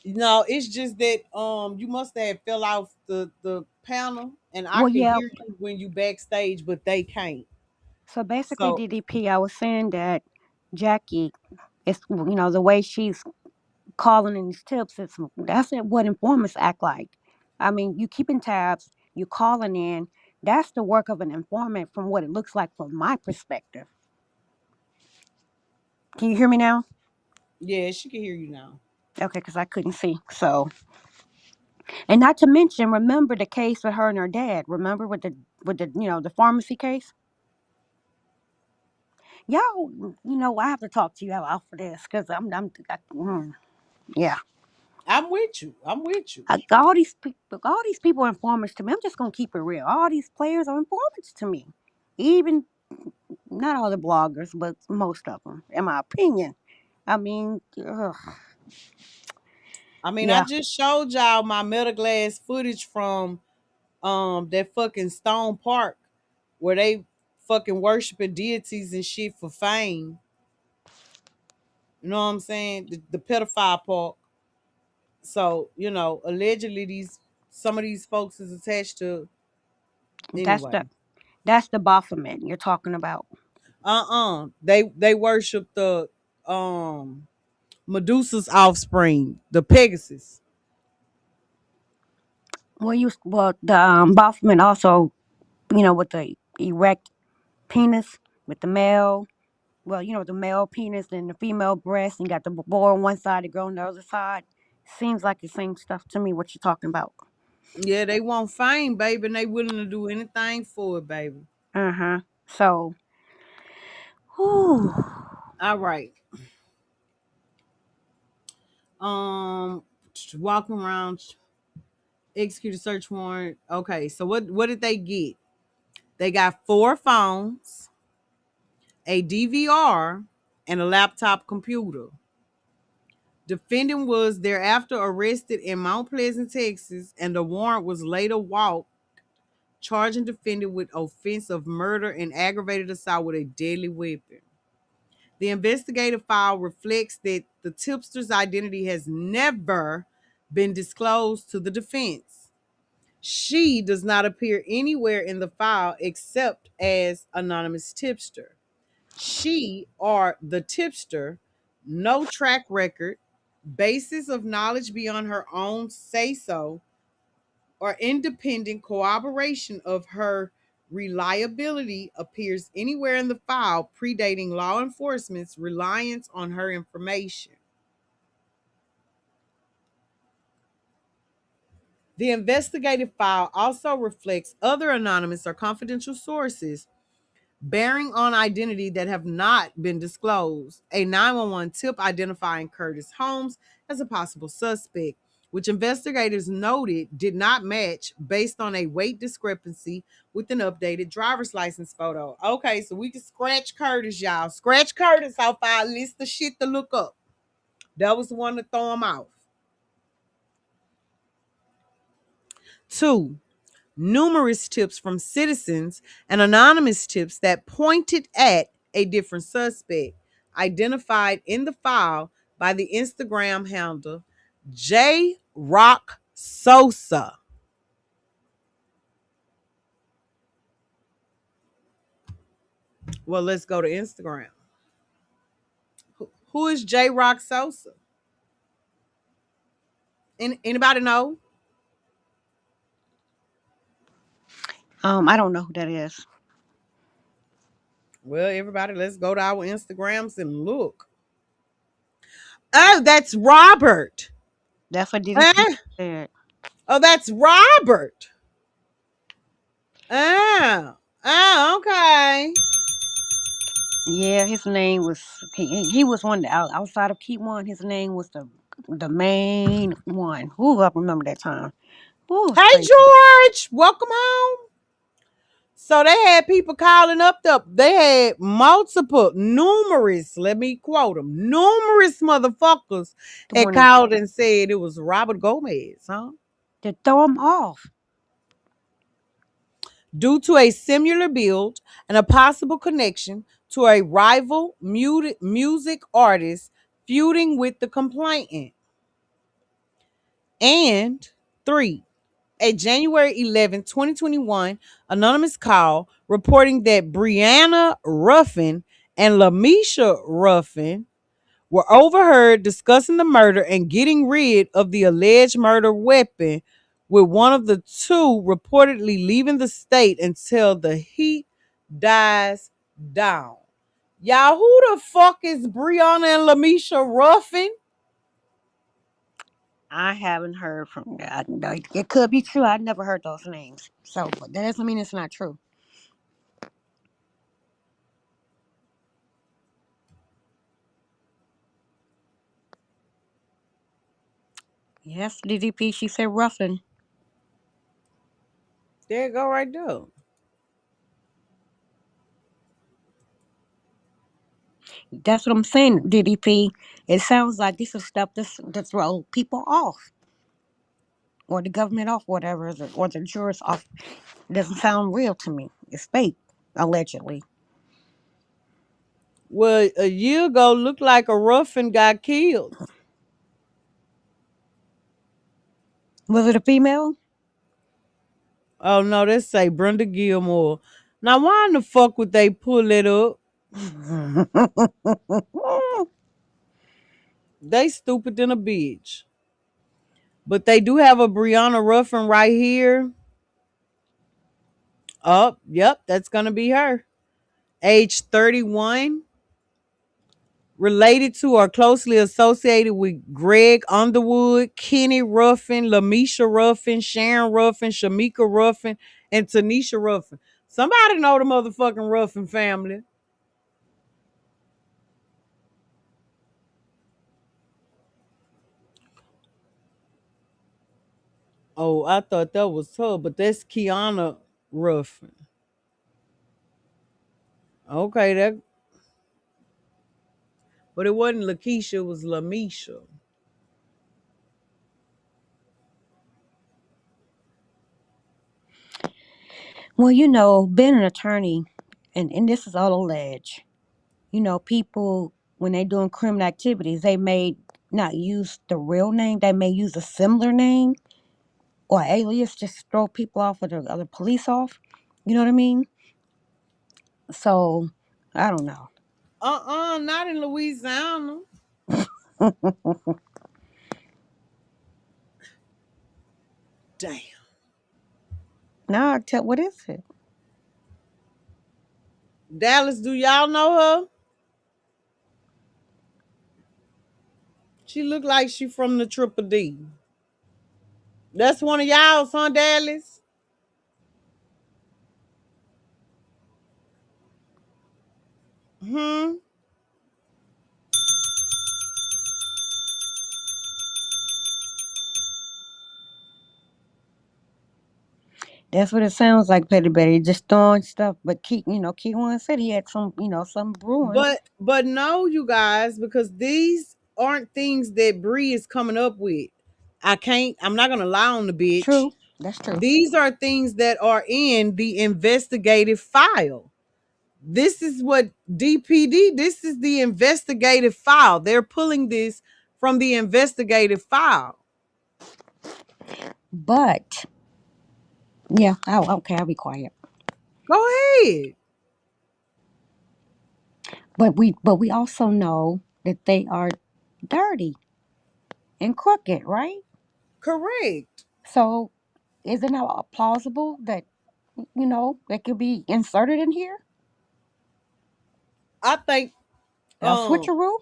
no, it's just that you must have fell off the panel and I Well, can yeah. hear you when you backstage, but they can't. So basically, So DDP, I was saying that Jackie, it's the way she's calling in these tips. That's what informants act like. I mean, you keeping tabs, you calling in. That's the work of an informant, from what it looks like from my perspective. Can you hear me now? yeah, she can hear you now. Okay, because I couldn't see. So, and not to mention, remember the case with her and her dad. Remember with the the pharmacy case. Y'all, I have to talk to you out for this because yeah. I'm with you. I'm with you. All these people are informers to me. I'm just gonna keep it real. All these players are informants to me. Even not all the bloggers, but most of them, in my opinion. I mean, ugh, I mean, I yeah, just showed y'all my Meta Glass footage from that fucking Stone Park where they fucking worshiping deities and shit for fame. You know what I'm saying? The pedophile park. So, allegedly these some of these folks is attached to that's anyway. the Baphomet you're talking about. They worship the um Medusa's offspring, the Pegasus. The Baphomet also, with the erect penis with the male. Well, the male penis and the female breast, and you got the boy on one side, the girl on the other side. Seems like the same stuff to me. What you're talking about? Yeah, they want fame, baby, and they willing to do anything for it, baby. Uh huh. So, whew. All right. Um, walking around, execute a search warrant. Okay, so what did they get? They got 4 phones, a DVR, and a laptop computer. Defendant was thereafter arrested in Mount Pleasant, Texas, and the warrant was later walked, charging defendant with offense of murder and aggravated assault with a deadly weapon. The investigative file reflects that the tipster's identity has never been disclosed to the defense. She does not appear anywhere in the file except as anonymous tipster. She or the tipster, no track record, basis of knowledge beyond her own say so, or independent corroboration of her reliability appears anywhere in the file predating law enforcement's reliance on her information. The investigative file also reflects other anonymous or confidential sources bearing on identity that have not been disclosed. A 911 tip identifying Curtis Holmes as a possible suspect, which investigators noted did not match based on a weight discrepancy with an updated driver's license photo. Okay, so we can scratch Curtis, y'all. Scratch Curtis off our list of shit to look up. That was the one to throw him off. 2. Numerous tips from citizens and anonymous tips that pointed at a different suspect, identified in the file by the Instagram handle J Rock Sosa. Well, let's go to Instagram. Who is J Rock Sosa? Anybody know? I don't know who that is. Well, everybody, let's go to our Instagrams and look. Oh, that's Robert. That's what DDP Eh? said. Oh, that's Robert. Oh, okay. Yeah, his name was he was one outside of Key One. His name was the main one. Ooh, I remember that time. Ooh, it's Hey, crazy. George, welcome home. So they had people calling up they had numerous, let me quote them, numerous motherfuckers The had one that called and said it was Robert Gomez, huh? to throw him off. Due to a similar build and a possible connection to a rival music artist feuding with the complainant. And 3, a January 11, 2021 anonymous call reporting that Brianna Ruffin and Lamisha Ruffin were overheard discussing the murder and getting rid of the alleged murder weapon, with one of the two reportedly leaving the state until the heat dies down. Y'all, who the fuck is Brianna and Lamisha Ruffin? I haven't heard from. It could be true. I never heard those names. So, but that doesn't mean it's not true. Yes, DDP. She said Ruffin. There you go, right there. That's what I'm saying, DDP. It sounds like this is stuff to throw people off, or the government off, whatever, or the jurors off. It doesn't sound real to me. It's fake, allegedly. Well, a year ago, looked like a Ruffin got killed. Was it a female? Oh no, they say Brenda Gilmore. Now, why in the fuck would they pull it up? They stupid than a bitch. But they do have a Brianna Ruffin right here. Oh, yep, that's gonna be her. Age 31. Related to or closely associated with Greg Underwood, Kenny Ruffin, Lamisha Ruffin, Sharon Ruffin, Shamika Ruffin, and Tanisha Ruffin. Somebody know the motherfucking Ruffin family. Oh, I thought that was her, but that's Kiana Ruffin. Okay, that, but it wasn't Lakeisha, it was Lamisha. Well, being an attorney, and this is all alleged, people, when they doing criminal activities, they may not use the real name. They may use a similar name or alias just to throw people off or the other police off. You know what I mean? So, I don't know. Not in Louisiana. Damn. Now I tell what is it? Dallas, do y'all know her? She look like she from the Triple D. That's one of y'all's, huh, Dallas? Hmm. That's what it sounds like, Petty Betty. Just throwing stuff. But Keywan said he had some brewing. But no, you guys, because these aren't things that Bree is coming up with. I'm not gonna lie on the bitch. True. That's true. These are things that are in the investigative file. This is what DPD, this is the investigative file. They're pulling this from the investigative file. But yeah, okay, I'll be quiet. Go ahead. But we also know that they are dirty and crooked, right? Correct. So isn't it plausible that they could be inserted in here? I think A um switcheroo?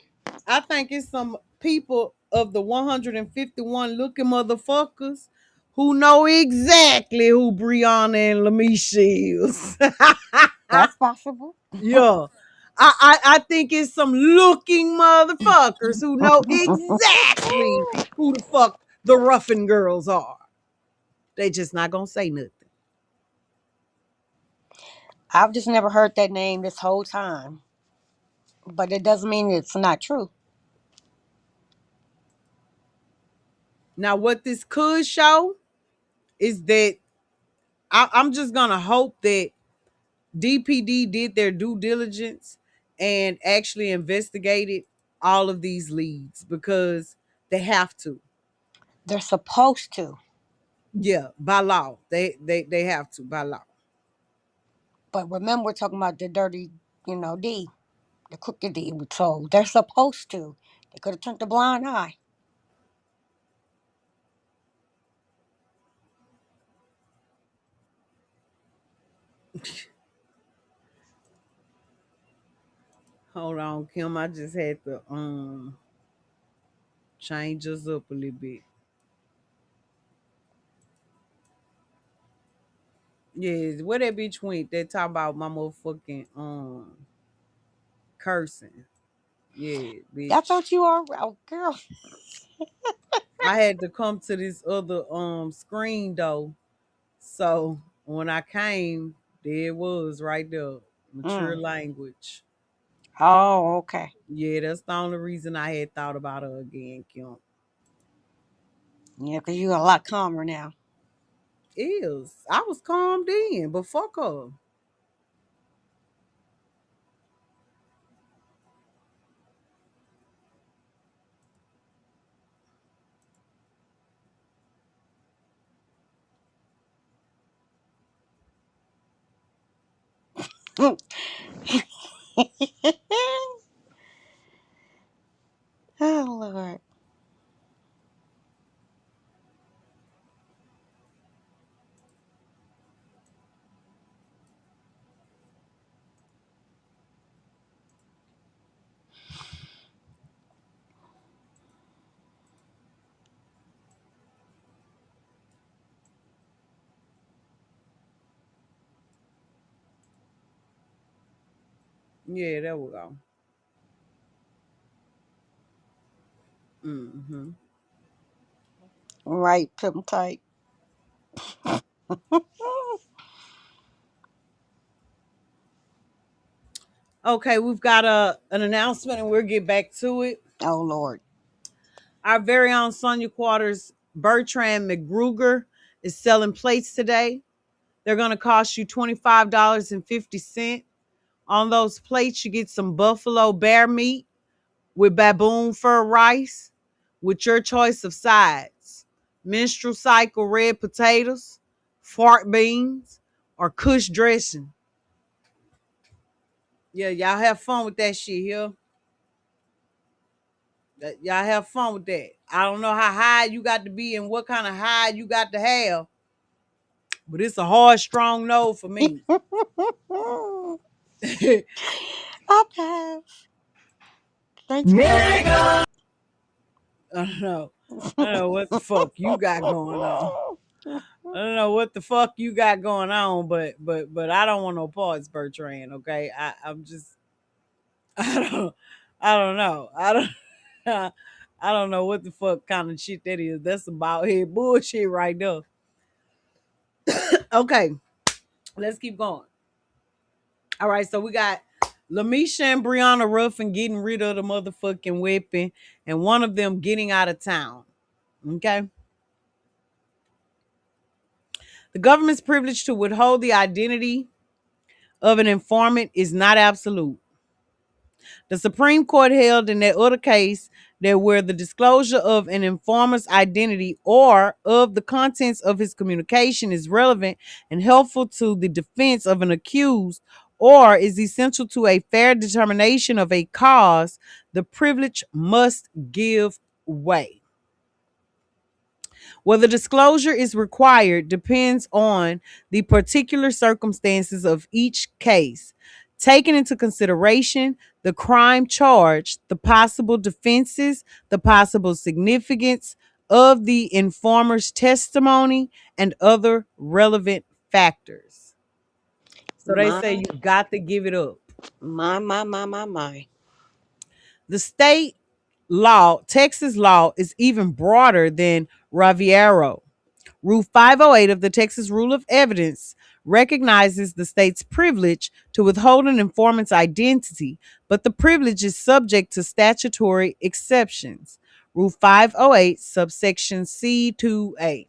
I think it's some people of the 151 looking motherfuckers who know exactly who Brianna and Lamisha is. That's possible. Yeah. I think it's some looking motherfuckers who know exactly who the fuck the Ruffin girls are. They just not gonna say nothing. I've just never heard that name this whole time. But it doesn't mean it's not true. Now, what this could show is that I'm just gonna hope that DPD did their due diligence and actually investigated all of these leads because they have to. They're supposed to. Yeah, by law. They have to by law. But remember, we're talking about the dirty, D, the crooked D. So they're supposed to. They could have turned a blind eye. Hold on, Kim. I just had to change us up a little bit. Yeah, where that bitch went? They talk about my motherfucking cursing. Yeah, I bitch. thought you were, oh, girl. I had to come to this other screen though. So when I came, there it was right there. Mature Mm. language. Oh, okay. Yeah, that's the only reason I had thought about her again, Kim. Yeah, because you're a lot calmer now. Is. I was calmed in, but fuck her. Oh, Lord. Yeah, there we go. Mm-hmm. Right, pimp tight. Okay, we've got an announcement and we'll get back to it. Oh Lord. Our very own Sonia Quarters Bertrand McGruger is selling plates today. They're going to cost you $25.50. On those plates, you get some buffalo bear meat with baboon fur rice with your choice of sides: menstrual cycle red potatoes, fart beans, or kush dressing. Yeah, y'all have fun with that shit here. Y'all have fun with that. I don't know how high you got to be and what kind of high you got to have, but it's a hard, strong no for me. I Okay. Thank you. don't know. I don't know what the fuck you got going on. I don't know what the fuck you got going on, but I don't want no parts, Bertrand. Okay, I'm just I don't I don't know. I don't I don't know what the fuck kind of shit that is. That's about head bullshit right there. Okay, let's keep going. All right, so we got Lamisha and Brianna Ruffin getting rid of the motherfucking weapon, and one of them getting out of town. Okay. The government's privilege to withhold the identity of an informant is not absolute. The Supreme Court held in that other case that where the disclosure of an informer's identity or of the contents of his communication is relevant and helpful to the defense of an accused or is essential to a fair determination of a cause, the privilege must give way. Whether disclosure is required depends on the particular circumstances of each case, taking into consideration the crime charged, the possible defenses, the possible significance of the informer's testimony, and other relevant factors. So they My say you got to give it up. my. The state law, Texas law, is even broader than Raviero. Rule 508 of the Texas Rule of Evidence recognizes the state's privilege to withhold an informant's identity, but the privilege is subject to statutory exceptions. Rule 508, subsection C2A,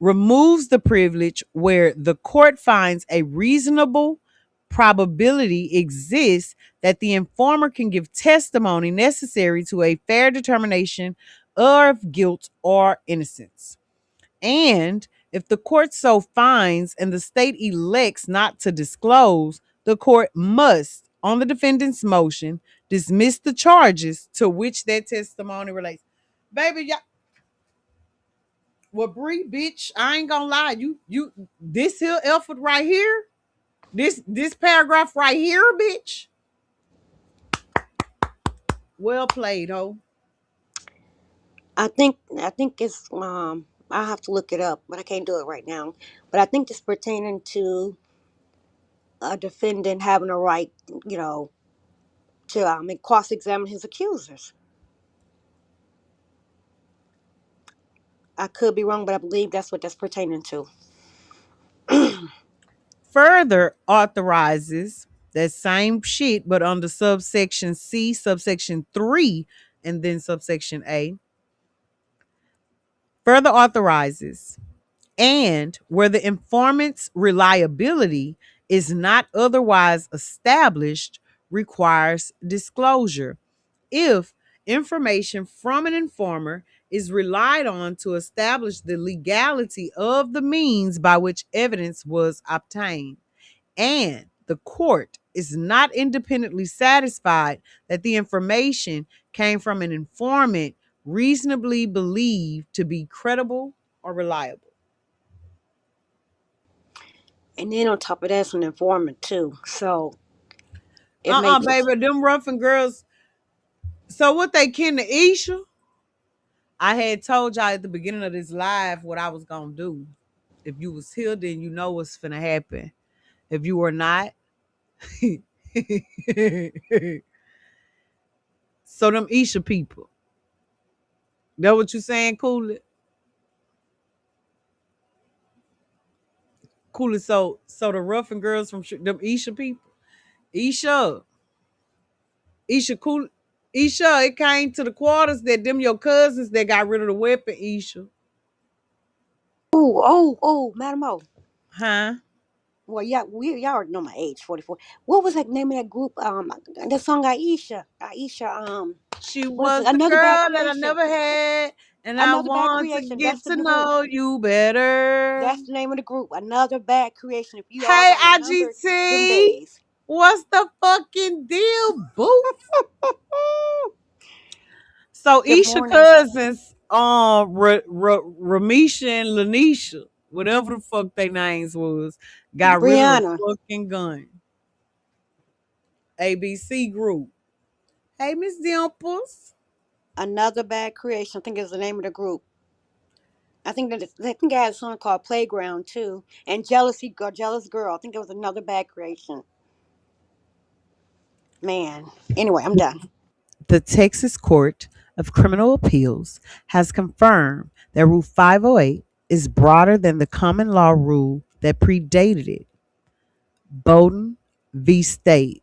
removes the privilege where the court finds a reasonable probability exists that the informer can give testimony necessary to a fair determination of guilt or innocence. And if the court so finds and the state elects not to disclose, the court must, on the defendant's motion, dismiss the charges to which that testimony relates. Baby, y'all, well, Bree, bitch, I ain't gonna lie. You, this here effort right here, this paragraph right here, bitch. Well played, ho. I think it's I have to look it up, but I can't do it right now. But I think it's pertaining to a defendant having a right, you know, to cross-examine his accusers. I could be wrong, but I believe that's what that's pertaining to. Further authorizes that same shit, but under subsection C, subsection 3, and then subsection A. Further authorizes, and where the informant's reliability is not otherwise established, requires disclosure. If information from an informer is relied on to establish the legality of the means by which evidence was obtained, and the court is not independently satisfied that the information came from an informant reasonably believed to be credible or reliable. And then on top of that, it's an informant too. So it may be. Baby, them Ruffin girls. So what they kin to Isha? I had told y'all at the beginning of this live what I was gonna do. If you was here, then you know what's finna happen. If you were not, so them Isha people. That what you saying, Cool It? coolest. So the rough and girls from them Isha people, Isha, Isha cool, Isha. It came to the quarters that them your cousins that got rid of the weapon, Isha, Oh, MadaamO. huh? Well, yeah, y'all already know my age, 44. What was that name of that group? The song Aisha. She What is it? was the Another Bad girl that I Creation. never had, and I Another Bad want to Creation. get That's the to group. know you better. That's the name of the group. Another Bad Creation. If you all Hey, don't remember them IGT, days. what's the fucking deal, boo? So Good Isha morning, cousins, Ramisha and Lanisha, whatever the fuck their names was, got rid of the Brianna. fucking gun. ABC group. Hey, Miss Dimples. Another Bad Creation. I think is the name of the group. I think I had a song called Playground too, and Jealous Girl. I think it was another Bad Creation. Man. Anyway, I'm done. The Texas Court of Criminal Appeals has confirmed that Rule 508 is broader than the common law rule that predated it. Bowden v. State.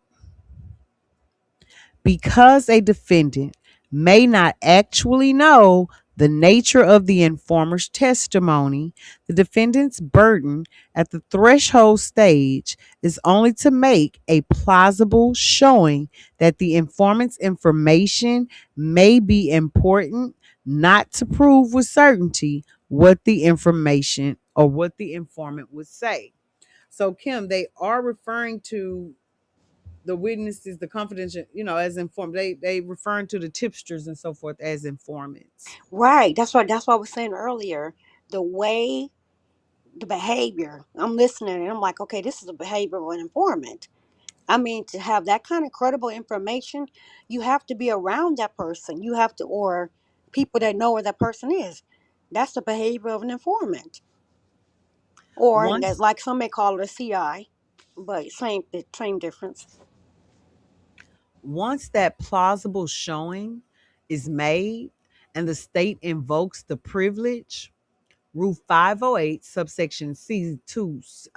Because a defendant may not actually know the nature of the informer's testimony, the defendant's burden at the threshold stage is only to make a plausible showing that the informant's information may be important, not to prove with certainty what the information or what the informant would say. So, Kim, they are referring to the witnesses, the confidential, as informed. They referring to the tipsters and so forth as informants. Right. That's what I was saying earlier. The way the behavior. I'm listening and I'm like, okay, this is the behavior of an informant. I mean, to have that kind of credible information, you have to be around that person. You have to, or people that know where that person is. That's the behavior of an informant. Or that, Once like some may call it a CI, but same difference. once that plausible showing is made and the state invokes the privilege, Rule 508 subsection C2,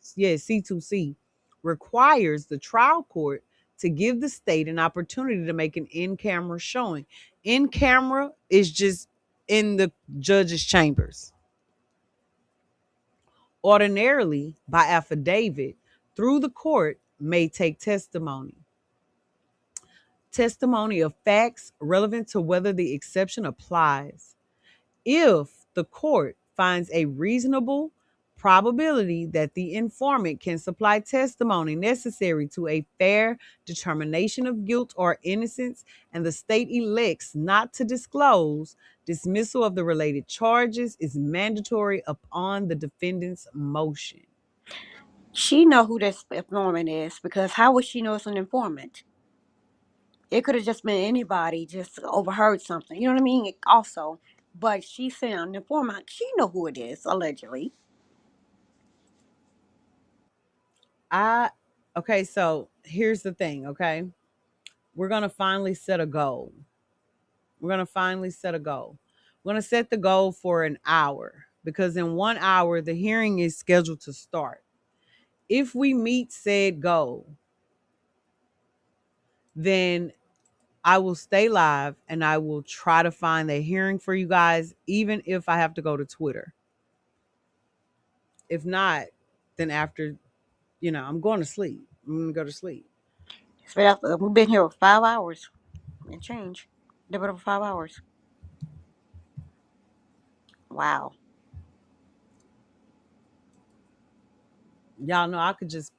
C2C requires the trial court to give the state an opportunity to make an in-camera showing. In camera is just in the judge's chambers. Ordinarily, by affidavit, through the court may take testimony. Testimony of facts relevant to whether the exception applies. If the court finds a reasonable probability that the informant can supply testimony necessary to a fair determination of guilt or innocence, and the state elects not to disclose, dismissal of the related charges is mandatory upon the defendant's motion. She know who this informant is because how would she know it's an informant? It could have just been anybody just overheard something. You know what I mean? Also, but she said an informant. She know who it is allegedly. I Okay, so here's the thing, okay? We're going to finally set a goal. We're going to finally set a goal. We're going to set the goal for an hour because in 1 hour, the hearing is scheduled to start. If we meet said goal, then I will stay live and I will try to find the hearing for you guys, even if I have to go to Twitter. If not, then after, I'm going to sleep. I'm going to go to sleep. We've been here for 5 hours and change. A little bit over 5 hours. Wow. Y'all know I could just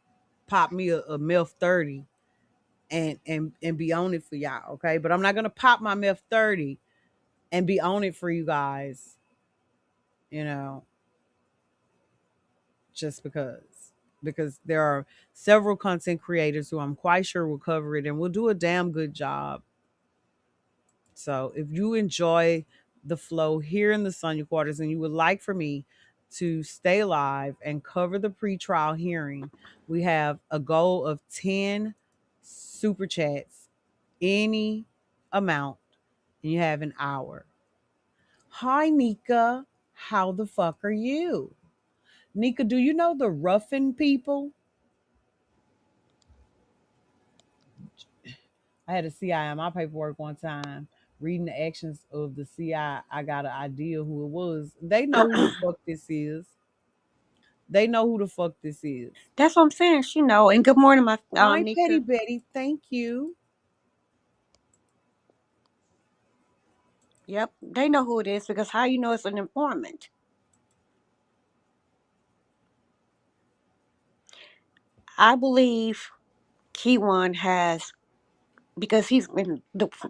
pop me a MILF 30 and be on it for y'all, okay? But I'm not gonna pop my MILF 30 and be on it for you guys, you know, just because there are several content creators who I'm quite sure will cover it and will do a damn good job. So if you enjoy the flow here in the Sonia Quarters and you would like for me to stay live and cover the pretrial hearing, we have a goal of 10 super chats, any amount, and you have an hour. Hi, Nika. How the fuck are you? Nika, do you know the Ruffin people? I had a CI in my paperwork one time. Reading the actions of the CI, I got an idea who it was. They know who the fuck this is. They know who the fuck this is. That's what I'm saying. She know. And good morning, my Hi, Petty Nika. Betty. Thank you. Yep, they know who it is because how you know it's an informant? I believe Keyone has because he's been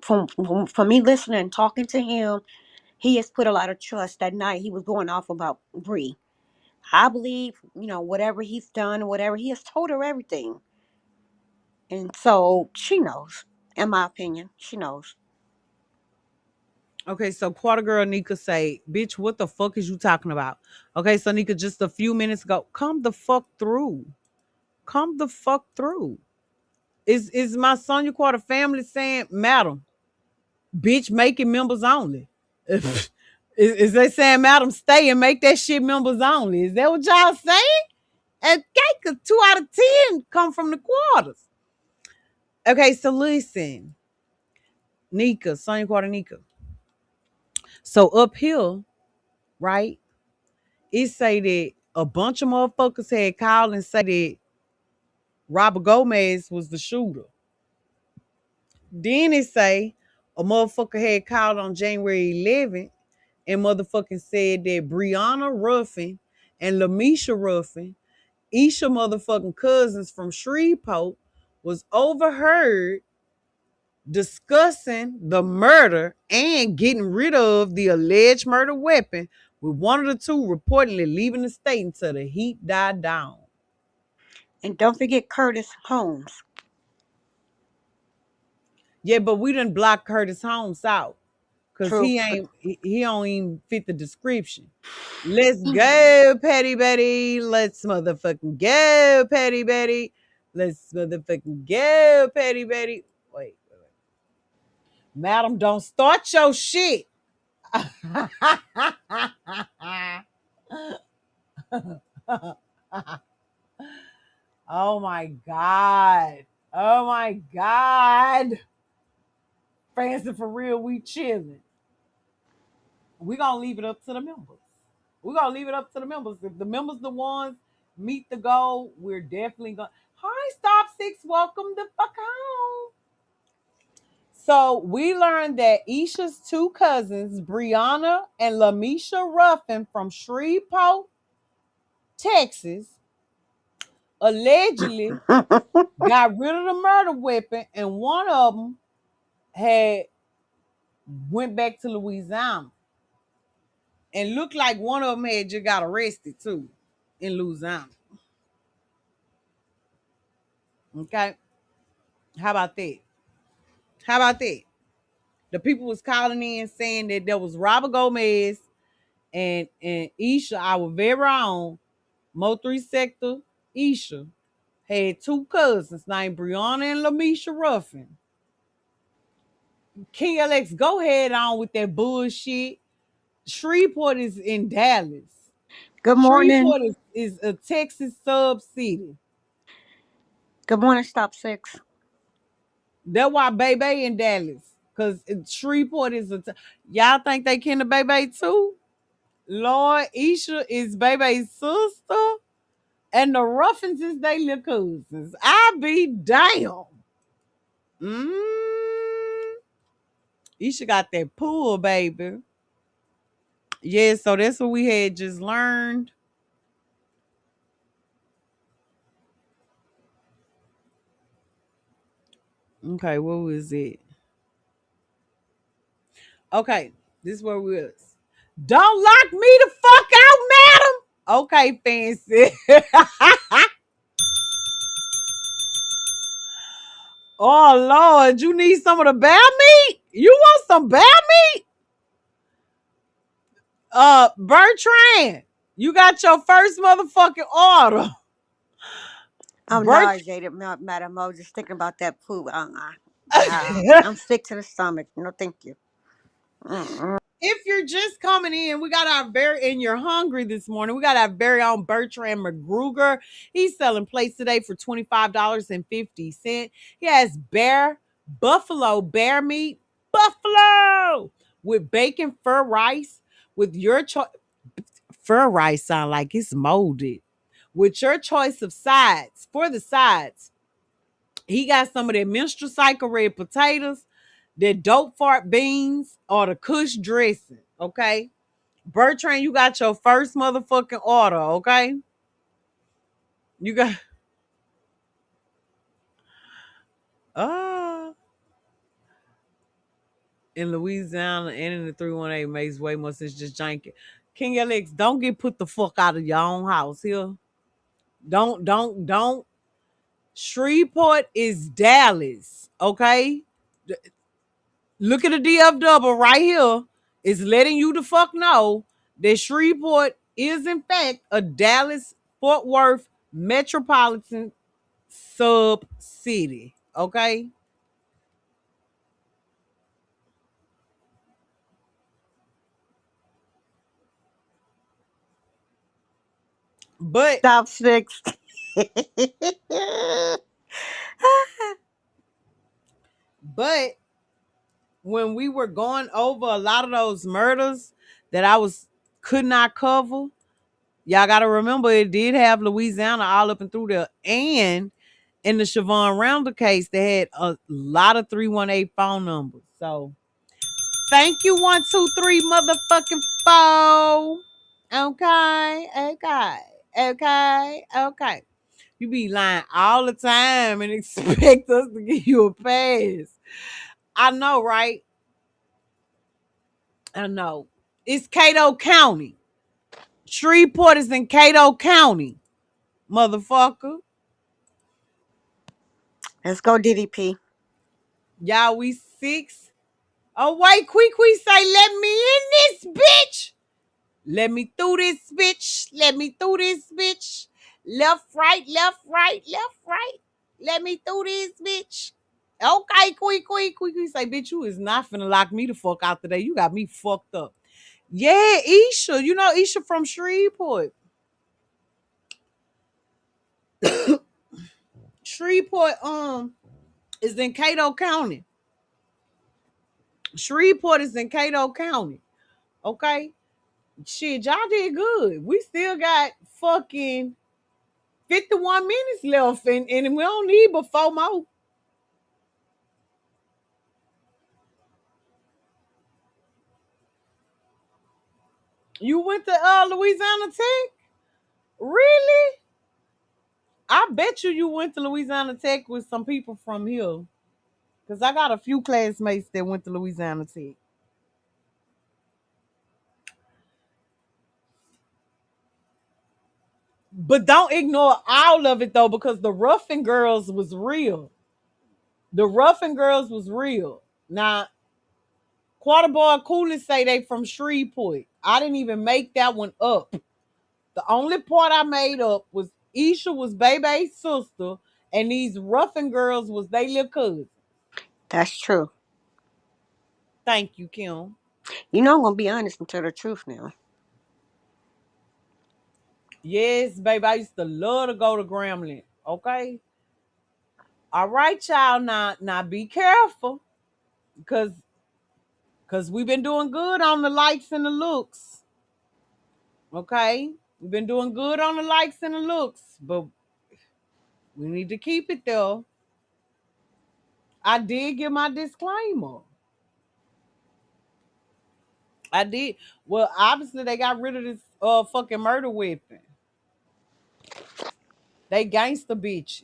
from me listening and talking to him. He has put a lot of trust. That night he was going off about Bree. I believe whatever he's done, whatever he has told her everything, and so she knows. In my opinion, she knows. Okay, so quarter girl Nika say, bitch, what the fuck is you talking about? Okay, so Nika, just a few minutes ago, come the fuck through. Come the fuck through. Is my Sonia Quarter family saying, Madam, bitch, make it members only? Is they saying, Madam, stay and make that shit members only? Is that what y'all saying? And cake, 2 out of 10 come from the quarters. Okay, so listen, Nika, Sonia Quarter Nika. So up here, right? It say that a bunch of motherfuckers had called and say that Robert Gomez was the shooter. Then it say a motherfucker had called on January 11th and motherfucking said that Brianna Ruffin and Lamisha Ruffin, Isha motherfucking cousins from Shreveport, was overheard discussing the murder and getting rid of the alleged murder weapon, with one of the two reportedly leaving the state until the heat died down. And don't forget Curtis Holmes. Yeah, but we didn't block Curtis Holmes out because True. he don't even fit the description. Let's go, Patty Betty. Let's motherfucking go, Patty Betty. Let's motherfucking go, Patty Betty. Wait. Madam, don't start your shit. Oh my God. Oh my God. Fancy for real, we chilling. We gonna leave it up to the members. We're gonna leave it up to the members. If the members the ones meet the goal, we're definitely gonna. Hi, Stop Six. Welcome the fuck home. So we learned that Isha's two cousins, Brianna and Lamisha Ruffin from Shreveport, Texas, allegedly got rid of the murder weapon, and one of them had went back to Louisiana, and looked like one of them had just got arrested too in Louisiana. Okay, how about that? How about that? The people was calling in saying that there was Robert Gomez and Isha, our very own Mo 3 Sector Isha, had two cousins named Brianna and Lamisha Ruffin. KLX, go ahead on with that bullshit. Shreveport is in Dallas. Good morning. Shreveport is a Texas sub city. Good morning, Stop Six. That's why Baby in Dallas. Cause Shreveport is y'all think they kin to Baby too? Lord, Isha is Baby's sister, and the Ruffins is they little cousins. I be damn. Mm. Isha got that pool, baby. Yeah, so that's what we had just learned. Okay, what was it? Okay, this is where we was. Don't lock me the fuck out, madam. Okay, fancy. Oh Lord, you need some of the bear meat? You want some bear meat? Bertrand, you got your first motherfucking order. I'm Bert, nauseated, Madaam. Just thinking about that poop. I'm sick to the stomach. No, thank you. Mm-mm. If you're just coming in, we got our very and you're hungry this morning. We got our very own Bertrand McGruger. He's selling plates today for $25.50. He has buffalo bear meat, buffalo with bacon fur rice with your choice. Fur rice sound like it's molded. With your choice of sides. For the sides, he got some of their menstrual cycle red potatoes, their dope fart beans, or the Kush dressing. Okay. Bertrand, you got your first motherfucking order, okay? You got uh in Louisiana and in the 318 makes way more sense just janking. King Alex, don't get put the fuck out of your own house here. Don't. Shreveport is Dallas, okay? Look at the DF double right here. It's letting you the fuck know that Shreveport is in fact a Dallas Fort Worth metropolitan sub city. Okay. But Stop six. but when we were going over a lot of those murders that I was could not cover, y'all gotta remember it did have Louisiana all up and through there. And in the Siobhan Randall case, they had a lot of 318 phone numbers. So thank you, 123 motherfucking four. Okay. You be lying all the time and expect us to give you a pass. I know, right? I know. It's Cato County. Shreveport is in Cato County, motherfucker. Let's go, DDP. Y'all, we six. Oh, wait, quick, say, let me in this bitch. Let me through this bitch. Let me through this bitch. Left, right, left, right, left, right. Let me through this bitch. Okay, quick. Say, bitch, you is not finna lock me the fuck out today. You got me fucked up. Yeah, Isha. You know Isha from Shreveport. Shreveport is in Cato County. Shreveport is in Cato County. Okay. Shit, y'all did good. We still got fucking 51 minutes left and we don't need but 4 more. You went to Louisiana Tech? Really? I bet you went to Louisiana Tech with some people from here. Because I got a few classmates that went to Louisiana Tech. But don't ignore all of it though, because the roughing girls was real. The roughing girls was real. Now, Quarterboy Coolest say they from Shreveport. I didn't even make that one up. The only part I made up was Isha was Bebe's sister, and these roughing girls was they little cousins. That's true. Thank you, Kim. You know I'm gonna be honest and tell the truth now. Yes, baby. I used to love to go to Grambling. Okay. All right, y'all. Now be careful. Cause we've been doing good on the likes and the looks. Okay. We've been doing good on the likes and the looks, but we need to keep it though. I did give my disclaimer. I did. Well, obviously they got rid of this fucking murder weapon. They gangster bitches.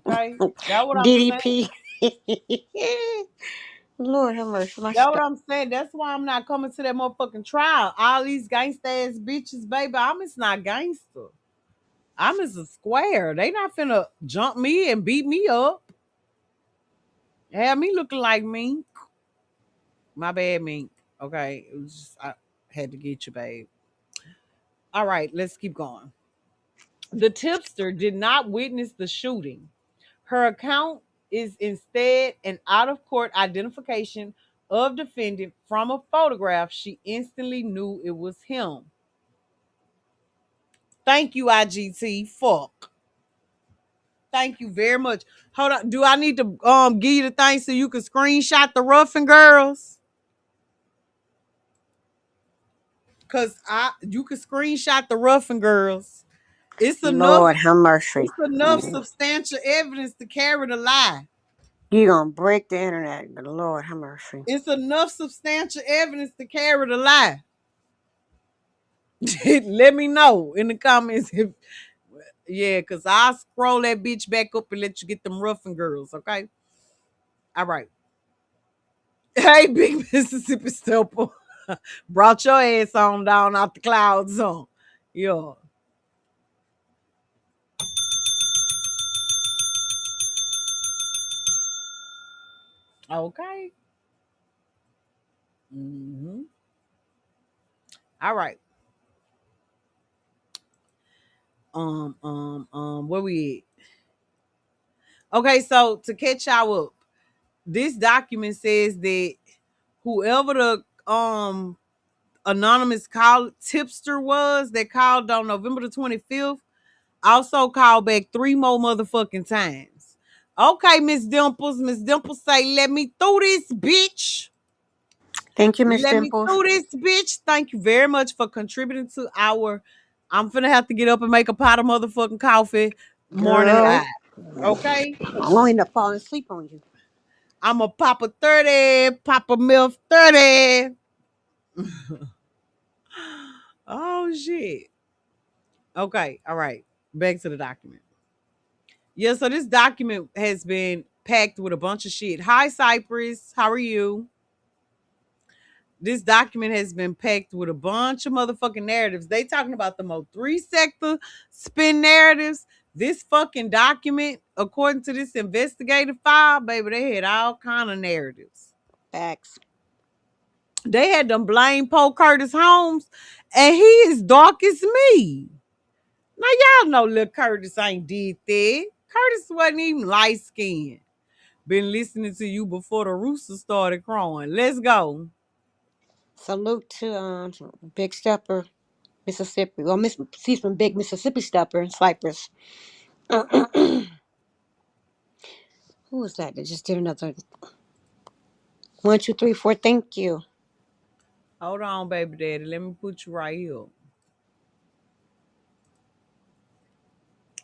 Okay? That what I'm saying. DDP. Lord have mercy, my That what stuff. I'm saying. That's why I'm not coming to that motherfucking trial. All these gangsta ass bitches, baby. I'm just not gangster. I'm just a square. They not finna jump me and beat me up. Have me looking like me. My bad, Mink. Okay. It was just I had to get you, babe. All right, let's keep going. The tipster did not witness the shooting. Her account is instead an out of court identification of defendant from a photograph, she instantly knew it was him. Thank you, IGT. Fuck. Thank you very much. Hold on. Do I need to give you the thing so you can screenshot the roughing girls? Cause you can screenshot the roughing girls. It's enough. Lord have mercy. It's enough substantial evidence to carry the lie. You gonna break the internet, but Lord have mercy. It's enough substantial evidence to carry the lie. Let me know in the comments if yeah, cause I'll scroll that bitch back up and let you get them roughing girls, okay? All right. Hey, big Mississippi Stepper. Brought your ass on down out the cloud zone. Yeah. Okay. Mm-hmm. All right. Where we at? Okay, so to catch y'all up, this document says that whoever the anonymous call tipster was that called on November the 25th also called back 3 more motherfucking times. Okay, Miss Dimples. Miss Dimples say, let me through this bitch. Thank you, Miss Let me Dimples. through this bitch. Thank you very much for contributing to our. I'm finna have to get up and make a pot of motherfucking coffee morning Girl, live. Okay? I'm gonna end up falling asleep on you. I'm a Papa 30, Papa MILF 30. Oh, shit. Okay, all right. Back to the document. Yeah, so this document has been packed with a bunch of shit. Hi, Cypress. How are you? This document has been packed with a bunch of motherfucking narratives. They talking about the Mo3 sector spin narratives. This fucking document, according to this investigative file, baby, they had all kind of narratives. Facts. They had them blame Poe Curtis Holmes, and he is dark as me. Now y'all know little Curtis ain't did that. Curtis wasn't even light skinned. Been listening to you before the rooster started crowing. Let's go. Salute to Big Stepper, Mississippi. Well, he's from Big Mississippi Stepper in Cypress. Who was that just did another 1, 2, 3, 4? Thank you. Hold on, baby daddy. Let me put you right here.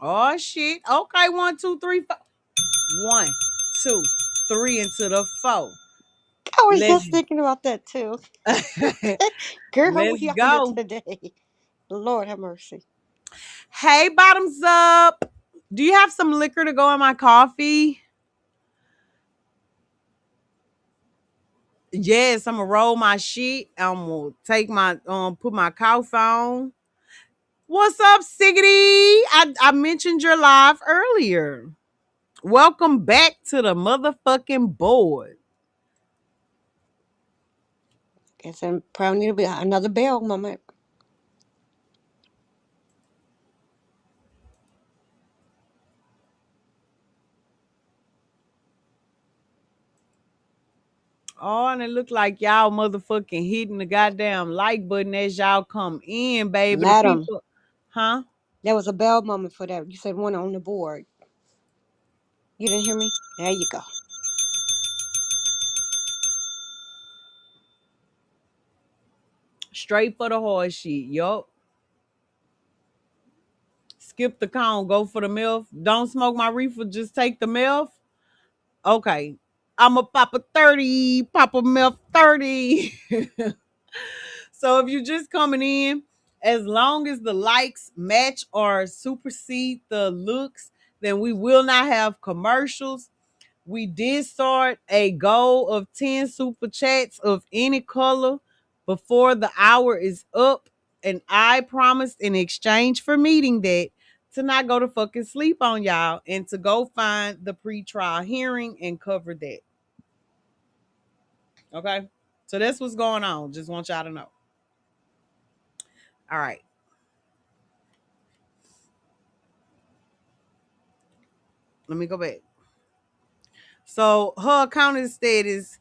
Oh shit. Okay, 1, 2, 3, 4. 1, 2, 3 into the 4. I was Let's just thinking about that too. Girl, let's we on it go. today. Lord have mercy. Hey, bottoms up. Do you have some liquor to go in my coffee? Yes, I'm gonna roll my shit. I'm gonna take my put my coffee on. What's up, Siggity? I mentioned your live earlier. Welcome back to the motherfucking board. Guess I'm probably need to be another bell moment. Oh, and it look like y'all motherfucking hitting the goddamn like button as y'all come in, baby. The Madam, people, huh? there was a bell moment for that. You said one on the board. You didn't hear me? There you go. Straight for the horse shit. Yup. Skip the cone, go for the MILF. Don't smoke my reefer, just take the MILF. Okay. I'm a Papa 30, Papa MILF 30. So if you're just coming in, as long as the likes match or supersede the looks, then we will not have commercials. We did start a goal of 10 super chats of any color before the hour is up. And I promised in exchange for meeting that to not go to fucking sleep on y'all and to go find the pre-trial hearing and cover that. Okay? So that's what's going on. Just want y'all to know. All right. Let me go back. So her accounting status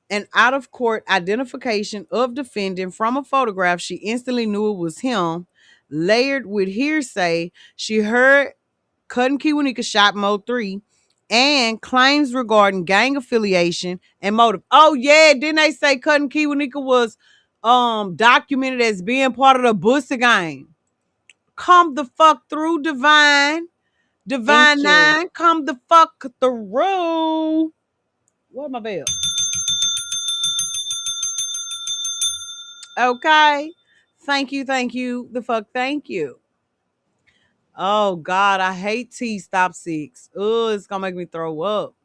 An out-of-court identification of defendant from a photograph. She instantly knew it was him. Layered with hearsay, she heard Cutting Kiwanika shot Mo 3 and claims regarding gang affiliation and motive. Oh yeah, didn't they say Cutting Kiwanika was documented as being part of the Bussy gang? Come the fuck through, Divine. Thank Divine you. 9, come the fuck through. Where's my bell? Okay. Thank you, thank you. The fuck, thank you. Oh God, I hate T Stop 6. Oh, it's gonna make me throw up.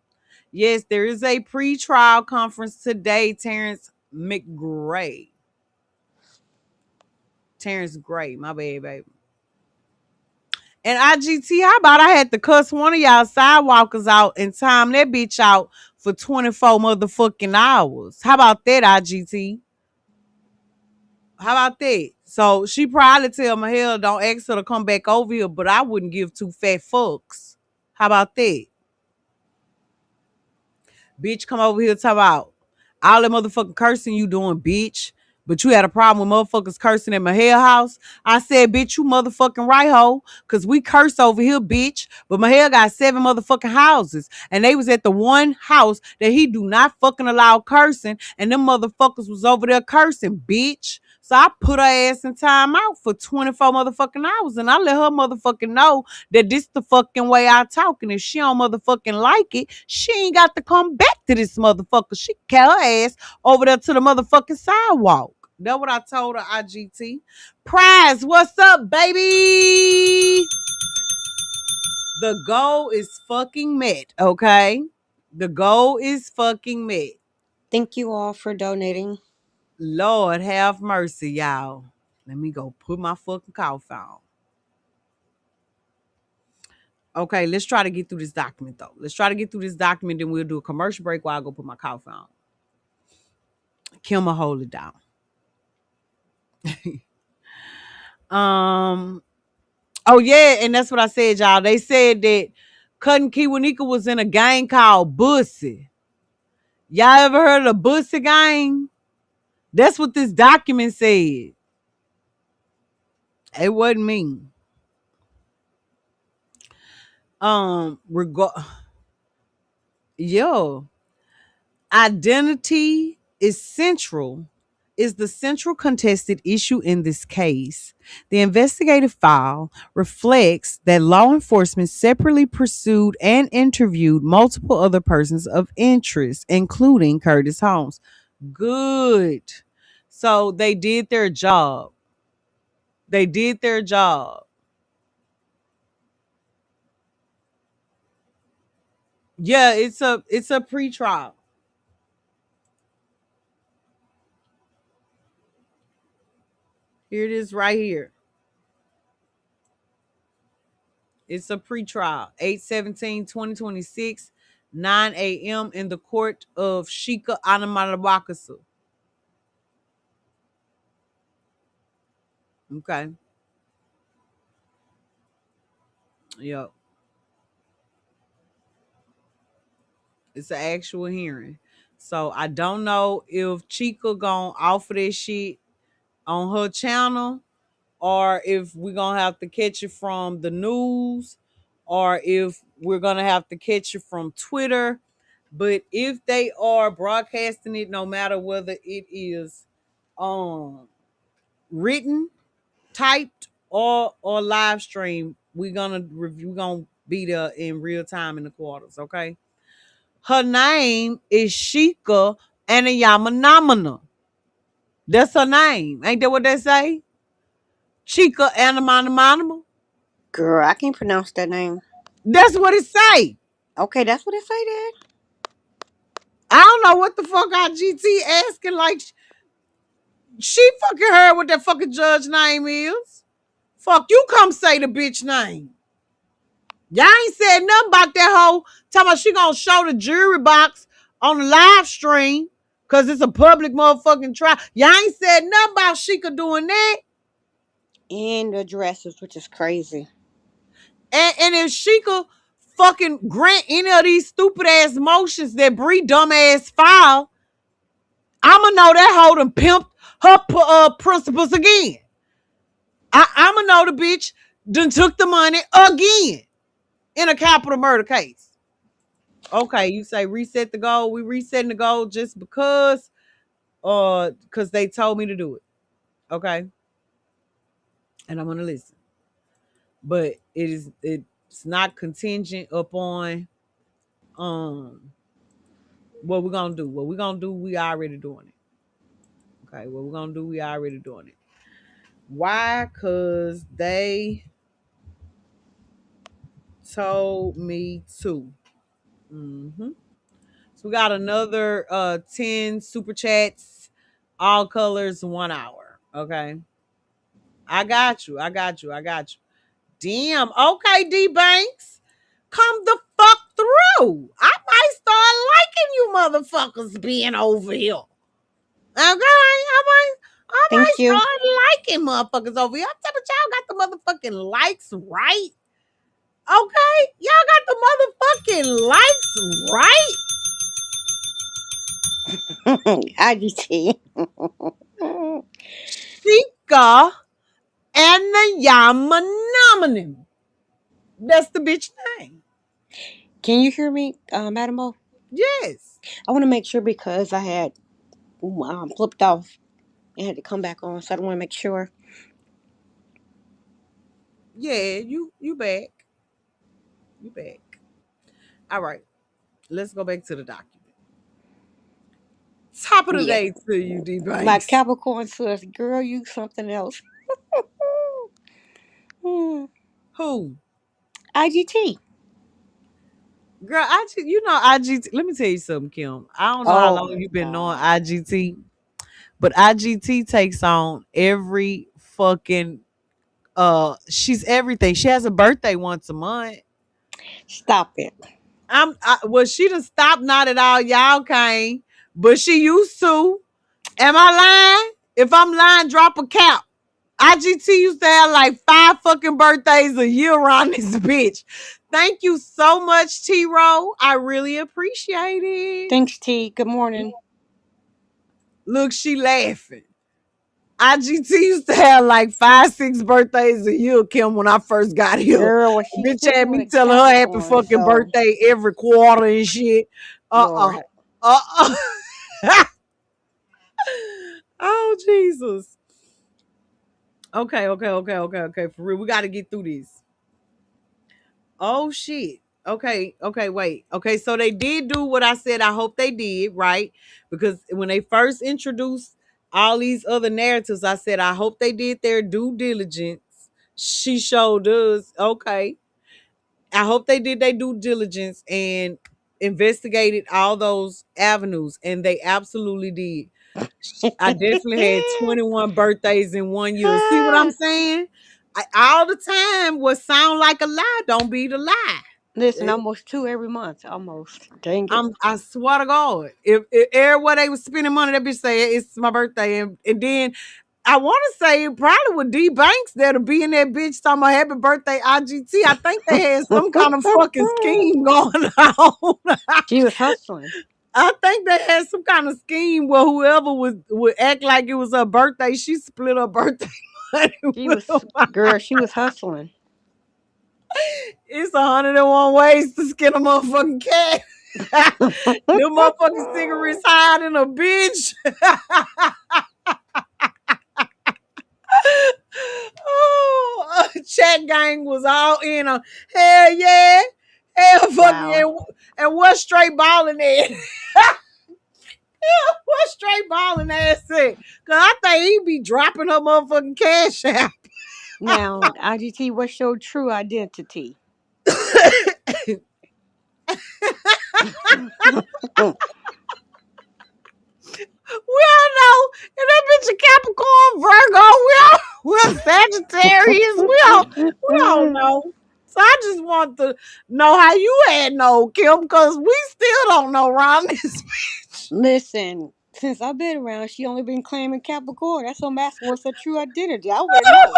Yes, there is a pre-trial conference today, Terrence McGray. Terrence Gray, my bad, baby. And IGT, how about I had to cuss one of y'all sidewalkers out and time that bitch out for 24 motherfucking hours? How about that, IGT? How about that? So she probably tell my hell don't ask her to come back over here, but I wouldn't give two fat fucks. How about that? Bitch, come over here talk about all that motherfucking cursing you doing, bitch. But you had a problem with motherfuckers cursing at my hair house. I said, bitch, you motherfucking right, ho. Cause we curse over here, bitch. But my hair got 7 motherfucking houses. And they was at the one house that he do not fucking allow cursing. And them motherfuckers was over there cursing, bitch. So I put her ass in time out for 24 motherfucking hours. And I let her motherfucking know that this the fucking way I talk. And if she don't motherfucking like it, she ain't got to come back to this motherfucker. She can her ass over there to the motherfucking sidewalk. That's what I told her, IGT. Prize, what's up, baby? The goal is fucking met, okay? The goal is fucking met. Thank you all for donating. Lord have mercy, y'all. Let me go put my fucking cough on. Okay, let's try to get through this document, though. Let's try to get through this document, then we'll do a commercial break while I go put my cough on. Kim will hold it down. Oh yeah, and that's what I said, y'all. They said that Cutting Kiwanika was in a gang called Bussy. Y'all ever heard of the Bussy gang? That's what this document said. It wasn't me. Yo, identity is the central contested issue in this case. The investigative file reflects that law enforcement separately pursued and interviewed multiple other persons of interest, including Curtis Holmes. Good. So they did their job. They did their job. Yeah, it's a pre-trial. Here it is right here. It's a pre-trial. 8/17/2026, 9 a.m. in the court of Shika Anamadabakasu. Okay. Yep. It's an actual hearing. So I don't know if Chica gonna offer this shit on her channel, or if we're gonna have to catch it from the news, or if we're gonna have to catch it from Twitter. But if they are broadcasting it, no matter whether it is written, typed, or live stream, we're gonna be there in real time in the quarters, okay? Her name is Shika Anayamanamana. That's her name. Ain't that what they say? Shika Anayamanamana. Girl, I can't pronounce that name. That's what it say. Okay, that's what it say there. I don't know what the fuck IGT asking. Like, she fucking heard what that fucking judge name is. Fuck, you come say the bitch name. Y'all ain't said nothing about that hoe. Talking about she gonna show the jury box on the live stream because it's a public motherfucking trial. Y'all ain't said nothing about Sheikah doing that. And the dresses, which is crazy. And if Sheikah fucking grant any of these stupid ass motions that Bree dumb ass file, I'ma know that hoe done pimped her principles again. I'ma know the bitch done took the money again in a capital murder case. Okay, you say reset the goal. We resetting the goal just because they told me to do it. Okay. And I'm gonna listen. But it's not contingent upon um what we're gonna do. What we're gonna do, we already doing it. Okay, what we're gonna do, we already doing it. Why? Cause they told me to. Mm-hmm. So we got another 10 super chats, all colors, 1 hour. Okay. I got you. I got you. I got you. Damn. Okay, D Banks. Come the fuck through. I might start liking you motherfuckers being over here. Okay. I might Thank you. start liking motherfuckers over here. I'm telling y'all got the motherfucking likes right. Okay? Y'all got the motherfucking likes right. IGT. Sheikah and the Yamanomanim. That's the bitch name. Can you hear me, Madaam? Yes. I want to make sure because I had flipped off and had to come back on, so I want to make sure. Yeah, you back. You back. All right. Let's go back to the document. Top of the Yeah, day to you, D my Banks. Capricorn says, "Girl, you something else." Hmm. Who? IGT. Girl, you know IGT. Let me tell you something, Kim. I don't know how Oh long my you've been knowing God. IGT, but IGT takes on every fucking she's everything. She has a birthday once a month. Stop it. Well, she done stopped not at all. Y'all came, but she used to. Am I lying? If I'm lying, drop a cap. IGT used to have like 5 fucking birthdays a year around this bitch. Thank you so much, T Row. I really appreciate it. Thanks, T. Good morning. Look, she laughing. IGT used to have like 5, 6 birthdays a year, Kim, when I first got here. Girl, well, she's Bitch had sticking me with telling her happy Capricorn, fucking so birthday every quarter and shit. Uh-uh. Lord. Uh-uh. Oh, Jesus. Okay. For real, we got to get through this. Oh, shit. Okay, wait. Okay, so they did do what I said I hope they did, right? Because when they first introduced all these other narratives, I said I hope they did their due diligence. She showed us. Okay. I hope they did their due diligence and investigated all those avenues, and they absolutely did. I definitely had 21 birthdays in 1 year. See what I'm saying? All the time, what sound like a lie don't be the lie. Listen, almost 2 every month. Almost. Dang it. I swear to God, if everywhere they was spending money, that bitch say it's my birthday, and then I want to say it probably with D Banks that'll be in that bitch talking about happy birthday IGT. I think they had some kind of fucking scheme going on. She was hustling. I think they had some kind of scheme where whoever would act like it was her birthday, she split her birthday money She with them. was, girl, she was hustling. It's 101 ways to skin a motherfucking cat. Them motherfucking cigarettes higher than a bitch. Oh, chat gang was all in on hell yeah. Hell fucking yeah. Wow. And what straight balling at? What straight balling ass at? Cause I think he be dropping her motherfucking cash out. Now, IGT, what's your true identity? We all know, and that bitch a Capricorn, Virgo. We're Sagittarius. We all know. So I just want to know how you had no Kim, because we still don't know around this bitch. Listen, since I've been around, she only been claiming Capricorn. That's what I'm asking. What's her true identity? I already know.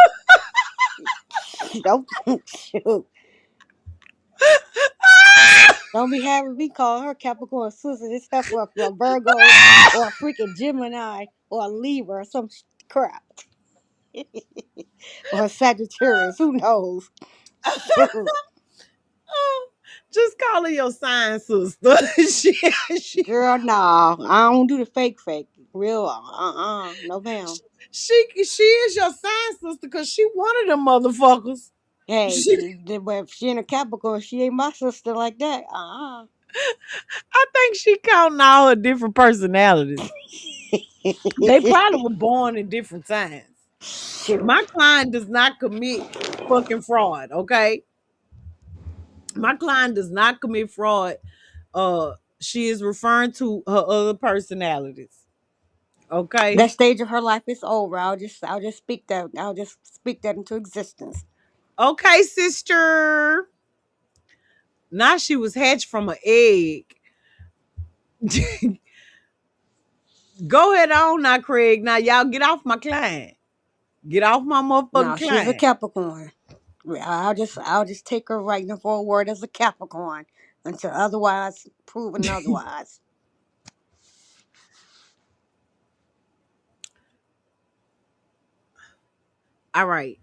Don't shoot. Don't be having me call her Capricorn sister. This stuff for a Virgo or a freaking Gemini or a Libra or some crap. Or a Sagittarius. Who knows? Shoot. Just call her your sign sister. she, Girl, nah. I don't do the fake. Real, no ma'am. she is your sign sister because she one of them motherfuckers. Hey, She, but if she ain't a Capricorn, she ain't my sister like that. I think she counting all her different personalities. They probably were born in different times. Shoot. My client does not commit fucking fraud, okay? My client does not commit fraud. She is referring to her other personalities. Okay? That stage of her life is over. I'll just speak that into existence. Okay, sister. Now she was hatched from an egg. Go ahead on now, Craig. Now y'all get off my client. Get off my No, motherfucking she's a client. Capricorn. I'll just take her right now for a word as a Capricorn until otherwise proven otherwise. All right.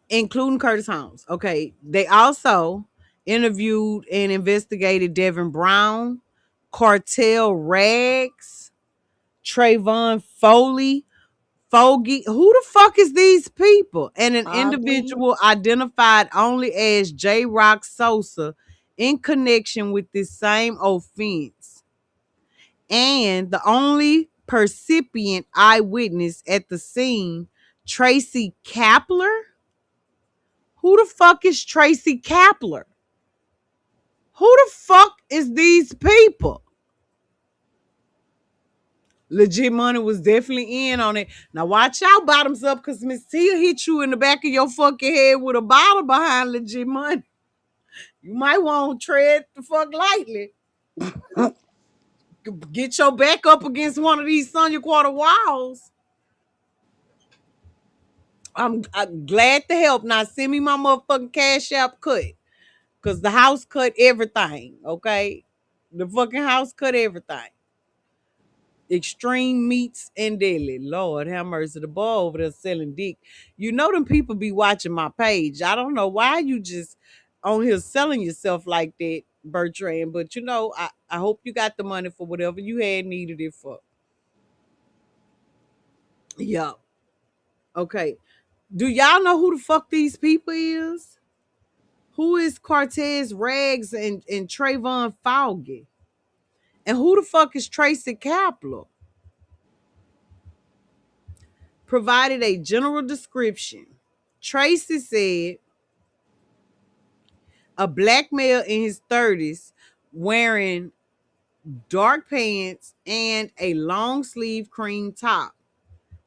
Including Curtis Holmes. Okay. They also interviewed and investigated Devin Brown, Cartel Rags, Trayvon Fogy. Who the fuck is these people? And an Oddly, individual identified only as J. Rock Sosa in connection with this same offense. And the only percipient eyewitness at the scene, Tracy Kapler. Who the fuck is Tracy Kapler? Who the fuck is these people? Legit Money was definitely in on it. Now watch out, bottoms up, because Miss Tia hit you in the back of your fucking head with a bottle behind Legit Money. You might want to tread the fuck lightly. Get your back up against one of these Sonia Quarter walls. I'm glad to help. Now send me my motherfucking cash app cut. Cause the house cut everything. Okay. The fucking house cut everything. Extreme Meats and Deli. Lord have mercy. The boy over there selling dick. You know them people be watching my page. I don't know why you just on here selling yourself like that, Bertrand. But you know, I hope you got the money for whatever you had needed it for. Yeah. Okay. Do y'all know who the fuck these people is? Who is Cortez Rags and Trayvon Fogy? And who the fuck is Tracy Kapler? Provided a general description. Tracy said a black male in his 30s wearing dark pants and a long sleeve cream top.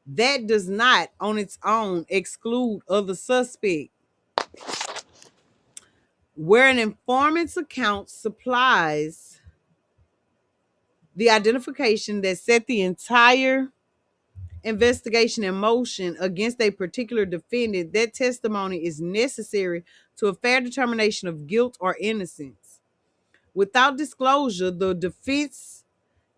That does not on its own exclude other suspects. Where an informant's account supplies the identification that set the entire investigation in motion against a particular defendant, that testimony is necessary to a fair determination of guilt or innocence. Without disclosure, the defense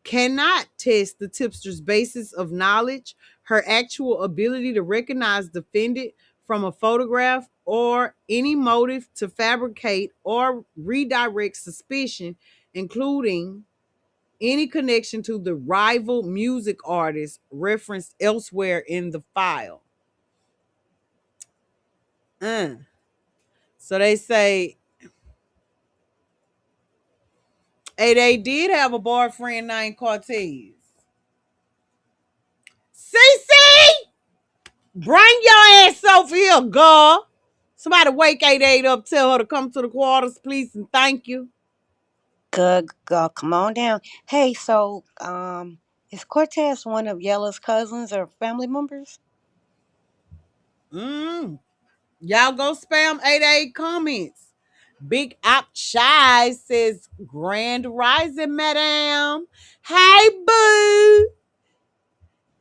cannot test the tipster's basis of knowledge, her actual ability to recognize defendant from a photograph, or any motive to fabricate or redirect suspicion, including any connection to the rival music artist referenced elsewhere in the file. Uh. So they say, hey, they did have a boyfriend named Cortez. CC, bring your ass over here, girl. Somebody wake 88 up, tell her to come to the quarters, please, and thank you. good girl, come on down. Hey, so is Cortez one of Yella's cousins or family members? Mm. Y'all go spam 88 comments. Big Op Shy says, Grand Rising, Madam. Hey, boo.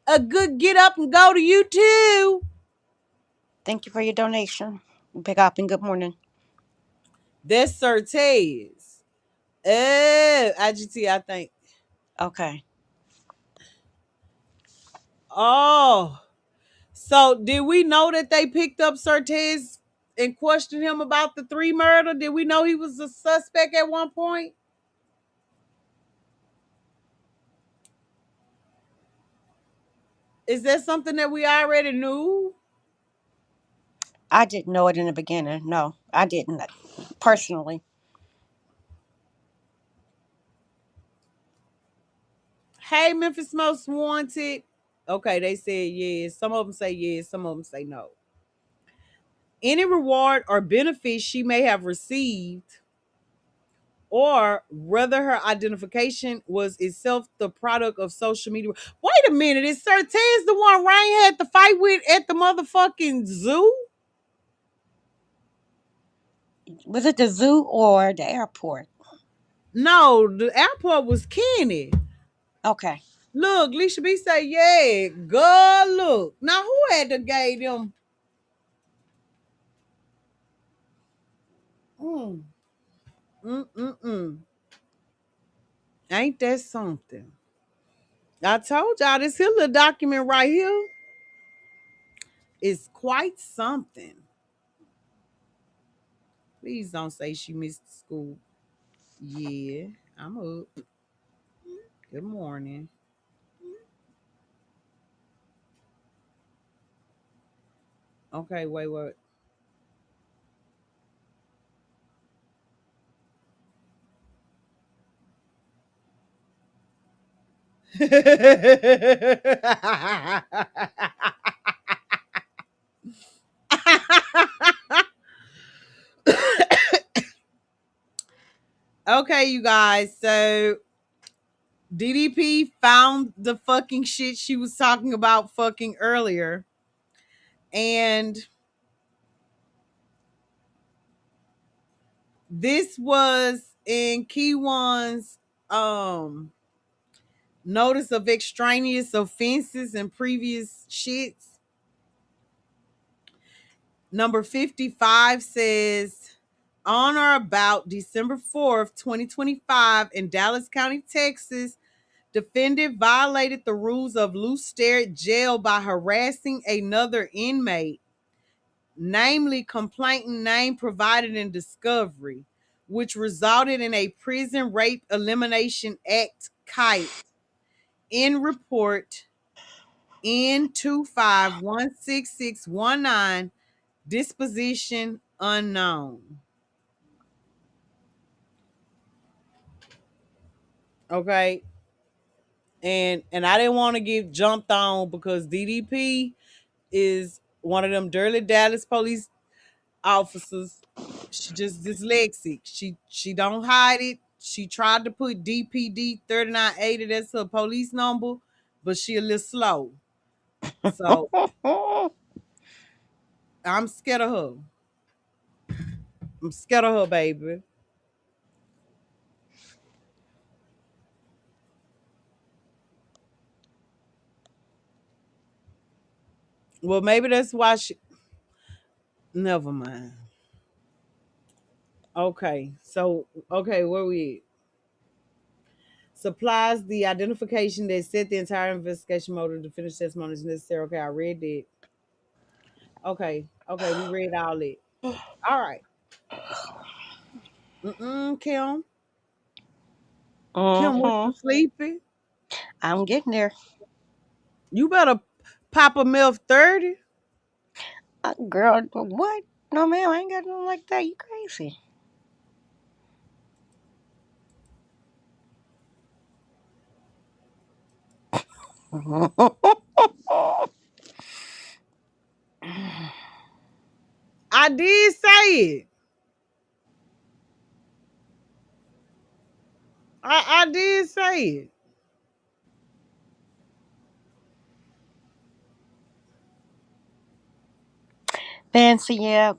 A good get up and go to you, too. Thank you for your donation. Pick up and good morning. That's Certez. IGT, I think. Okay. Oh. So did we know that they picked up Certez and questioned him about the 3 murder? Did we know he was a suspect at one point? Is that something that we already knew? I didn't know it in the beginning. No, I didn't personally. Hey, Memphis Most Wanted. Okay, they said yes. Some of them say yes, some of them say no. Any reward or benefit she may have received, or whether her identification was itself the product of social media. Wait a minute, is Certez the one Ryan had to fight with at the motherfucking zoo? Was it the zoo or the airport? No, the airport was Kenny. Okay. Look, Leisha B say, yeah, girl, look. Now, who had to gave them? Mm, mm. Ain't that something? I told y'all this here little document right here is quite something. Please don't say she missed school. Yeah, I'm up. Good morning. Okay, wait. Okay, you guys. So DDP found the fucking shit she was talking about fucking earlier. And this was in Keywan's notice of extraneous offenses and previous shits. Number 55 says, on or about December 4th, 2025, in Dallas County, Texas, defendant violated the rules of Loose Stare Jail by harassing another inmate, namely complainant name provided in discovery, which resulted in a Prison Rape Elimination Act kite in report N25-16619, disposition unknown. Okay. And I didn't want to get jumped on because DDP is one of them dirty Dallas police officers. She just dyslexic. She don't hide it. She tried to put DPD 3980, that's her police number, but she a little slow. So I'm scared of her. I'm scared of her, baby. Well, maybe that's why she. Never mind. Okay, so okay, where we at? Supplies the identification that set the entire investigation motive to finish testimony is necessary. Okay, I read that. Okay, we read all it. All right. Kim. Kim, what Mm-hmm. you sleeping? I'm getting there. You better pop a MILF 30. Girl, what? No, ma'am, I ain't got nothing like that. You crazy. I did say it. I did say it. Fancy, yeah.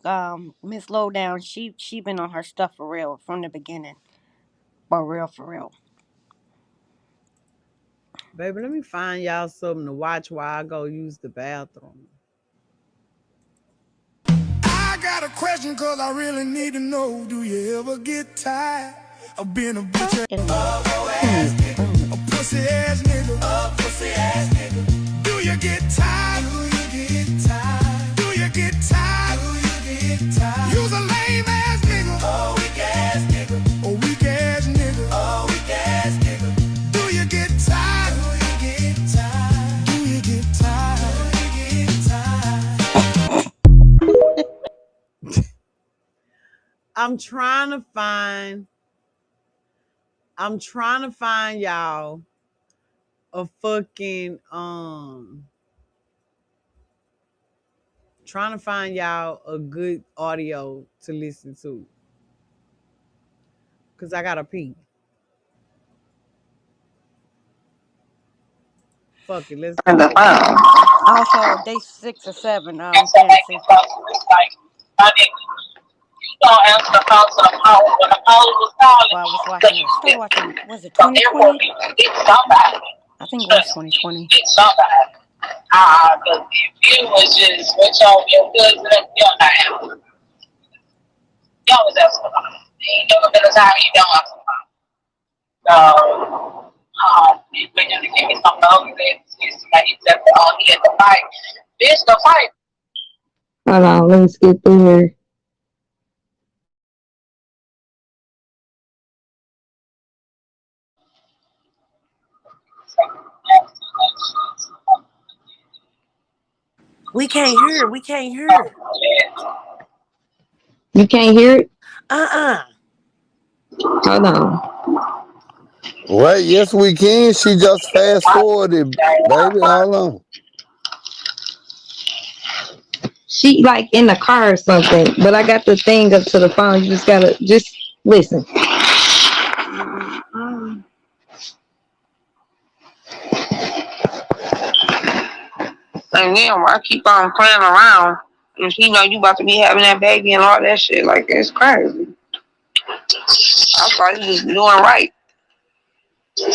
Miss Lowdown, she been on her stuff for real from the beginning. For real, for real. Baby, let me find y'all something to watch while I go use the bathroom. got a question cause I really need to know. Do you ever get tired of being a bitch ass, a pussy ass nigga? A pussy ass nigga. Do you get tired? Do you get tired? Do you get tired? Do you get tired? You's a lame ass nigga. Oh, weak ass nigga. Oh, weak ass nigga. Oh, weak ass nigga. Do you get tired? Do you get tired? Do you get tired? Do you get tired? I'm trying to find y'all a fucking trying to find y'all a good audio to listen to. Cause I gotta pee. Fuck it, let's And the go. phone. Also, day 6 or 7, That's what make fancy. it possible. It's like, I didn't, you don't answer the phone to the phone. When the phone was calling, While I was so watching you it, started get, watching, was it so therefore 2020? you can get somebody. I think it was Trust me, you 2020. can get somebody. Because if you was just switch on your cousin, you're not answering. You always answer the phone. There ain't never been a time you don't answer the phone. So, when you give me some love, it's like you said, he had to fight. Bitch, the fight. Hold on, let's get through here. We can't hear. We can't hear. You can't hear it? Uh-uh. Hold on. Well, yes, we can. She just fast forwarded, baby. Hold on. She like in the car or something, but I got the thing up to the phone. You just gotta just listen. And then I keep on playing around, and you know you about to be having that baby and all that shit. Like, it's crazy. I thought he was doing right. But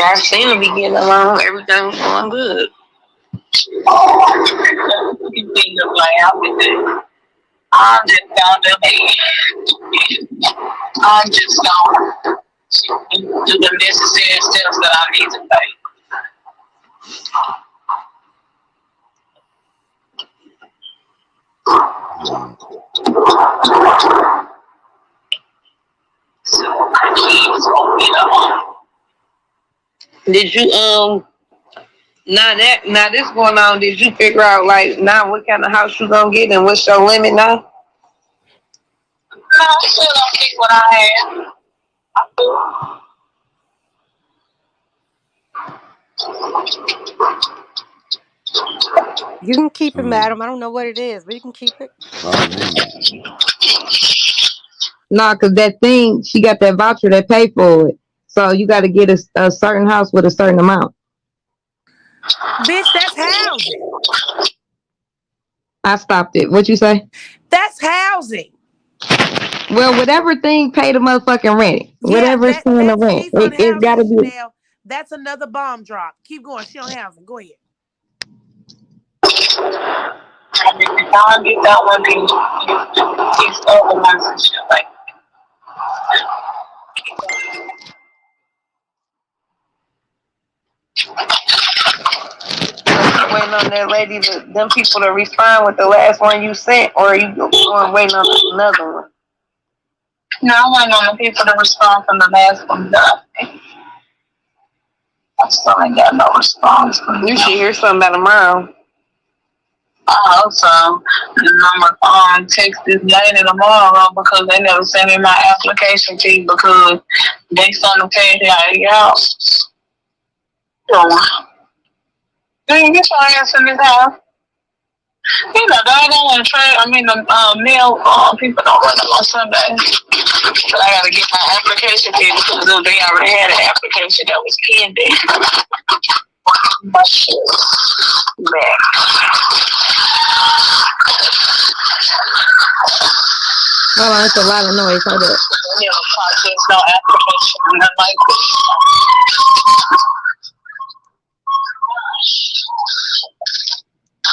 I seem to be getting along. Everything was going good. You think of like I'm just gonna I'm just gonna do the necessary steps that I need to take. So my kids gonna be the Did you now this going on, did you figure out like now what kind of house you gonna get and what's your limit now? No, I still don't keep what I had. You can keep it, madam. I don't know what it is, but you can keep it. Oh, man. Nah, cause that thing, she got that voucher that pay for it. So you got to get a certain house with a certain amount. Bitch, that's housing. I stopped it. What you say? That's housing. Well, whatever thing pay the motherfucking rent, Yeah, whatever's paying the rent, she's on it got housing, to be. Chanel. That's another bomb drop. Keep going. She on housing. Go ahead. I mean, if I get that one, these other ones and shit like waiting on that lady, them people to respond with the last one you sent, or are you going waiting on another one? No, I'm waiting on the people to respond from the last one. I still ain't got no response from them. You should hear something about tomorrow. I hope so. And I'm text this lady tomorrow because they never sent me my application fee because based on the page out. Dang, get your ass in this house. You know, they don't want to trade. I mean, the mail people don't run them on Sunday. But I got to get my application fee because they already had an application that was pending. My shit. Man. Hold on, it's a lot of noise. Hold up. There's no application. Nothing like this.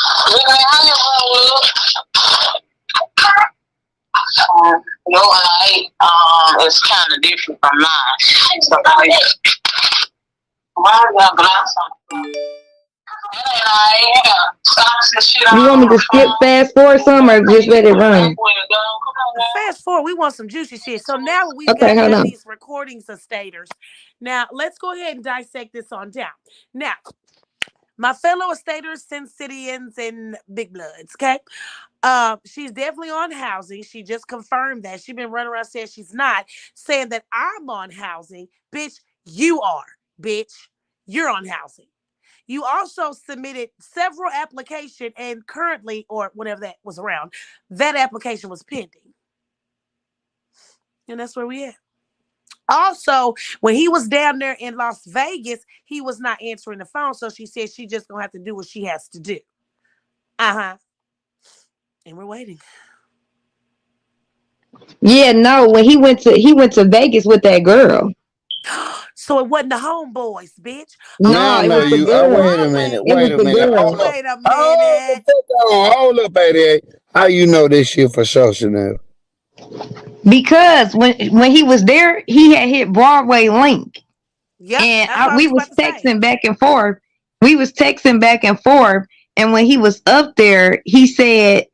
How your roll look? Your height is kind of different from mine. So why do y'all glass on? You want me to skip fast forward some or just let it run? Fast forward, we want some juicy shit. So now we've Okay, hold got on. these recordings of staters. Now let's go ahead and dissect this on down. Now, my fellow staters, Sin Cityans, and Big Bloods, okay? She's definitely on housing. She just confirmed that. She's been running around saying she's not, saying that I'm on housing. Bitch, you are. Bitch, you're on housing. You also submitted several applications, and currently, or whenever that was around, that application was pending. And that's where we at. Also, when he was down there in Las Vegas, he was not answering the phone. So she said she just gonna have to do what she has to do. Uh-huh. And we're waiting. Yeah, no, when he went to Vegas with that girl. So it wasn't the homeboys, bitch. No, No, it no, was the you. girl. Wait a Wait, minute. It was Wait a the minute. girl. Hold up. wait a Hold the minute. fuck on. Hold up, 88. How you know this shit for sure, Chanel? Because when he was there, he had hit Broadway Link. Yep, And that's what I we was was about to say. texting back and forth. We was texting back and forth. And when he was up there, he said,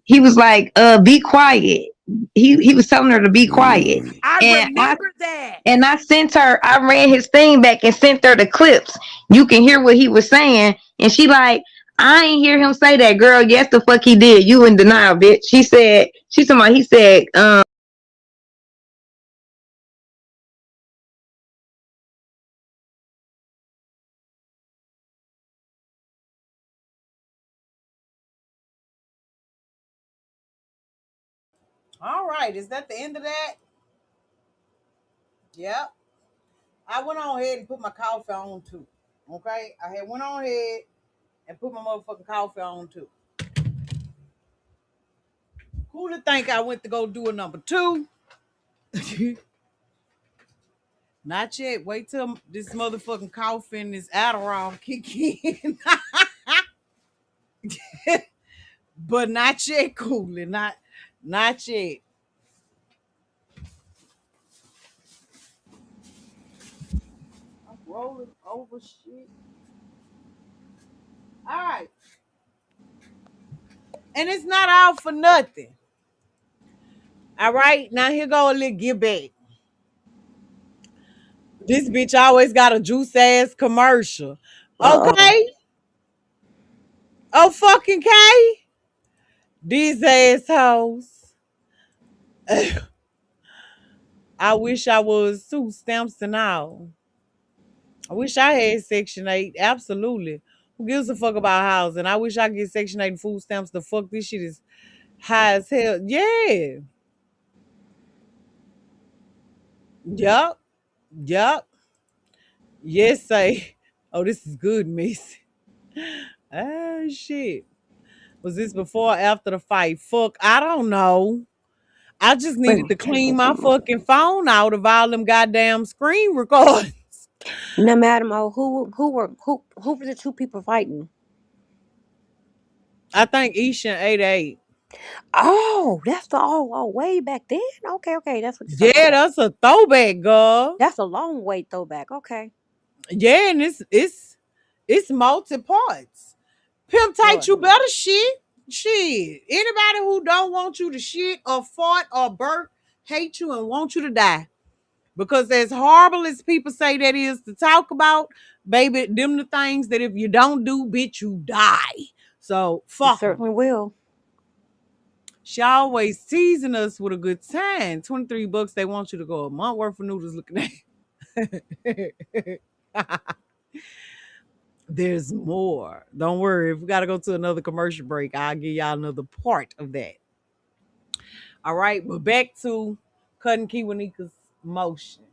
he was like, be quiet. He was telling her to be quiet. I And remember that. I sent her, I ran his thing back and sent her the clips. You can hear what he was saying. And she like, I ain't hear him say that, girl. Yes, the fuck he did. You in denial, bitch. She said, he said, All right, is that the end of that? Yep. I went on ahead and put my coffee on too. Okay? I had went on ahead and put my motherfucking coffee on too. Who to think I went to go do a number two? Not yet. Wait till this motherfucking coffee and this Adderall kick in. But not yet, Cooley. Not yet. I'm rolling over shit. All right. And it's not out for nothing. All right. Now here go a little give back. This bitch always got a juice ass commercial. Uh-oh. Okay. Oh fucking K. These assholes. I wish I was too stamps and all. I wish I had Section 8. Absolutely. Who gives a fuck about housing? I wish I could get Section 8 and food stamps. The fuck this shit is high as hell. Yeah. Yup. Yup. Yes, say. Oh, this is good, miss. Ah, shit. Was this before or after the fight? Fuck, I don't know. I just Wait, needed to clean my fucking phone out of all them goddamn screen records. now, MadaamO, who were the two people fighting? I think Isha and 88. Oh, that's the way back then. Okay, okay, that's what you're talking Yeah, about. that's a throwback, girl. That's a long way throwback. Okay, Yeah, and it's multi parts. Pimp tight, Lord you have mercy. better shit. Shit. Anybody who don't want you to shit or fart or burp hate you and want you to die. Because as horrible as people say that is to talk about, baby, them the things that if you don't do, bitch, you die. So You fuck them. certainly will. She always teasing us with a good time. $23, they want you to go a month worth of noodles looking at. There's more. Don't worry. If we got to go to another commercial break, I'll give y'all another part of that. All right. But back to cutting Kiwanika's motion.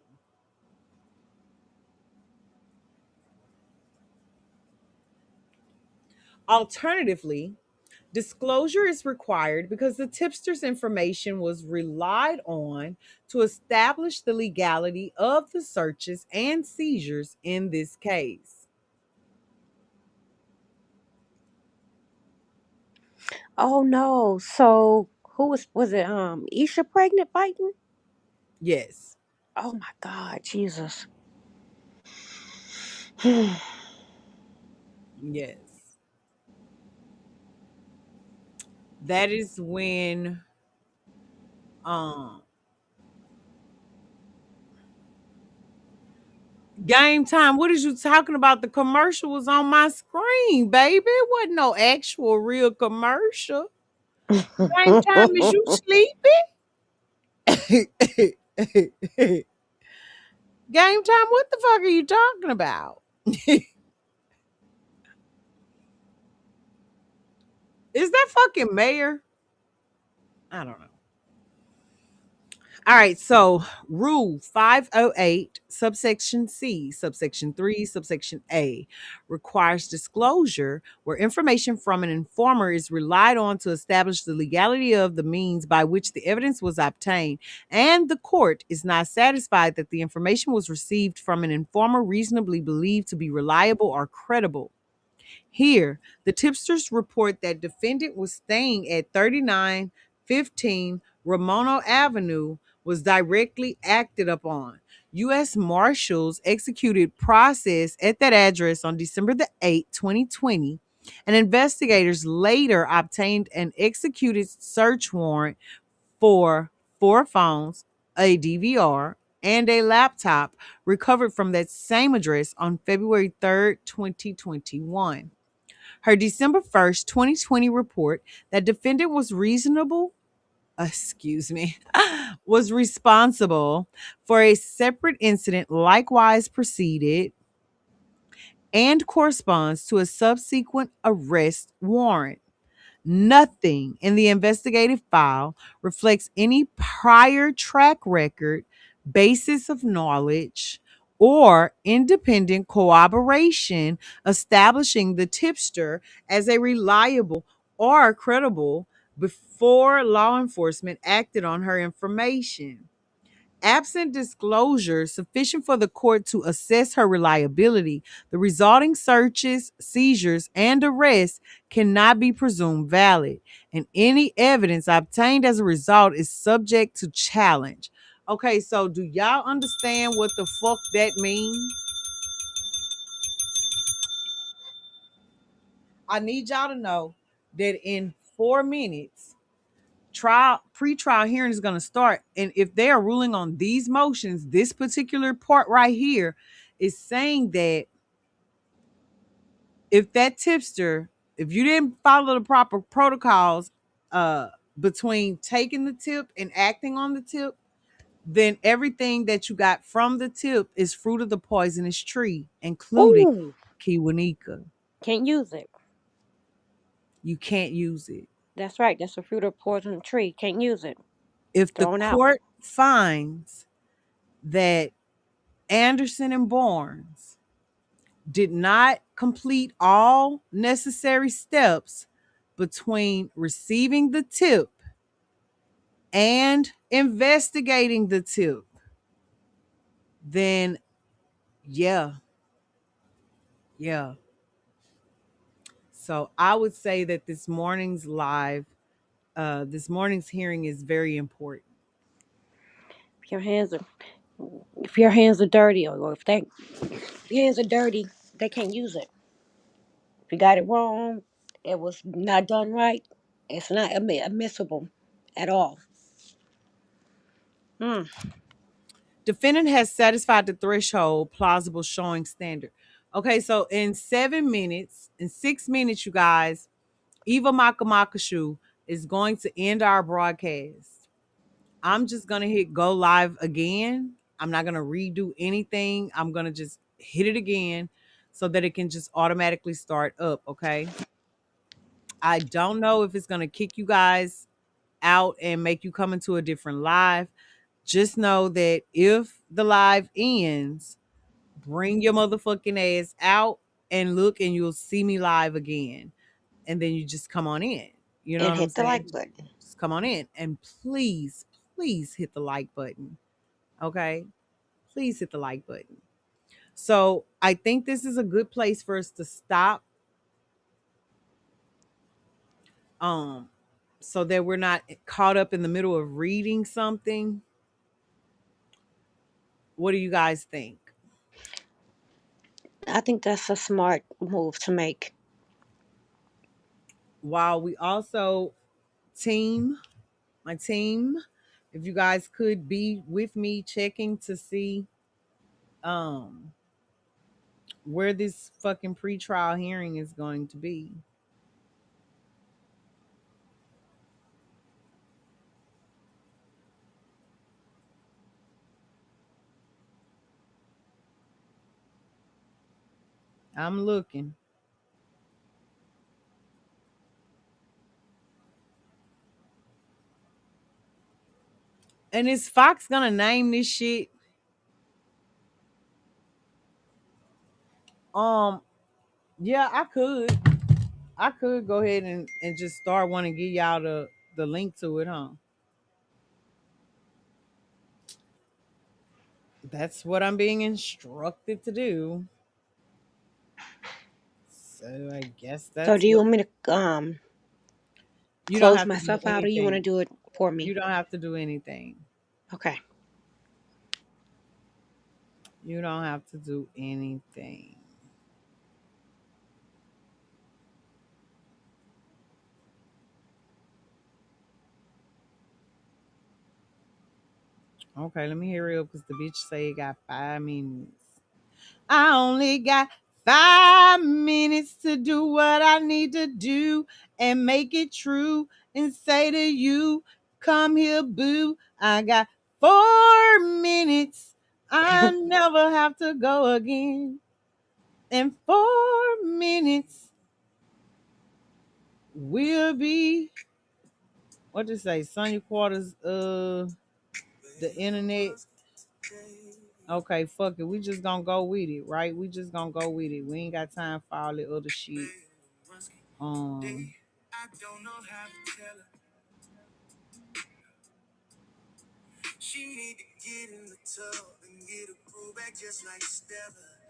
Alternatively, disclosure is required because the tipster's information was relied on to establish the legality of the searches and seizures in this case. Oh no. So who was it Isha pregnant fighting? Yes. Oh my God, Jesus. Yes. That is when um Game Time. What is you talking about? The commercial was on my screen, baby. It wasn't no actual real commercial. Game Time, is you sleepy? Game Time, what the fuck are you talking about? Is that fucking Mayor? I don't know. All right, so Rule 508, subsection C, subsection 3, subsection A requires disclosure where information from an informer is relied on to establish the legality of the means by which the evidence was obtained, and the court is not satisfied that the information was received from an informer reasonably believed to be reliable or credible. Here, the tipsters report that defendant was staying at 3915 Ramona Avenue was directly acted upon. U.S. Marshals executed process at that address on December the 8th, 2020, and investigators later obtained an executed search warrant for 4 phones, a DVR, and a laptop recovered from that same address on February 3rd, 2021. Her December 1st, 2020 report that defendant was was responsible for a separate incident likewise proceeded and corresponds to a subsequent arrest warrant. Nothing in the investigative file reflects any prior track record, basis of knowledge, or independent corroboration establishing the tipster as a reliable or credible before law enforcement acted on her information. Absent disclosure sufficient for the court to assess her reliability, the resulting searches, seizures, and arrests cannot be presumed valid, and any evidence obtained as a result is subject to challenge. Okay, so do y'all understand what the fuck that means? I need y'all to know that in 4 minutes, pre-trial hearing is going to start, and if they are ruling on these motions, this particular part right here is saying that if that tipster, if you didn't follow the proper protocols uh between taking the tip and acting on the tip, then everything that you got from the tip is fruit of the poisonous tree, including Ooh, kiwanika. can't use it. You can't use it. That's right. That's a fruit of poison tree. Can't use it. If the Thrown out. court finds that Anderson and Barnes did not complete all necessary steps between receiving the tip and investigating the tip, then yeah, yeah. So I would say that this morning's hearing is very important. If your hands are if your hands are dirty, or if your hands are dirty, they can't use it. If you got it wrong, it was not done right. It's not admissible at all. Mm. Defendant has satisfied the threshold plausible showing standard. Okay, so in 7 minutes, in 6 minutes, you guys, Eva Makamakashu is going to end our broadcast. I'm just gonna hit go live again. I'm not gonna redo anything. I'm gonna just hit it again so that it can just automatically start up. Okay. I don't know if it's gonna kick you guys out and make you come into a different live. Just know that if the live ends, bring your motherfucking ass out and look, and you'll see me live again. And then you just come on in. You know And what I'm hit the saying? like button. Just come on in. And please, please hit the like button. Okay? Please hit the like button. So I think this is a good place for us to stop. Um, so that we're not caught up in the middle of reading something. What do you guys think? I think that's a smart move to make. While we also team, my team, if you guys could be with me checking to see um where this fucking pretrial hearing is going to be. I'm looking. And is Fox gonna name this shit? Um, yeah, I could. I could go ahead and just start one and give y'all the link to it, huh? That's what I'm being instructed to do. So I guess So that's do you what want me to you don't close have to do myself out, or you want to anything. do it for You me? don't have to do anything. Okay. You don't have to do anything. Okay, let me hurry up because the bitch say it got 5 minutes. I only got 5 minutes to do what I need to do and make it true and say to you, come here, boo. I got 4 minutes. I never have to go again. And 4 minutes will be what to say, Sonia Quarters, the internet. Okay, fuck it. We just gonna go with it, right? We just gonna go with it. We ain't got time for all the other shit. Um,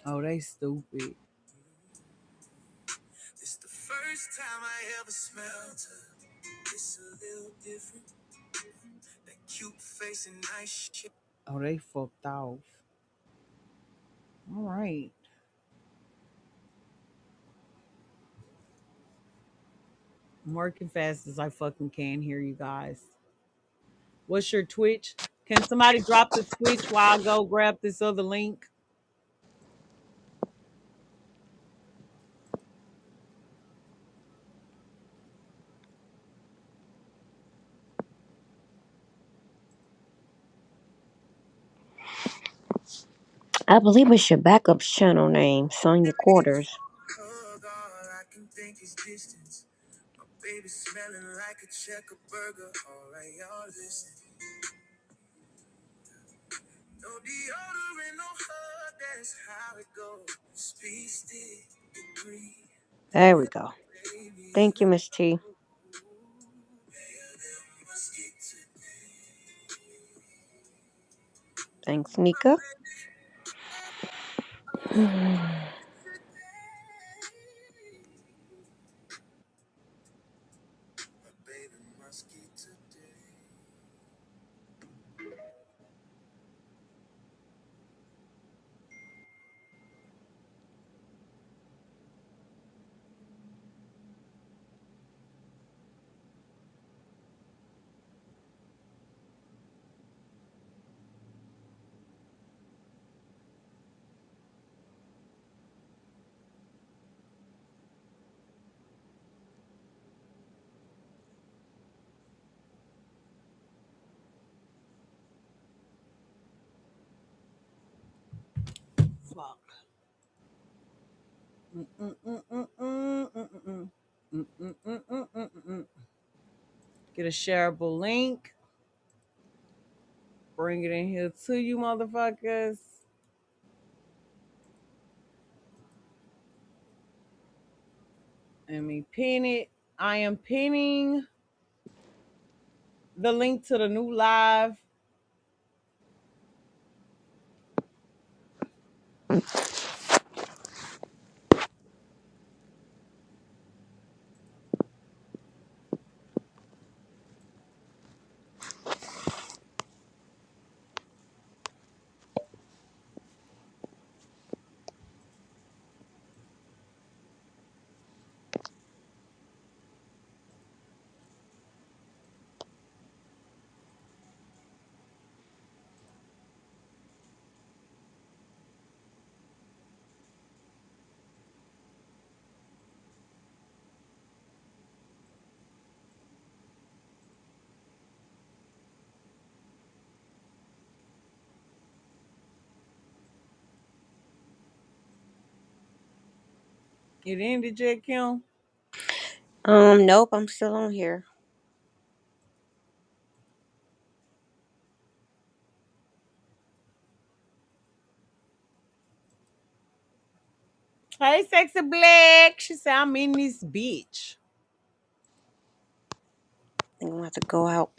oh, they stupid. Oh, they fucked off. All right. I'm working fast as I fucking can here, you guys. What's your Twitch? Can somebody drop the Twitch while I go grab this other link? I believe it's your backup channel name, Sonia Quarters. There we go. Thank you, Miss T. Thanks, Nika. Fuck. Mm-mm-mm-mm-mm-mm-mm. Mm-mm-mm-mm-mm-mm. Get a shareable link. Bring it in here to you, motherfuckers. Let me pin it. I am pinning the link to the new live. It ended yet, Kim? Nope, I'm still on here. Hey, sexy black. She said I'm in this bitch. I'm gonna have to go out.